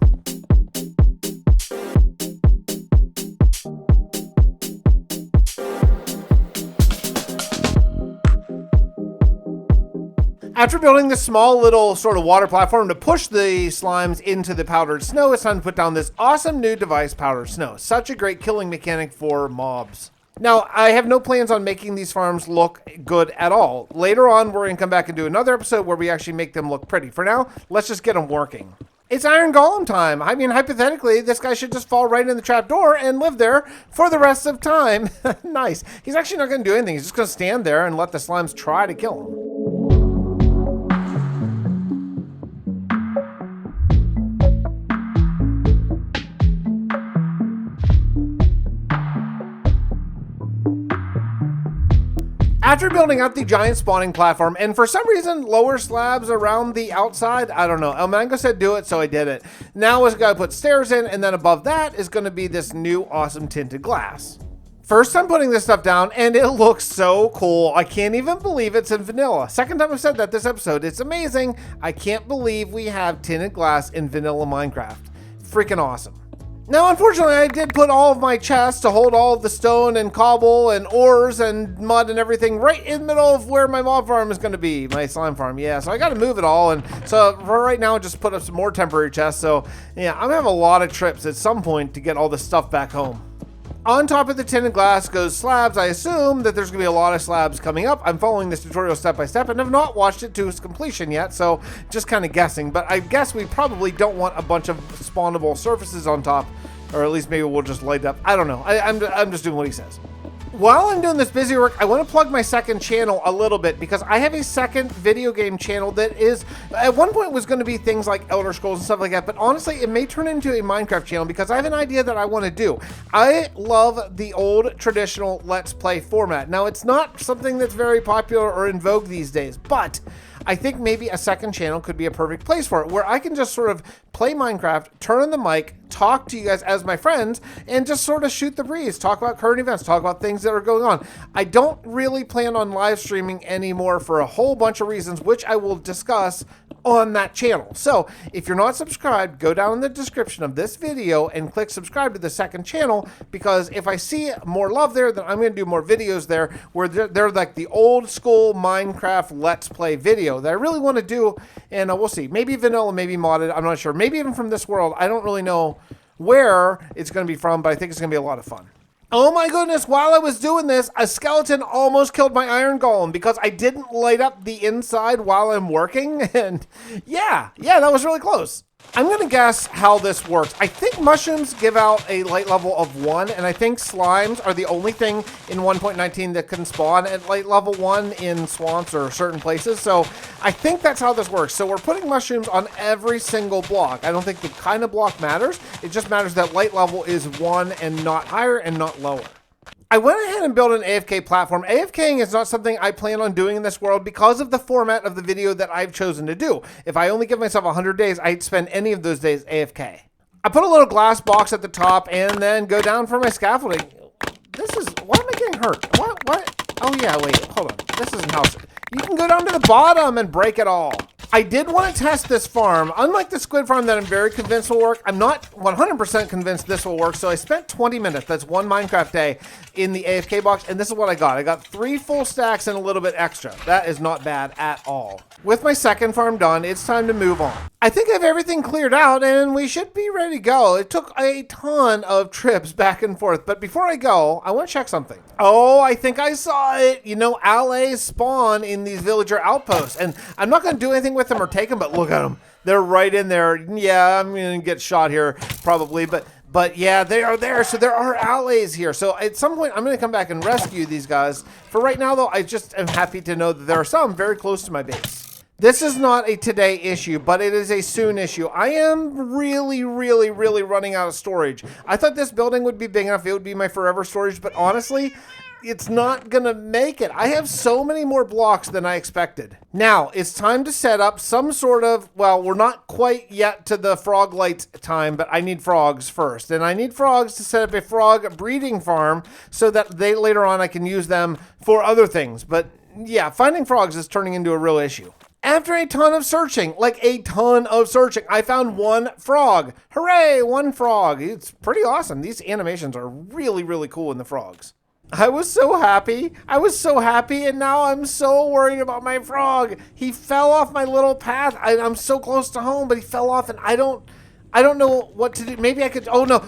After building this small little sort of water platform to push the slimes into the powdered snow, it's time to put down this awesome new device, powdered snow. Such a great killing mechanic for mobs. Now, I have no plans on making these farms look good at all. Later on, we're going to come back and do another episode where we actually make them look pretty. For now, let's just get them working. It's Iron Golem time. I mean, hypothetically, this guy should just fall right in the trapdoor and live there for the rest of time. Nice. He's actually not going to do anything. He's just going to stand there and let the slimes try to kill him. After building out the giant spawning platform, and for some reason lower slabs around the outside, I don't know. El Mango said do it, so I did it. Now we're going to put stairs in, and then above that is going to be this new awesome tinted glass. First I'm putting this stuff down, and it looks so cool. I can't even believe it's in vanilla. Second time I've said that this episode. It's amazing. I can't believe we have tinted glass in vanilla Minecraft. Freaking awesome. Now, unfortunately, I did put all of my chests to hold all of the stone and cobble and ores and mud and everything right in the middle of where my mob farm is going to be, my slime farm. Yeah, so I got to move it all. And so for right now, just put up some more temporary chests. So yeah, I'm going to have a lot of trips at some point to get all this stuff back home. On top of the tinted glass goes slabs. I assume that there's going to be a lot of slabs coming up. I'm following this tutorial step by step and have not watched it to its completion yet, so just kind of guessing. But I guess we probably don't want a bunch of spawnable surfaces on top, or at least maybe we'll just light up. I don't know. I'm just doing what he says. While I'm doing this busy work, I want to plug my second channel a little bit because I have a second video game channel that is, at one point was going to be things like Elder Scrolls and stuff like that, but honestly, it may turn into a Minecraft channel because I have an idea that I want to do. I love the old traditional Let's Play format. Now, it's not something that's very popular or in vogue these days, but I think maybe a second channel could be a perfect place for it, where I can just sort of play Minecraft, turn on the mic, talk to you guys as my friends, and just sort of shoot the breeze, talk about current events, talk about things that are going on. I don't really plan on live streaming anymore for a whole bunch of reasons, which I will discuss on that channel. So if you're not subscribed, go down in the description of this video and click subscribe to the second channel, because if I see more love there, then I'm going to do more videos there where they're like the old school Minecraft Let's Play video that I really want to do. And we'll see. Maybe vanilla, maybe modded. I'm not sure. Maybe even from this world. I don't really know where it's going to be from, but I think it's going to be a lot of fun. Oh my goodness, while I was doing this, a skeleton almost killed my iron golem because I didn't light up the inside while I'm working. And yeah, that was really close. I'm gonna guess how this works. I think mushrooms give out a light level of 1, and I think slimes are the only thing in 1.19 that can spawn at light level 1 in swamps or certain places. So I think that's how this works. So we're putting mushrooms on every single block. I don't think the kind of block matters. It just matters that light level is 1 and not higher and not lower. I went ahead and built an AFK platform. AFKing is not something I plan on doing in this world because of the format of the video that I've chosen to do. If I only give myself 100 days, I'd spend any of those days AFK. I put a little glass box at the top and then go down for my scaffolding. Why am I getting hurt? What? Oh yeah, wait, hold on. This isn't how. You can go down to the bottom and break it all. I did want to test this farm. Unlike the squid farm that I'm very convinced will work, I'm not 100% convinced this will work. So I spent 20 minutes, that's one Minecraft day, in the AFK box, and this is what I got. I got 3 full stacks and a little bit extra. That is not bad at all. With my second farm done, it's time to move on. I think I have everything cleared out and we should be ready to go. It took a ton of trips back and forth, but before I go, I want to check something. Oh, I think I saw it. You know, allays spawn in these villager outposts, and I'm not going to do anything with them or take them, but look at them. They're right in there. Yeah, I'm going to get shot here probably, but yeah, they are there. So there are allays here. So at some point, I'm going to come back and rescue these guys. For right now, though, I just am happy to know that there are some very close to my base. This is not a today issue, but it is a soon issue. I am really running out of storage. I thought this building would be big enough. It would be my forever storage, but honestly, it's not gonna make it. I have so many more blocks than I expected. Now, it's time to set up some sort of, well, we're not quite yet to the frog light time, but I need frogs first. And I need frogs to set up a frog breeding farm so that later on I can use them for other things. But yeah, finding frogs is turning into a real issue. After a ton of searching, I found 1 frog. Hooray, 1 frog. It's pretty awesome. These animations are really cool in the frogs. I was so happy, and now I'm so worried about my frog. He fell off my little path. I'm so close to home, but he fell off, and I don't know what to do. Maybe I could, oh no,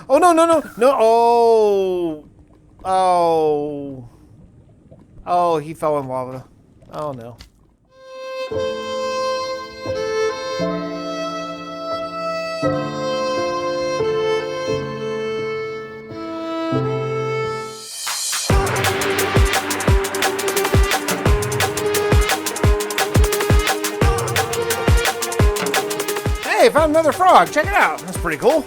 oh, he fell in lava. Oh no. Hey, found another frog. Check it out. That's pretty cool.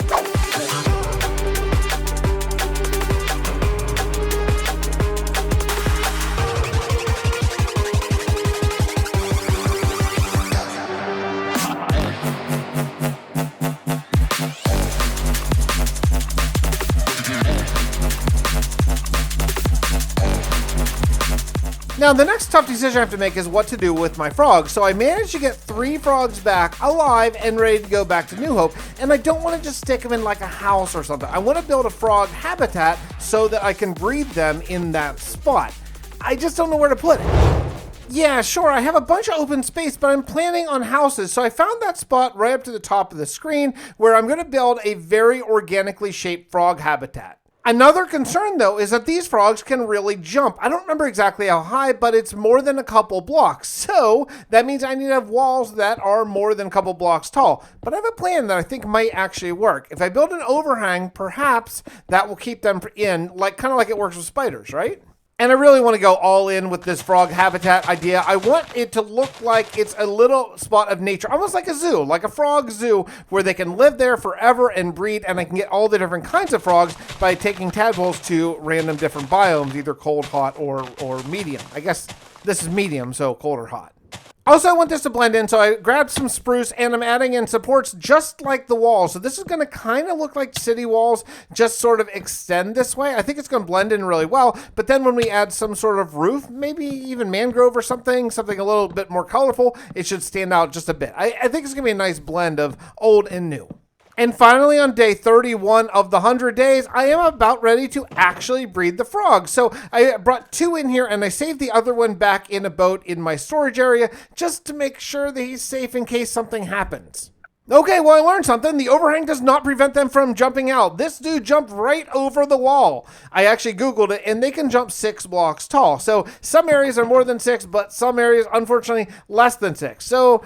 Now, the next tough decision I have to make is what to do with my frogs. So I managed to get 3 frogs back alive and ready to go back to New Hope. And I don't want to just stick them in like a house or something. I want to build a frog habitat so that I can breed them in that spot. I just don't know where to put it. Yeah, sure, I have a bunch of open space, but I'm planning on houses. So I found that spot right up to the top of the screen where I'm going to build a very organically shaped frog habitat. Another concern, though, is that these frogs can really jump. I don't remember exactly how high, but it's more than a couple blocks. So that means I need to have walls that are more than a couple blocks tall. But I have a plan that I think might actually work. If I build an overhang, perhaps that will keep them in, kind of like it works with spiders, right? And I really want to go all in with this frog habitat idea. I want it to look like it's a little spot of nature, almost like a zoo, like a frog zoo, where they can live there forever and breed, and I can get all the different kinds of frogs by taking tadpoles to random different biomes, either cold, hot, or medium. I guess this is medium, so cold or hot. Also, I want this to blend in, so I grabbed some spruce and I'm adding in supports just like the walls. So this is going to kind of look like city walls, just sort of extend this way. I think it's going to blend in really well, but then when we add some sort of roof, maybe even mangrove or something a little bit more colorful, it should stand out just a bit. I think it's going to be a nice blend of old and new. And finally, on day 31 of the 100 days, I am about ready to actually breed the frogs. So I brought 2 in here and I saved the other one back in a boat in my storage area just to make sure that he's safe in case something happens. Okay, well, I learned something. The overhang does not prevent them from jumping out. This dude jumped right over the wall. I actually Googled it, and they can jump 6 blocks tall. So some areas are more than 6, but some areas, unfortunately, less than 6. So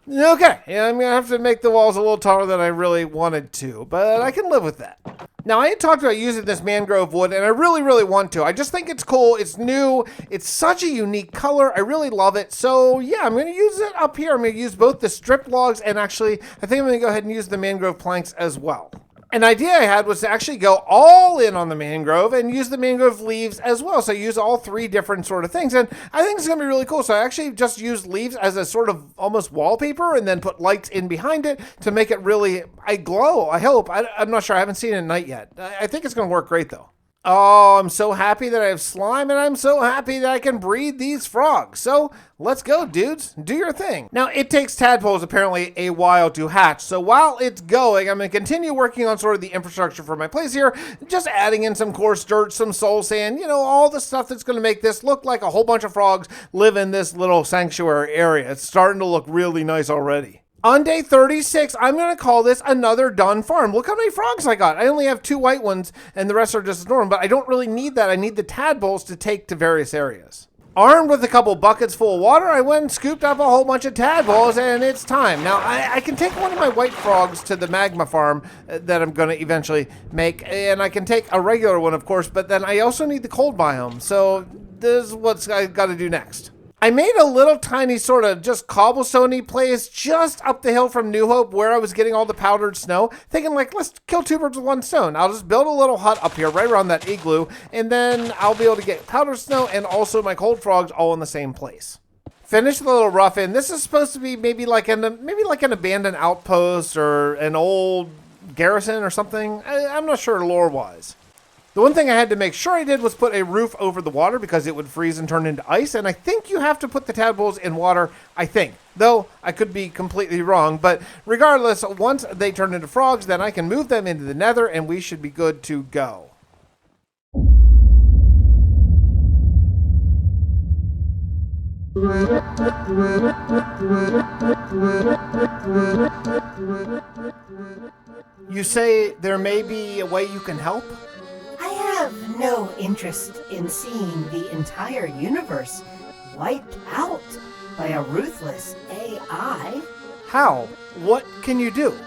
okay, I'm going to have to make the walls a little taller than I really wanted to, but I can live with that. Now, I had talked about using this mangrove wood, and I really, really want to. I just think it's cool. It's new. It's such a unique color. I really love it. So, yeah, I'm going to use it up here. I'm going to use both the stripped logs, and actually, I think I'm going to go ahead and use the mangrove planks as well. An idea I had was to actually go all in on the mangrove and use the mangrove leaves as well. So I use all 3 different sort of things. And I think it's going to be really cool. So I actually just used leaves as a sort of almost wallpaper and then put lights in behind it to make it really, I glow, I hope. I'm not sure. I haven't seen it at night yet. I think it's going to work great though. Oh, I'm so happy that I have slime, and I'm so happy that I can breed these frogs. So let's go, dudes. Do your thing. Now, it takes tadpoles apparently a while to hatch. So while it's going, I'm going to continue working on sort of the infrastructure for my place here, just adding in some coarse dirt, some soul sand, all the stuff that's going to make this look like a whole bunch of frogs live in this little sanctuary area. It's starting to look really nice already. On day 36, I'm going to call this another done farm. Look how many frogs I got. I only have 2 white ones and the rest are just normal, but I don't really need that. I need the tadpoles to take to various areas. Armed with a couple buckets full of water, I went and scooped up a whole bunch of tadpoles, and it's time. Now, I can take one of my white frogs to the magma farm that I'm going to eventually make, and I can take a regular one, of course, but then I also need the cold biome, so this is what I got to do next. I made a little tiny sort of just cobblestone-y place just up the hill from New Hope where I was getting all the powdered snow, thinking like, let's kill 2 birds with 1 stone. I'll just build a little hut up here right around that igloo, and then I'll be able to get powdered snow and also my cold frogs all in the same place. Finish the little rough in. This is supposed to be maybe like an abandoned outpost or an old garrison or something. I'm not sure lore-wise. The one thing I had to make sure I did was put a roof over the water because it would freeze and turn into ice, and I think you have to put the tadpoles in water, I think. Though, I could be completely wrong, but regardless, once they turn into frogs, then I can move them into the nether, and we should be good to go. You say there may be a way you can help? I have no interest in seeing the entire universe wiped out by a ruthless AI. How? What can you do?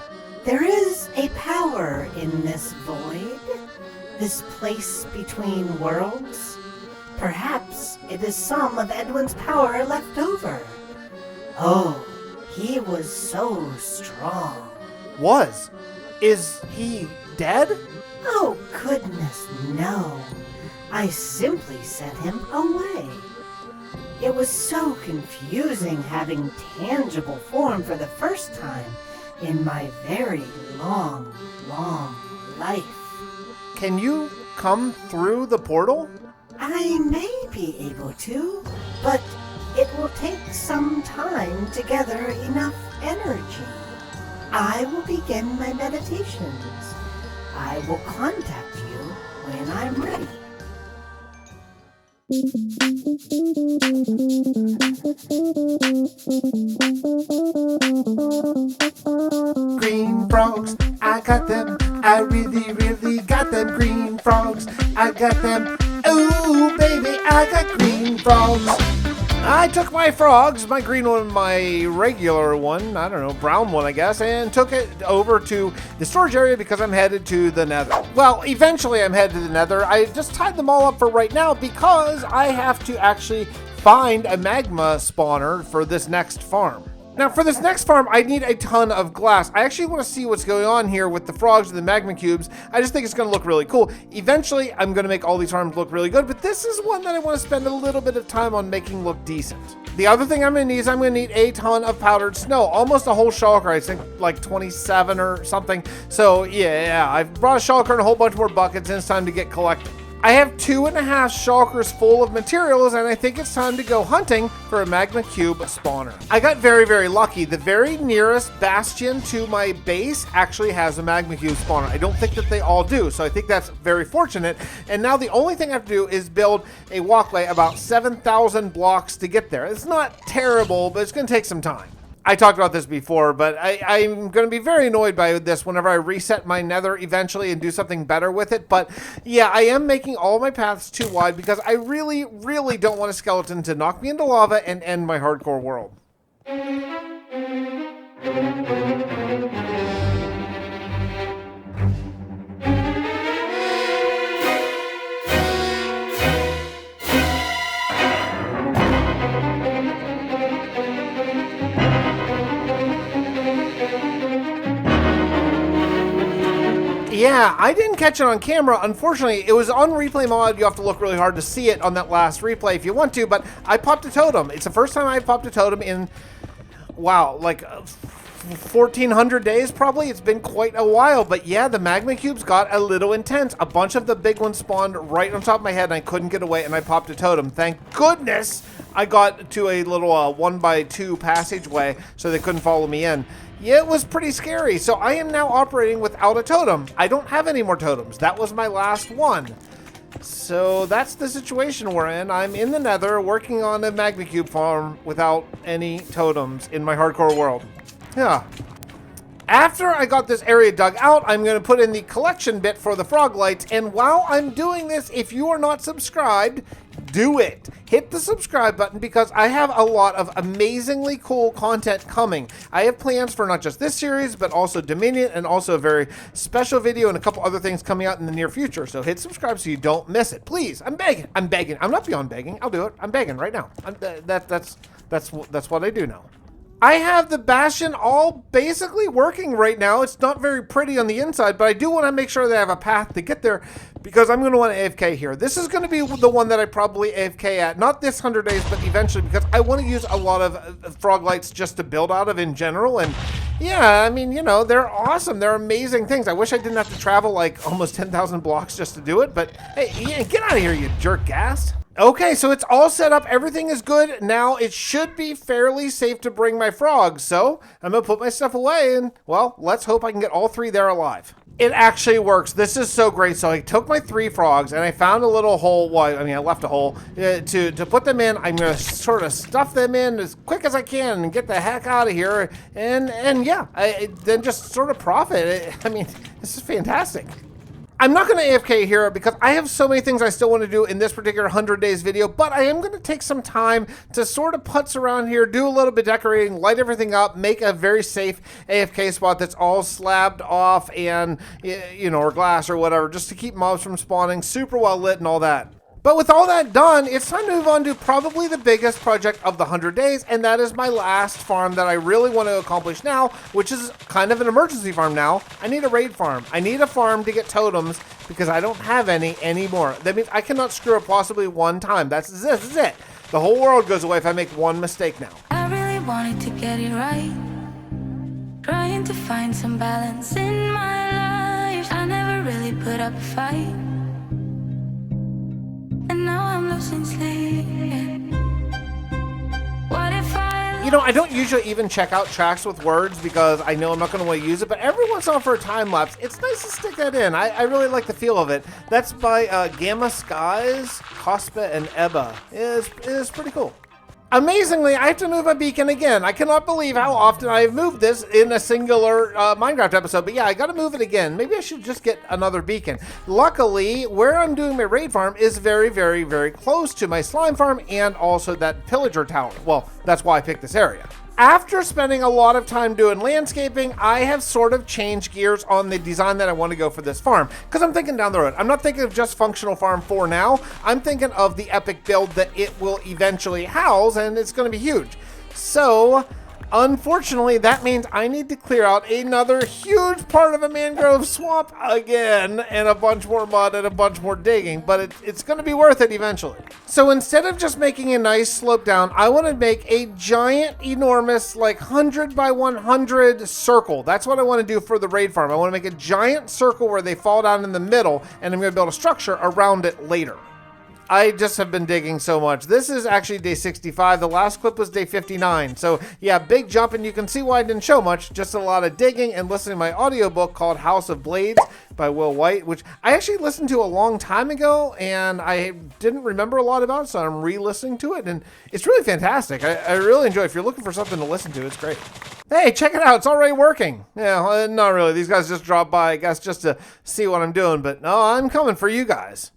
There is a power in this void, this place between worlds. Perhaps it is some of Edwin's power left over. Oh, he was so strong. Was? Is he dead? Oh, goodness, no. I simply sent him away. It was so confusing having tangible form for the first time in my very long, long life. Can you come through the portal? I may be able to, but it will take some time to gather enough energy. I will begin my meditations. I will contact you when I'm ready. Green frogs, I got them. I really, really got them. Green frogs, I got them. Ooh, baby, I got green frogs. I took my frogs, my green one, my regular one, I don't know, brown one I guess, and took it over to the storage area because I'm headed to the nether. Well, eventually I'm headed to the nether. I just tied them all up for right now because I have to actually find a magma spawner for this next farm. Now for this next farm, I need a ton of glass. I actually want to see what's going on here with the frogs and the magma cubes. I just think it's going to look really cool. Eventually, I'm going to make all these farms look really good, but this is one that I want to spend a little bit of time on making look decent. The other thing I'm going to need is I'm going to need a ton of powdered snow, almost a whole shulker, I think like 27 or something. So yeah, I've brought a shulker and a whole bunch more buckets, and it's time to get collecting. I have 2.5 shulkers full of materials, and I think it's time to go hunting for a magma cube spawner. I got very, very lucky. The very nearest bastion to my base actually has a magma cube spawner. I don't think that they all do, so I think that's very fortunate. And now the only thing I have to do is build a walkway about 7,000 blocks to get there. It's not terrible, but it's going to take some time. I talked about this before, but I'm going to be very annoyed by this whenever I reset my nether eventually and do something better with it. But yeah, I am making all my paths too wide because I really, really don't want a skeleton to knock me into lava and end my hardcore world. Yeah, I didn't catch it on camera. Unfortunately, it was on replay mod. You have to look really hard to see it on that last replay if you want to, but I popped a totem. It's the first time I popped a totem in, wow, like 1,400 days probably. It's been quite a while, but yeah, the magma cubes got a little intense. A bunch of the big ones spawned right on top of my head and I couldn't get away and I popped a totem. Thank goodness I got to a little 1x2 passageway so they couldn't follow me in. Yeah, it was pretty scary. So I am now operating without a totem. I don't have any more totems. That was my last one. So that's the situation we're in. I'm in the nether working on a magma cube farm without any totems in my hardcore world. Yeah. After I got this area dug out, I'm going to put in the collection bit for the frog lights. And while I'm doing this, if you are not subscribed, do it. Hit the subscribe button because I have a lot of amazingly cool content coming. I have plans for not just this series, but also Dominion and also a very special video and a couple other things coming out in the near future. So hit subscribe so you don't miss it. Please, I'm begging. I'm begging. I'm not beyond begging. I'll do it. I'm begging right now. That's what I do now. I have the bastion all basically working right now. It's not very pretty on the inside, but I do want to make sure that I have a path to get there because I'm going to want to AFK here. This is going to be the one that I probably AFK at. Not this 100 days, but eventually because I want to use a lot of frog lights just to build out of in general. And yeah, I mean, you know, they're awesome. They're amazing things. I wish I didn't have to travel like almost 10,000 blocks just to do it. But hey, yeah, get out of here, you jerk gas. Okay, so it's all set up. Everything is good. Now it should be fairly safe to bring my frogs. So I'm going to put my stuff away and, well, let's hope I can get all 3 there alive. It actually works. This is so great. So I took my 3 frogs and I found a little hole. Well, I mean, I left a hole to put them in. I'm going to sort of stuff them in as quick as I can and get the heck out of here. And yeah, then just sort of profit. I mean, this is fantastic. I'm not going to AFK here because I have so many things I still want to do in this particular 100 days video, but I am going to take some time to sort of putz around here, do a little bit of decorating, light everything up, make a very safe AFK spot that's all slabbed off and, you know, or glass or whatever, just to keep mobs from spawning, super well lit and all that. But with all that done, it's time to move on to probably the biggest project of the 100 days, and that is my last farm that I really want to accomplish now, which is kind of an emergency farm now. I need a raid farm. I need a farm to get totems because I don't have any anymore. That means I cannot screw up possibly one time. This is it. The whole world goes away if I make one mistake now. I really wanted to get it right, trying to find some balance in my life. I never really put up a fight, and now I'm losing sleep. What if You know, I don't usually even check out tracks with words because I know I'm not going to want to use it, but every once in a while for a time lapse, it's nice to stick that in. I really like the feel of it. That's by Gamma Skies, Cospa, and Ebba. It is pretty cool. Amazingly, I have to move my beacon again. I cannot believe how often I have moved this in a singular Minecraft episode. But yeah, I got to move it again. Maybe I should just get another beacon. Luckily, where I'm doing my raid farm is very, very, very close to my slime farm and also that pillager tower. Well, that's why I picked this area. After spending a lot of time doing landscaping, I have sort of changed gears on the design that I want to go for this farm. Because I'm thinking down the road. I'm not thinking of just functional farm for now. I'm thinking of the epic build that it will eventually house, and it's going to be huge. So Unfortunately, that means I need to clear out another huge part of a mangrove swamp again, and a bunch more mud and a bunch more digging, but it's going to be worth it eventually. So instead of just making a nice slope down, I want to make a giant, enormous, like 100 by 100 circle. That's what I want to do for the raid farm. I want to make a giant circle where they fall down in the middle, and I'm going to build a structure around it later. I just have been digging so much. This is actually day 65. The last clip was day 59. So yeah, big jump, and you can see why I didn't show much. Just a lot of digging and listening to my audiobook called House of Blades by Will White, which I actually listened to a long time ago, and I didn't remember a lot about it, so I'm re-listening to it, and it's really fantastic. I really enjoy it. If you're looking for something to listen to, it's great. Hey, check it out. It's already working. Yeah, not really. These guys just dropped by, I guess, just to see what I'm doing, but no, I'm coming for you guys.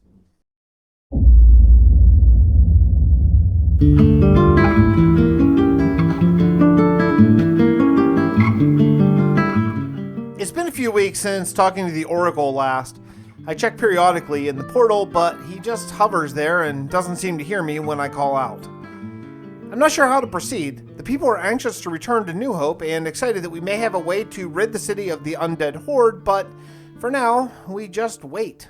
It's been a few weeks since talking to the Oracle last. I check periodically in the portal, but he just hovers there and doesn't seem to hear me when I call out. I'm not sure how to proceed. The people are anxious to return to New Hope and excited that we may have a way to rid the city of the undead horde, but for now, we just wait.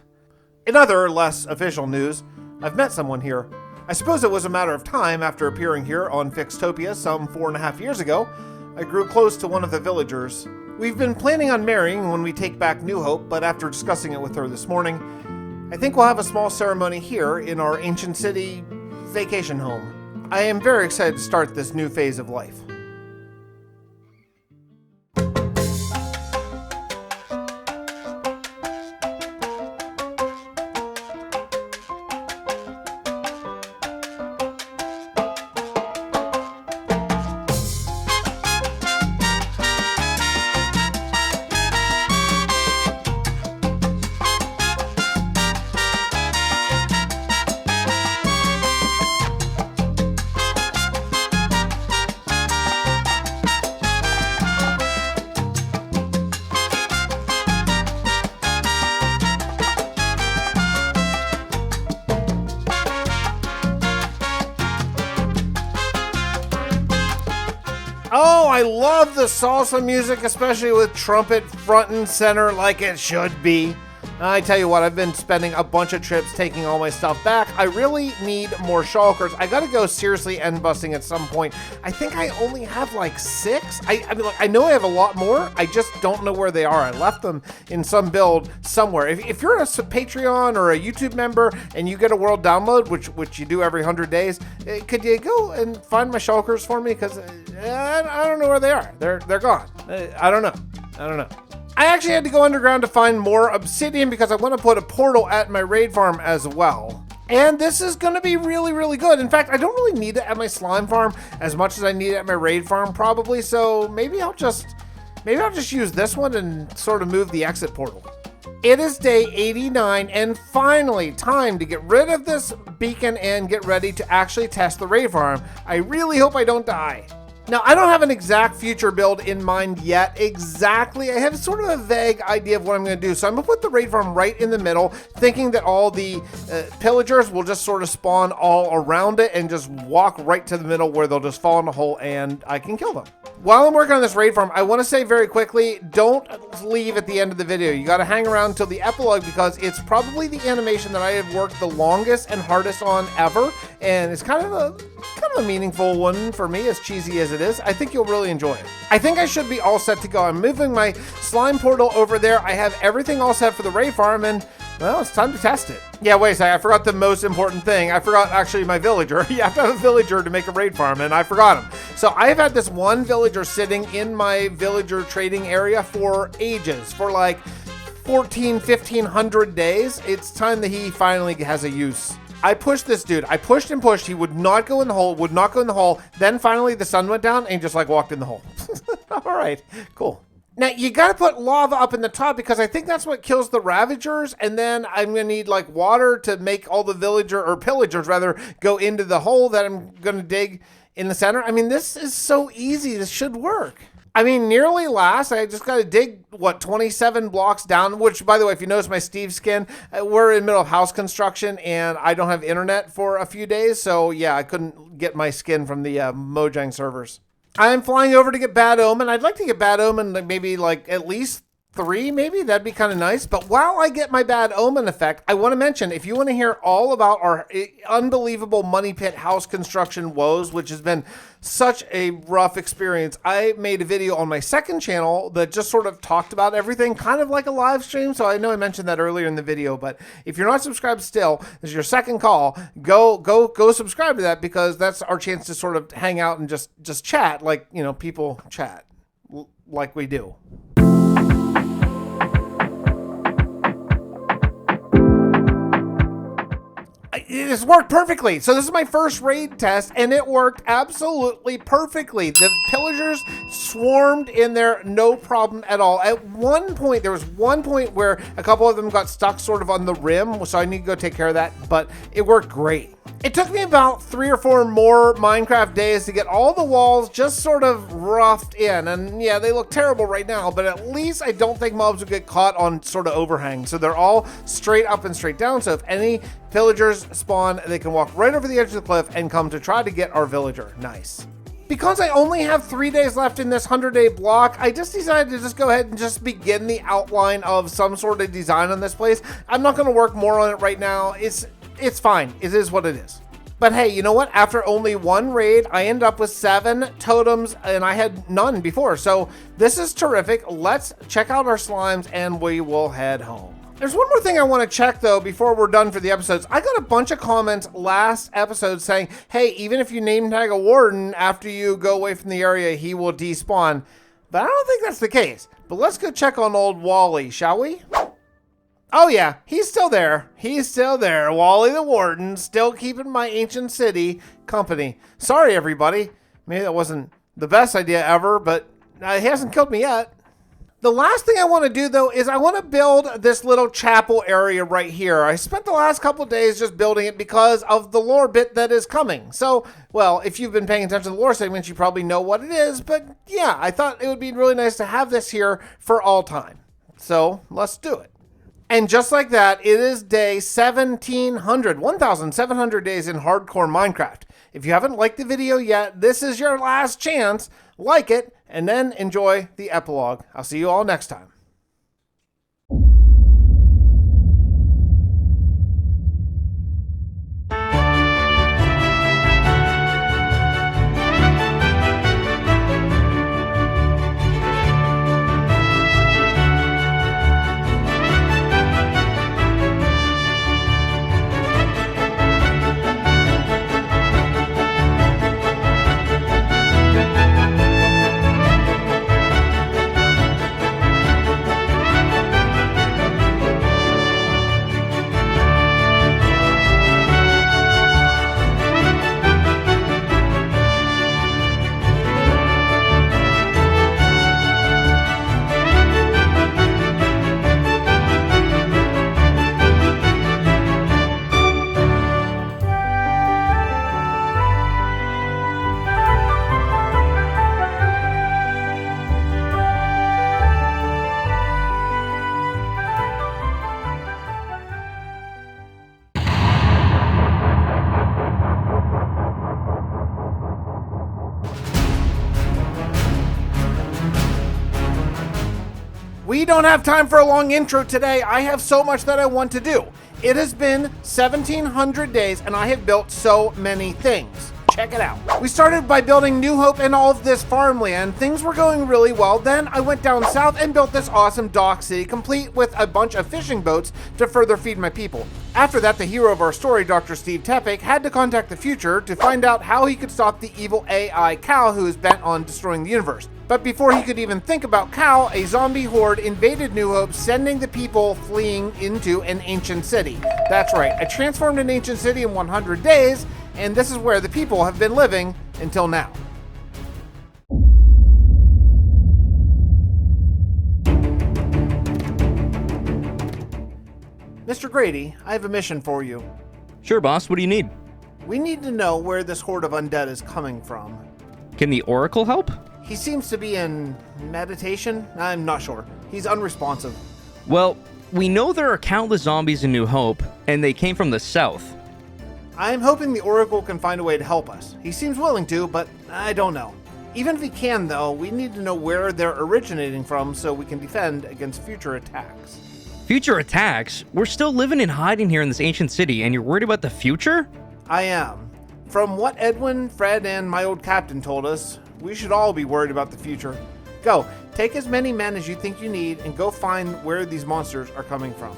In other, less official news, I've met someone here. I suppose it was a matter of time after appearing here on Fixtopia some 4.5 years ago. I grew close to one of the villagers. We've been planning on marrying when we take back New Hope, but after discussing it with her this morning, I think we'll have a small ceremony here in our ancient city vacation home. I am very excited to start this new phase of life. Oh, I love the salsa music, especially with trumpet front and center like it should be. I tell you what, I've been spending a bunch of trips taking all my stuff back. I really need more shulkers. I gotta go seriously end busting at some point. I think I only have like 6. I mean, like, I know I have a lot more. I just don't know where they are. I left them in some build somewhere. If you're a Patreon or a YouTube member and you get a world download, which you do every 100 days, could you go and find my shulkers for me? Because I don't know where they are. They're gone. I don't know. I actually had to go underground to find more obsidian because I want to put a portal at my raid farm as well. And this is going to be really, really good. In fact, I don't really need it at my slime farm as much as I need it at my raid farm probably. So maybe I'll just use this one and sort of move the exit portal. It is day 89 and finally time to get rid of this beacon and get ready to actually test the raid farm. I really hope I don't die. Now, I don't have an exact future build in mind yet exactly. I have sort of a vague idea of what I'm going to do. So I'm going to put the raid farm right in the middle, thinking that all the pillagers will just sort of spawn all around it and just walk right to the middle where they'll just fall in a hole and I can kill them. While I'm working on this raid farm, I want to say very quickly, don't leave at the end of the video. You got to hang around till the epilogue because it's probably the animation that I have worked the longest and hardest on ever. And it's kind of a meaningful one for me, as cheesy as it is. I think you'll really enjoy it. I think I should be all set to go. I'm moving my slime portal over there. I have everything all set for the raid farm and, well, it's time to test it. Yeah, wait a second. I forgot the most important thing. I forgot actually my villager. You have to have a villager to make a raid farm, and I forgot him. So I've had this one villager sitting in my villager trading area for ages, for like 1,500 days. It's time that he finally has a use. I pushed this dude. I pushed and pushed. He would not go in the hole, Then finally the sun went down and he just like walked in the hole. All right, cool. Now you gotta put lava up in the top because I think that's what kills the ravagers. And then I'm gonna need like water to make all the pillagers rather go into the hole that I'm gonna dig in the center. I mean, this is so easy. This should work. I mean, nearly last. I just got to dig, 27 blocks down, which, by the way, if you notice my Steve skin, we're in the middle of house construction, and I don't have internet for a few days, so, yeah, I couldn't get my skin from the Mojang servers. I'm flying over to get Bad Omen. I'd like to get Bad Omen maybe at least 3, maybe. That'd be kind of nice. But while I get my Bad Omen effect, I want to mention, if you want to hear all about our unbelievable money pit house construction woes, which has been such a rough experience, I made a video on my second channel that just sort of talked about everything, kind of like a live stream. So I know I mentioned that earlier in the video, but if you're not subscribed still, this is your second call. Go subscribe to that, because that's our chance to sort of hang out and just chat like, people chat like we do. It's worked perfectly. So this is my first raid test, and it worked absolutely perfectly. The pillagers swarmed in there, no problem at all. At one point, there was one point where a couple of them got stuck sort of on the rim, so I need to go take care of that, but it worked great. It took me about 3 or 4 more Minecraft days to get all the walls just sort of roughed in. And yeah, they look terrible right now, but at least I don't think mobs would get caught on sort of overhang. So they're all straight up and straight down. So if any villagers spawn, they can walk right over the edge of the cliff and come to try to get our villager. Nice. Because I only have 3 days left in this 100-day block, I just decided to just go ahead and just begin the outline of some sort of design on this place. I'm not going to work more on it right now. It's fine. It is what it is. But hey, you know what? After only 1 raid, I end up with 7 totems, and I had none before. So this is terrific. Let's check out our slimes, and we will head home. There's one more thing I want to check, though, before we're done for the episodes. I got a bunch of comments last episode saying, hey, even if you name tag a warden after you go away from the area, he will despawn. But I don't think that's the case. But let's go check on old Wally, shall we? Oh yeah, he's still there. He's still there. Wally the Warden, still keeping my ancient city company. Sorry, everybody. Maybe that wasn't the best idea ever, but he hasn't killed me yet. The last thing I want to do, though, is I want to build this little chapel area right here. I spent the last couple days just building it because of the lore bit that is coming. So, well, if you've been paying attention to the lore segments, you probably know what it is. But yeah, I thought it would be really nice to have this here for all time. So let's do it. And just like that, it is day 1,700 days in hardcore Minecraft. If you haven't liked the video yet, this is your last chance. Like it, and then enjoy the epilogue. I'll see you all next time. We don't have time for a long intro today. I have so much that I want to do. It has been 1,700 days and I have built so many things. Check it out. We started by building New Hope and all of this farmland. Things were going really well. Then I went down south and built this awesome dock city, complete with a bunch of fishing boats to further feed my people. After that, the hero of our story, Dr. Steve Tepic, had to contact the future to find out how he could stop the evil AI Cal who is bent on destroying the universe. But before he could even think about Cal, a zombie horde invaded New Hope, sending the people fleeing into an ancient city. That's right, I transformed an ancient city in 100 days, and this is where the people have been living until now. Mr. Grady, I have a mission for you. Sure, boss. What do you need? We need to know where this horde of undead is coming from. Can the Oracle help? He seems to be in meditation. I'm not sure. He's unresponsive. Well, we know there are countless zombies in New Hope, and they came from the south. I'm hoping the Oracle can find a way to help us. He seems willing to, but I don't know. Even if we can, though, we need to know where they're originating from so we can defend against future attacks. Future attacks? We're still living in hiding here in this ancient city, and you're worried about the future? I am. From what Edwin, Fred, and my old captain told us, we should all be worried about the future. Go, take as many men as you think you need, and go find where these monsters are coming from.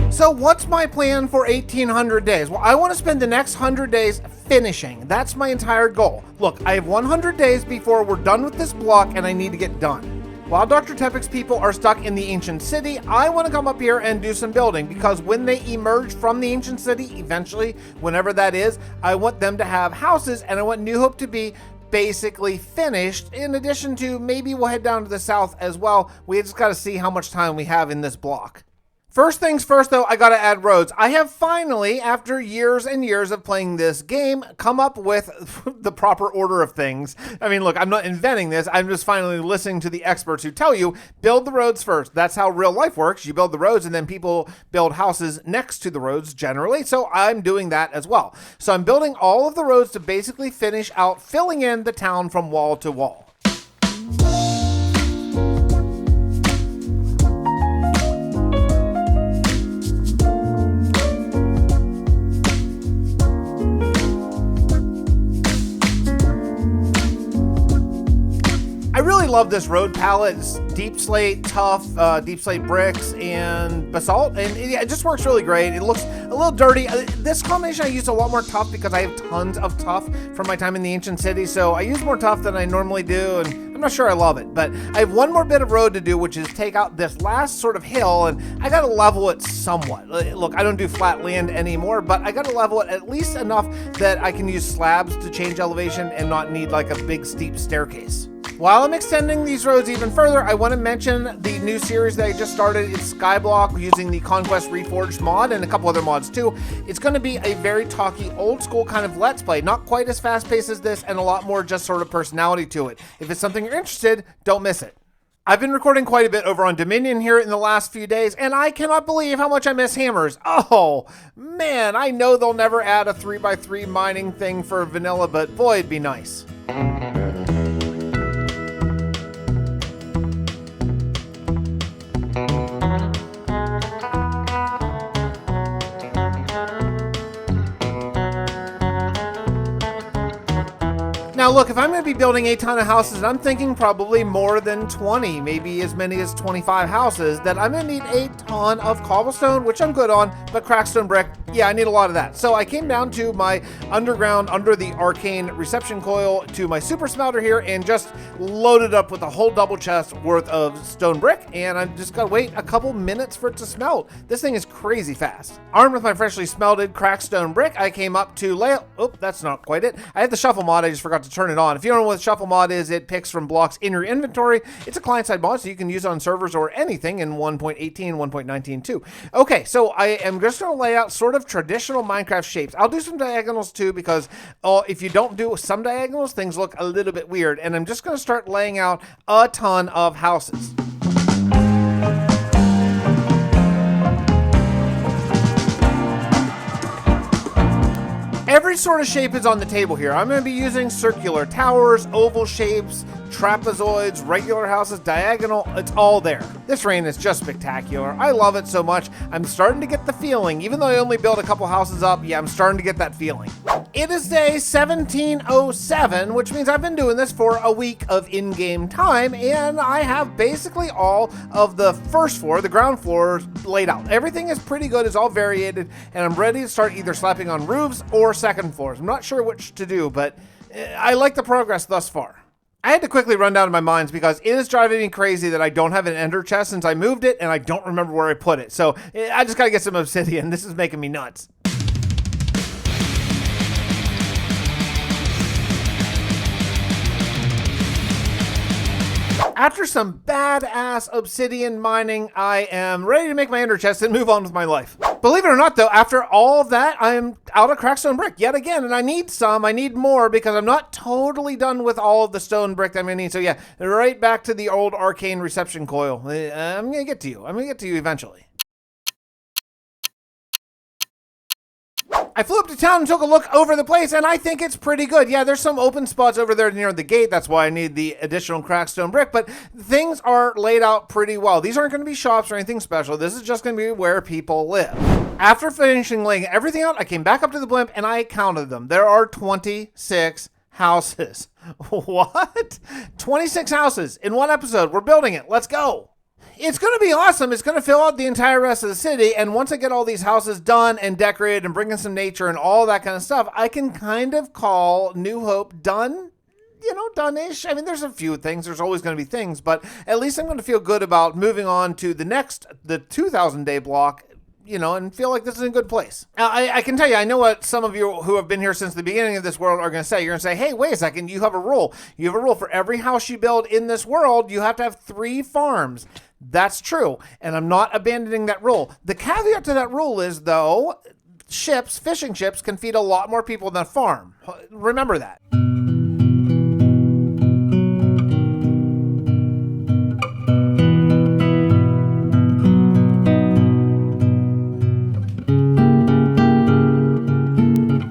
So what's my plan for 1800 days? Well, I want to spend the next 100 days finishing. That's my entire goal. Look, I have 100 days before we're done with this block, and I need to get done. While Dr. Tepic's people are stuck in the ancient city, I want to come up here and do some building, because when they emerge from the ancient city, eventually, whenever that is, I want them to have houses, and I want New Hope to be basically finished. In addition to, maybe we'll head down to the south as well. We just got to see how much time we have in this block. First things first, though, I gotta add roads. I have finally, after years and years of playing this game, come up with the proper order of things. I mean, look, I'm not inventing this. I'm just finally listening to the experts who tell you, build the roads first. That's how real life works. You build the roads, and then people build houses next to the roads generally. So I'm doing that as well. So I'm building all of the roads to basically finish out filling in the town from wall to wall. I really love this road palette. It's deep slate, tough, deep slate bricks, and basalt. And it just works really great. It looks a little dirty. This combination I use a lot more tough because I have tons of tough from my time in the ancient city. So I use more tough than I normally do. And I'm not sure I love it. But I have one more bit of road to do, which is take out this last sort of hill. And I got to level it somewhat. Look, I don't do flat land anymore, but I got to level it at least enough that I can use slabs to change elevation and not need like a big steep staircase. While I'm extending these roads even further, I want to mention the new series that I just started. It's Skyblock using the Conquest Reforged mod and a couple other mods too. It's going to be a very talky, old school kind of Let's Play. Not quite as fast paced as this, and a lot more just sort of personality to it. If it's something you're interested, don't miss it. I've been recording quite a bit over on Dominion here in the last few days, and I cannot believe how much I miss hammers. Oh, man, I know they'll never add a 3x3 mining thing for vanilla, but boy, it'd be nice. Now look, if I'm going to be building a ton of houses, I'm thinking probably more than 20, maybe as many as 25 houses, that I'm going to need a ton of cobblestone, which I'm good on, but crackstone brick, yeah, I need a lot of that. So I came down to my underground, under the arcane reception coil, to my super smelter here, and just loaded up with a whole double chest worth of stone brick, and I've just got to wait a couple minutes for it to smelt. This thing is crazy fast. Armed with my freshly smelted crackstone brick, I came up to lay out, oh, that's not quite it. I had the shuffle mod, I just forgot to turn it on. If you don't know what shuffle mod is, it picks from blocks in your inventory. It's a client-side mod, so you can use it on servers or anything in 1.18, 1.19 too. Okay, so I am just going to lay out sort of traditional Minecraft shapes. I'll do some diagonals too, because if you don't do some diagonals, things look a little bit weird. And I'm just going to start laying out a ton of houses. Every sort of shape is on the table here. I'm going to be using circular towers, oval shapes, trapezoids, regular houses, diagonal. It's all there. This rain is just spectacular. I love it so much. I'm starting to get the feeling, even though I only built a couple houses up, yeah, I'm starting to get that feeling. It is day 1707, which means I've been doing this for a week of in-game time, and I have basically all of the first floor, the ground floor, laid out. Everything is pretty good. It's all variated, and I'm ready to start either slapping on roofs or second floors. I'm not sure which to do, but I like the progress thus far. I had to quickly run down to my mines because it is driving me crazy that I don't have an ender chest since I moved it, and I don't remember where I put it. So I just gotta get some obsidian. This is making me nuts. After some badass obsidian mining, I am ready to make my ender chest and move on with my life. Believe it or not though, after all of that, I am out of crackstone brick yet again, and I need more because I'm not totally done with all of the stone brick that I'm gonna need. So yeah, right back to the old arcane reception coil. I'm gonna get to you. I'm gonna get to you eventually. I flew up to town and took a look over the place, and I think it's pretty good. Yeah, there's some open spots over there near the gate. That's why I need the additional crackstone brick, but things are laid out pretty well. These aren't going to be shops or anything special. This is just going to be where people live. After finishing laying everything out, I came back up to the blimp, and I counted them. There are 26 houses. What? 26 houses in one episode. We're building it. Let's go. It's going to be awesome. It's going to fill out the entire rest of the city. And once I get all these houses done and decorated and bring in some nature and all that kind of stuff, I can kind of call New Hope done. You know, done-ish. I mean, there's a few things. There's always going to be things. But at least I'm going to feel good about moving on to the 2,000-day block, you know, and feel like this is a good place. Now, I can tell you, I know what some of you who have been here since the beginning of this world are going to say. You're going to say, hey, wait a second, you have a rule. You have a rule for every house you build in this world, you have to have 3 farms. That's true, and I'm not abandoning that rule. The caveat to that rule is, though, fishing ships, can feed a lot more people than a farm. Remember that.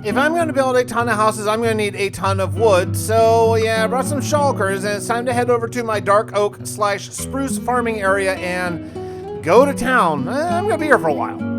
If I'm going to build a ton of houses, I'm going to need a ton of wood. So yeah, I brought some shulkers, and it's time to head over to my dark oak / spruce farming area and go to town. I'm going to be here for a while.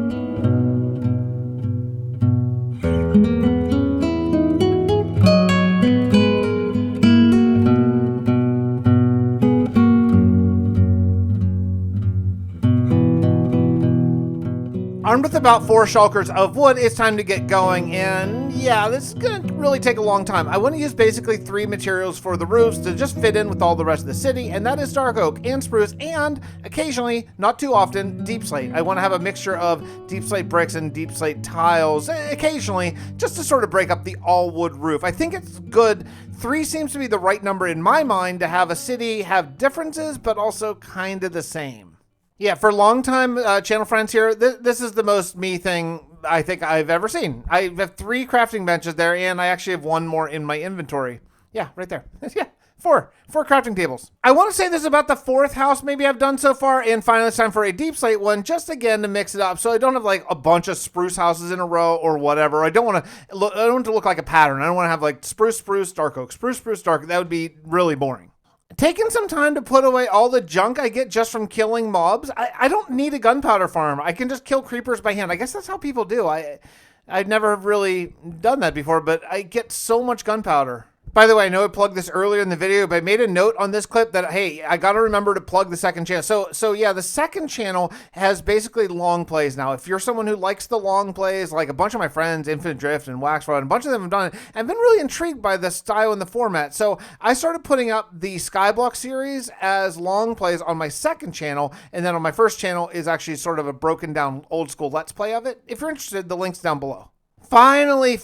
Armed with about 4 shulkers of wood, it's time to get going, and yeah, this is gonna really take a long time. I want to use basically 3 materials for the roofs to just fit in with all the rest of the city, and that is dark oak and spruce, and occasionally, not too often, deep slate. I want to have a mixture of deep slate bricks and deep slate tiles, occasionally, just to sort of break up the all wood roof. I think it's good. 3 seems to be the right number in my mind to have a city have differences, but also kind of the same. Yeah, for long-time channel friends here, this is the most me thing I think I've ever seen. I have 3 crafting benches there, and I actually have 1 more in my inventory. Yeah, right there. Yeah, 4 crafting tables. I want to say this is about the 4th house maybe I've done so far, and finally it's time for a deep slate one, just again to mix it up, so I don't have like a bunch of spruce houses in a row or whatever. I don't want it to look like a pattern. I don't want to have like spruce, dark oak, spruce, dark. That would be really boring. Taking some time to put away all the junk I get just from killing mobs. I don't need a gunpowder farm. I can just kill creepers by hand. I guess that's how people do. I've never really done that before, but I get so much gunpowder. By the way, I know I plugged this earlier in the video, but I made a note on this clip that, hey, I got to remember to plug the second channel. So yeah, the second channel has basically long plays now. If you're someone who likes the long plays, like a bunch of my friends, Infinite Drift and Waxrod, a bunch of them have done it, I've been really intrigued by the style and the format. So I started putting up the Skyblock series as long plays on my second channel, and then on my first channel is actually sort of a broken down old school Let's Play of it. If you're interested, the link's down below. Finally,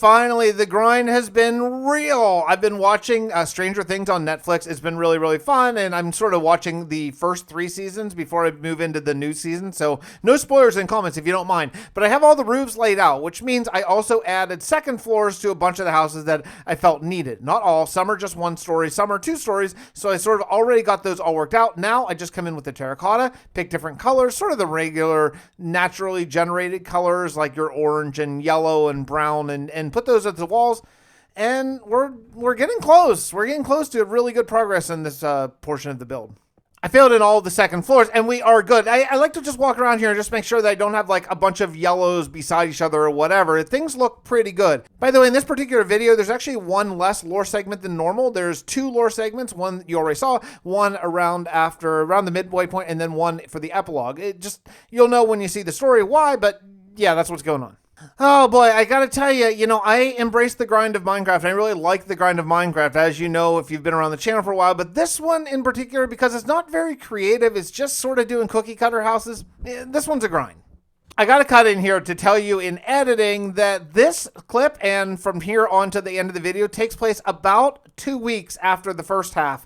the grind has been real. I've been watching Stranger Things on Netflix. It's been really, really fun, and I'm sort of watching the first 3 seasons before I move into the new season, so no spoilers in comments if you don't mind. But I have all the roofs laid out, which means I also added second floors to a bunch of the houses that I felt needed. Not all. Some are just 1 story, some are 2 stories, so I sort of already got those all worked out. Now I just come in with the terracotta, pick different colors, sort of the regular, naturally generated colors like your orange and yellow and brown, and put those at the walls, and we're getting close. We're getting close to really good progress in this portion of the build. I filled in all the second floors, and we are good. I like to just walk around here and just make sure that I don't have like a bunch of yellows beside each other or whatever. Things look pretty good. By the way, in this particular video, there's actually 1 less lore segment than normal. There's 2 lore segments, 1 you already saw, 1 around the midway point, and then 1 for the epilogue. You'll know when you see the story why, but yeah, that's what's going on. Oh boy, I gotta tell you, I embrace the grind of Minecraft. I really like the grind of Minecraft, as you know if you've been around the channel for a while, but this one in particular, because it's not very creative, it's just sort of doing cookie cutter houses, this one's a grind. I gotta cut in here to tell you in editing that this clip, and from here on to the end of the video, takes place about 2 weeks after the first half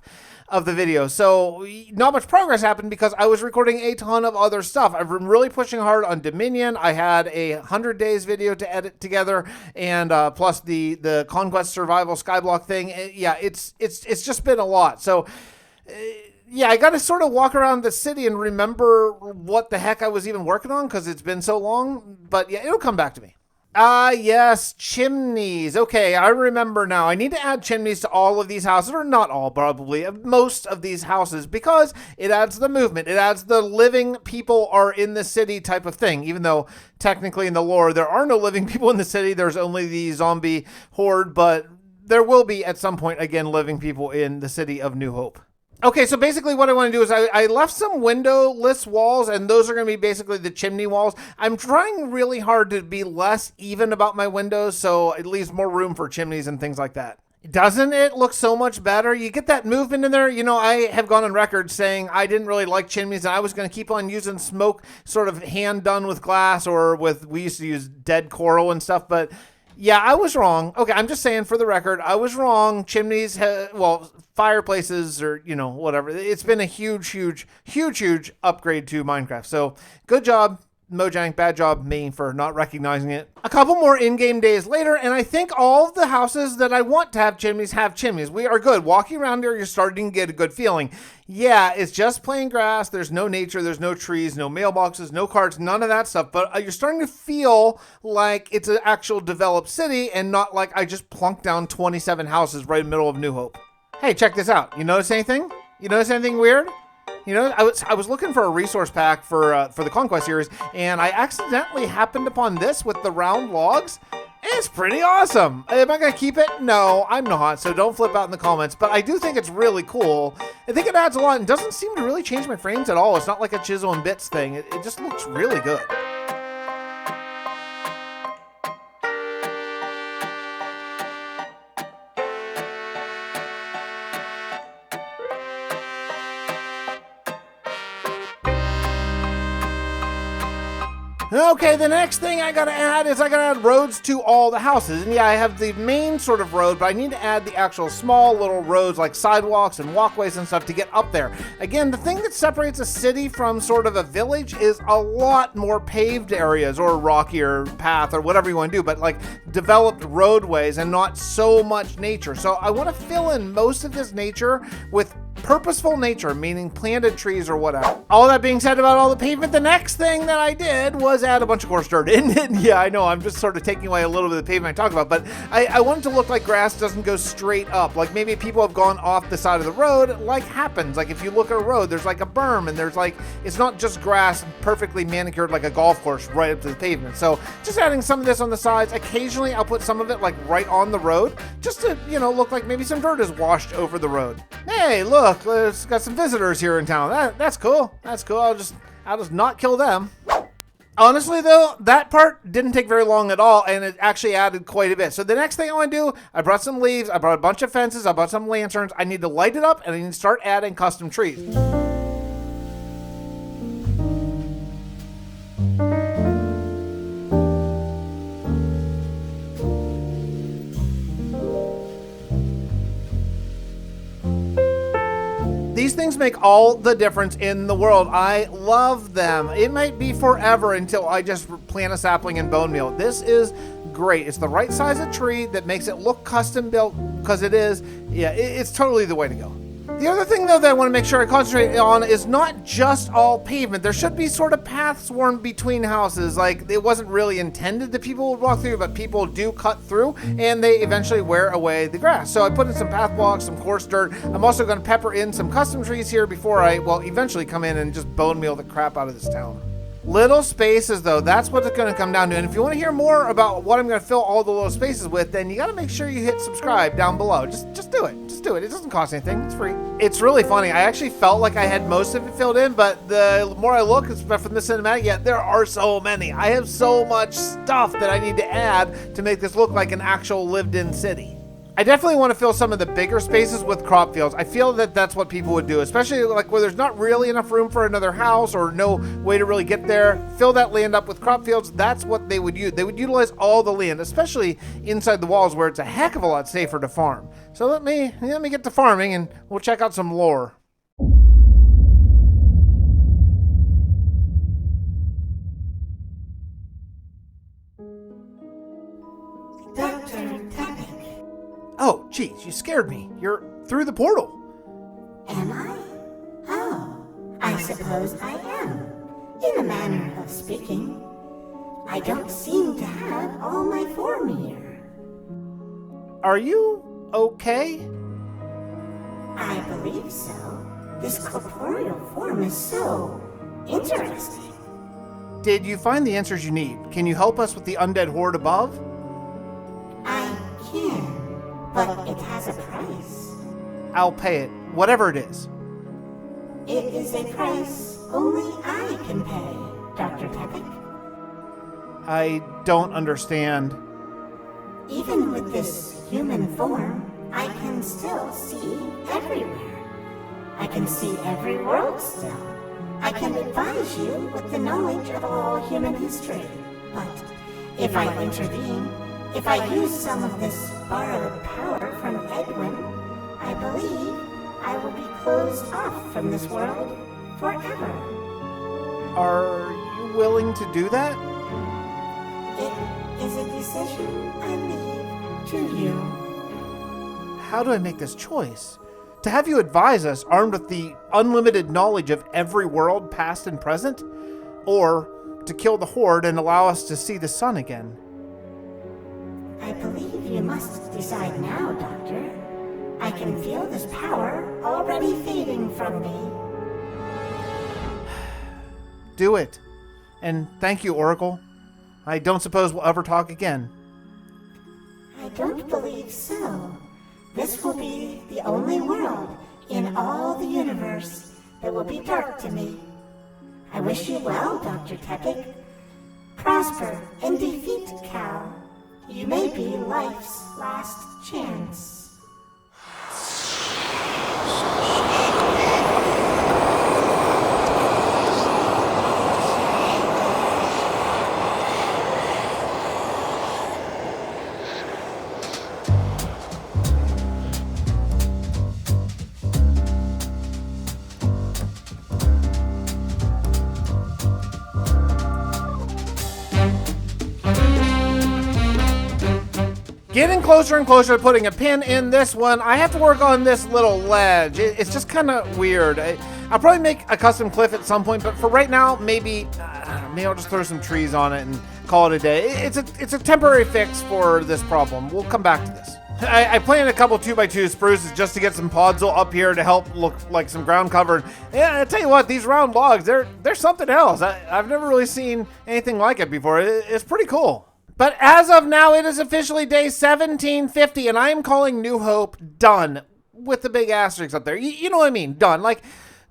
of the video. So not much progress happened because I was recording a ton of other stuff. I've been really pushing hard on Dominion. I had a 100 days video to edit together, and plus the Conquest Survival Skyblock thing. Yeah, it's just been a lot. So yeah, I got to sort of walk around the city and remember what the heck I was even working on because it's been so long. But yeah, it'll come back to me. Ah, yes, chimneys. Okay, I remember now. I need to add chimneys to all of these houses, or not all, probably, most of these houses, because it adds the movement. It adds the living people are in the city type of thing, even though technically in the lore, there are no living people in the city. There's only the zombie horde, but there will be at some point, again, living people in the city of New Hope. Okay, so basically what I want to do is I left some windowless walls, and those are going to be basically the chimney walls. I'm trying really hard to be less even about my windows, so it leaves more room for chimneys and things like that. Doesn't it look so much better? You get that movement in there. You know, I have gone on record saying I didn't really like chimneys, and I was going to keep on using smoke sort of hand done with glass or we used to use dead coral and stuff, but yeah, I was wrong. Okay, I'm just saying for the record, I was wrong. Chimneys, fireplaces or, whatever. It's been a huge upgrade to Minecraft. So good job, Mojang. Bad job, me, for not recognizing it. A couple more in-game days later, and I think all of the houses that I want to have chimneys. We are good. Walking around here, you're starting to get a good feeling. Yeah, it's just plain grass. There's no nature. There's no trees, no mailboxes, no carts, none of that stuff. But you're starting to feel like it's an actual developed city and not like I just plunked down 27 houses right in the middle of New Hope. Hey, check this out. You notice anything? You notice anything weird? I was looking for a resource pack for the Conquest series, and I accidentally happened upon this with the round logs. It's pretty awesome. Am I going to keep it? No, I'm not, so don't flip out in the comments, but I do think it's really cool. I think it adds a lot and doesn't seem to really change my frames at all. It's not like a chisel and bits thing. It just looks really good. Okay, the next thing I gotta add is I gotta add roads to all the houses. And yeah, I have the main sort of road, but I need to add the actual small little roads like sidewalks and walkways and stuff to get up there. Again, the thing that separates a city from sort of a village is a lot more paved areas or rockier path or whatever you want to do, but like developed roadways and not so much nature. So I want to fill in most of this nature with purposeful nature, meaning planted trees or whatever. All that being said about all the pavement, the next thing that I did was add a bunch of coarse dirt in it. Yeah, I know, I'm just sort of taking away a little bit of the pavement I talked about, but I want it to look like grass doesn't go straight up. Like maybe people have gone off the side of the road, like happens. Like if you look at a road, there's like a berm and there's like, it's not just grass perfectly manicured like a golf course right up to the pavement. So just adding some of this on the sides. Occasionally I'll put some of it like right on the road just to, look like maybe some dirt is washed over the road. Hey, look, let's got some visitors here in town. That's cool. That's cool. I'll just not kill them. Honestly, though, that part didn't take very long at all, and it actually added quite a bit. So the next thing I want to do, I brought some leaves, I brought a bunch of fences, I brought some lanterns. I need to light it up, and I need to start adding custom trees. These things make all the difference in the world. I love them. It might be forever until I just plant a sapling and bone meal. This is great. It's the right size of tree that makes it look custom built because it is. Yeah, it's totally the way to go. The other thing, though, that I want to make sure I concentrate on is not just all pavement. There should be sort of paths worn between houses. Like, it wasn't really intended that people would walk through, but people do cut through, and they eventually wear away the grass. So I put in some path blocks, some coarse dirt. I'm also going to pepper in some custom trees here before I, eventually come in and just bone meal the crap out of this town. Little spaces, though, that's what it's going to come down to. And if you want to hear more about what I'm going to fill all the little spaces with, then you got to make sure you hit subscribe down below. Just do it. Just do it. It doesn't cost anything. It's free. It's really funny. I actually felt like I had most of it filled in, but the more I look, from the cinematic, there are so many. I have so much stuff that I need to add to make this look like an actual lived-in city. I definitely want to fill some of the bigger spaces with crop fields. I feel that that's what people would do, especially like where there's not really enough room for another house or no way to really get there. Fill that land up with crop fields. That's what they would use. They would utilize all the land, especially inside the walls where it's a heck of a lot safer to farm. So let me get to farming and we'll check out some lore. Oh, geez, you scared me. You're through the portal. Am I? Oh, I suppose I am, in a manner of speaking. I don't seem to have all my form here. Are you okay? I believe so. This corporeal form is so interesting. Did you find the answers you need? Can you help us with the undead horde above? I can, but it has a price. I'll pay it, whatever it is. It is a price only I can pay, Dr. Tepic. I don't understand. Even with this human form, I can still see everywhere. I can see every world still. I can advise you with the knowledge of all human history. But if I intervene, if I use some of this borrowed power from Edwin, I believe I will be closed off from this world forever. Are you willing to do that? It is a decision I leave to you. How do I make this choice? To have you advise us armed with the unlimited knowledge of every world, past and present? Or to kill the horde and allow us to see the sun again? I believe you must decide now, Doctor. I can feel this power already fading from me. Do it. And thank you, Oracle. I don't suppose we'll ever talk again. I don't believe so. This will be the only world in all the universe that will be dark to me. I wish you well, Dr. Tepic. Prosper and defeat Cal. You may be life's last chance. Getting closer and closer to putting a pin in this one. I have to work on this little ledge. It's just kind of weird. I'll probably make a custom cliff at some point, but for right now, maybe I'll just throw some trees on it and call it a day. It's a temporary fix for this problem. We'll come back to this. I planted a couple 2x2 spruces just to get some podzol up here to help look like some ground cover. Yeah, I tell you what, these round logs, they're something else. I've never really seen anything like it before. It's pretty cool. But as of now, it is officially day 1750, and I am calling New Hope done, with the big asterisk up there. You know what I mean, done. Like,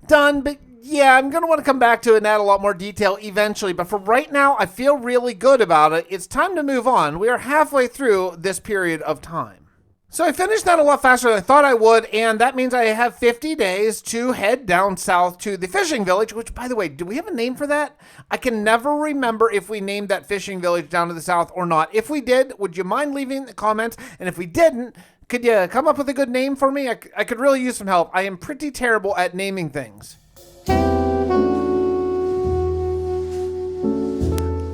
done, but yeah, I'm going to want to come back to it and add a lot more detail eventually. But for right now, I feel really good about it. It's time to move on. We are halfway through this period of time. So I finished that a lot faster than I thought I would, and that means I have 50 days to head down south to the fishing village, which, by the way, do we have a name for that? I can never remember if we named that fishing village down to the south or not. If we did, would you mind leaving the comments? And if we didn't, could you come up with a good name for me? I could really use some help. I am pretty terrible at naming things.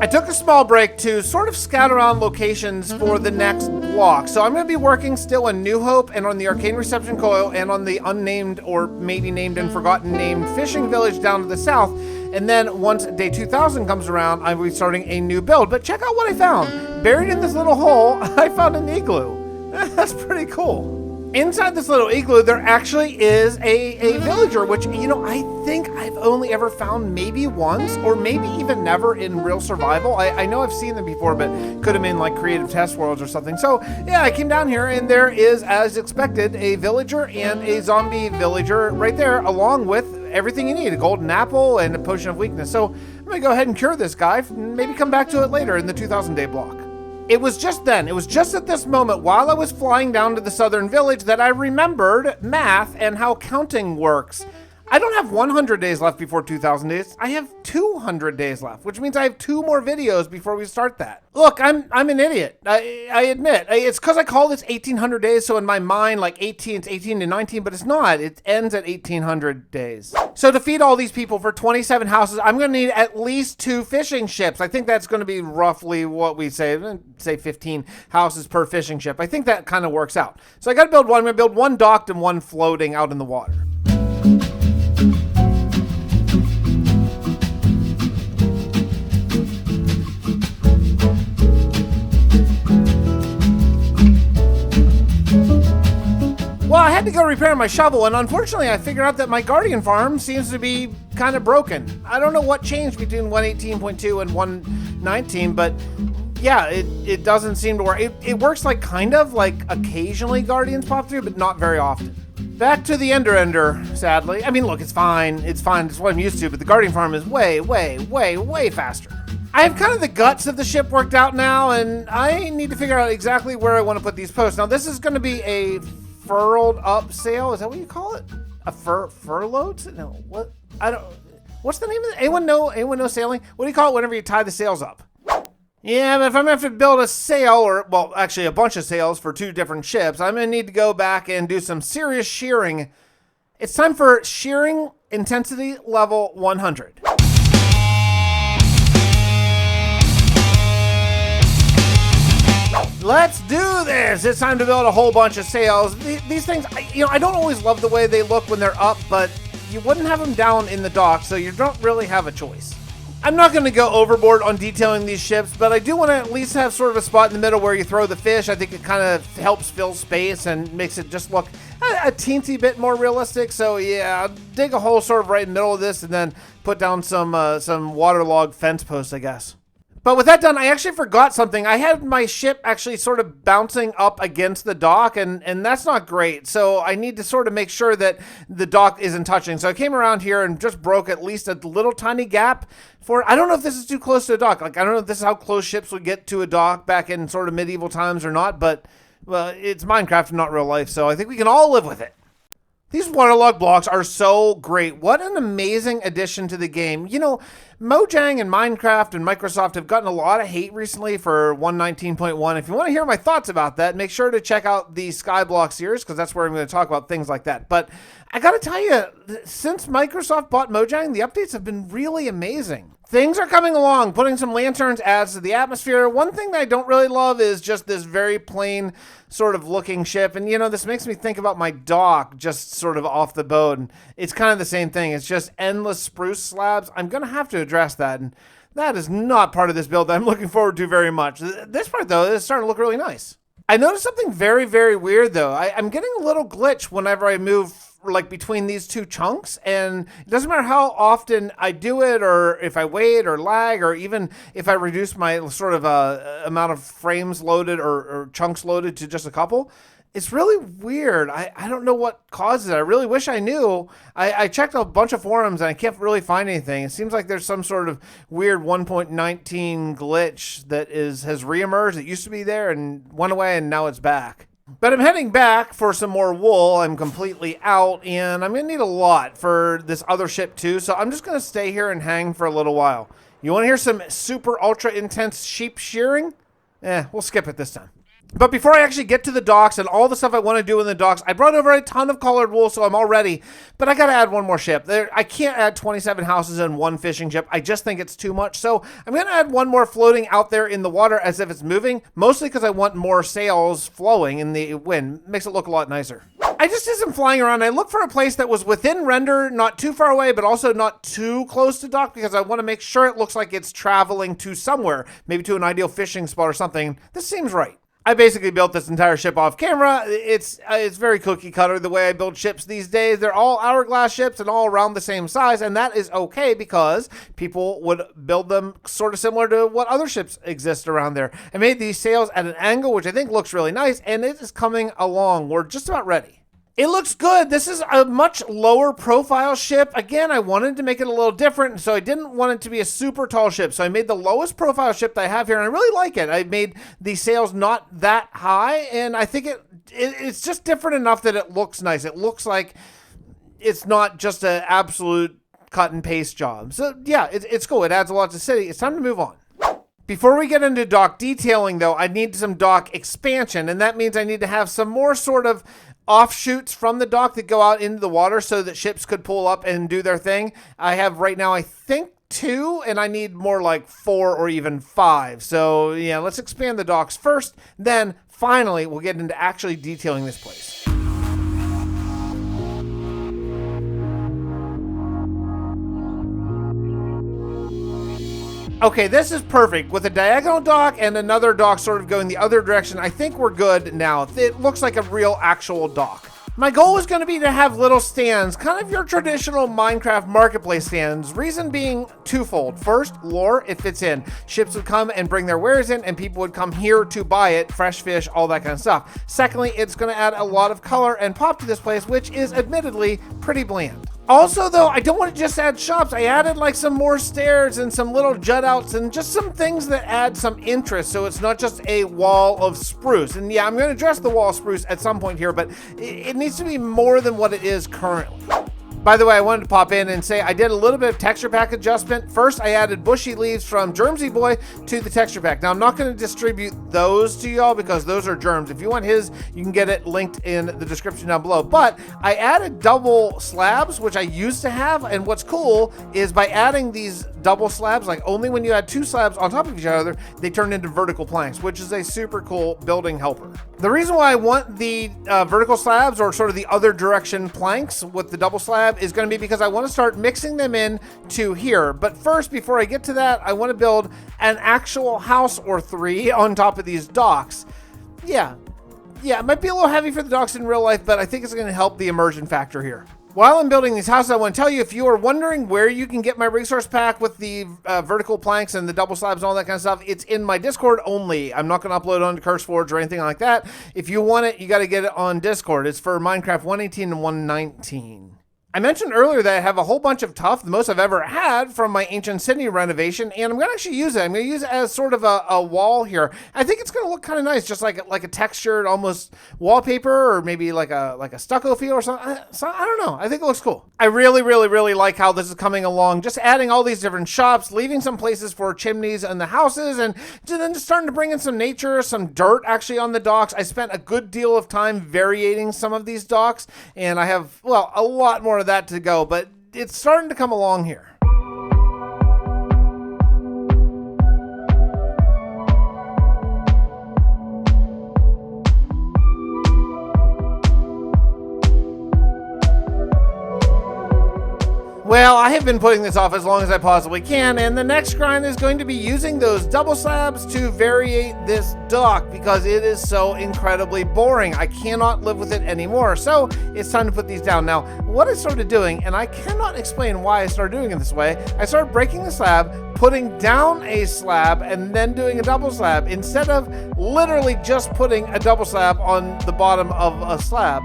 I took a small break to sort of scout around locations for the next block. So I'm going to be working still on New Hope and on the Arcane Reception Coil and on the unnamed or maybe named and forgotten named fishing village down to the south. And then once day 2000 comes around, I will be starting a new build. But check out what I found. Buried in this little hole, I found an igloo. That's pretty cool. Inside this little igloo, there actually is a villager, which, you know, I think I've only ever found maybe once or maybe even never in real survival. I know I've seen them before, but could have been like creative test worlds or something. So yeah, I came down here and there is, as expected, a villager and a zombie villager right there, along with everything you need, a golden apple and a potion of weakness. So I'm gonna go ahead and cure this guy, maybe come back to it later in the 2000 day block. It was just at this moment while I was flying down to the southern village that I remembered math and how counting works. I don't have 100 days left before 2,000 days. I have 200 days left, which means I have 2 more videos before we start that. Look, I'm an idiot. I admit. It's because I call this 1,800 days, so in my mind, like 18, it's 18 to 19, but it's not. It ends at 1,800 days. So to feed all these people for 27 houses, I'm going to need at least 2 fishing ships. I think that's going to be roughly what we say 15 houses per fishing ship. I think that kind of works out. So I got to build one. I'm going to build one docked and one floating out in the water. had to go repair my shovel, and unfortunately I figured out that my Guardian farm seems to be kind of broken. I don't know what changed between 118.2 and 119, but yeah, it doesn't seem to work. It works like kind of, like occasionally Guardians pop through, but not very often. Back to the Ender, sadly. I mean, look, it's fine. It's what I'm used to, but the Guardian farm is way, way, way, way faster. I have kind of the guts of the ship worked out now, and I need to figure out exactly where I want to put these posts. Now, this is going to be a furled up sail. Is that what you call it? A furloughed? No, what? I don't. What's the name of it? Anyone know sailing? What do you call it whenever you tie the sails up? Yeah, but if I'm going to have to build a sail, or, well, actually a bunch of sails for 2 different ships, I'm going to need to go back and do some serious shearing. It's time for shearing intensity level 100. Let's do this! It's time to build a whole bunch of sails. These things, I don't always love the way they look when they're up, but you wouldn't have them down in the dock, so you don't really have a choice. I'm not going to go overboard on detailing these ships, but I do want to at least have sort of a spot in the middle where you throw the fish. I think it kind of helps fill space and makes it just look a teensy bit more realistic. So yeah, I'll dig a hole sort of right in the middle of this and then put down some waterlogged fence posts, I guess. But with that done, I actually forgot something. I had my ship actually sort of bouncing up against the dock, and that's not great. So I need to sort of make sure that the dock isn't touching. So I came around here and just broke at least a little tiny gap for, I don't know if this is too close to a dock. Like, I don't know if this is how close ships would get to a dock back in sort of medieval times or not, but well, it's Minecraft and not real life, so I think we can all live with it. These waterlogged blocks are so great. What an amazing addition to the game. You know, Mojang and Minecraft and Microsoft have gotten a lot of hate recently for 119.1. If you want to hear my thoughts about that, make sure to check out the Skyblock series, because that's where I'm going to talk about things like that. But I got to tell you, since Microsoft bought Mojang, the updates have been really amazing. Things are coming along. Putting some lanterns adds to the atmosphere. One thing that I don't really love is just this very plain sort of looking ship. And, you know, this makes me think about my dock just sort of off the boat. And it's kind of the same thing. It's just endless spruce slabs. I'm going to have to address that. And that is not part of this build that I'm looking forward to very much. This part, though, is starting to look really nice. I noticed something very, very weird, though. I'm getting a little glitch whenever I move like between these 2 chunks, and it doesn't matter how often I do it, or if I wait or lag, or even if I reduce my sort of amount of frames loaded or chunks loaded to just a couple. It's really weird. I don't know what causes it. I really wish I knew. I checked a bunch of forums and I can't really find anything. It seems like there's some sort of weird 1.19 glitch that has reemerged. It used to be there and went away, and now it's back. But I'm heading back for some more wool. I'm completely out, and I'm going to need a lot for this other ship too, so I'm just going to stay here and hang for a little while. You want to hear some super ultra intense sheep shearing? We'll skip it this time. But before I actually get to the docks and all the stuff I want to do in the docks, I brought over a ton of colored wool, so I'm all ready. But I got to add one more ship. I can't add 27 houses in one fishing ship. I just think it's too much. So I'm going to add one more floating out there in the water as if it's moving, mostly because I want more sails flowing in the wind. Makes it look a lot nicer. I just did some flying around. I looked for a place that was within render, not too far away, but also not too close to dock, because I want to make sure it looks like it's traveling to somewhere, maybe to an ideal fishing spot or something. This seems right. I basically built this entire ship off camera. It's very cookie cutter the way I build ships these days. They're all hourglass ships and all around the same size, and that is okay because people would build them sort of similar to what other ships exist around there. I made these sails at an angle, which I think looks really nice, and it is coming along. We're just about ready. It looks good. This is a much lower profile ship. Again, I wanted to make it a little different, so I didn't want it to be a super tall ship. So I made the lowest profile ship that I have here, and I really like it. I made the sails not that high, and I think it's just different enough that it looks nice. It looks like it's not just an absolute cut and paste job. So yeah, it's cool. It adds a lot to the city. It's time to move on. Before we get into dock detailing, though, I need some dock expansion, and that means I need to have some more sort of offshoots from the dock that go out into the water so that ships could pull up and do their thing. I have right now, I think, 2, and I need more like 4 or even 5. So yeah, let's expand the docks first. Then finally, we'll get into actually detailing this place. Okay, this is perfect. With a diagonal dock and another dock sort of going the other direction, I think we're good now. It looks like a real actual dock. My goal was going to be to have little stands, kind of your traditional Minecraft marketplace stands. Reason being twofold. First, lore, it fits in. Ships would come and bring their wares in, and people would come here to buy it, fresh fish, all that kind of stuff. Secondly, it's going to add a lot of color and pop to this place, which is admittedly pretty bland. Also, though, I don't want to just add shops. I added like some more stairs and some little jut outs and just some things that add some interest, so it's not just a wall of spruce. And yeah, I'm going to address the wall of spruce at some point here, but it needs to be more than what it is currently. By the way, I wanted to pop in and say I did a little bit of texture pack adjustment. First, I added bushy leaves from Jermsyboy to the texture pack. Now, I'm not going to distribute those to y'all because those are Germs. If you want his, you can get it linked in the description down below. But I added double slabs, which I used to have. And what's cool is by adding these double slabs, like only when you add two slabs on top of each other, they turn into vertical planks, which is a super cool building helper. The reason why I want the vertical slabs, or sort of the other direction planks with the double slab, is going to be because I want to start mixing them in to here. But first, before I get to that, I want to build an actual house or three on top of these docks. Yeah, it might be a little heavy for the docks in real life, but I think it's going to help the immersion factor here. While I'm building these houses, I want to tell you, if you are wondering where you can get my resource pack with the vertical planks and the double slabs and all that kind of stuff, it's in my Discord only. I'm not going to upload it onto CurseForge or anything like that. If you want it, you got to get it on Discord. It's for Minecraft 118 and 119. I mentioned earlier that I have a whole bunch of tuff, the most I've ever had from my Ancient Sydney renovation, and I'm going to actually use it. I'm going to use it as sort of a wall here. I think it's going to look kind of nice, just like a textured almost wallpaper, or maybe like a stucco feel or something. So I don't know. I think it looks cool. I really, really, really like how this is coming along. Just adding all these different shops, leaving some places for chimneys and the houses, and then just starting to bring in some nature, some dirt actually on the docks. I spent a good deal of time variating some of these docks, and I have, well, a lot more of that to go, but it's starting to come along here. Well, I have been putting this off as long as I possibly can, and the next grind is going to be using those double slabs to variate this dock because it is so incredibly boring. I cannot live with it anymore, so it's time to put these down. Now, what I started doing, and I cannot explain why I started doing it this way, I started breaking the slab, putting down a slab, and then doing a double slab, instead of literally just putting a double slab on the bottom of a slab.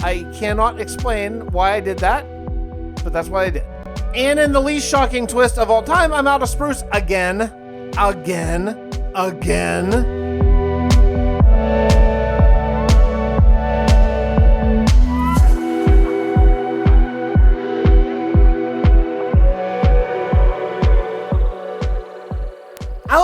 I cannot explain why I did that, but that's what I did. And in the least shocking twist of all time, I'm out of spruce again. I'll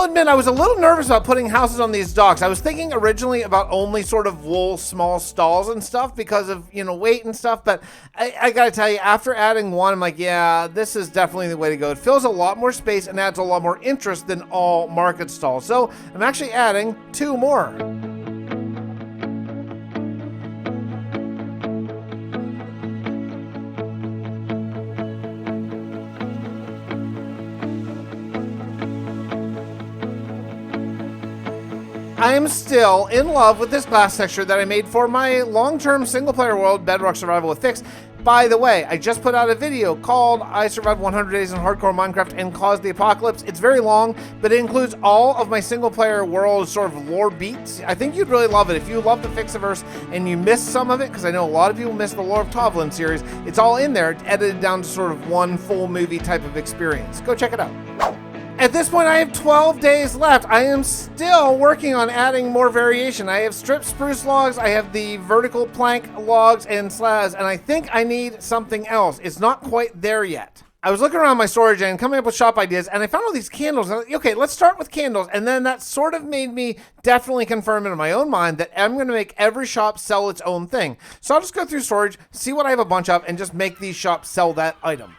admit I was a little nervous about putting houses on these docks. I was thinking originally about only sort of wool small stalls and stuff because of, weight and stuff, but I gotta tell you, after adding one, I'm like, yeah, this is definitely the way to go. It fills a lot more space and adds a lot more interest than all market stalls. So I'm actually adding 2 more. I am still in love with this glass texture that I made for my long-term single-player world, Bedrock Survival with Fix. By the way, I just put out a video called I Survived 100 Days in Hardcore Minecraft and Caused the Apocalypse. It's very long, but it includes all of my single-player world sort of lore beats. I think you'd really love it. If you love the Fixxiverse and you missed some of it, because I know a lot of people missed the Lore of Tovlin series, it's all in there, edited down to sort of one full movie type of experience. Go check it out. At this point, I have 12 days left. I am still working on adding more variation. I have stripped spruce logs, I have the vertical plank logs and slabs, and I think I need something else. It's not quite there yet. I was looking around my storage and coming up with shop ideas, and I found all these candles. And I was like, okay, let's start with candles. And then that sort of made me definitely confirm in my own mind that I'm going to make every shop sell its own thing. So I'll just go through storage, see what I have a bunch of, and just make these shops sell that item.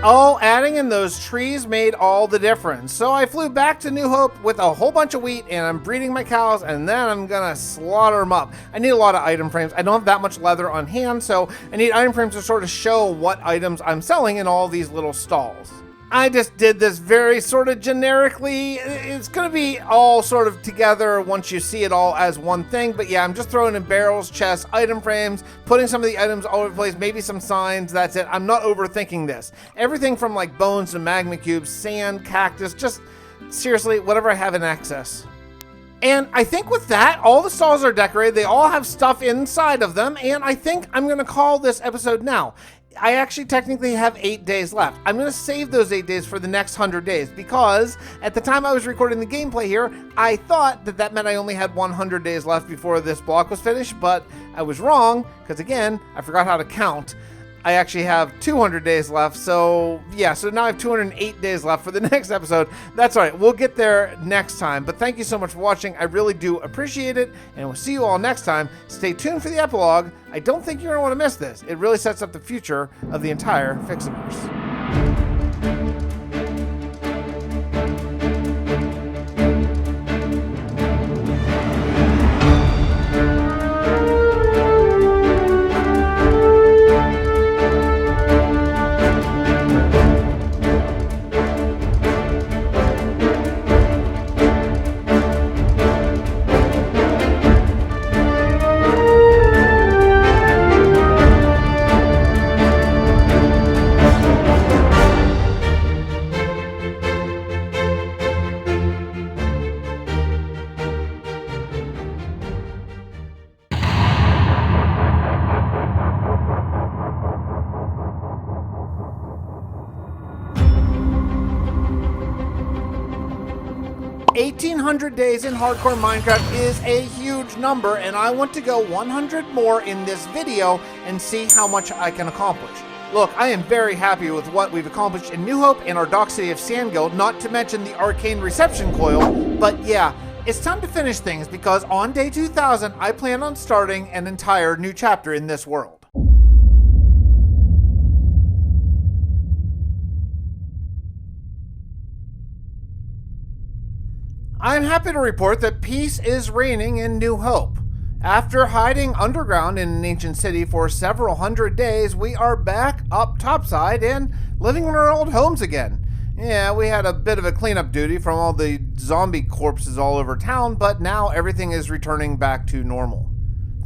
Oh, adding in those trees made all the difference. So I flew back to New Hope with a whole bunch of wheat, and I'm breeding my cows, and then I'm gonna slaughter them up. I need a lot of item frames. I don't have that much leather on hand, so I need item frames to sort of show what items I'm selling in all these little stalls. I just did this very sort of generically. It's going to be all sort of together once you see it all as one thing. But yeah, I'm just throwing in barrels, chests, item frames, putting some of the items all over the place, maybe some signs. That's it. I'm not overthinking this. Everything from like bones to magma cubes, sand, cactus, just seriously, whatever I have in excess. And I think with that, all the stalls are decorated. They all have stuff inside of them. And I think I'm going to call this episode now. I actually technically have 8 days left. I'm going to save those 8 days for the next 100 days because at the time I was recording the gameplay here, I thought that meant I only had 100 days left before this block was finished, but I was wrong because again, I forgot how to count. I actually have 200 days left, so yeah, so now I have 208 days left for the next episode. That's all right, we'll get there next time, but thank you so much for watching. I really do appreciate it, and we'll see you all next time. Stay tuned for the epilogue. I don't think you're going to want to miss this. It really sets up the future of the entire Fixxiverse. 1,800 days in hardcore Minecraft is a huge number, and I want to go 100 more in this video and see how much I can accomplish. Look, I am very happy with what we've accomplished in New Hope and our Dock City of Sand Guild, not to mention the Arcane Reception Coil, but yeah, it's time to finish things because on day 2000, I plan on starting an entire new chapter in this world. I'm happy to report that peace is reigning in New Hope. After hiding underground in an ancient city for several hundred days, we are back up topside and living in our old homes again. Yeah, we had a bit of a cleanup duty from all the zombie corpses all over town, but now everything is returning back to normal.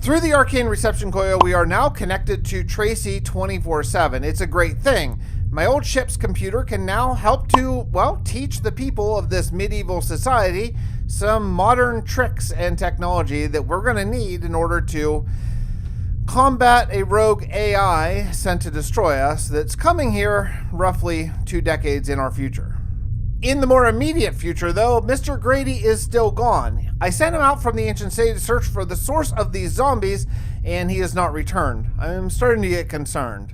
Through the Arcane Reception Coil, we are now connected to Tracy 24/7. It's a great thing. My old ship's computer can now help to, well, teach the people of this medieval society some modern tricks and technology that we're going to need in order to combat a rogue AI sent to destroy us that's coming here roughly 2 decades in our future. In the more immediate future, though, Mr. Grady is still gone. I sent him out from the ancient city to search for the source of these zombies, and he has not returned. I'm starting to get concerned.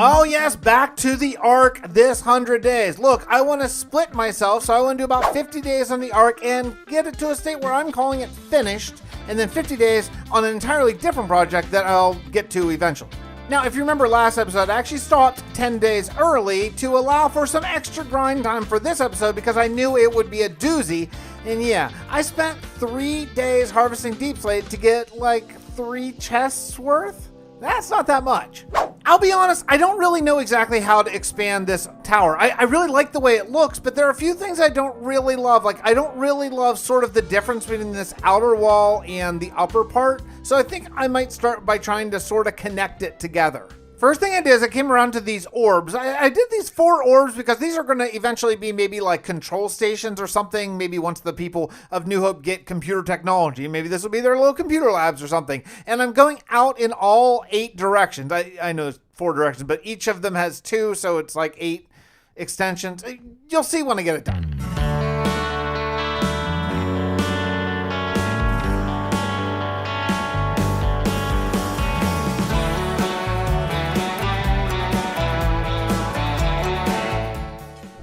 Oh yes, back to the Ark this 100 days. Look, I want to split myself, so I want to do about 50 days on the Ark and get it to a state where I'm calling it finished, and then 50 days on an entirely different project that I'll get to eventually. Now, if you remember last episode, I actually stopped 10 days early to allow for some extra grind time for this episode because I knew it would be a doozy. And yeah, I spent 3 days harvesting deep slate to get like 3 chests worth. That's not that much. I'll be honest, I don't really know exactly how to expand this tower. I really like the way it looks, but there are a few things I don't really love. Like, I don't really love sort of the difference between this outer wall and the upper part. So I think I might start by trying to sort of connect it together. First thing I did is I came around to these orbs. I did these 4 orbs because these are going to eventually be maybe like control stations or something. Maybe once the people of New Hope get computer technology, maybe this will be their little computer labs or something. And I'm going out in all 8 directions. I know it's 4 directions, but each of them has 2, so it's like 8 extensions. You'll see when I get it done.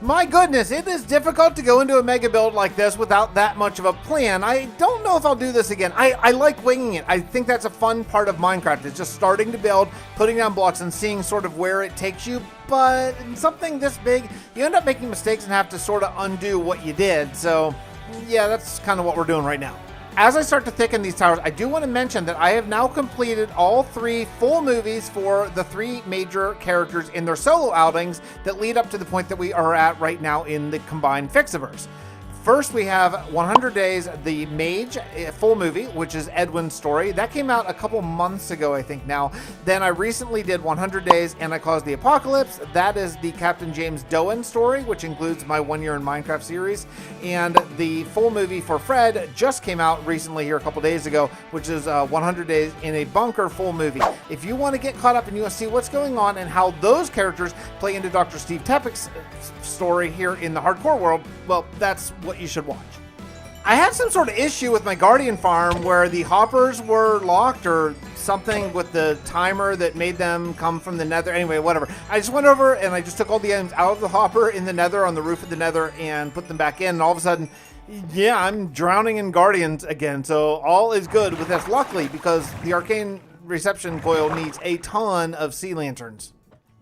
My goodness, it is difficult to go into a mega build like this without that much of a plan. I don't know if I'll do this again. I like winging it. I think that's a fun part of Minecraft. It's just starting to build, putting down blocks, and seeing sort of where it takes you. But in something this big, you end up making mistakes and have to sort of undo what you did. So yeah, that's kind of what we're doing right now. As I start to thicken these towers, I do want to mention that I have now completed all 3 full movies for the 3 major characters in their solo outings that lead up to the point that we are at right now in the combined Fixxiverse. First, we have 100 Days, the Mage full movie, which is Edwin's story. That came out a couple months ago, I think now. Then I recently did 100 Days and I Caused the Apocalypse. That is the Captain James Doan story, which includes my 1 Year in Minecraft series. And the full movie for Fred just came out recently here a couple days ago, which is 100 Days in a Bunker full movie. If you want to get caught up and you want to see what's going on and how those characters play into Dr. Steve Tepek's story here in the hardcore world, well, that's what you should watch. I had some sort of issue with my Guardian farm where the hoppers were locked or something with the timer that made them come from the nether. Anyway, whatever. I just went over and I just took all the items out of the hopper in the nether, on the roof of the nether, and put them back in. And all of a sudden, yeah, I'm drowning in Guardians again. So all is good with this, luckily, because the arcane reception coil needs a ton of sea lanterns.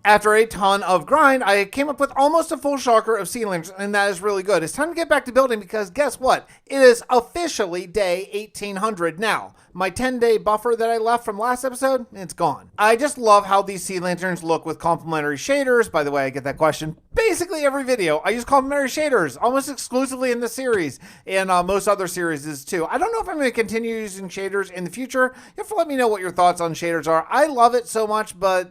After a ton of grind, I came up with almost a full shulker of sea lanterns, and that is really good. It's time to get back to building because guess what? It is officially day 1800 now. My 10-day buffer that I left from last episode, it's gone. I just love how these sea lanterns look with complementary shaders. By the way, I get that question basically every video. I use complementary shaders almost exclusively in this series and most other series too. I don't know if I'm going to continue using shaders in the future. You have to let me know what your thoughts on shaders are. I love it so much, but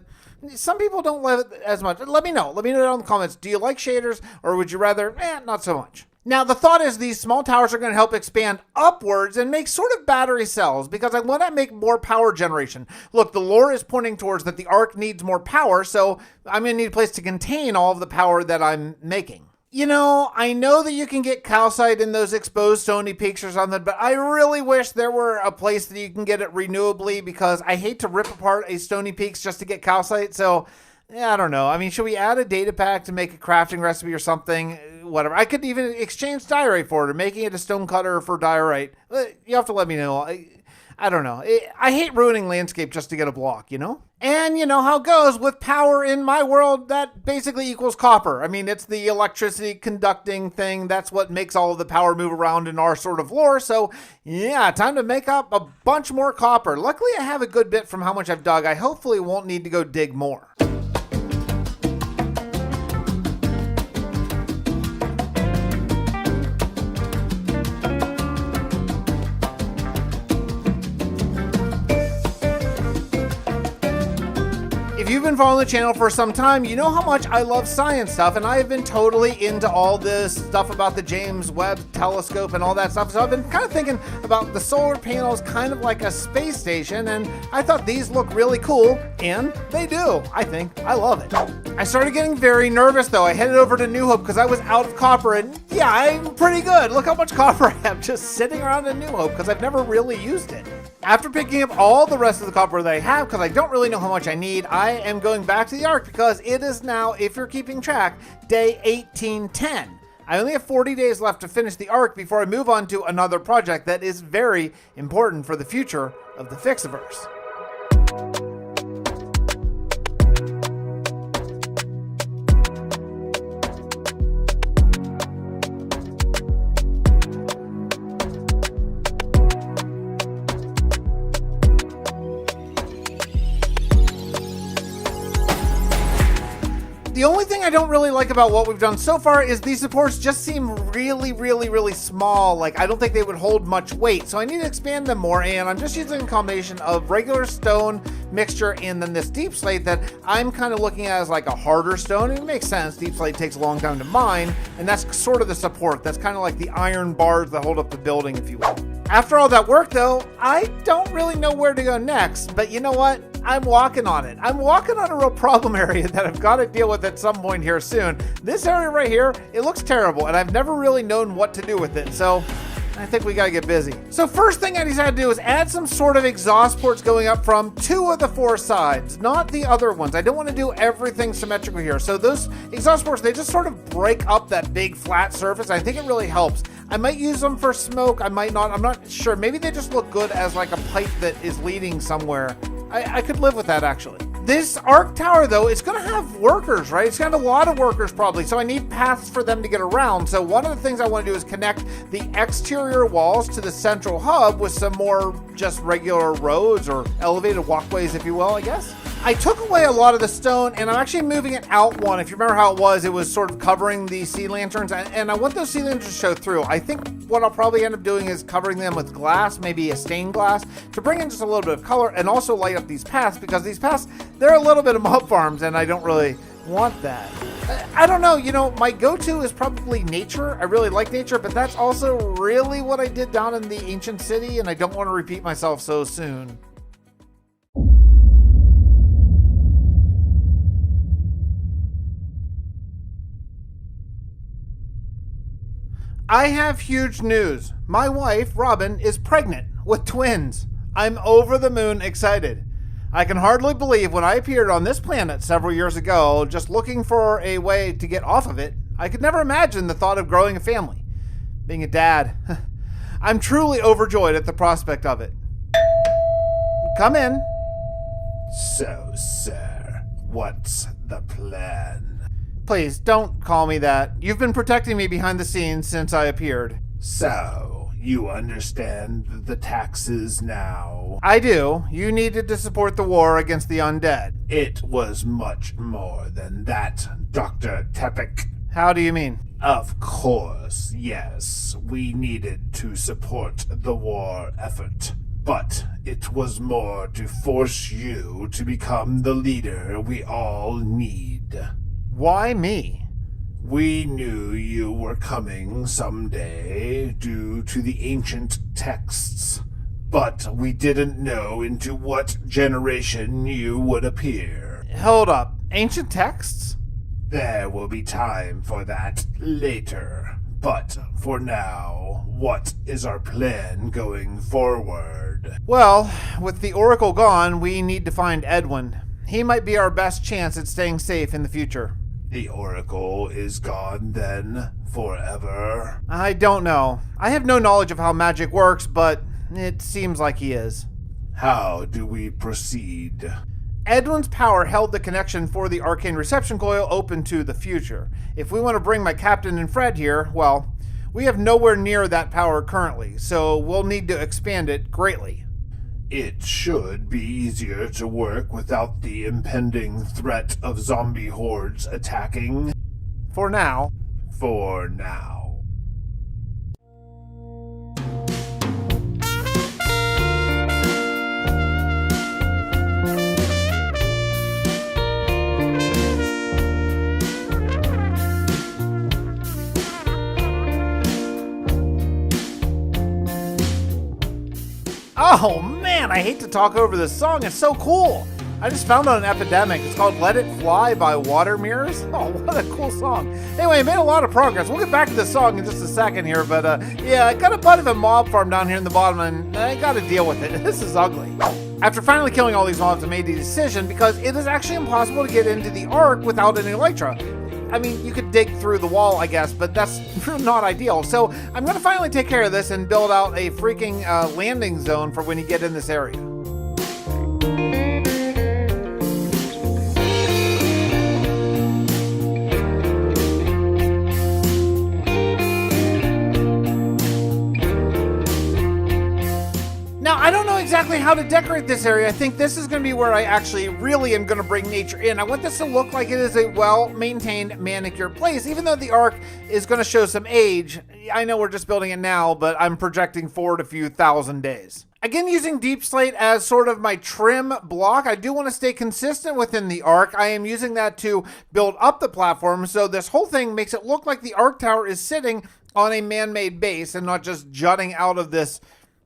some people don't love it as much. Let me know. Let me know down in the comments. Do you like shaders or would you rather, not so much? Now, the thought is these small towers are going to help expand upwards and make sort of battery cells because I want to make more power generation. Look, the lore is pointing towards that the Ark needs more power, so I'm going to need a place to contain all of the power that I'm making. You know, I know that you can get calcite in those exposed stony peaks or something, but I really wish there were a place that you can get it renewably because I hate to rip apart a stony peaks just to get calcite. So, yeah, I don't know. I mean, should we add a data pack to make a crafting recipe or something? Whatever. I could even exchange diorite for it or making it a stone cutter for diorite. You have to let me know. I don't know. I hate ruining landscape just to get a block, you know? And you know how it goes with power in my world, that basically equals copper. I mean, it's the electricity conducting thing. That's what makes all of the power move around in our sort of lore. So yeah, time to make up a bunch more copper. Luckily, I have a good bit from how much I've dug. I hopefully won't need to go dig more. If you've been following the channel for some time, you know how much I love science stuff, and I have been totally into all this stuff about the James Webb Telescope and all that stuff. So I've been kind of thinking about the solar panels kind of like a space station, and I thought these look really cool, and they do, I think. I love it. I started getting very nervous though. I headed over to New Hope because I was out of copper, and yeah, I'm pretty good. Look how much copper I have just sitting around in New Hope because I've never really used it. After picking up all the rest of the copper that I have, because I don't really know how much I need, I am going back to the Ark because it is now, if you're keeping track, day 1810. I only have 40 days left to finish the Ark before I move on to another project that is very important for the future of the Fixxiverse. The only thing I don't really like about what we've done so far is these supports just seem really small. Like, I don't think they would hold much weight, so I need to expand them more, and I'm just using a combination of regular stone mixture and then this deep slate that I'm kind of looking at as like a harder stone. It makes sense. Deep slate takes a long time to mine, and that's sort of the support. That's kind of like the iron bars that hold up the building, if you will. After all that work, though, I don't really know where to go next, but you know what? I'm walking on it. I'm walking on a real problem area that I've got to deal with at some point here soon. This area right here, it looks terrible, and I've never really known what to do with it. So I think we gotta get busy. So first thing I decided to do is add some sort of exhaust ports going up from 2 of the 4 sides, not the other ones. I don't want to do everything symmetrical here. So those exhaust ports, they just sort of break up that big flat surface. I think it really helps. I might use them for smoke, I might not, I'm not sure. Maybe they just look good as like a pipe that is leading somewhere. I could live with that actually. This arc tower though, it's gonna have workers, right? It's gonna have a lot of workers probably, so I need paths for them to get around. So one of the things I wanna do is connect the exterior walls to the central hub with some more just regular roads or elevated walkways, if you will, I guess. I took away a lot of the stone and I'm actually moving it out one. If you remember how it was sort of covering the sea lanterns and I want those sea lanterns to show through. I think what I'll probably end up doing is covering them with glass, maybe a stained glass, to bring in just a little bit of color and also light up these paths, because these paths, they're a little bit of mob farms and I don't really want that. I don't know, my go-to is probably nature. I really like nature, but that's also really what I did down in the ancient city and I don't want to repeat myself so soon. I have huge news. My wife, Robin, is pregnant with twins. I'm over the moon excited. I can hardly believe when I appeared on this planet several years ago, just looking for a way to get off of it, I could never imagine the thought of growing a family. Being a dad. I'm truly overjoyed at the prospect of it. Come in. So, sir, what's the plan? Please, don't call me that. You've been protecting me behind the scenes since I appeared. So, you understand the taxes now? I do. You needed to support the war against the undead. It was much more than that, Dr. Tepic. How do you mean? Of course, yes. We needed to support the war effort. But it was more to force you to become the leader we all need. Why me? We knew you were coming someday due to the ancient texts, but we didn't know into what generation you would appear. Hold up. Ancient texts? There will be time for that later, but for now, what is our plan going forward? Well, with the Oracle gone, we need to find Edwin. He might be our best chance at staying safe in the future. The Oracle is gone then, forever? I don't know. I have no knowledge of how magic works, but it seems like he is. How do we proceed? Edwin's power held the connection for the arcane reception coil open to the future. If we want to bring my captain and Fred here, well, we have nowhere near that power currently, so we'll need to expand it greatly. It should be easier to work without the impending threat of zombie hordes attacking. For now. For now. Oh man, I hate to talk over this song. It's so cool. I just found it on Epidemic. It's called Let It Fly by Water Mirrors. Oh, what a cool song. Anyway, I made a lot of progress. We'll get back to the song in just a second here, but yeah, I got a butt of a mob farm down here in the bottom and I gotta deal with it. This is ugly. After finally killing all these mobs, I made the decision because it is actually impossible to get into the Ark without an Elytra. I mean, you could dig through the wall, I guess, but that's not ideal. So I'm going to finally take care of this and build out a freaking landing zone for when you get in this area. Now, I don't know exactly how to decorate this area. I think this is going to be where I actually really am going to bring nature in. I want this to look like it is a well-maintained, manicured place, even though the Ark is going to show some age. I know we're just building it now, but I'm projecting forward a few thousand days. Again, using deep slate as sort of my trim block, I do want to stay consistent within the Ark. I am using that to build up the platform, so this whole thing makes it look like the Ark Tower is sitting on a man-made base and not just jutting out of this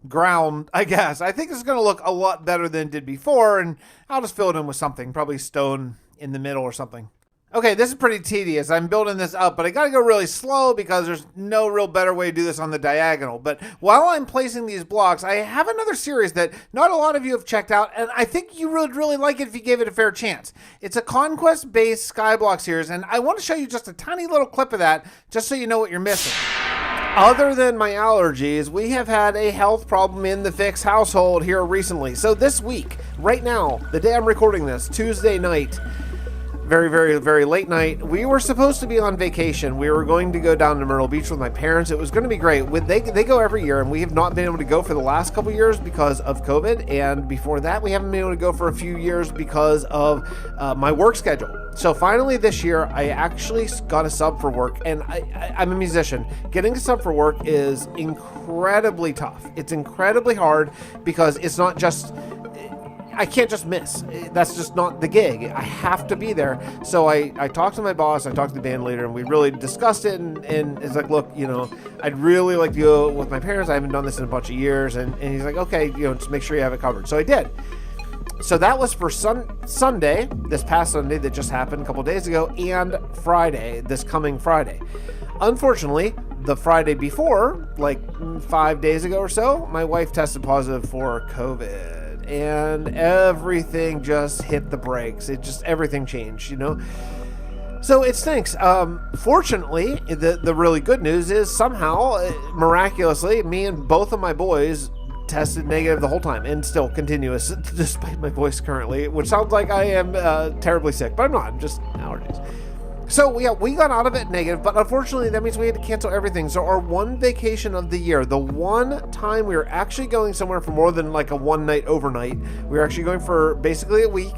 ground, I guess. I think it's going to look a lot better than it did before, and I'll just fill it in with something, probably stone in the middle or something. Okay, this is pretty tedious. I'm building this up, but I gotta go really slow because there's no real better way to do this on the diagonal. But while I'm placing these blocks, I have another series that not a lot of you have checked out, and I think you would really like it if you gave it a fair chance. It's a conquest-based skyblock series, and I want to show you just a tiny little clip of that, just so you know what you're missing. Other than my allergies, we have had a health problem in the Fix household here recently. So this week, right now, the day I'm recording this, Tuesday night, very, very, very late night, we were supposed to be on vacation. We were going to go down to Myrtle Beach with my parents. It was going to be great. They go every year, and we have not been able to go for the last couple years because of COVID. And before that, we haven't been able to go for a few years because of my work schedule. So finally this year, I actually got a sub for work, and I'm a musician. Getting a sub for work is incredibly tough. It's incredibly hard because it's not just... I can't just miss. That's just not the gig. I have to be there. So I talked to my boss, I talked to the band leader, and we really discussed it. And it's like, look, I'd really like to go with my parents. I haven't done this in a bunch of years. And he's like, okay, just make sure you have it covered. So I did. So that was for Sunday, this past Sunday that just happened a couple days ago, and Friday, this coming Friday. Unfortunately, the Friday before, like 5 days ago or so, my wife tested positive for COVID. And everything just hit the brakes. Everything changed, So it stinks. Fortunately, the really good news is somehow, miraculously, me and both of my boys tested negative the whole time and still continuous, despite my voice currently, which sounds like I am terribly sick, but I'm not. I'm just allergies. So yeah, we got out of it negative, but unfortunately that means we had to cancel everything. So our one vacation of the year, the one time we were actually going somewhere for more than like a one night overnight, we were actually going for basically a week,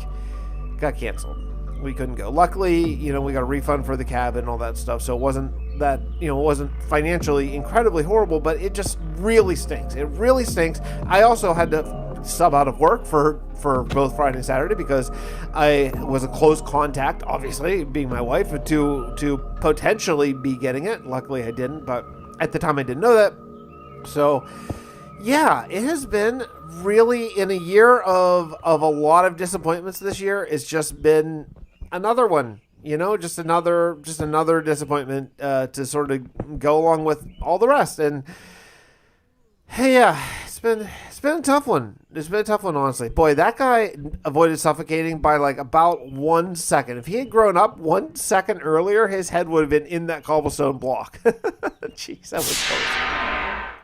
got canceled. We couldn't go. Luckily, we got a refund for the cabin and all that stuff. So it wasn't that, it wasn't financially incredibly horrible, but it just really stinks. It really stinks. I also had to sub out of work for both Friday and Saturday because I was a close contact, obviously, being my wife, to potentially be getting it. Luckily, I didn't, but at the time I didn't know that. So, yeah, it has been really, in a year of a lot of disappointments this year, it's just been another one. Just another disappointment to sort of go along with all the rest. And hey, yeah, it's been a tough one. It's been a tough one, honestly. Boy, that guy avoided suffocating by like about 1 second. If he had grown up 1 second earlier, his head would have been in that cobblestone block. Jeez, that was close.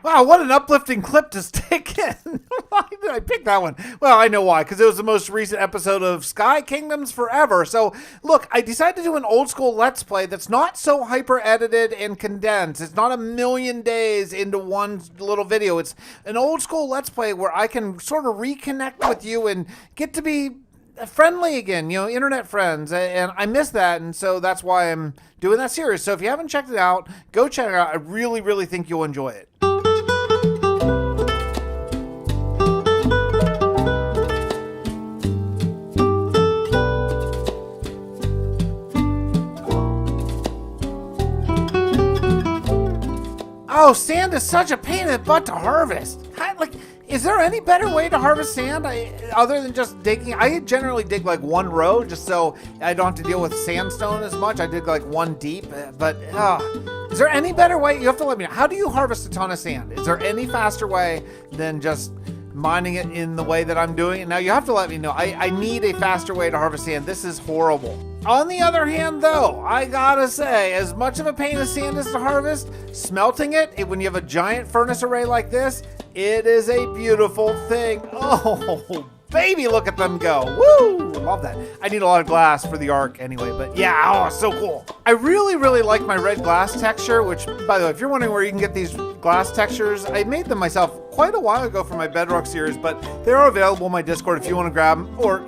Wow, what an uplifting clip to stick in. Why did I pick that one? Well, I know why, because it was the most recent episode of Sky Kingdoms Forever. So, look, I decided to do an old school Let's Play that's not so hyper edited and condensed. It's not a million days into one little video. It's an old school Let's Play where I can sort of reconnect with you and get to be friendly again, internet friends, and I miss that, and so that's why I'm doing that series. So if you haven't checked it out, go check it out. I really, really think you'll enjoy it. Oh, sand is such a pain in the butt to harvest. Is there any better way to harvest sand other than just digging? I generally dig like one row just so I don't have to deal with sandstone as much. I dig like one deep, but is there any better way? You have to let me know. How do you harvest a ton of sand? Is there any faster way than just mining it in the way that I'm doing it? Now you have to let me know. I need a faster way to harvest sand. This is horrible. On the other hand, though, I gotta say, as much of a pain as sand is to harvest, smelting it when you have a giant furnace array like this, it is a beautiful thing. Oh, baby, look at them go. Woo! Love that. I need a lot of glass for the arc anyway, but yeah, so cool. I really, really like my red glass texture, which, by the way, if you're wondering where you can get these glass textures, I made them myself quite a while ago for my Bedrock series, but they're available in my Discord if you want to grab them, or,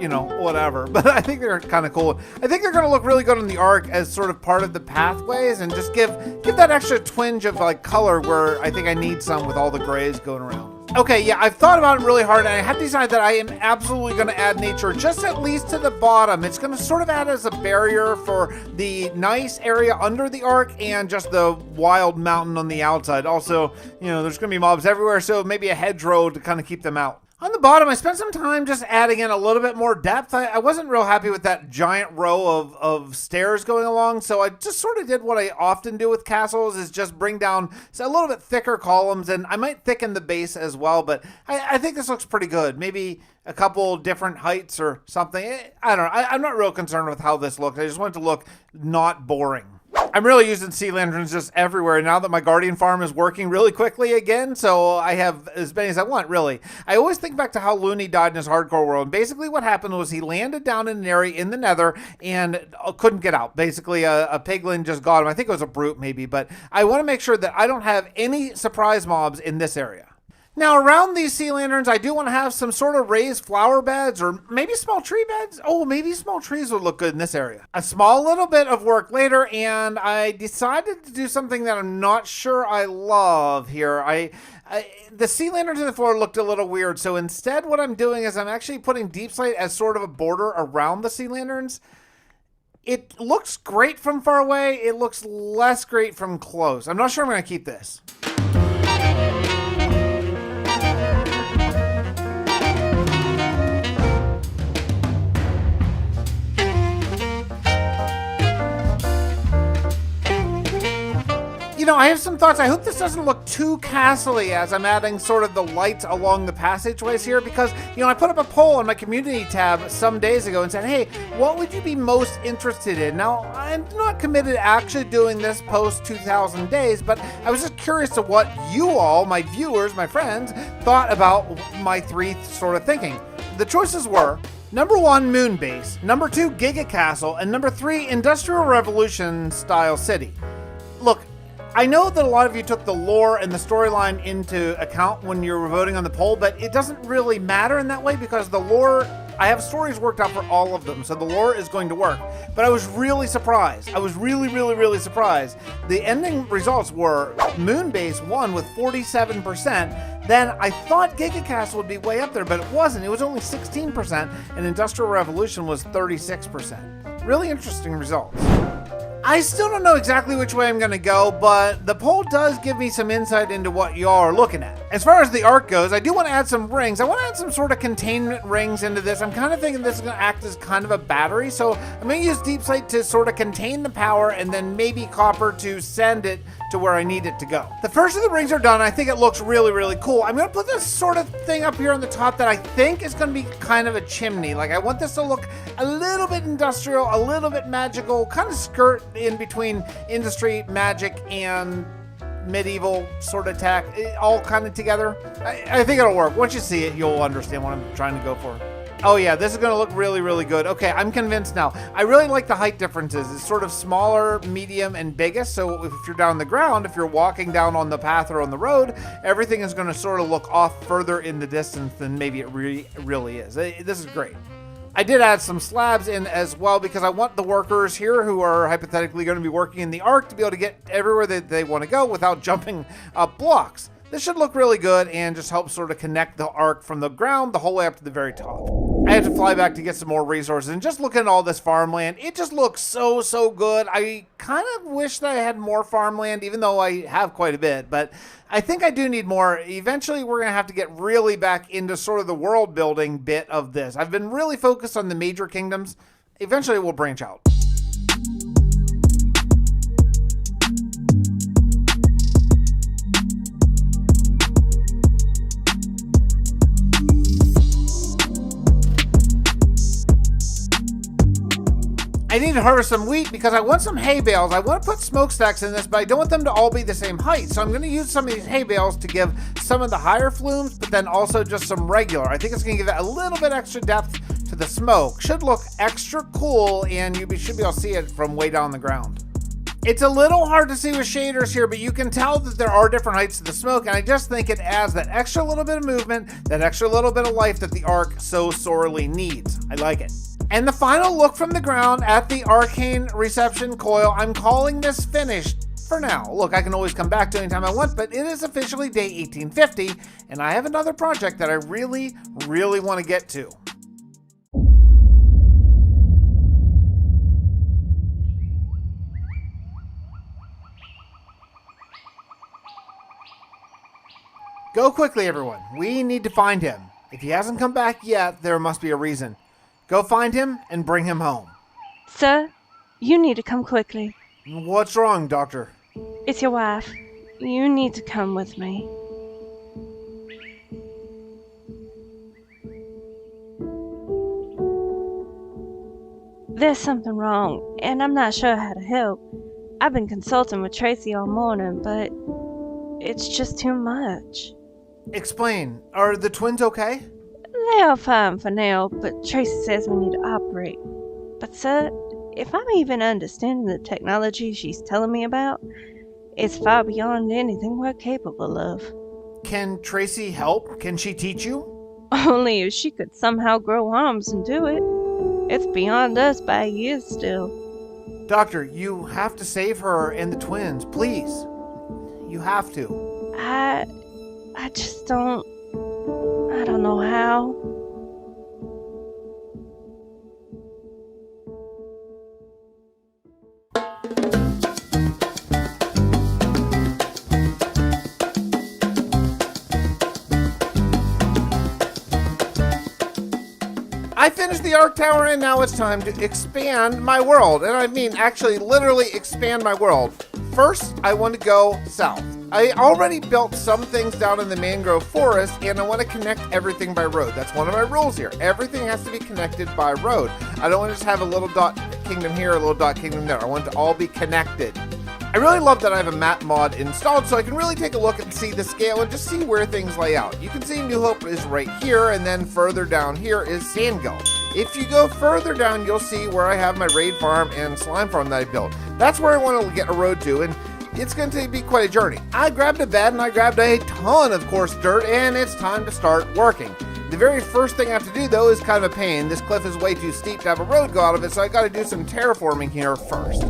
whatever. But I think they're kind of cool. I think they're going to look really good on the arc as sort of part of the pathways and just give that extra twinge of like color where I think I need some with all the grays going around. Okay, yeah, I've thought about it really hard, and I have decided that I am absolutely going to add nature, just at least to the bottom. It's going to sort of add as a barrier for the nice area under the arc and just the wild mountain on the outside. Also, there's going to be mobs everywhere, so maybe a hedgerow to kind of keep them out. On the bottom, I spent some time just adding in a little bit more depth. I wasn't real happy with that giant row of stairs going along, so I just sort of did what I often do with castles, is just bring down a little bit thicker columns, and I might thicken the base as well, but I think this looks pretty good. Maybe a couple different heights or something. I don't know. I'm not real concerned with how this looks. I just want it to look not boring. I'm really using sea lanterns just everywhere now that my guardian farm is working really quickly again, so I have as many as I want, really. I always think back to how Looney died in his hardcore world. Basically what happened was he landed down in an area in the nether and couldn't get out. Basically a piglin just got him. I think it was a brute maybe, but I want to make sure that I don't have any surprise mobs in this area. Now, around these sea lanterns, I do want to have some sort of raised flower beds or maybe small tree beds. Oh, maybe small trees would look good in this area. A small little bit of work later, and I decided to do something that I'm not sure I love here. The sea lanterns in the floor looked a little weird, so instead what I'm doing is I'm actually putting deep slate as sort of a border around the sea lanterns. It looks great from far away. It looks less great from close. I'm not sure I'm going to keep this. I have some thoughts. I hope this doesn't look too castle-y as I'm adding sort of the lights along the passageways here, because, I put up a poll on my community tab some days ago and said, hey, what would you be most interested in? Now, I'm not committed to actually doing this post 2,000 days, but I was just curious to what you all, my viewers, my friends, thought about my three sort of thinking. The choices were number 1, moon base, number 2, Giga Castle, and number 3, Industrial Revolution style city. Look, I know that a lot of you took the lore and the storyline into account when you were voting on the poll, but it doesn't really matter in that way because the lore, I have stories worked out for all of them, so the lore is going to work. But I was really surprised. I was really surprised. The ending results were Moonbase won with 47%. Then I thought Giga Castle would be way up there, but it wasn't. It was only 16%, and Industrial Revolution was 36%. Really interesting results. I still don't know exactly which way I'm going to go, but the poll does give me some insight into what y'all are looking at. As far as the arc goes, I do want to add some rings. I want to add some sort of containment rings into this. I'm kind of thinking this is going to act as kind of a battery, so I'm going to use deep slate to sort of contain the power and then maybe copper to send it to where I need it to go. The first of the rings are done. I think it looks really cool. I'm going to put this sort of thing up here on the top that I think is going to be kind of a chimney. Like, I want this to look a little bit industrial, a little bit magical, kind of skirt in between industry, magic, and medieval sort of tech, all kind of together. I think it'll work. Once you see it, you'll understand what I'm trying to go for. Oh yeah, this is going to look really good. Okay, I'm convinced now. I really like the height differences. It's sort of smaller, medium, and biggest. So if you're down the ground, if you're walking down on the path or on the road, everything is going to sort of look off further in the distance than maybe it really is. This is great. I did add some slabs in as well because I want the workers here who are hypothetically going to be working in the arc to be able to get everywhere that they want to go without jumping up blocks. This should look really good and just help sort of connect the arc from the ground the whole way up to the very top. I had to fly back to get some more resources, and just looking at all this farmland, it just looks so good. I kind of wish that I had more farmland, even though I have quite a bit, but I think I do need more. Eventually, we're going to have to get really back into sort of the world building bit of this. I've been really focused on the major kingdoms. Eventually, we'll branch out. I need to harvest some wheat because I want some hay bales. I want to put smokestacks in this, but I don't want them to all be the same height. So I'm going to use some of these hay bales to give some of the higher flumes, but then also just some regular. I think it's going to give it a little bit extra depth to the smoke. Should look extra cool, and you should be able to see it from way down the ground. It's a little hard to see with shaders here, but you can tell that there are different heights to the smoke, and I just think it adds that extra little bit of movement, that extra little bit of life that the arc so sorely needs. I like it. And the final look from the ground at the arcane reception coil, I'm calling this finished for now. Look, I can always come back to anytime I want, but it is officially day 1850, and I have another project that I really want to get to. Go quickly, everyone. We need to find him. If he hasn't come back yet, there must be a reason. Go find him and bring him home. Sir, you need to come quickly. What's wrong, Doctor? It's your wife. You need to come with me. There's something wrong, and I'm not sure how to help. I've been consulting with Tracy all morning, but it's just too much. Explain. Are the twins okay? They are fine for now, but Tracy says we need to operate. But sir, if I'm even understanding the technology she's telling me about, it's far beyond anything we're capable of. Can Tracy help? Can she teach you? Only if she could somehow grow arms and do it. It's beyond us by years still. Doctor, you have to save her and the twins, please. You have to. I just don't know how. I finished the Arc Tower and now it's time to expand my world. And I mean actually literally expand my world. First, I want to go south. I already built some things down in the mangrove forest and I want to connect everything by road. That's one of my rules here. Everything has to be connected by road. I don't want to just have a little dot kingdom here, a little dot kingdom there. I want it to all be connected. I really love that I have a map mod installed so I can really take a look and see the scale and just see where things lay out. You can see New Hope is right here and then further down here is Sandgull. If you go further down, you'll see where I have my raid farm and slime farm that I built. That's where I want to get a road to, and it's going to be quite a journey. I grabbed a bed and I grabbed a ton of coarse dirt, and it's time to start working. The very first thing I have to do, though, is kind of a pain. This cliff is way too steep to have a road go out of it, so I got to do some terraforming here first.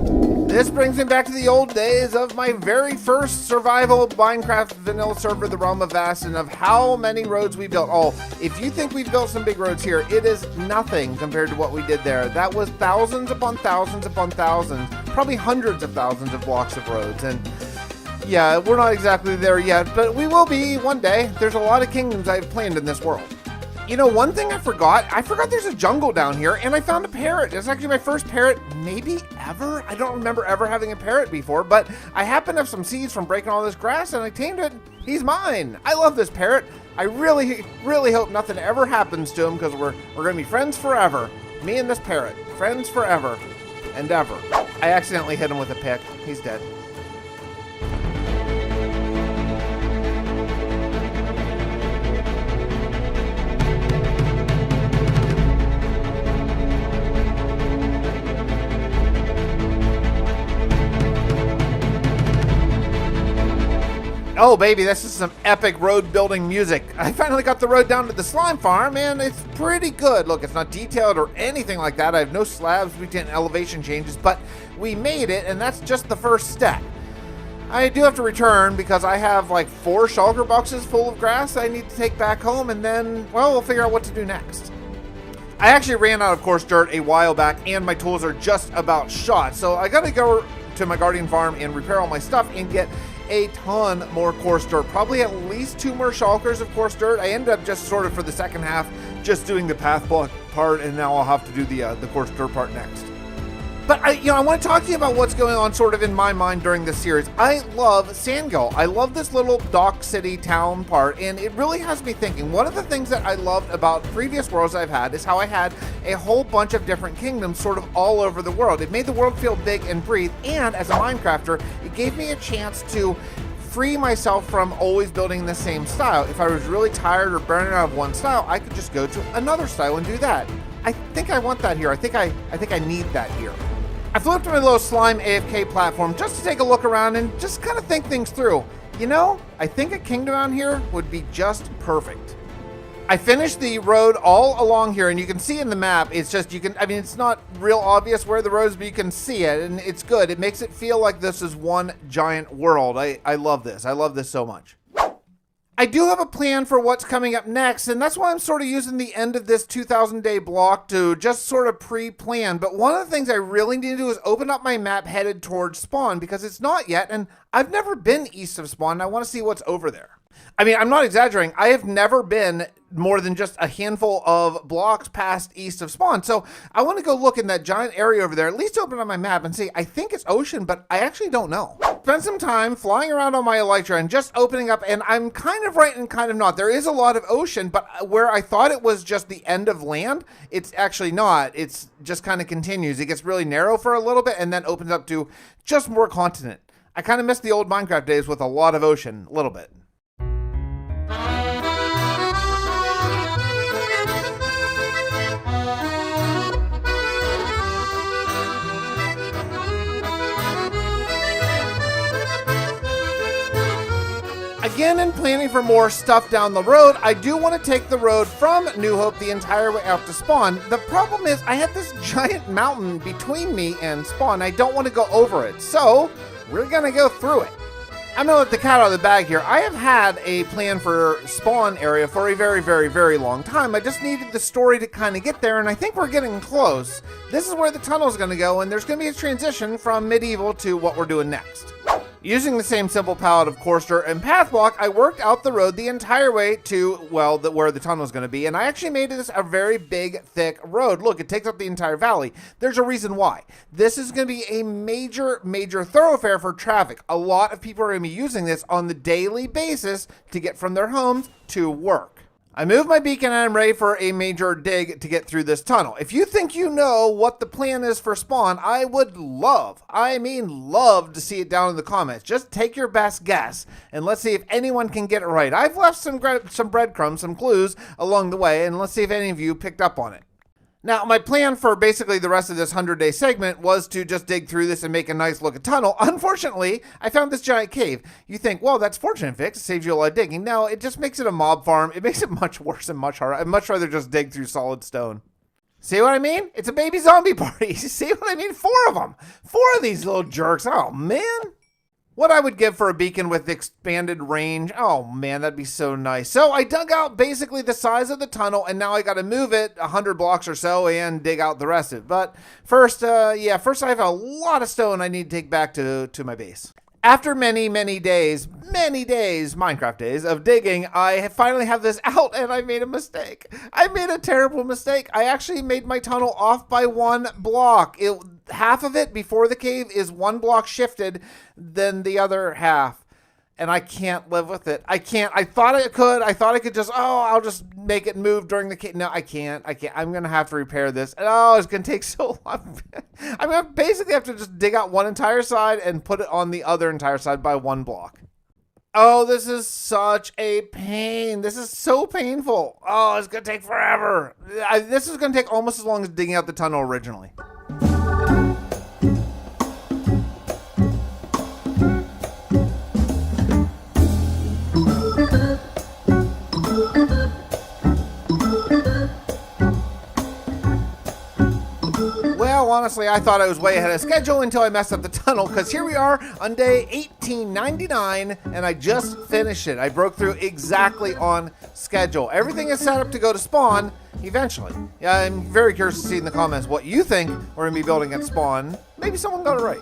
This brings me back to the old days of my very first survival Minecraft vanilla server, The Realm of Vast, and of how many roads we built. Oh, if you think we've built some big roads here, it is nothing compared to what we did there. That was thousands upon thousands upon thousands, probably hundreds of thousands of blocks of roads. And yeah, we're not exactly there yet, but we will be one day. There's a lot of kingdoms I've planned in this world. You know, one thing I forgot there's a jungle down here, and I found a parrot. It's actually my first parrot, maybe ever. I don't remember ever having a parrot before, but I happen to have some seeds from breaking all this grass, and I tamed it. He's mine. I love this parrot. I really, really hope nothing ever happens to him, because we're going to be friends forever. Me and this parrot, friends forever and ever. I accidentally hit him with a pick. He's dead. Oh baby, this is some epic road building music. I finally got the road down to the slime farm and it's pretty good. Look, it's not detailed or anything like that. I have no slabs between elevation changes, but we made it and that's just the first step. I do have to return because I have like 4 shulker boxes full of grass I need to take back home, and then, well, we'll figure out what to do next. I actually ran out of coarse dirt a while back and my tools are just about shot. So I gotta go to my guardian farm and repair all my stuff and get a ton more coarse dirt, probably at least 2 more shulkers of coarse dirt. I ended up just sort of for the second half just doing the path block part, and now I'll have to do the coarse dirt part next. But I want to talk to you about what's going on sort of in my mind during this series. I love Sandgull. I love this little dock city town part, and it really has me thinking. One of the things that I loved about previous worlds I've had is how I had a whole bunch of different kingdoms sort of all over the world. It made the world feel big and breathe, and as a Minecrafter, it gave me a chance to free myself from always building the same style. If I was really tired or burning out of one style, I could just go to another style and do that. I think I want that here. I think I need that here. I flew up to my little slime AFK platform just to take a look around and just kind of think things through. You know, I think a kingdom out here would be just perfect. I finished the road all along here, and you can see in the map, it's just, it's not real obvious where the road is, but you can see it, and it's good. It makes it feel like this is one giant world. I love this. I love this so much. I do have a plan for what's coming up next, and that's why I'm sort of using the end of this 2,000-day block to just sort of pre-plan. But one of the things I really need to do is open up my map headed towards Spawn, because it's not yet, and I've never been east of Spawn, and I want to see what's over there. I mean, I'm not exaggerating. I have never been more than just a handful of blocks past east of spawn. So I want to go look in that giant area over there, at least open on my map and see. I think it's ocean, but I actually don't know. Spent some time flying around on my Elytra and just opening up, and I'm kind of right and kind of not. There is a lot of ocean, but where I thought it was just the end of land, it's actually not. It's just kind of continues. It gets really narrow for a little bit and then opens up to just more continent. I kind of miss the old Minecraft days with a lot of ocean, a little bit. Again, in planning for more stuff down the road, I do want to take the road from New Hope the entire way out to spawn. The problem is I have this giant mountain between me and spawn. I don't want to go over it, so we're going to go through it. I'm going to let the cat out of the bag here. I have had a plan for spawn area for a very, very, very long time. I just needed the story to kind of get there, and I think we're getting close. This is where the tunnel is going to go, and there's going to be a transition from medieval to what we're doing next. Using the same simple palette of course dirt and path block, I worked out the road the entire way to, well, where the tunnel is going to be, and I actually made this a very big, thick road. Look, it takes up the entire valley. There's a reason why. This is going to be a major, major thoroughfare for traffic. A lot of people are going to be using this on the daily basis to get from their homes to work. I moved my beacon and I'm ready for a major dig to get through this tunnel. If you think you know what the plan is for spawn, I would love to see it down in the comments. Just take your best guess and let's see if anyone can get it right. I've left some breadcrumbs, some clues along the way, and let's see if any of you picked up on it. Now, my plan for basically the rest of this 100-day segment was to just dig through this and make a nice looking tunnel. Unfortunately, I found this giant cave. You think, well, that's fortunate, Fix. It saves you a lot of digging. No, it just makes it a mob farm. It makes it much worse and much harder. I'd much rather just dig through solid stone. See what I mean? It's a baby zombie party. See what I mean? 4 of them. 4 of these little jerks. Oh, man. What I would give for a beacon with expanded range. Oh man, that'd be so nice. So I dug out basically the size of the tunnel, and now I got to move it 100 blocks or so and dig out the rest of it. But first, first I have a lot of stone I need to take back to my base. After many days, Minecraft days of digging, I finally have this out, and I made a mistake. I made a terrible mistake. I actually made my tunnel off by 1 block. Half of it before the cave is 1 block shifted than the other half. And I can't live with it. I can't. I thought I could. I thought I could just, I'll just make it move during the cave. No, I can't. I'm going to have to repair this. And it's going to take so long. I'm going to basically have to just dig out one entire side and put it on the other entire side by 1 block. Oh, this is such a pain. This is so painful. Oh, it's going to take forever. This is going to take almost as long as digging out the tunnel originally. Well, honestly, I thought I was way ahead of schedule until I messed up the tunnel, because here we are on day 1899, and I just finished it. I broke through exactly on schedule. Everything is set up to go to spawn eventually. Yeah, I'm very curious to see in the comments what you think we're going to be building at spawn. Maybe someone got it right.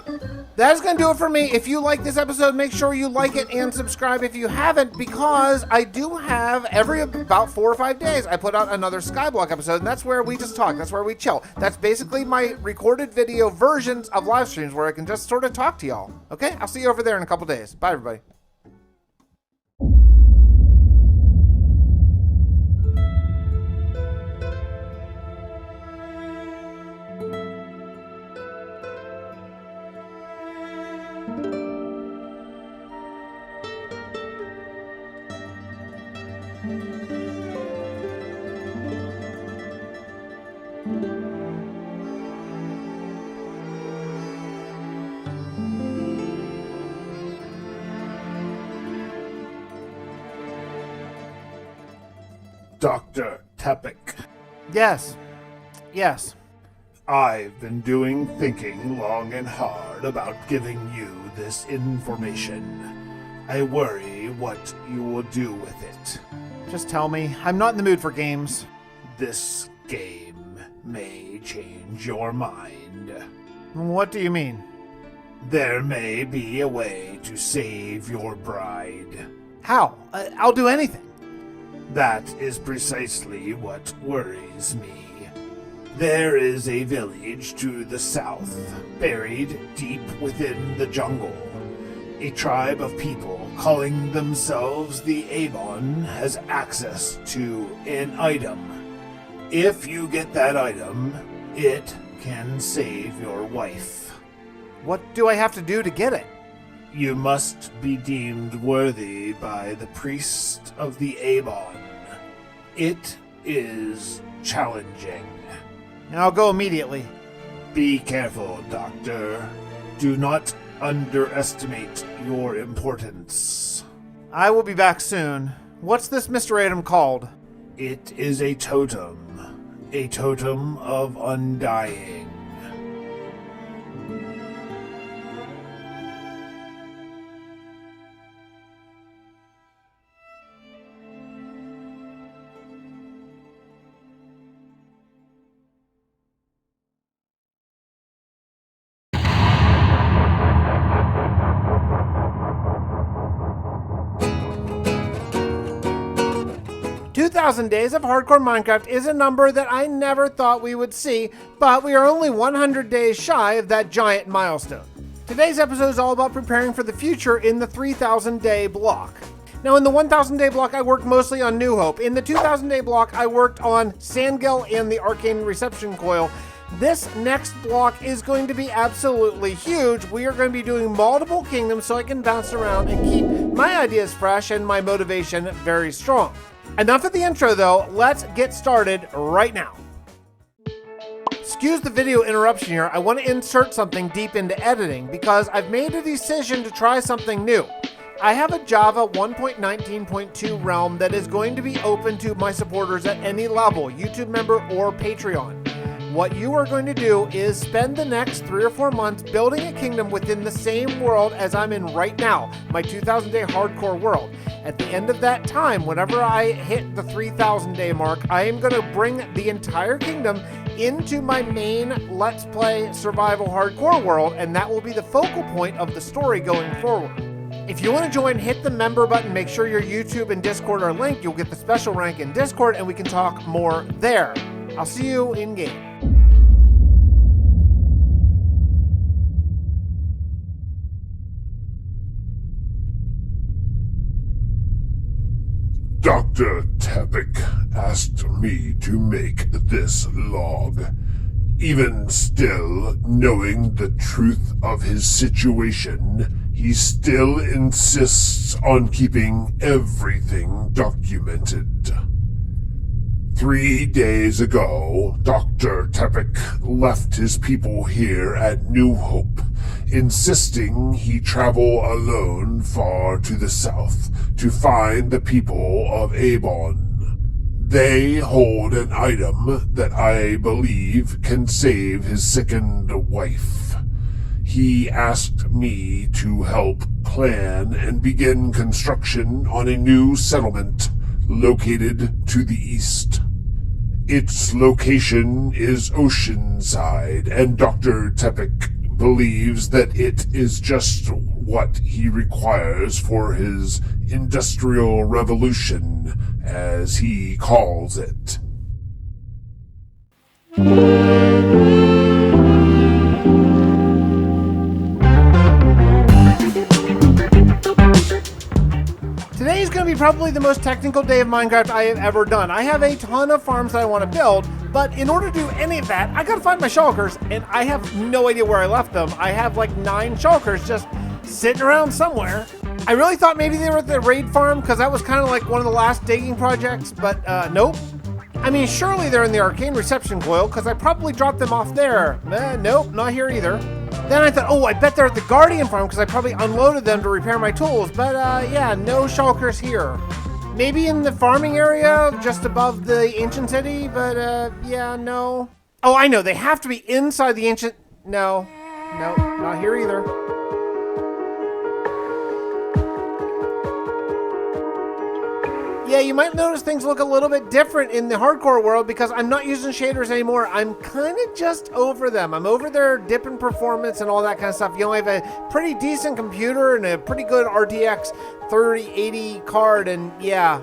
That's going to do it for me. If you like this episode, make sure you like it and subscribe if you haven't, because I do have every about 4 or 5 days, I put out another Skyblock episode, and that's where we just talk. That's where we chill. That's basically my recorded video versions of live streams where I can just sort of talk to y'all. Okay? I'll see you over there in a couple days. Bye, everybody. Dr. Tepic. Yes. I've been thinking long and hard about giving you this information. I worry what you will do with it. Just tell me. I'm not in the mood for games. This game may change your mind. What do you mean? There may be a way to save your bride. How? I'll do anything. That is precisely what worries me. There is a village to the south, buried deep within the jungle. A tribe of people calling themselves the Avon has access to an item. If you get that item, it can save your wife. What do I have to do to get it? You must be deemed worthy by the priest of the Avon. It is challenging. I'll go immediately. Be careful, Doctor. Do not underestimate your importance. I will be back soon. What's this Mr. Adam called? It is a totem of undying. 2,000 days of hardcore Minecraft is a number that I never thought we would see, but we are only 100 days shy of that giant milestone. Today's episode is all about preparing for the future in the 3,000 day block. Now in the 1,000 day block I worked mostly on New Hope. In the 2,000 day block I worked on Sandgil and the Arcane Reception Coil. This next block is going to be absolutely huge. We are going to be doing multiple kingdoms so I can bounce around and keep my ideas fresh and my motivation very strong. Enough of the intro though, let's get started right now. Excuse the video interruption here, I want to insert something deep into editing because I've made a decision to try something new. I have a Java 1.19.2 realm that is going to be open to my supporters at any level, YouTube member or Patreon. What you are going to do is spend the next 3 or 4 months building a kingdom within the same world as I'm in right now, my 2,000 day hardcore world. At the end of that time, whenever I hit the 3,000 day mark, I am going to bring the entire kingdom into my main Let's Play survival hardcore world, and that will be the focal point of the story going forward. If you want to join, hit the member button, make sure your YouTube and Discord are linked, you'll get the special rank in Discord and we can talk more there. I'll see you in game. Dr. Tepic asked me to make this log. Even still, knowing the truth of his situation, he still insists on keeping everything documented. 3 days ago, Dr. Tepic left his people here at New Hope, insisting he travel alone far to the south to find the people of Avon. They hold an item that I believe can save his sickened wife. He asked me to help plan and begin construction on a new settlement located to the east. Its location is oceanside, and Dr. Tepic believes that it is just what he requires for his industrial revolution, as he calls it. Today is going to be probably the most technical day of Minecraft I have ever done. I have a ton of farms that I want to build, but in order to do any of that, I gotta find my shulkers, and I have no idea where I left them. I have like 9 shulkers just sitting around somewhere. I really thought maybe they were at the raid farm, because that was kind of like one of the last digging projects, but nope. I mean, surely they're in the Arcane Reception Coil, because I probably dropped them off there. Nope, not here either. Then I thought, oh, I bet they're at the Guardian farm, because I probably unloaded them to repair my tools, but yeah, no shulkers here. Maybe in the farming area, just above the ancient city, but yeah, no. Oh, I know, they have to be inside the ancient... No, not here either. Yeah, you might notice things look a little bit different in the hardcore world because I'm not using shaders anymore. I'm kind of just over them. I'm over their dip in performance and all that kind of stuff. You know, I have a pretty decent computer and a pretty good RTX 3080 card, and yeah,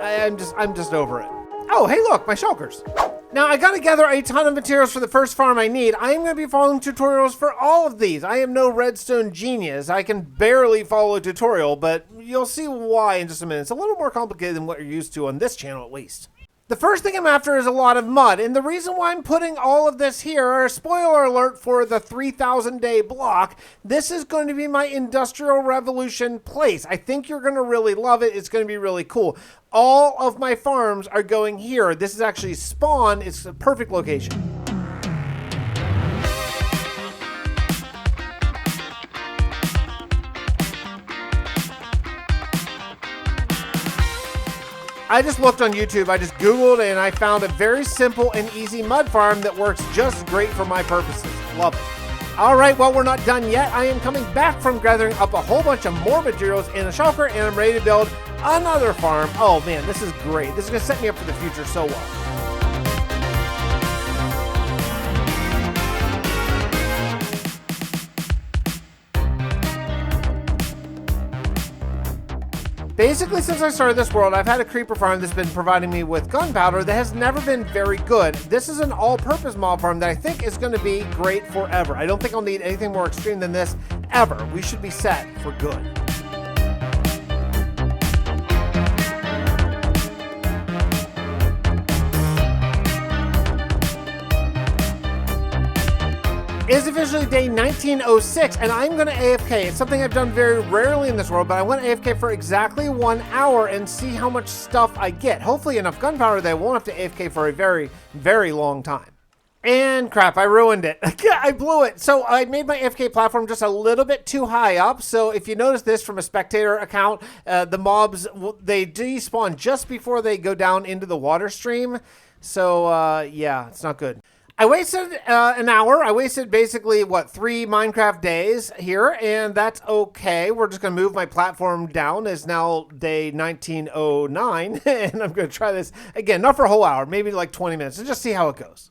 I'm just over it. Oh, hey, look, my shulkers. Now, I gotta gather a ton of materials for the first farm I need. I am gonna be following tutorials for all of these. I am no redstone genius. I can barely follow a tutorial, but you'll see why in just a minute. It's a little more complicated than what you're used to on this channel, at least. The first thing I'm after is a lot of mud, and the reason why I'm putting all of this here, spoiler alert for the 3,000 day block, this is going to be my Industrial Revolution place. I think you're going to really love it. It's going to be really cool. All of my farms are going here. This is actually spawn. It's a perfect location. I just looked on YouTube, I just Googled, and I found a very simple and easy mud farm that works just great for my purposes. Love it. All right, well, we're not done yet. I am coming back from gathering up a whole bunch of more materials in a shulker, and I'm ready to build another farm. Oh man, this is great. This is gonna set me up for the future so well. Basically, since I started this world, I've had a creeper farm that's been providing me with gunpowder that has never been very good. This is an all-purpose mob farm that I think is going to be great forever. I don't think I'll need anything more extreme than this ever. We should be set for good. It is officially day 1906, and I'm gonna AFK. It's something I've done very rarely in this world, but I went AFK for exactly 1 hour and see how much stuff I get. Hopefully enough gunpowder that I won't have to AFK for a very, very long time. And crap, I ruined it. I blew it. So I made my AFK platform just a little bit too high up. So if you notice this from a spectator account, the mobs, they despawn just before they go down into the water stream. So yeah, it's not good. I wasted an hour. I wasted basically, 3 Minecraft days here, and that's okay. We're just going to move my platform down. It's now day 1909, and I'm going to try this again, not for a whole hour, maybe like 20 minutes, and just see how it goes.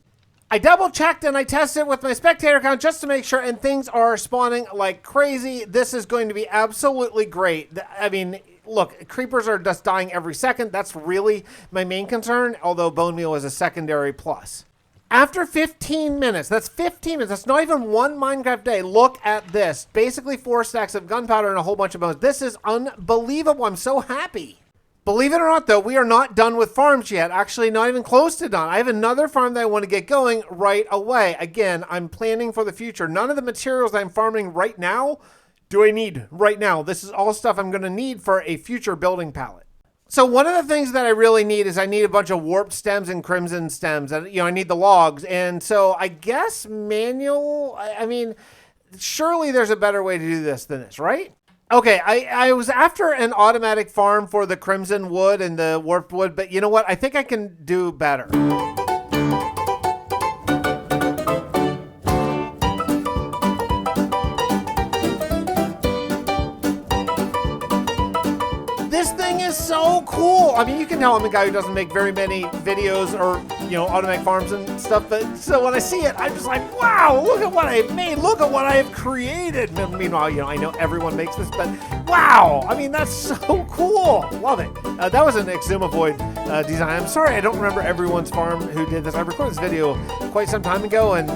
I double checked and I tested with my spectator account just to make sure, and things are spawning like crazy. This is going to be absolutely great. I mean, look, creepers are just dying every second. That's really my main concern, although bone meal is a secondary plus. After 15 minutes, that's 15 minutes, that's not even 1 Minecraft day. Look at this. Basically 4 stacks of gunpowder and a whole bunch of bones. This is unbelievable. I'm so happy. Believe it or not, though, we are not done with farms yet. Actually, not even close to done. I have another farm that I want to get going right away. Again, I'm planning for the future. None of the materials I'm farming right now do I need right now. This is all stuff I'm going to need for a future building palette. So one of the things that I really need is I need a bunch of warped stems and crimson stems. And, I need the logs. And so I guess manual, I mean, surely there's a better way to do this than this, right? Okay, I was after an automatic farm for the crimson wood and the warped wood, but you know what? I think I can do better. This thing is so cool. I mean, you can tell I'm a guy who doesn't make very many videos or, automatic farms and stuff. But so when I see it, I'm just like, wow, look at what I've made. Look at what I have created. Meanwhile, I know everyone makes this, but wow. I mean, that's so cool. Love it. That was an Exumavoid design. I'm sorry, I don't remember everyone's farm who did this. I recorded this video quite some time ago. And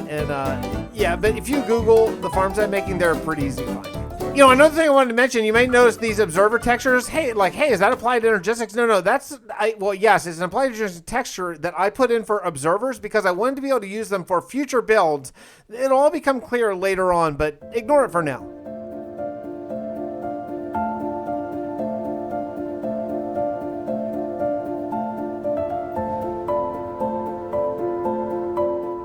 yeah, but if you Google the farms I'm making, they're pretty easy to find. Another thing I wanted to mention, you may notice these observer textures. Hey, is that applied energistics? No, yes, it's an applied energistics texture that I put in for observers because I wanted to be able to use them for future builds. It'll all become clear later on, but ignore it for now.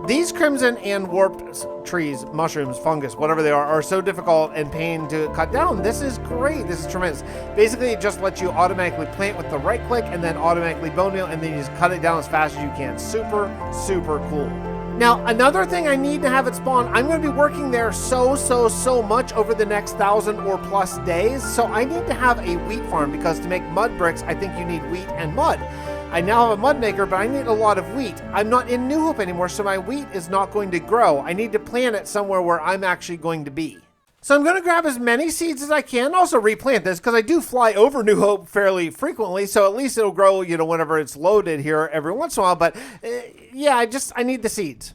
These crimson and warped trees, mushrooms, fungus, whatever they are so difficult and pain to cut down. This is great. This is tremendous. Basically, it just lets you automatically plant with the right click and then automatically bone meal, and then you just cut it down as fast as you can. Super, super cool. Now, another thing I need to have it spawn, I'm going to be working there so much over the next 1,000 or plus days. So I need to have a wheat farm because to make mud bricks, I think you need wheat and mud. I now have a mud maker, but I need a lot of wheat. I'm not in New Hope anymore, so my wheat is not going to grow. I need to plant it somewhere where I'm actually going to be. So I'm going to grab as many seeds as I can, also replant this, because I do fly over New Hope fairly frequently, so at least it'll grow, whenever it's loaded here every once in a while. But yeah, I need the seeds.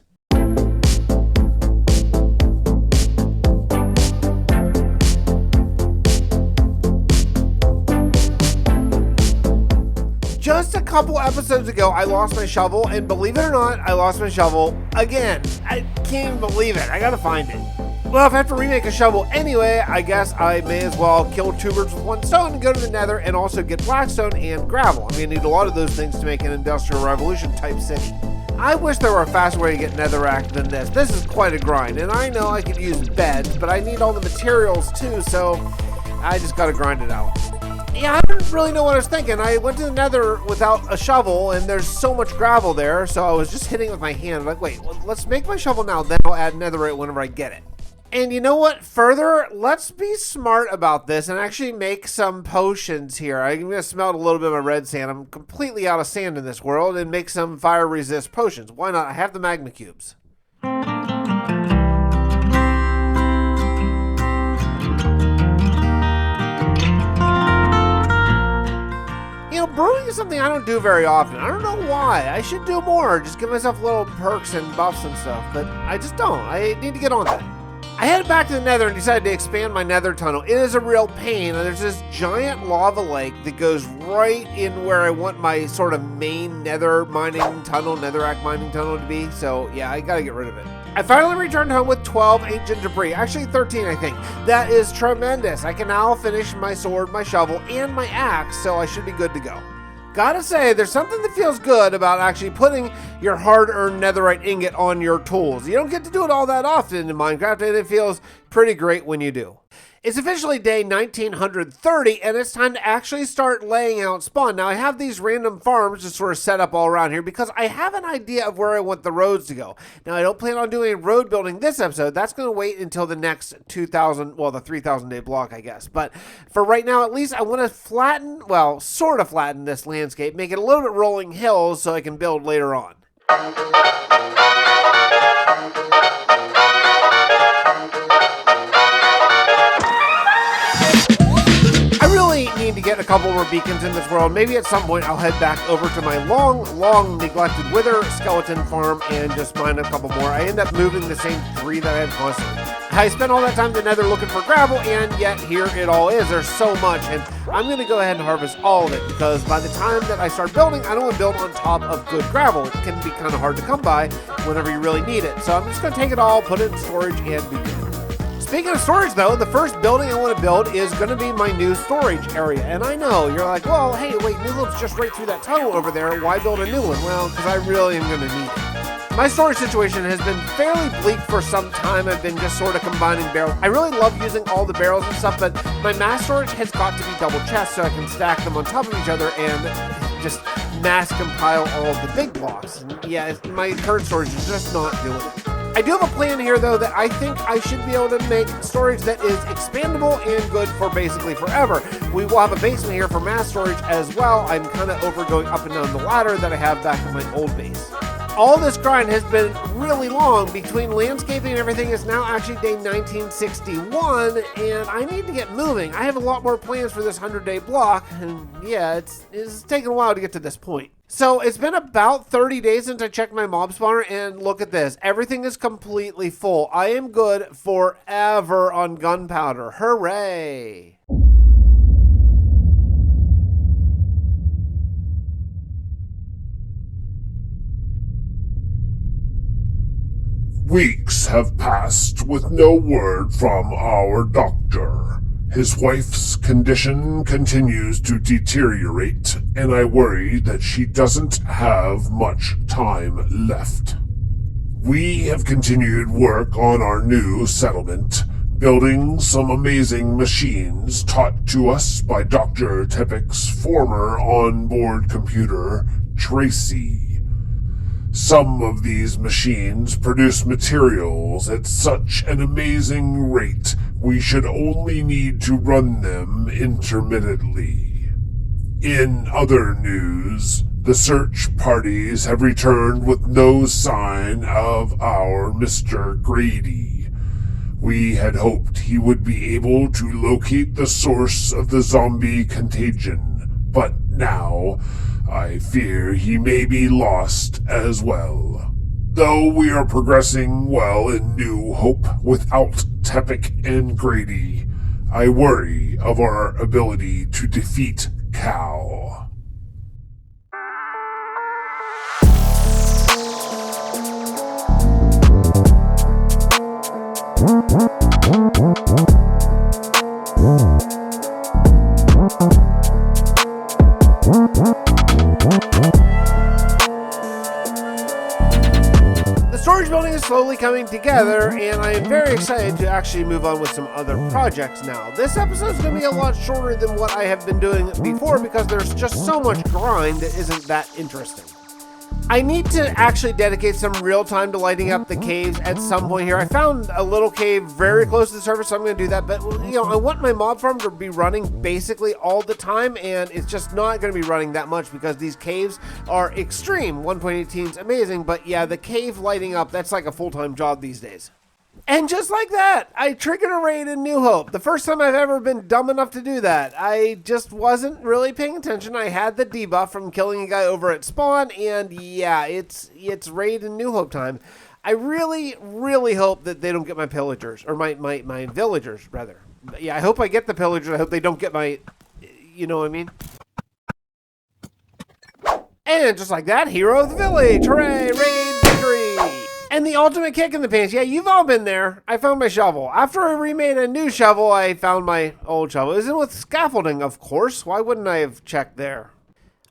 Just a couple episodes ago, I lost my shovel, and believe it or not, I lost my shovel again. I can't even believe it. I gotta find it. Well, if I have to remake a shovel anyway, I guess I may as well kill two birds with one stone and go to the nether and also get blackstone and gravel. I'm gonna need a lot of those things to make an industrial revolution type city. I wish there were a faster way to get netherrack than this. This is quite a grind, and I know I could use beds, but I need all the materials too, so I just gotta grind it out. Yeah, I didn't really know what I was thinking. I went to the nether without a shovel, and there's so much gravel there, so I was just hitting it with my hand. Like, wait, let's make my shovel now, then I'll add netherite whenever I get it. And you know what? Further, let's be smart about this and actually make some potions here. I'm going to smelt a little bit of my red sand. I'm completely out of sand in this world, and make some fire resist potions. Why not? I have the magma cubes. Brewing is something I don't do very often. I don't know why. I should do more. Just give myself little perks and buffs and stuff, but I just don't. I need to get on that. I headed back to the nether and decided to expand my nether tunnel. It is a real pain. There's this giant lava lake that goes right in where I want my sort of main nether mining tunnel, netherrack mining tunnel to be. So yeah, I gotta get rid of it. I finally returned home with 12 ancient debris. Actually 13, I think. That is tremendous. I can now finish my sword, my shovel, and my axe, so I should be good to go. Gotta say, there's something that feels good about actually putting your hard-earned netherite ingot on your tools. You don't get to do it all that often in Minecraft, and it feels pretty great when you do. It's officially day 1930, and it's time to actually start laying out spawn. Now, I have these random farms just sort of set up all around here because I have an idea of where I want the roads to go. Now, I don't plan on doing road building this episode. That's going to wait until the next 2,000, well, the 3,000 day block, I guess. But for right now, at least I want to flatten, well, sort of flatten this landscape, make it a little bit rolling hills so I can build later on. Need to get a couple more beacons in this world. Maybe at some point I'll head back over to my long neglected wither skeleton farm and just mine a couple more. I end up moving the same 3 that I had constantly. I spent all that time in the nether looking for gravel, and yet here it all is. There's so much, and I'm going to go ahead and harvest all of it because by the time that I start building, I don't want to build on top of good gravel. It can be kind of hard to come by whenever you really need it. So I'm just going to take it all, put it in storage, and be good. Speaking of storage, though, the first building I want to build is going to be my new storage area. And I know, you're like, well, hey, wait, New Hope's just right through that tunnel over there. Why build a new one? Well, because I really am going to need it. My storage situation has been fairly bleak for some time. I've been just sort of combining barrels. I really love using all the barrels and stuff, but my mass storage has got to be double chests so I can stack them on top of each other and just mass compile all of the big blocks. And yeah, my current storage is just not doing it. I do have a plan here, though, that I think I should be able to make storage that is expandable and good for basically forever. We will have a basement here for mass storage as well. I'm kind of over going up and down the ladder that I have back in my old base. All this grind has been really long. Between landscaping and everything, it's now actually day 1961, and I need to get moving. I have a lot more plans for this 100-day block, and yeah, it's taken a while to get to this point. So it's been about 30 days since I checked my mob spawner, and look at this. Everything is completely full. I am good forever on gunpowder. Hooray! Weeks have passed with no word from our doctor. His wife's condition continues to deteriorate, and I worry that she doesn't have much time left. We have continued work on our new settlement, building some amazing machines taught to us by Dr. Tepik's former onboard computer, Tracy. Some of these machines produce materials at such an amazing rate, we should only need to run them intermittently. In other news, the search parties have returned with no sign of our Mr. Grady. We had hoped he would be able to locate the source of the zombie contagion, but now I fear he may be lost as well. Though we are progressing well in New Hope without Tepic and Grady, I worry of our ability to defeat Cal. The storage building is slowly coming together, and I am very excited to actually move on with some other projects now. This episode is going to be a lot shorter than what I have been doing before because there's just so much grind that isn't that interesting. I need to actually dedicate some real time to lighting up the caves at some point here. I found a little cave very close to the surface, so I'm going to do that. But, I want my mob farm to be running basically all the time, and it's just not going to be running that much because these caves are extreme. 1.18 is amazing, but yeah, the cave lighting up, that's like a full-time job these days. And just like that, I triggered a raid in New Hope. The first time I've ever been dumb enough to do that. I just wasn't really paying attention. I had the debuff from killing a guy over at spawn, and yeah, it's raid in New Hope time. I really, really hope that they don't get my pillagers, or my villagers, rather. But yeah, I hope I get the pillagers. I hope they don't get my, you know what I mean? And just like that, hero of the village. Hooray, raid victory! And the ultimate kick in the pants. Yeah, you've all been there. I found my shovel. After I remade a new shovel, I found my old shovel. It was in with scaffolding, of course. Why wouldn't I have checked there?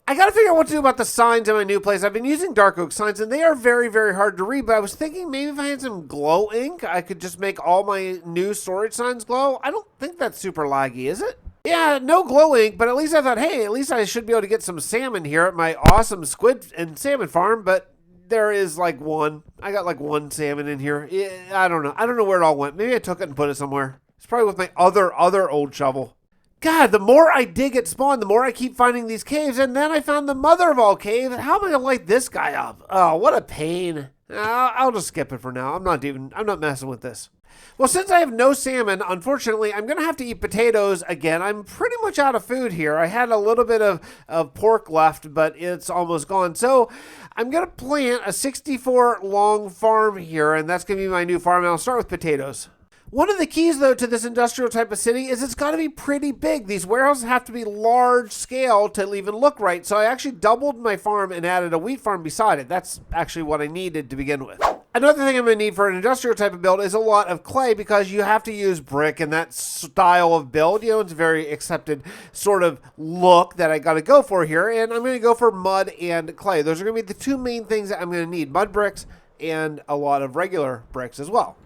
I gotta figure out what to do about the signs in my new place. I've been using dark oak signs, and they are very, very hard to read, but I was thinking maybe if I had some glow ink, I could just make all my new storage signs glow. I don't think that's super laggy, is it? Yeah, no glow ink, but at least I thought, hey, at least I should be able to get some salmon here at my awesome squid and salmon farm, but there is like one. I got like one salmon in here. I don't know. I don't know where it all went. Maybe I took it and put it somewhere. It's probably with my other old shovel. God, the more I dig at spawn, the more I keep finding these caves, and then I found the mother of all caves. How am I gonna light this guy up? Oh, what a pain. I'll just skip it for now. I'm not messing with this. Well, since I have no salmon, unfortunately, I'm going to have to eat potatoes again. I'm pretty much out of food here. I had a little bit of pork left, but it's almost gone. So I'm going to plant a 64 long farm here, and that's going to be my new farm. I'll start with potatoes. One of the keys, though, to this industrial type of city is it's got to be pretty big. These warehouses have to be large scale to even look right. So I actually doubled my farm and added a wheat farm beside it. That's actually what I needed to begin with. Another thing I'm going to need for an industrial type of build is a lot of clay because you have to use brick and that style of build. It's a very accepted sort of look that I got to go for here. And I'm going to go for mud and clay. Those are going to be the two main things that I'm going to need. Mud bricks and a lot of regular bricks as well.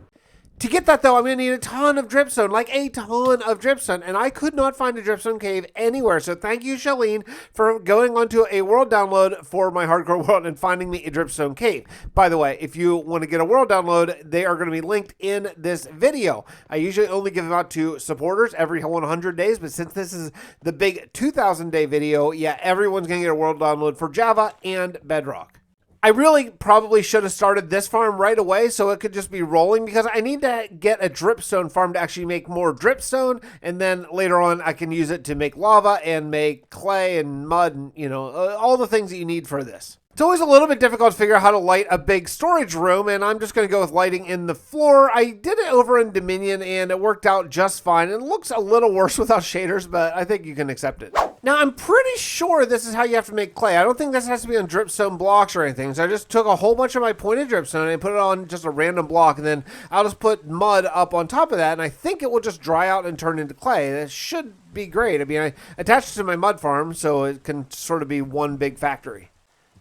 To get that, though, I'm going to need a ton of dripstone, like a ton of dripstone, and I could not find a dripstone cave anywhere. So thank you, Shalene, for going onto a world download for my hardcore world and finding me a dripstone cave. By the way, if you want to get a world download, they are going to be linked in this video. I usually only give them out to supporters every 100 days, but since this is the big 2,000 day video, yeah, everyone's going to get a world download for Java and Bedrock. I really probably should have started this farm right away so it could just be rolling because I need to get a dripstone farm to actually make more dripstone, and then later on I can use it to make lava and make clay and mud and, all the things that you need for this. It's always a little bit difficult to figure out how to light a big storage room, and I'm just going to go with lighting in the floor. I did it over in Dominion, and it worked out just fine. It looks a little worse without shaders, but I think you can accept it. Now, I'm pretty sure this is how you have to make clay. I don't think this has to be on dripstone blocks or anything, so I just took a whole bunch of my pointed dripstone and put it on just a random block, and then I'll just put mud up on top of that, and I think it will just dry out and turn into clay. That should be great. I mean, I attached it to my mud farm, so it can sort of be one big factory.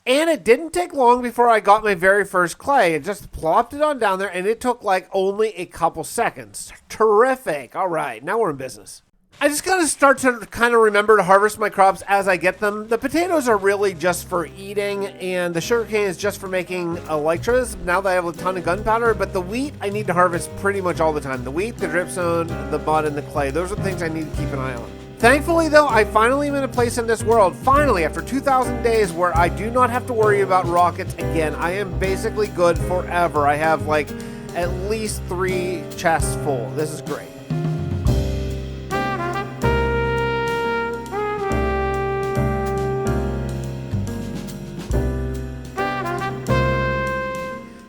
And it didn't take long before I got my very first clay. It just plopped it on down there, and it took like only a couple seconds. Terrific. All right, now we're in business. I just got to start to kind of remember to harvest my crops as I get them. The potatoes are really just for eating, and the sugarcane is just for making elytras, now that I have a ton of gunpowder. But the wheat, I need to harvest pretty much all the time. The wheat, the dripstone, the mud, and the clay. Those are the things I need to keep an eye on. Thankfully, though, I finally am in a place in this world, finally, after 2,000 days, where I do not have to worry about rockets again. I am basically good forever. I have, like, at least 3 chests full. This is great.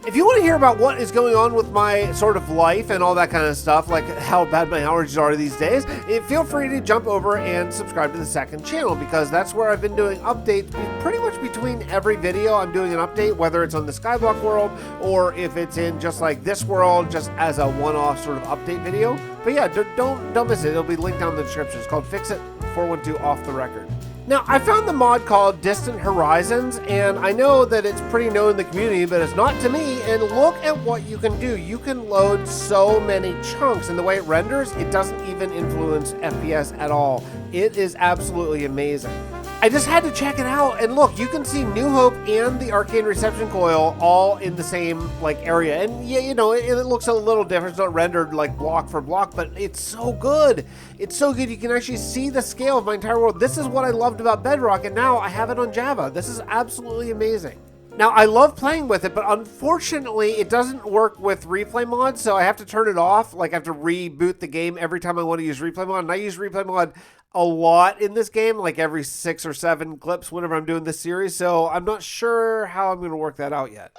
If you want to hear about what is going on with my sort of life and all that kind of stuff, like how bad my allergies are these days, feel free to jump over and subscribe to the second channel, because that's where I've been doing updates pretty much between every video. I'm doing an update, whether it's on the Skyblock world or if it's in just like this world, just as a one-off sort of update video. But yeah, don't miss it. It'll be linked down in the description. It's called Fix It 412 Off the Record. Now, I found the mod called Distant Horizons, and I know that it's pretty known in the community, but it's not to me, and look at what you can do. You can load so many chunks, and the way it renders, it doesn't even influence FPS at all. It is absolutely amazing. I just had to check it out, and look, you can see New Hope and the Arcane Reception Coil all in the same like area, and yeah, you know, it looks a little different. It's not rendered like block for block, but it's so good. It's so good. You can actually see the scale of my entire world. This is what I loved about Bedrock, and now I have it on Java. This is absolutely amazing. Now, I love playing with it, but unfortunately, it doesn't work with replay mod, so I have to turn it off. Like, I have to reboot the game every time I want to use replay mod, and I use replay mod a lot in this game, like every 6 or 7 clips whenever I'm doing this series, so I'm not sure how I'm going to work that out yet.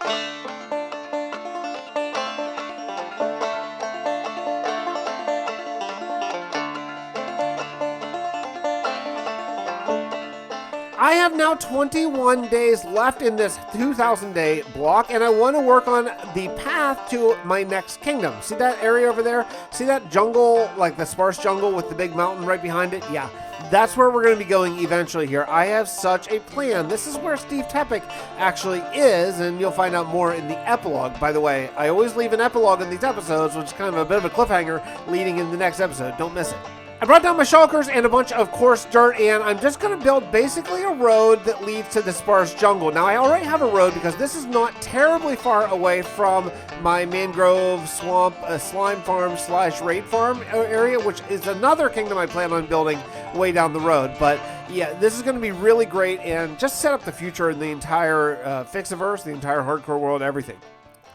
I have now 21 days left in this 2,000 day block, and I want to work on the path to my next kingdom. See that area over there? See that jungle, like the sparse jungle with the big mountain right behind it? Yeah, that's where we're going to be going eventually here. I have such a plan. This is where Steve Tepic actually is, and you'll find out more in the epilogue. By the way, I always leave an epilogue in these episodes, which is kind of a bit of a cliffhanger leading in the next episode. Don't miss it. I brought down my shulkers and a bunch of coarse dirt, and I'm just going to build basically a road that leads to the sparse jungle. Now, I already have a road because this is not terribly far away from my mangrove swamp slime farm / raid farm area, which is another kingdom I plan on building way down the road. But yeah, this is going to be really great and just set up the future in the entire Fixxiverse, the entire hardcore world, everything.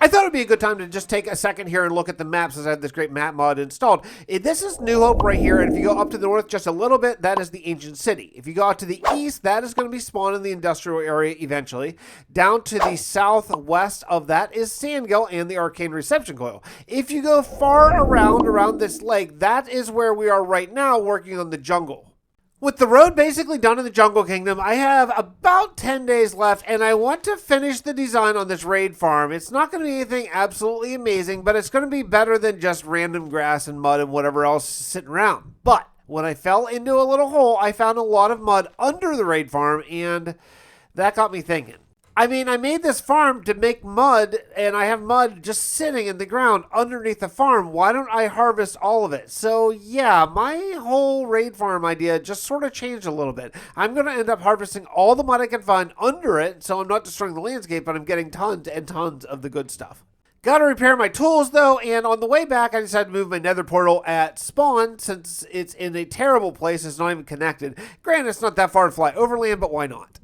I thought it'd be a good time to just take a second here and look at the map, since I have this great map mod installed. This is New Hope right here, and if you go up to the north just a little bit, that is the ancient city. If you go out to the east, that is going to be spawned in the industrial area eventually. Down to the southwest of that is Sandgill and the Arcane Reception Coil. If you go far around this lake, that is where we are right now working on the jungle. With the road basically done in the Jungle Kingdom, I have about 10 days left, and I want to finish the design on this raid farm. It's not going to be anything absolutely amazing, but it's going to be better than just random grass and mud and whatever else sitting around. But when I fell into a little hole, I found a lot of mud under the raid farm, and that got me thinking. I mean, I made this farm to make mud, and I have mud just sitting in the ground underneath the farm. Why don't I harvest all of it? So yeah, my whole raid farm idea just sort of changed a little bit. I'm going to end up harvesting all the mud I can find under it, so I'm not destroying the landscape, but I'm getting tons and tons of the good stuff. Got to repair my tools though, and on the way back I decided to move my nether portal at spawn since it's in a terrible place. It's not even connected. Granted, it's not that far to fly overland, but why not?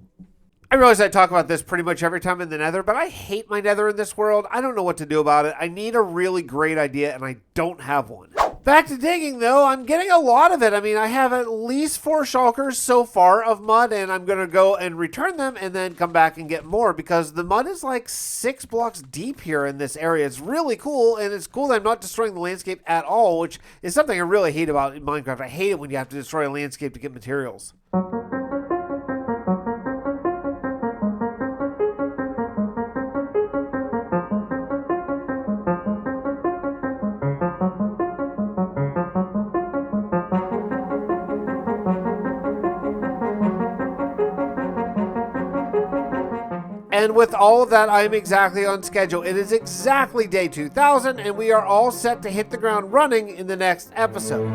I realize I talk about this pretty much every time in the nether, but I hate my nether in this world. I don't know what to do about it. I need a really great idea, and I don't have one. Back to digging, though. I'm getting a lot of it. I mean, I have at least 4 shulkers so far of mud, and I'm going to go and return them and then come back and get more, because the mud is like 6 blocks deep here in this area. It's really cool, and it's cool that I'm not destroying the landscape at all, which is something I really hate about in Minecraft. I hate it when you have to destroy a landscape to get materials. And with all of that, I'm exactly on schedule. It is exactly day 2000, and we are all set to hit the ground running in the next episode.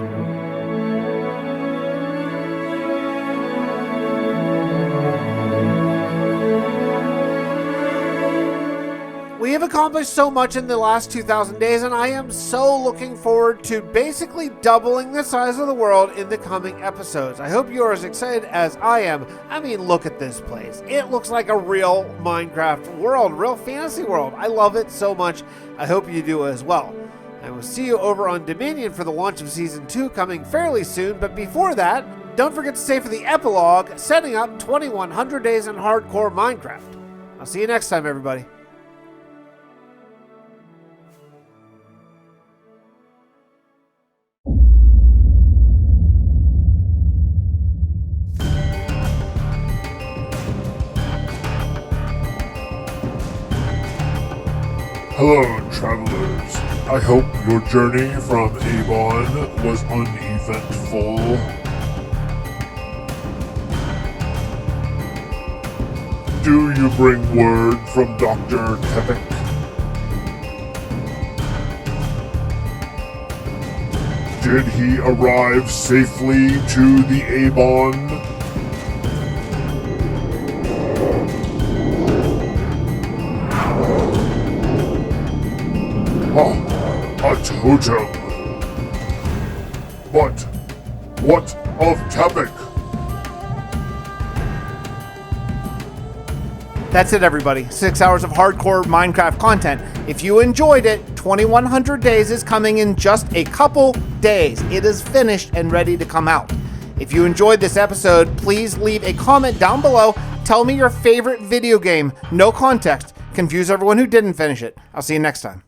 We have We've accomplished so much in the last 2,000 days, and I am so looking forward to basically doubling the size of the world in the coming episodes. I hope you're as excited as I am. I mean, look at this place. It looks like a real Minecraft world, real fantasy world. I love it so much. I hope you do as well. I will see you over on Dominion for the launch of Season 2 coming fairly soon, but before that, don't forget to stay for the epilogue, setting up 2100 Days in Hardcore Minecraft. I'll see you next time, everybody. Hello, travelers. I hope your journey from Avon was uneventful. Do you bring word from Dr. Tepic? Did he arrive safely to the Avon? A totem. But what of Tepic? That's it, everybody. 6 hours of hardcore Minecraft content. If you enjoyed it, 2100 Days is coming in just a couple days. It is finished and ready to come out. If you enjoyed this episode, please leave a comment down below. Tell me your favorite video game. No context. Confuse everyone who didn't finish it. I'll see you next time.